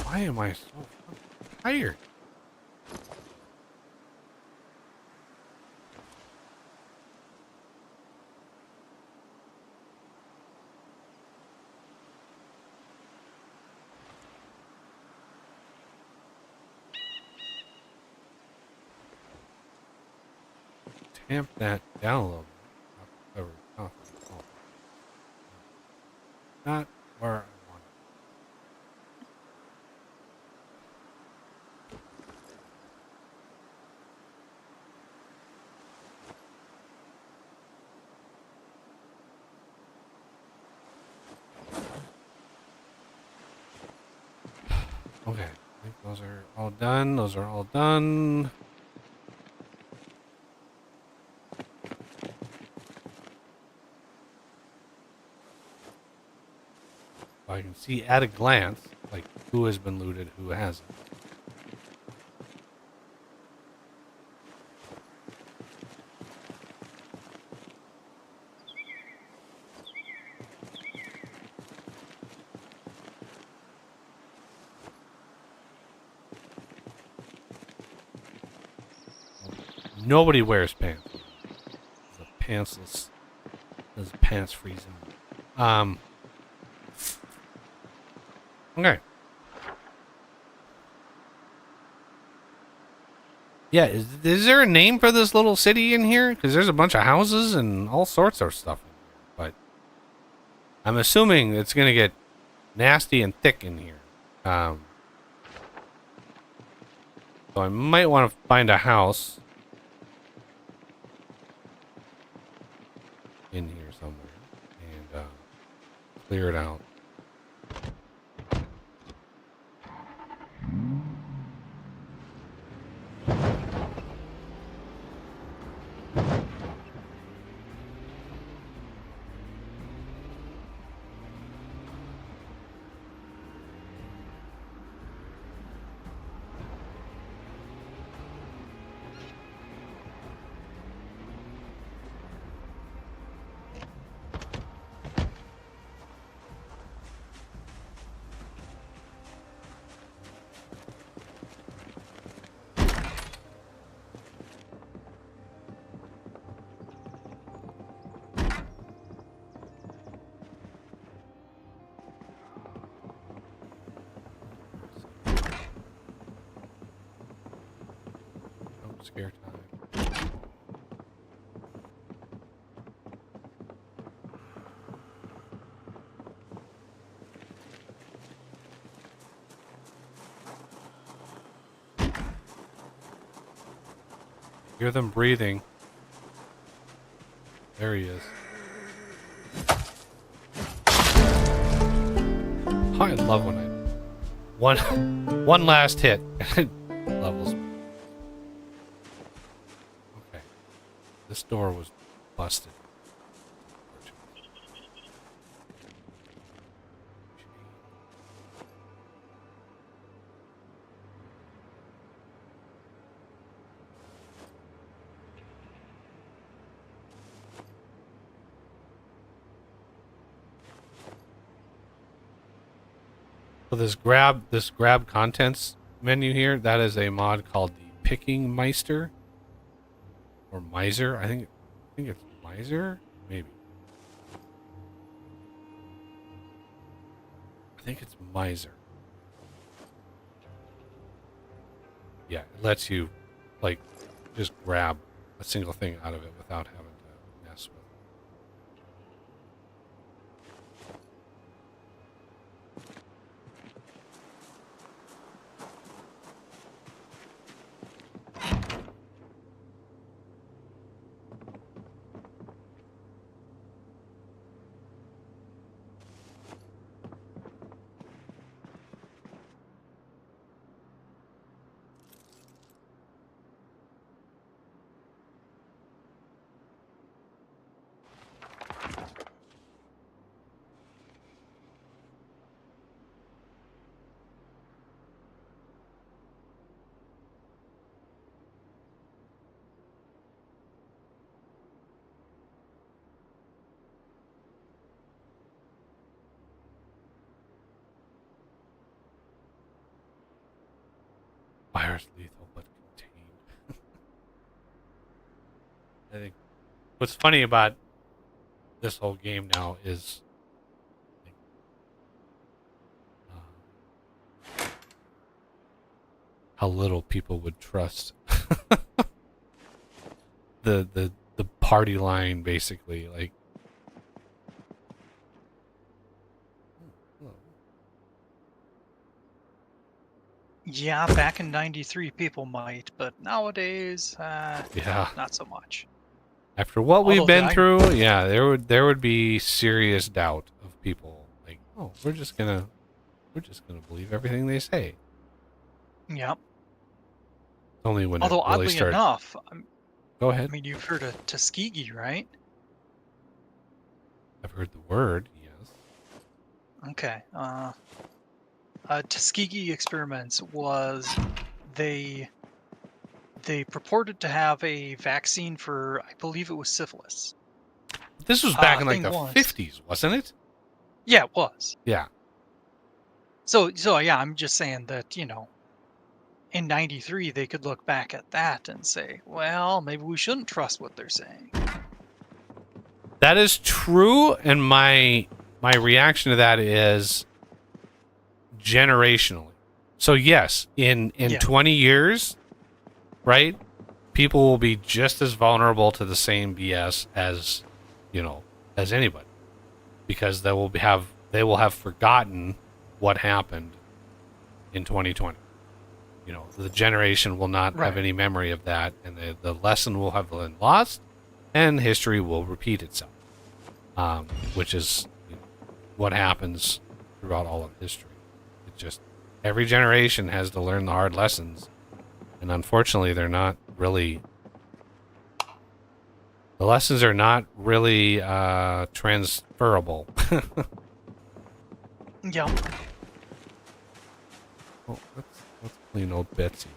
Why am I so tired? Tamp that down a little bit. Not where I want it. Okay, I think those are all done. Those are all done. I can see at a glance, like, who has been looted, who hasn't. Nobody wears pants. It's a pantsless. There's a pants free zone. Okay. Yeah, is there a name for this little city in here? Because there's a bunch of houses and all sorts of stuff in here. But I'm assuming it's going to get nasty and thick in here. So I might want to find a house in here somewhere and clear it out. Scare time. Hear them breathing. There he is. Oh, I love when one last hit. Levels. Okay. This door was busted. So this grab contents menu here, that is a mod called the Picking Meister or Miser. I think it's Miser, maybe. I think it's Miser. Yeah, it lets you like just grab a single thing out of it without having to mess with it. Fire's lethal but contained. I think what's funny about this whole game now is how little people would trust the party line, basically. Like, Yeah, back in '93, people might, but nowadays, yeah. not so much. After what we've Although been through, yeah, there would be serious doubt of people. Like, oh, we're just gonna believe everything they say. Yep. Only when Although it really oddly starts. enough, Go I ahead. mean, you've heard of Tuskegee, right? I've heard the word. Yes. Okay. Tuskegee experiments was they purported to have a vaccine for, I believe it was syphilis. This was back in like Thing the was- 50s, wasn't it? Yeah, it was. Yeah. So yeah, I'm just saying that, in '93 they could look back at that and say, well, maybe we shouldn't trust what they're saying. That is true, and my reaction to that is generationally. So yes, in Yeah. 20 years, right? People will be just as vulnerable to the same BS as, as anybody, because they will have forgotten what happened in 2020. The generation will not have Right. any memory of that, and the lesson will have been lost, and history will repeat itself, which is what happens throughout all of history. It's just every generation has to learn the hard lessons, and unfortunately, they're not really. The lessons are not really transferable. Yeah. Well, let's clean old Betsy.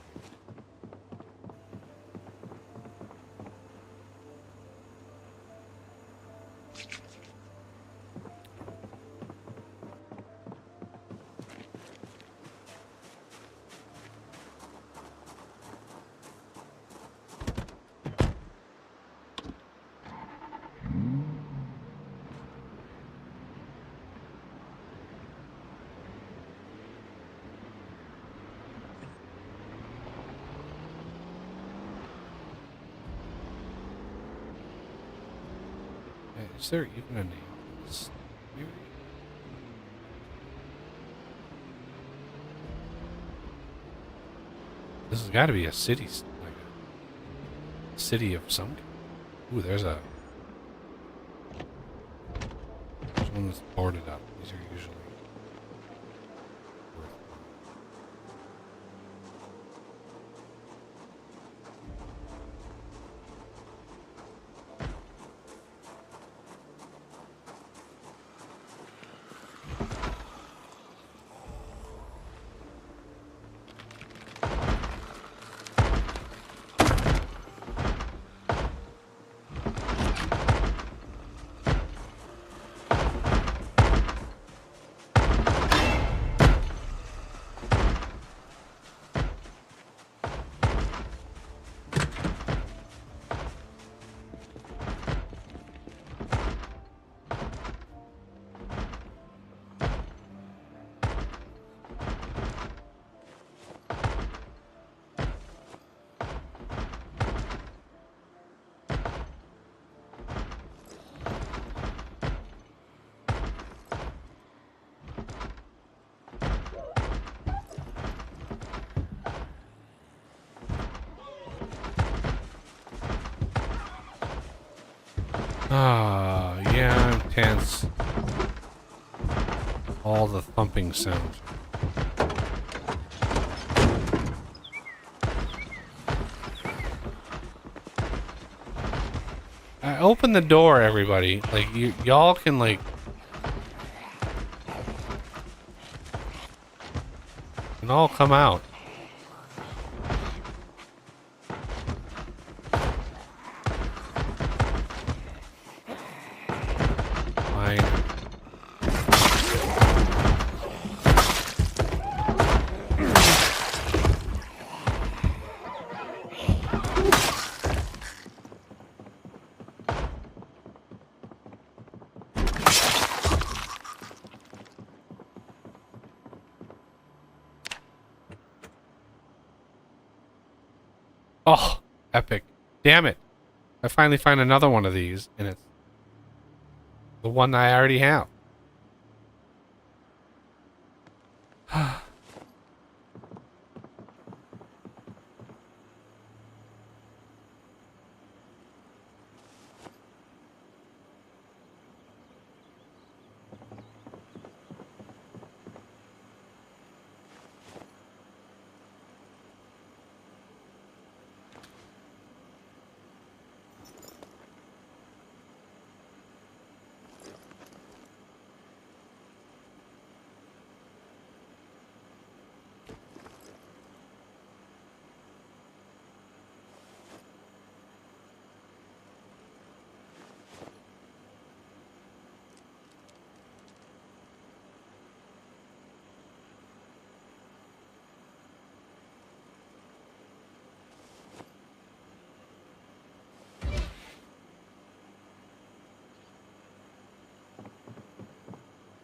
Is there even a name for this? This has got to be a city, like a city of some. Ooh, there's one that's boarded up. These are usually worthwhile. Ah, yeah, I'm tense. All the thumping sounds. I opened the door, everybody. Like, y'all can, like... can all come out. Fine. Oh, epic. Damn it. I finally find another one of these, and it's the one I already have.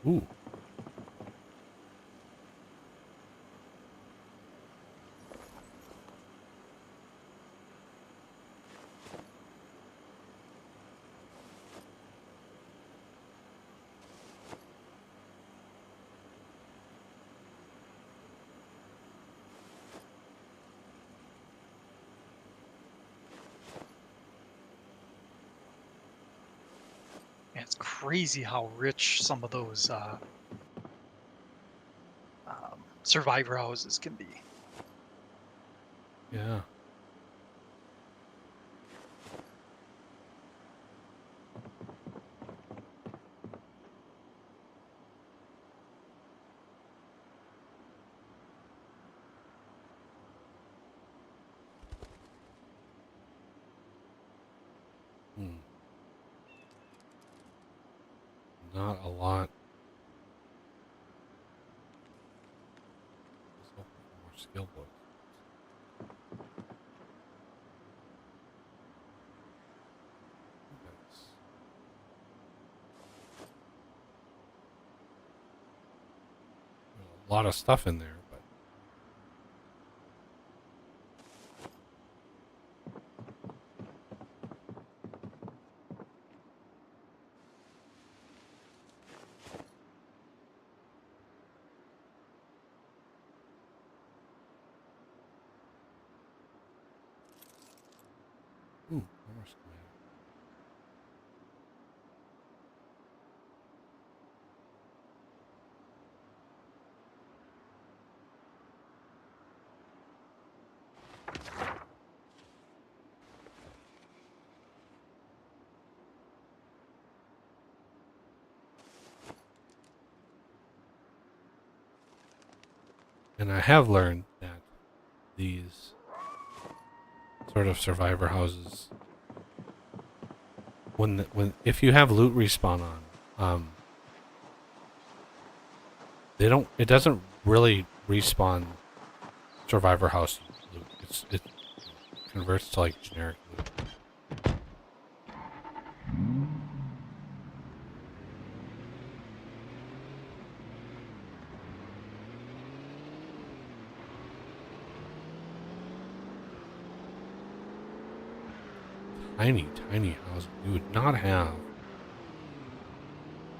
Ooh. And it's crazy how rich some of those survivor houses can be. Yeah. Hmm. Not a lot. Just hoping for more skill books. That's a lot of stuff in there, but ooh. camera schematic. And I have learned that these sort of survivor houses, when if you have loot respawn on, they don't. It doesn't really respawn survivor house loot. It converts to like generic loot. Tiny house. You would not have.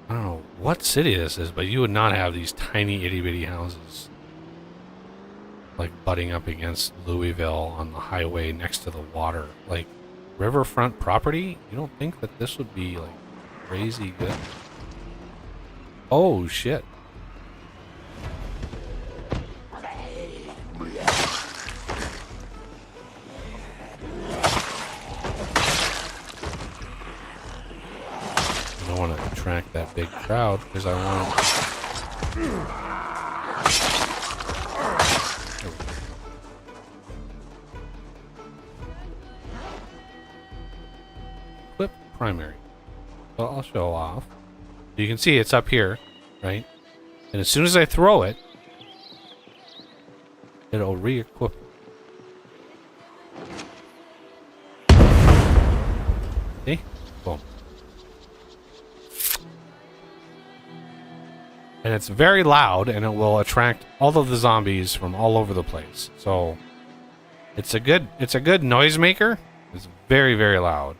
I don't know what city this is, but you would not have these tiny itty bitty houses like butting up against Louisville on the highway next to the water. Like riverfront property? You don't think that this would be like crazy good? Oh shit. I want to attract that big crowd because I want equip primary. So I'll show off. You can see it's up here, right? And as soon as I throw it, it'll re-equip. See? Boom. And it's very loud, and it will attract all of the zombies from all over the place. So it's a good noisemaker. It's very, very loud.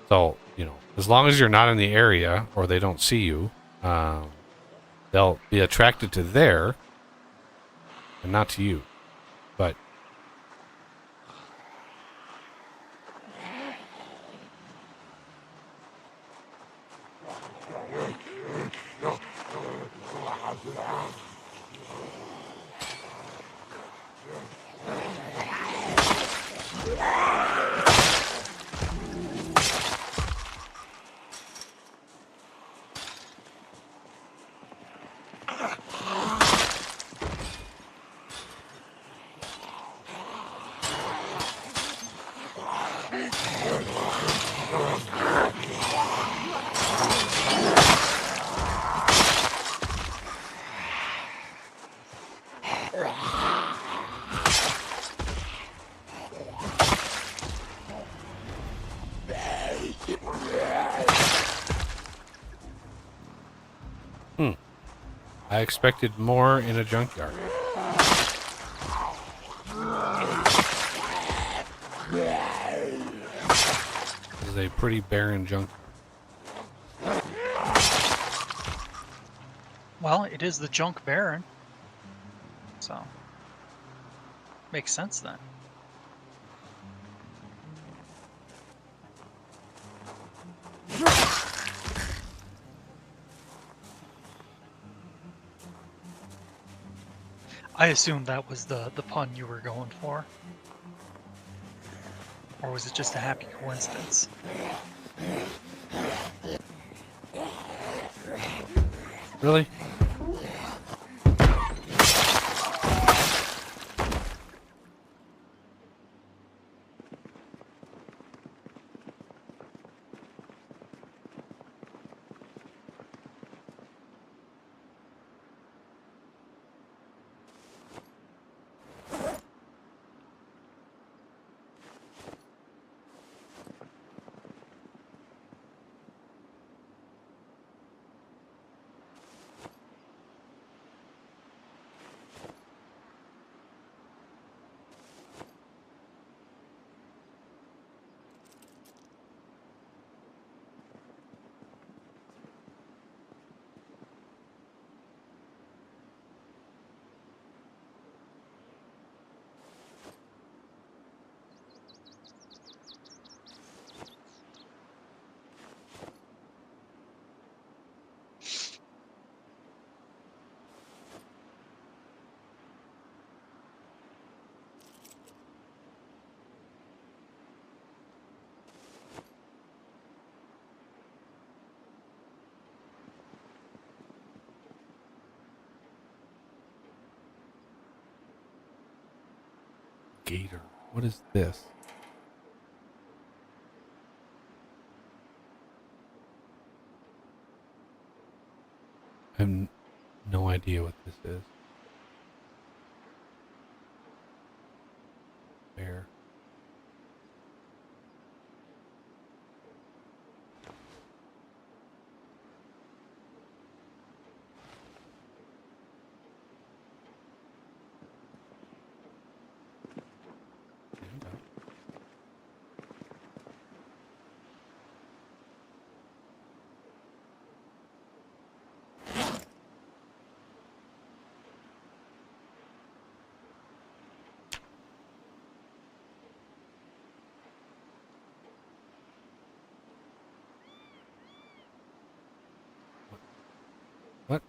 So, you know, as long as you're not in the area or they don't see you, they'll be attracted to there and not to you. But I expected more in a junkyard. This is a pretty barren junkyard. Well, it is the junk baron. So, makes sense then. I assume that was the pun you were going for. Or was it just a happy coincidence? Really? gator. What is this? I have no idea what this is. Bear. What?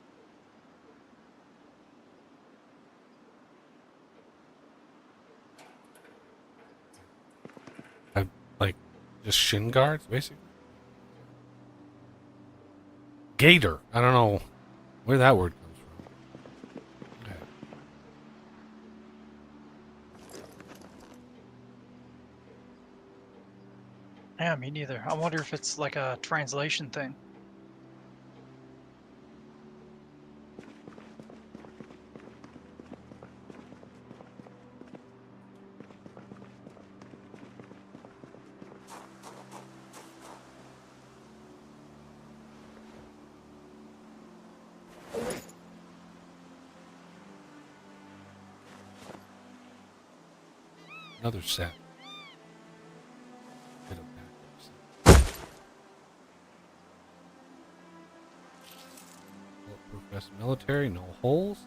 Like, just shin guards, basically? Gator. I don't know where that word comes from. Okay. Yeah, me neither. I wonder if it's like a translation thing. Another set. Bit of backwards. Bulletproof vest military, no holes.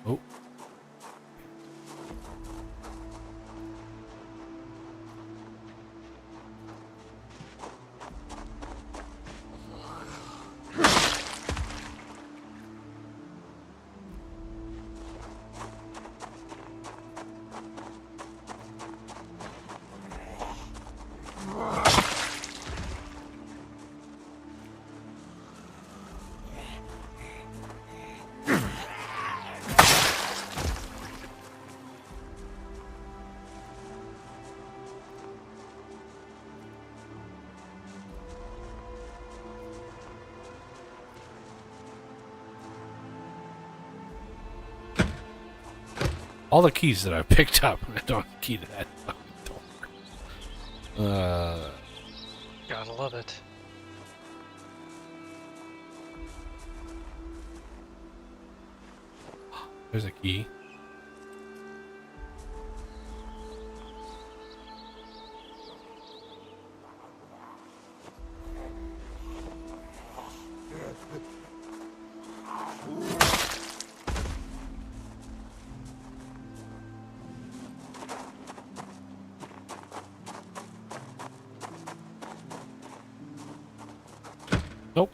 Oh. All the keys that I picked up, I don't have a key to that fucking door. Gotta love it. There's a key. Nope.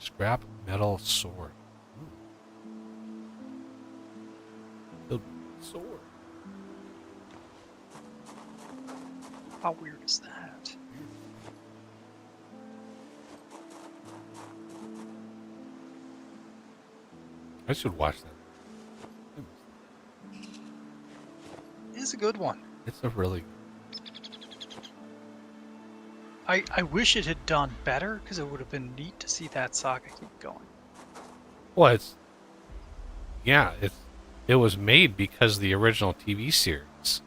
Scrap metal sword. The sword. How weird is that? I should watch that. It's a good one. It's a really I wish it had done better, because it would have been neat to see that saga keep going. well. It was made because the original TV series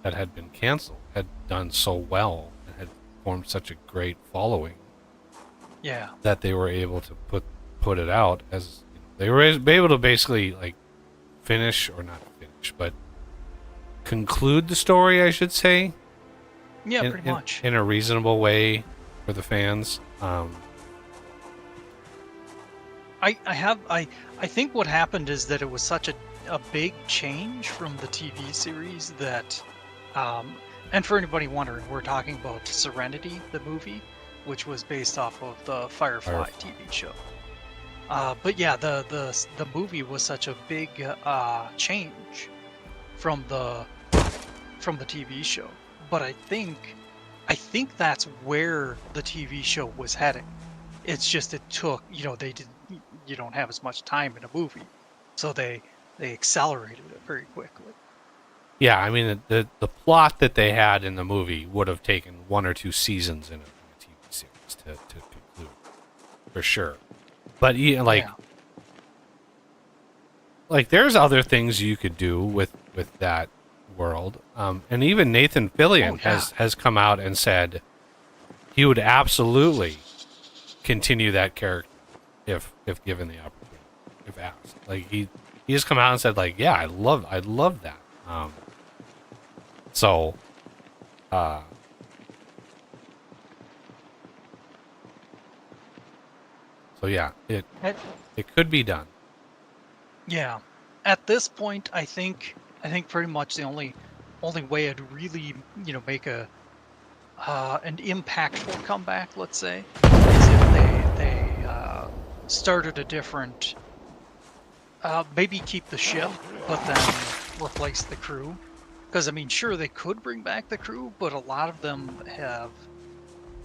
that had been canceled had done so well and had formed such a great following Yeah. that they were able to put it out as they were able to basically like finish or not finish, but conclude the story, I should say. Yeah, pretty much. In a reasonable way for the fans. I think what happened is that it was such a big change from the TV series that, and for anybody wondering, we're talking about Serenity, the movie, which was based off of the Firefly TV show. But yeah, the movie was such a big change from the from the TV show. But I think that's where the TV show was heading. It's just it took, you don't have as much time in a movie, so they accelerated it very quickly. Yeah, I mean the plot that they had in the movie would have taken 1 or 2 seasons in a TV series to conclude, for sure. But like there's other things you could do with that world, and even Nathan Fillion has come out and said he would absolutely continue that character if given the opportunity, if asked. Like he has come out and said like, yeah, I love that. So yeah, it could be done. Yeah. At this point, I think pretty much the only way I'd really, make an impactful comeback, let's say, is if they started a different, maybe keep the ship, but then replace the crew. Because I mean, sure, they could bring back the crew, but a lot of them have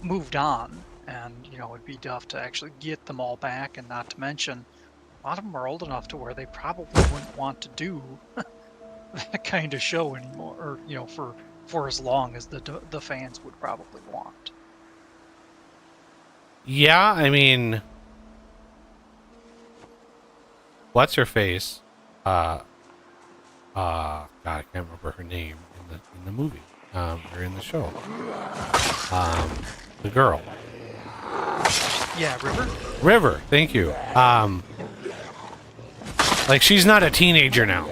moved on, and it'd be tough to actually get them all back, and not to mention, a lot of them are old enough to where they probably wouldn't want to do that kind of show anymore, or for as long as the fans would probably want. Yeah, I mean, what's her face? God, I can't remember her name in the movie, or in the show. The girl. Yeah, River. River, thank you. Like she's not a teenager now.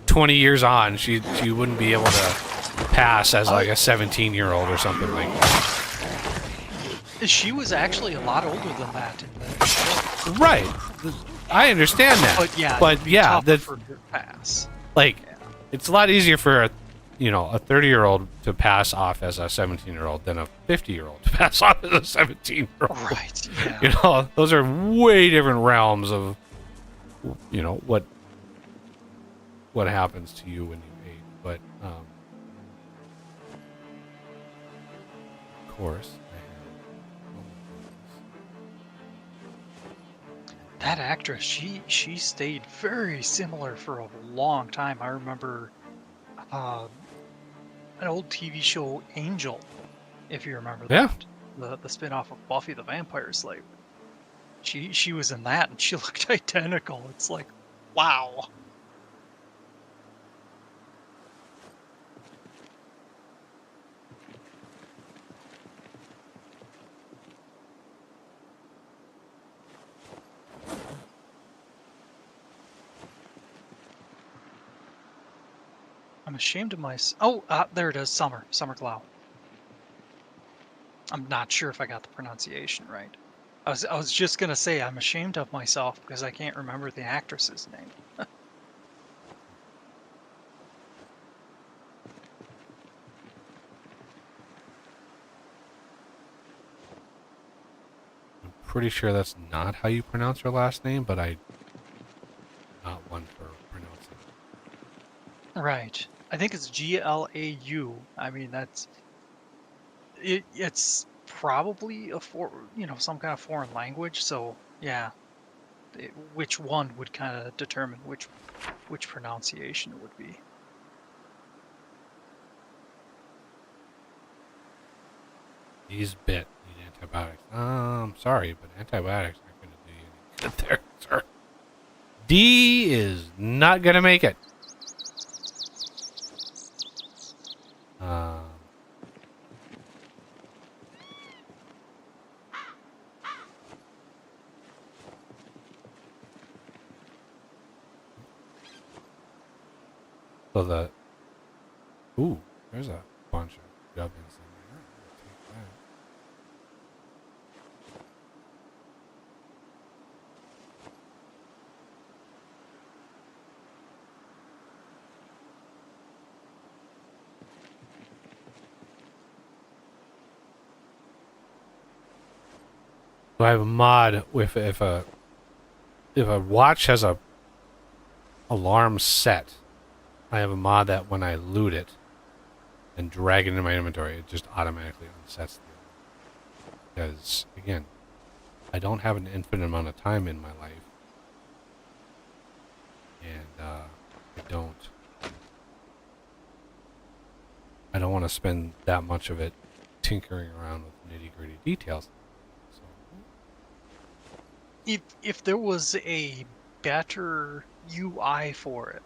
20 years on, she wouldn't be able to pass as like a 17-year-old or something like that. She was actually a lot older than that in the show. Right. I understand that. But yeah, for her to pass. Like, it's a lot easier for a 30-year-old to pass off as a 17-year-old than a 50-year-old to pass off as a 17-year-old. Right. Yeah. Those are way different realms of what happens to you when you age. But of course, that actress, she stayed very similar for a long time. I remember an old TV show, Angel, if you remember that. The spin-off of Buffy the Vampire Slayer. She was in that, and she looked identical. It's like, wow. I'm ashamed of myself. Oh, there it is. Summer Glau. I'm not sure if I got the pronunciation right. I was just gonna say I'm ashamed of myself because I can't remember the actress's name. I'm pretty sure that's not how you pronounce her last name, but I'm not one for pronouncing it. Right. I think it's Glau. I mean, that's it. It's probably some kind of foreign language. So yeah, which one would kind of determine which pronunciation it would be. These bit need antibiotics. I'm sorry, but antibiotics aren't going to do you any good there, sir. D is not going to make it. So there's a bunch of gubbins in there. I'll take that. So I have a mod with if a watch has a alarm set, I have a mod that when I loot it and drag it into my inventory, it just automatically unsets the other. Because, again, I don't have an infinite amount of time in my life. And I don't want to spend that much of it tinkering around with nitty-gritty details. So, If there was a better UI for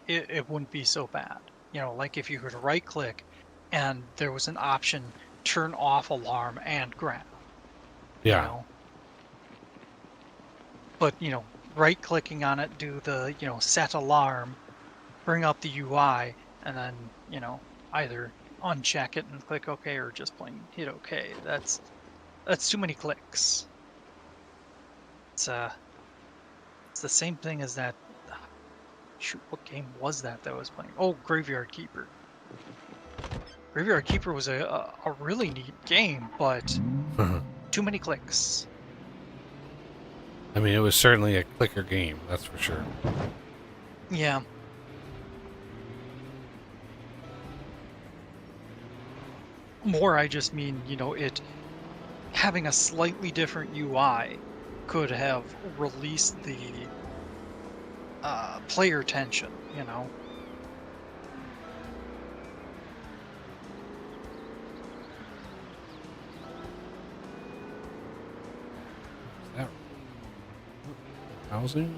it wouldn't be so bad. You know, like if you were to right click and there was an option turn off alarm and grab. yeah. You know? But, you know, right clicking on it, do the, you know, set alarm, bring up the UI, and then, you know, either uncheck it and click OK or just plain hit OK. That's too many clicks. It's the same thing as that. Shoot, what game was that I was playing? Oh, Graveyard Keeper. Graveyard Keeper was a really neat game, but too many clicks. I mean, it was certainly a clicker game, that's for sure. Yeah. More, I just mean, you know, it having a slightly different UI could have released the player tension, you know. Is that housing?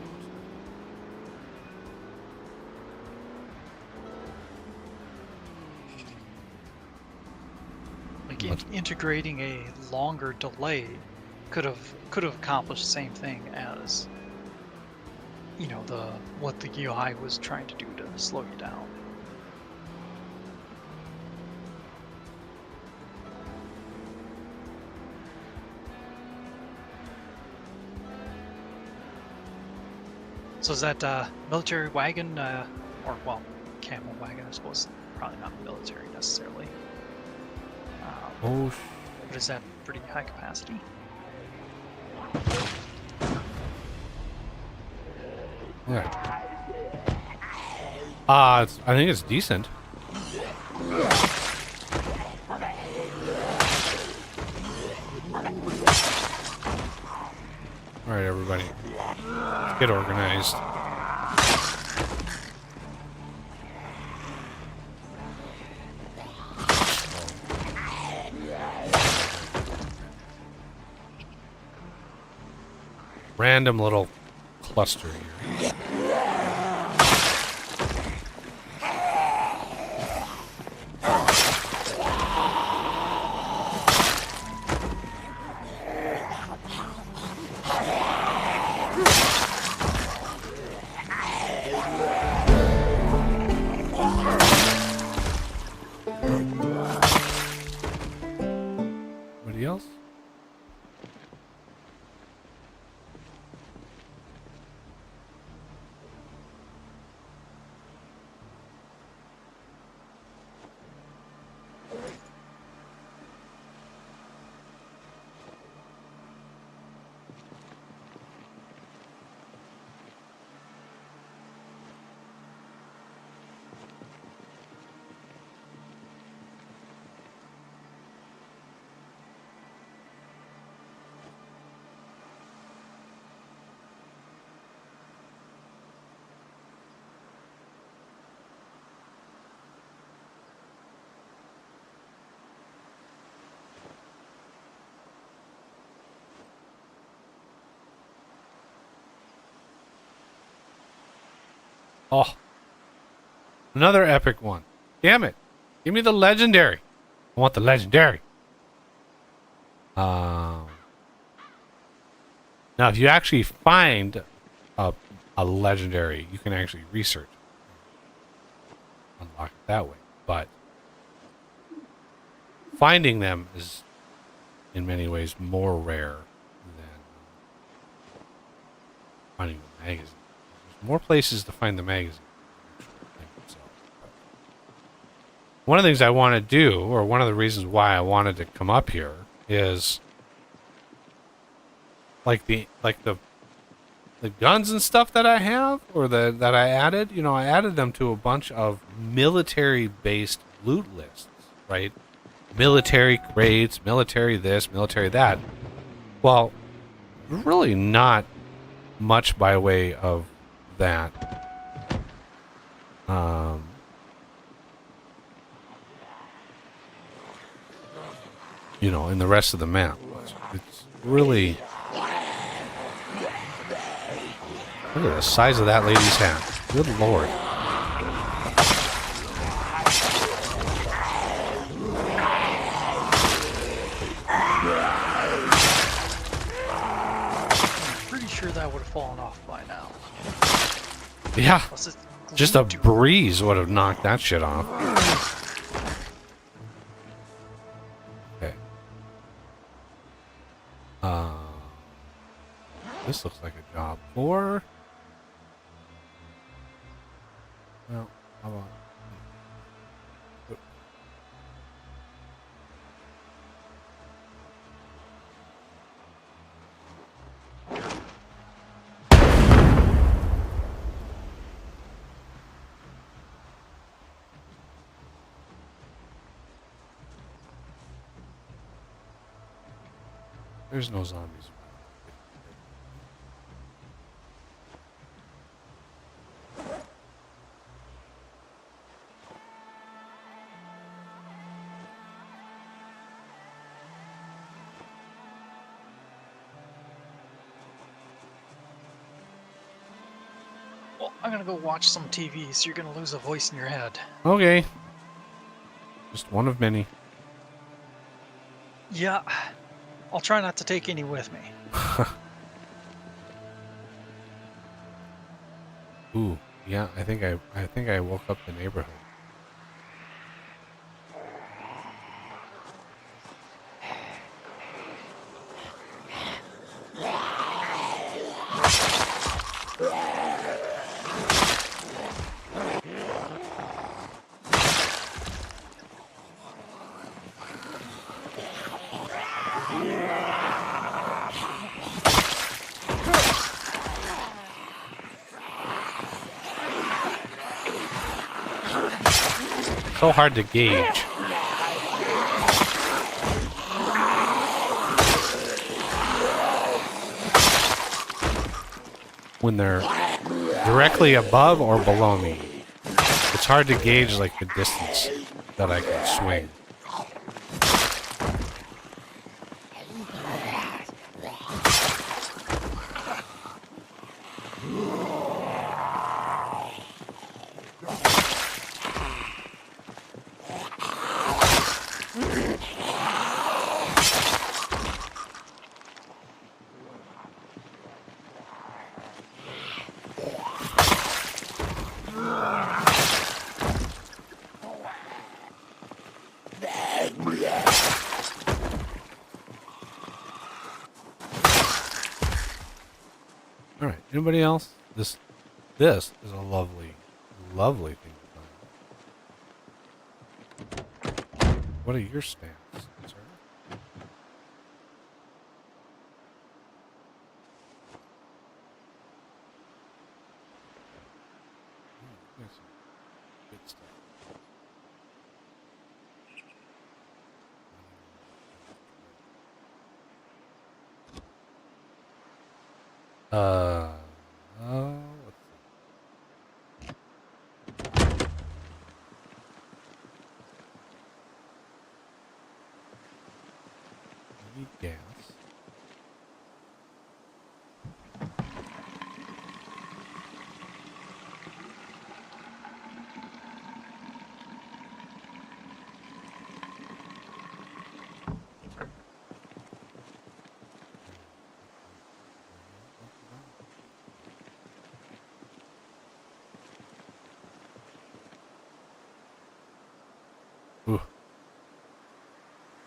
Like integrating a longer delay could have accomplished the same thing as, you know, what the UI was trying to do to slow you down. So is that military wagon, or well, camel wagon? I suppose probably not military necessarily. Oh, But is that pretty high capacity? yeah. I think it's decent. All right, everybody, get organized. Random little cluster here. Anybody else? Oh, another epic one. Damn it. Give me the legendary. I want the legendary. Now, if you actually find a legendary, you can actually research it. Unlock it that way. But finding them is, in many ways, more rare than finding the magazine. There's more places to find the magazine. One of the things I want to do, or one of the reasons why I wanted to come up here, is like the the guns and stuff that I have, or that I added, you know, I added them to a bunch of military-based loot lists, right? Military crates, military this, military that. Well, really not much by way of that. You know, in the rest of the map. It's really... Look at the size of that lady's hat. Good lord. I'm pretty sure that would have fallen off by now. Yeah. Plus it's Just a glued to- breeze would have knocked that shit off. Okay. This looks like a job for... Well, how about... There's no zombies. Well, I'm gonna go watch some TV, so you're gonna lose a voice in your head. Okay. Just one of many. Yeah, I'll try not to take any with me. Ooh, yeah, I think I woke up the neighborhood. So hard to gauge. When they're directly above or below me. It's hard to gauge like the distance that I can swing. All right. Anybody else? This is a lovely, lovely thing to find. What are your stats, sir? Yes, good stuff. Let's see. I need gas. Ooh.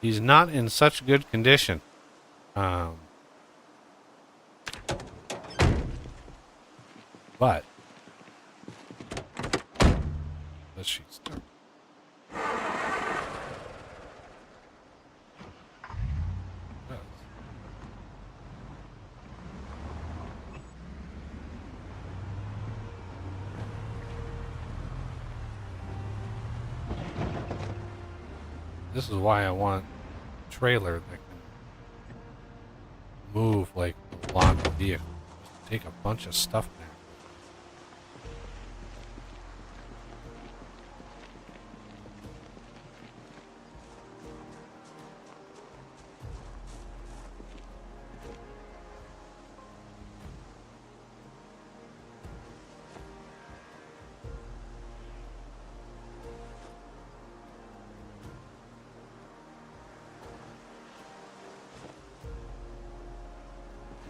He's not in such good condition. But let's she start. This is why I want a trailer that can move like a locked vehicle. Just take a bunch of stuff back.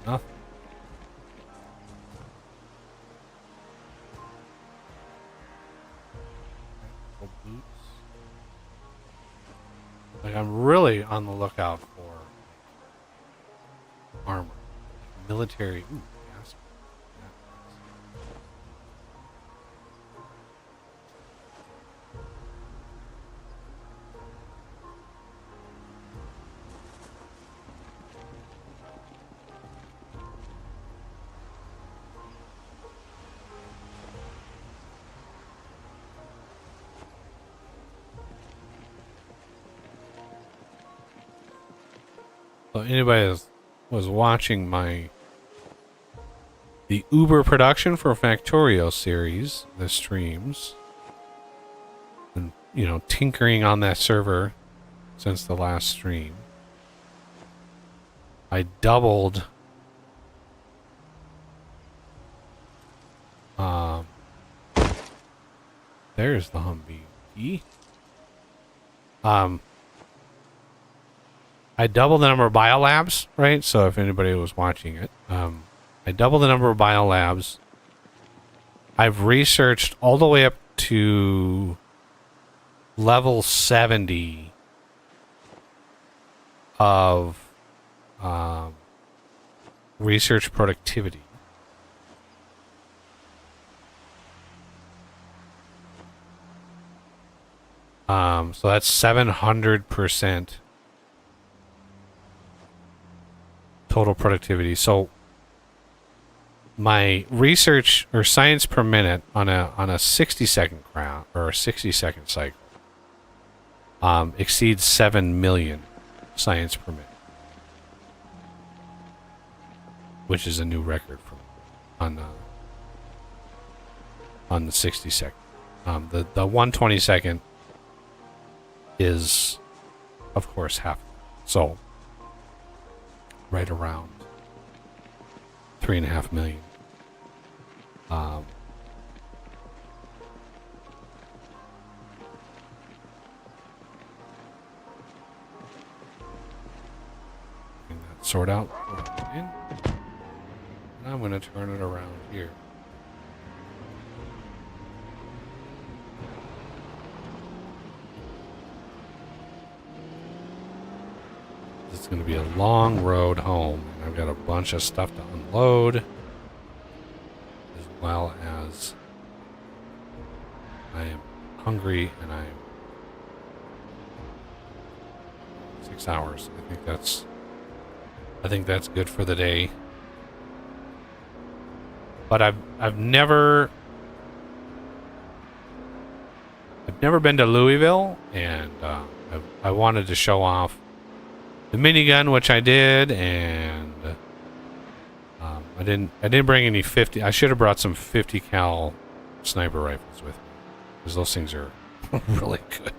Nothing. Boots. Like I'm really on the lookout for armor, military. Ooh, gas. So anybody that was watching the Uber production for Factorio series, the streams, and tinkering on that server since the last stream, I doubled there's the Humvee. I doubled the number of biolabs, right? So if anybody was watching it, I doubled the number of biolabs. I've researched all the way up to level 70 of research productivity. So that's 700% total productivity. So my research or science per minute on a 60-second round or a 60-second cycle exceeds 7 million science per minute, which is a new record for on the 60-second. The 120-second is, of course, half. So right around 3.5 million. Bring that sword out. And I'm going to turn it around here. It's going to be a long road home, and I've got a bunch of stuff to unload, as well as I am hungry, and I'm 6 hours. I think that's good for the day. But I've never been to Louisville, and I wanted to show off the minigun, which I did, and I didn't bring any 50. I should have brought some 50 cal sniper rifles with me, because those things are really good.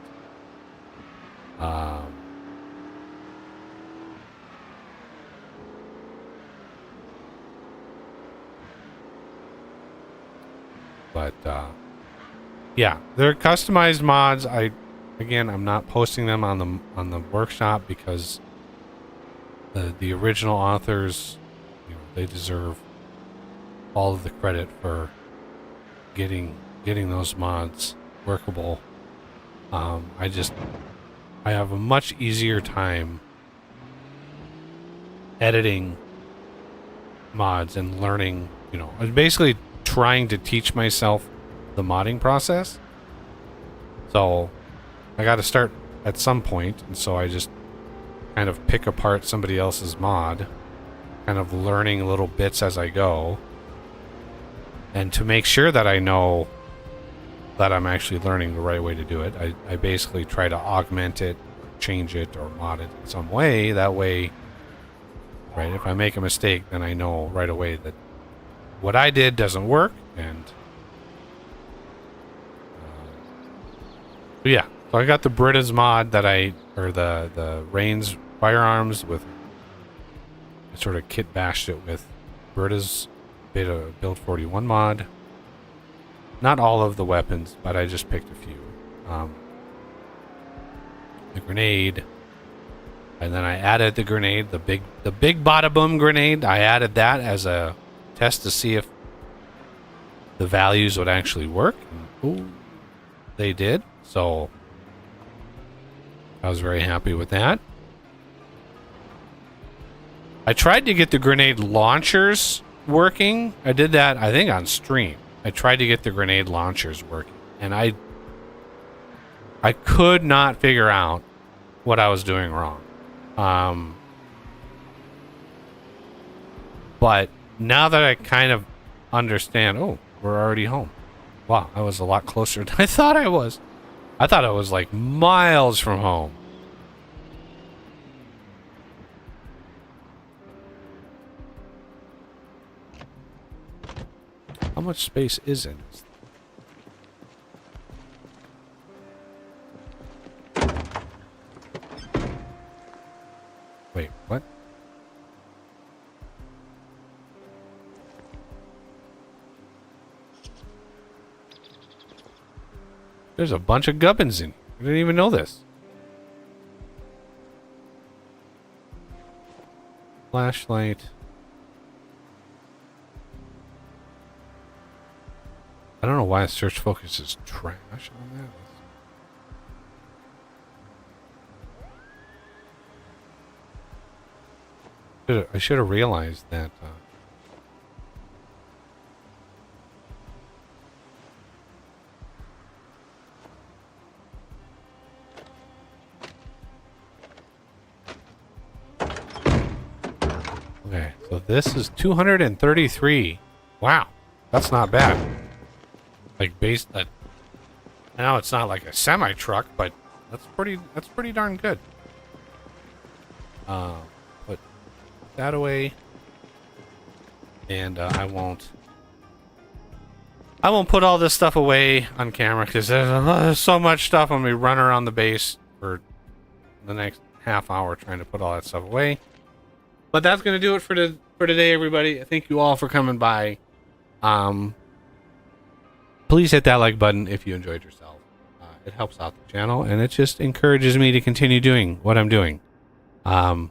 But yeah, they're customized mods. I'm not posting them on the workshop because the original authors, they deserve all of the credit for getting those mods workable. I have a much easier time editing mods and learning, basically trying to teach myself the modding process. So I got to start at some point, and so I just kind of pick apart somebody else's mod, kind of learning little bits as I go, and to make sure that I know that I'm actually learning the right way to do it, I basically try to augment it, change it or mod it in some way. That way, right, if I make a mistake, then I know right away that what I did doesn't work. And yeah, so I got the Brita's mod that or the Reigns firearms with, I sort of kit bashed it with Brita's Beta Build 41 mod. Not all of the weapons, but I just picked a few. The grenade, and then I added the grenade, the big bada boom grenade. I added that as a test to see if the values would actually work. And, ooh, they did. So I was very happy with that. I tried to get the grenade launchers working. I did that, I think, on stream. I tried to get the grenade launchers working, and I could not figure out what I was doing wrong. But now that I kind of understand, oh, we're already home. Wow, I was a lot closer than I thought I was. I thought I was like miles from home. How much space is in this? Wait, what? There's a bunch of gubbins in here. I didn't even know this. Flashlight. I don't know why search focus is trash on that. I should have realized that. Okay, so this is 233. Wow, that's not bad. Like I know it's not like a semi truck, but that's pretty darn good. Put that away, and I won't put all this stuff away on camera because there's so much stuff when we run around the base for the next half hour trying to put all that stuff away. But that's gonna do it for today, everybody. Thank you all for coming by. Please hit that like button if you enjoyed yourself. It helps out the channel, and it just encourages me to continue doing what I'm doing. So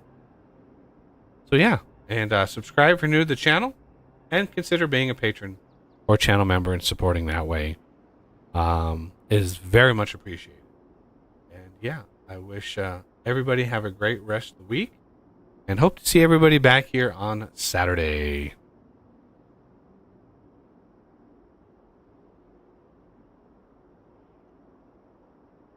yeah, and subscribe if you're new to the channel, and consider being a patron or channel member and supporting that way. Is very much appreciated. And yeah, I wish everybody have a great rest of the week, and hope to see everybody back here on Saturday.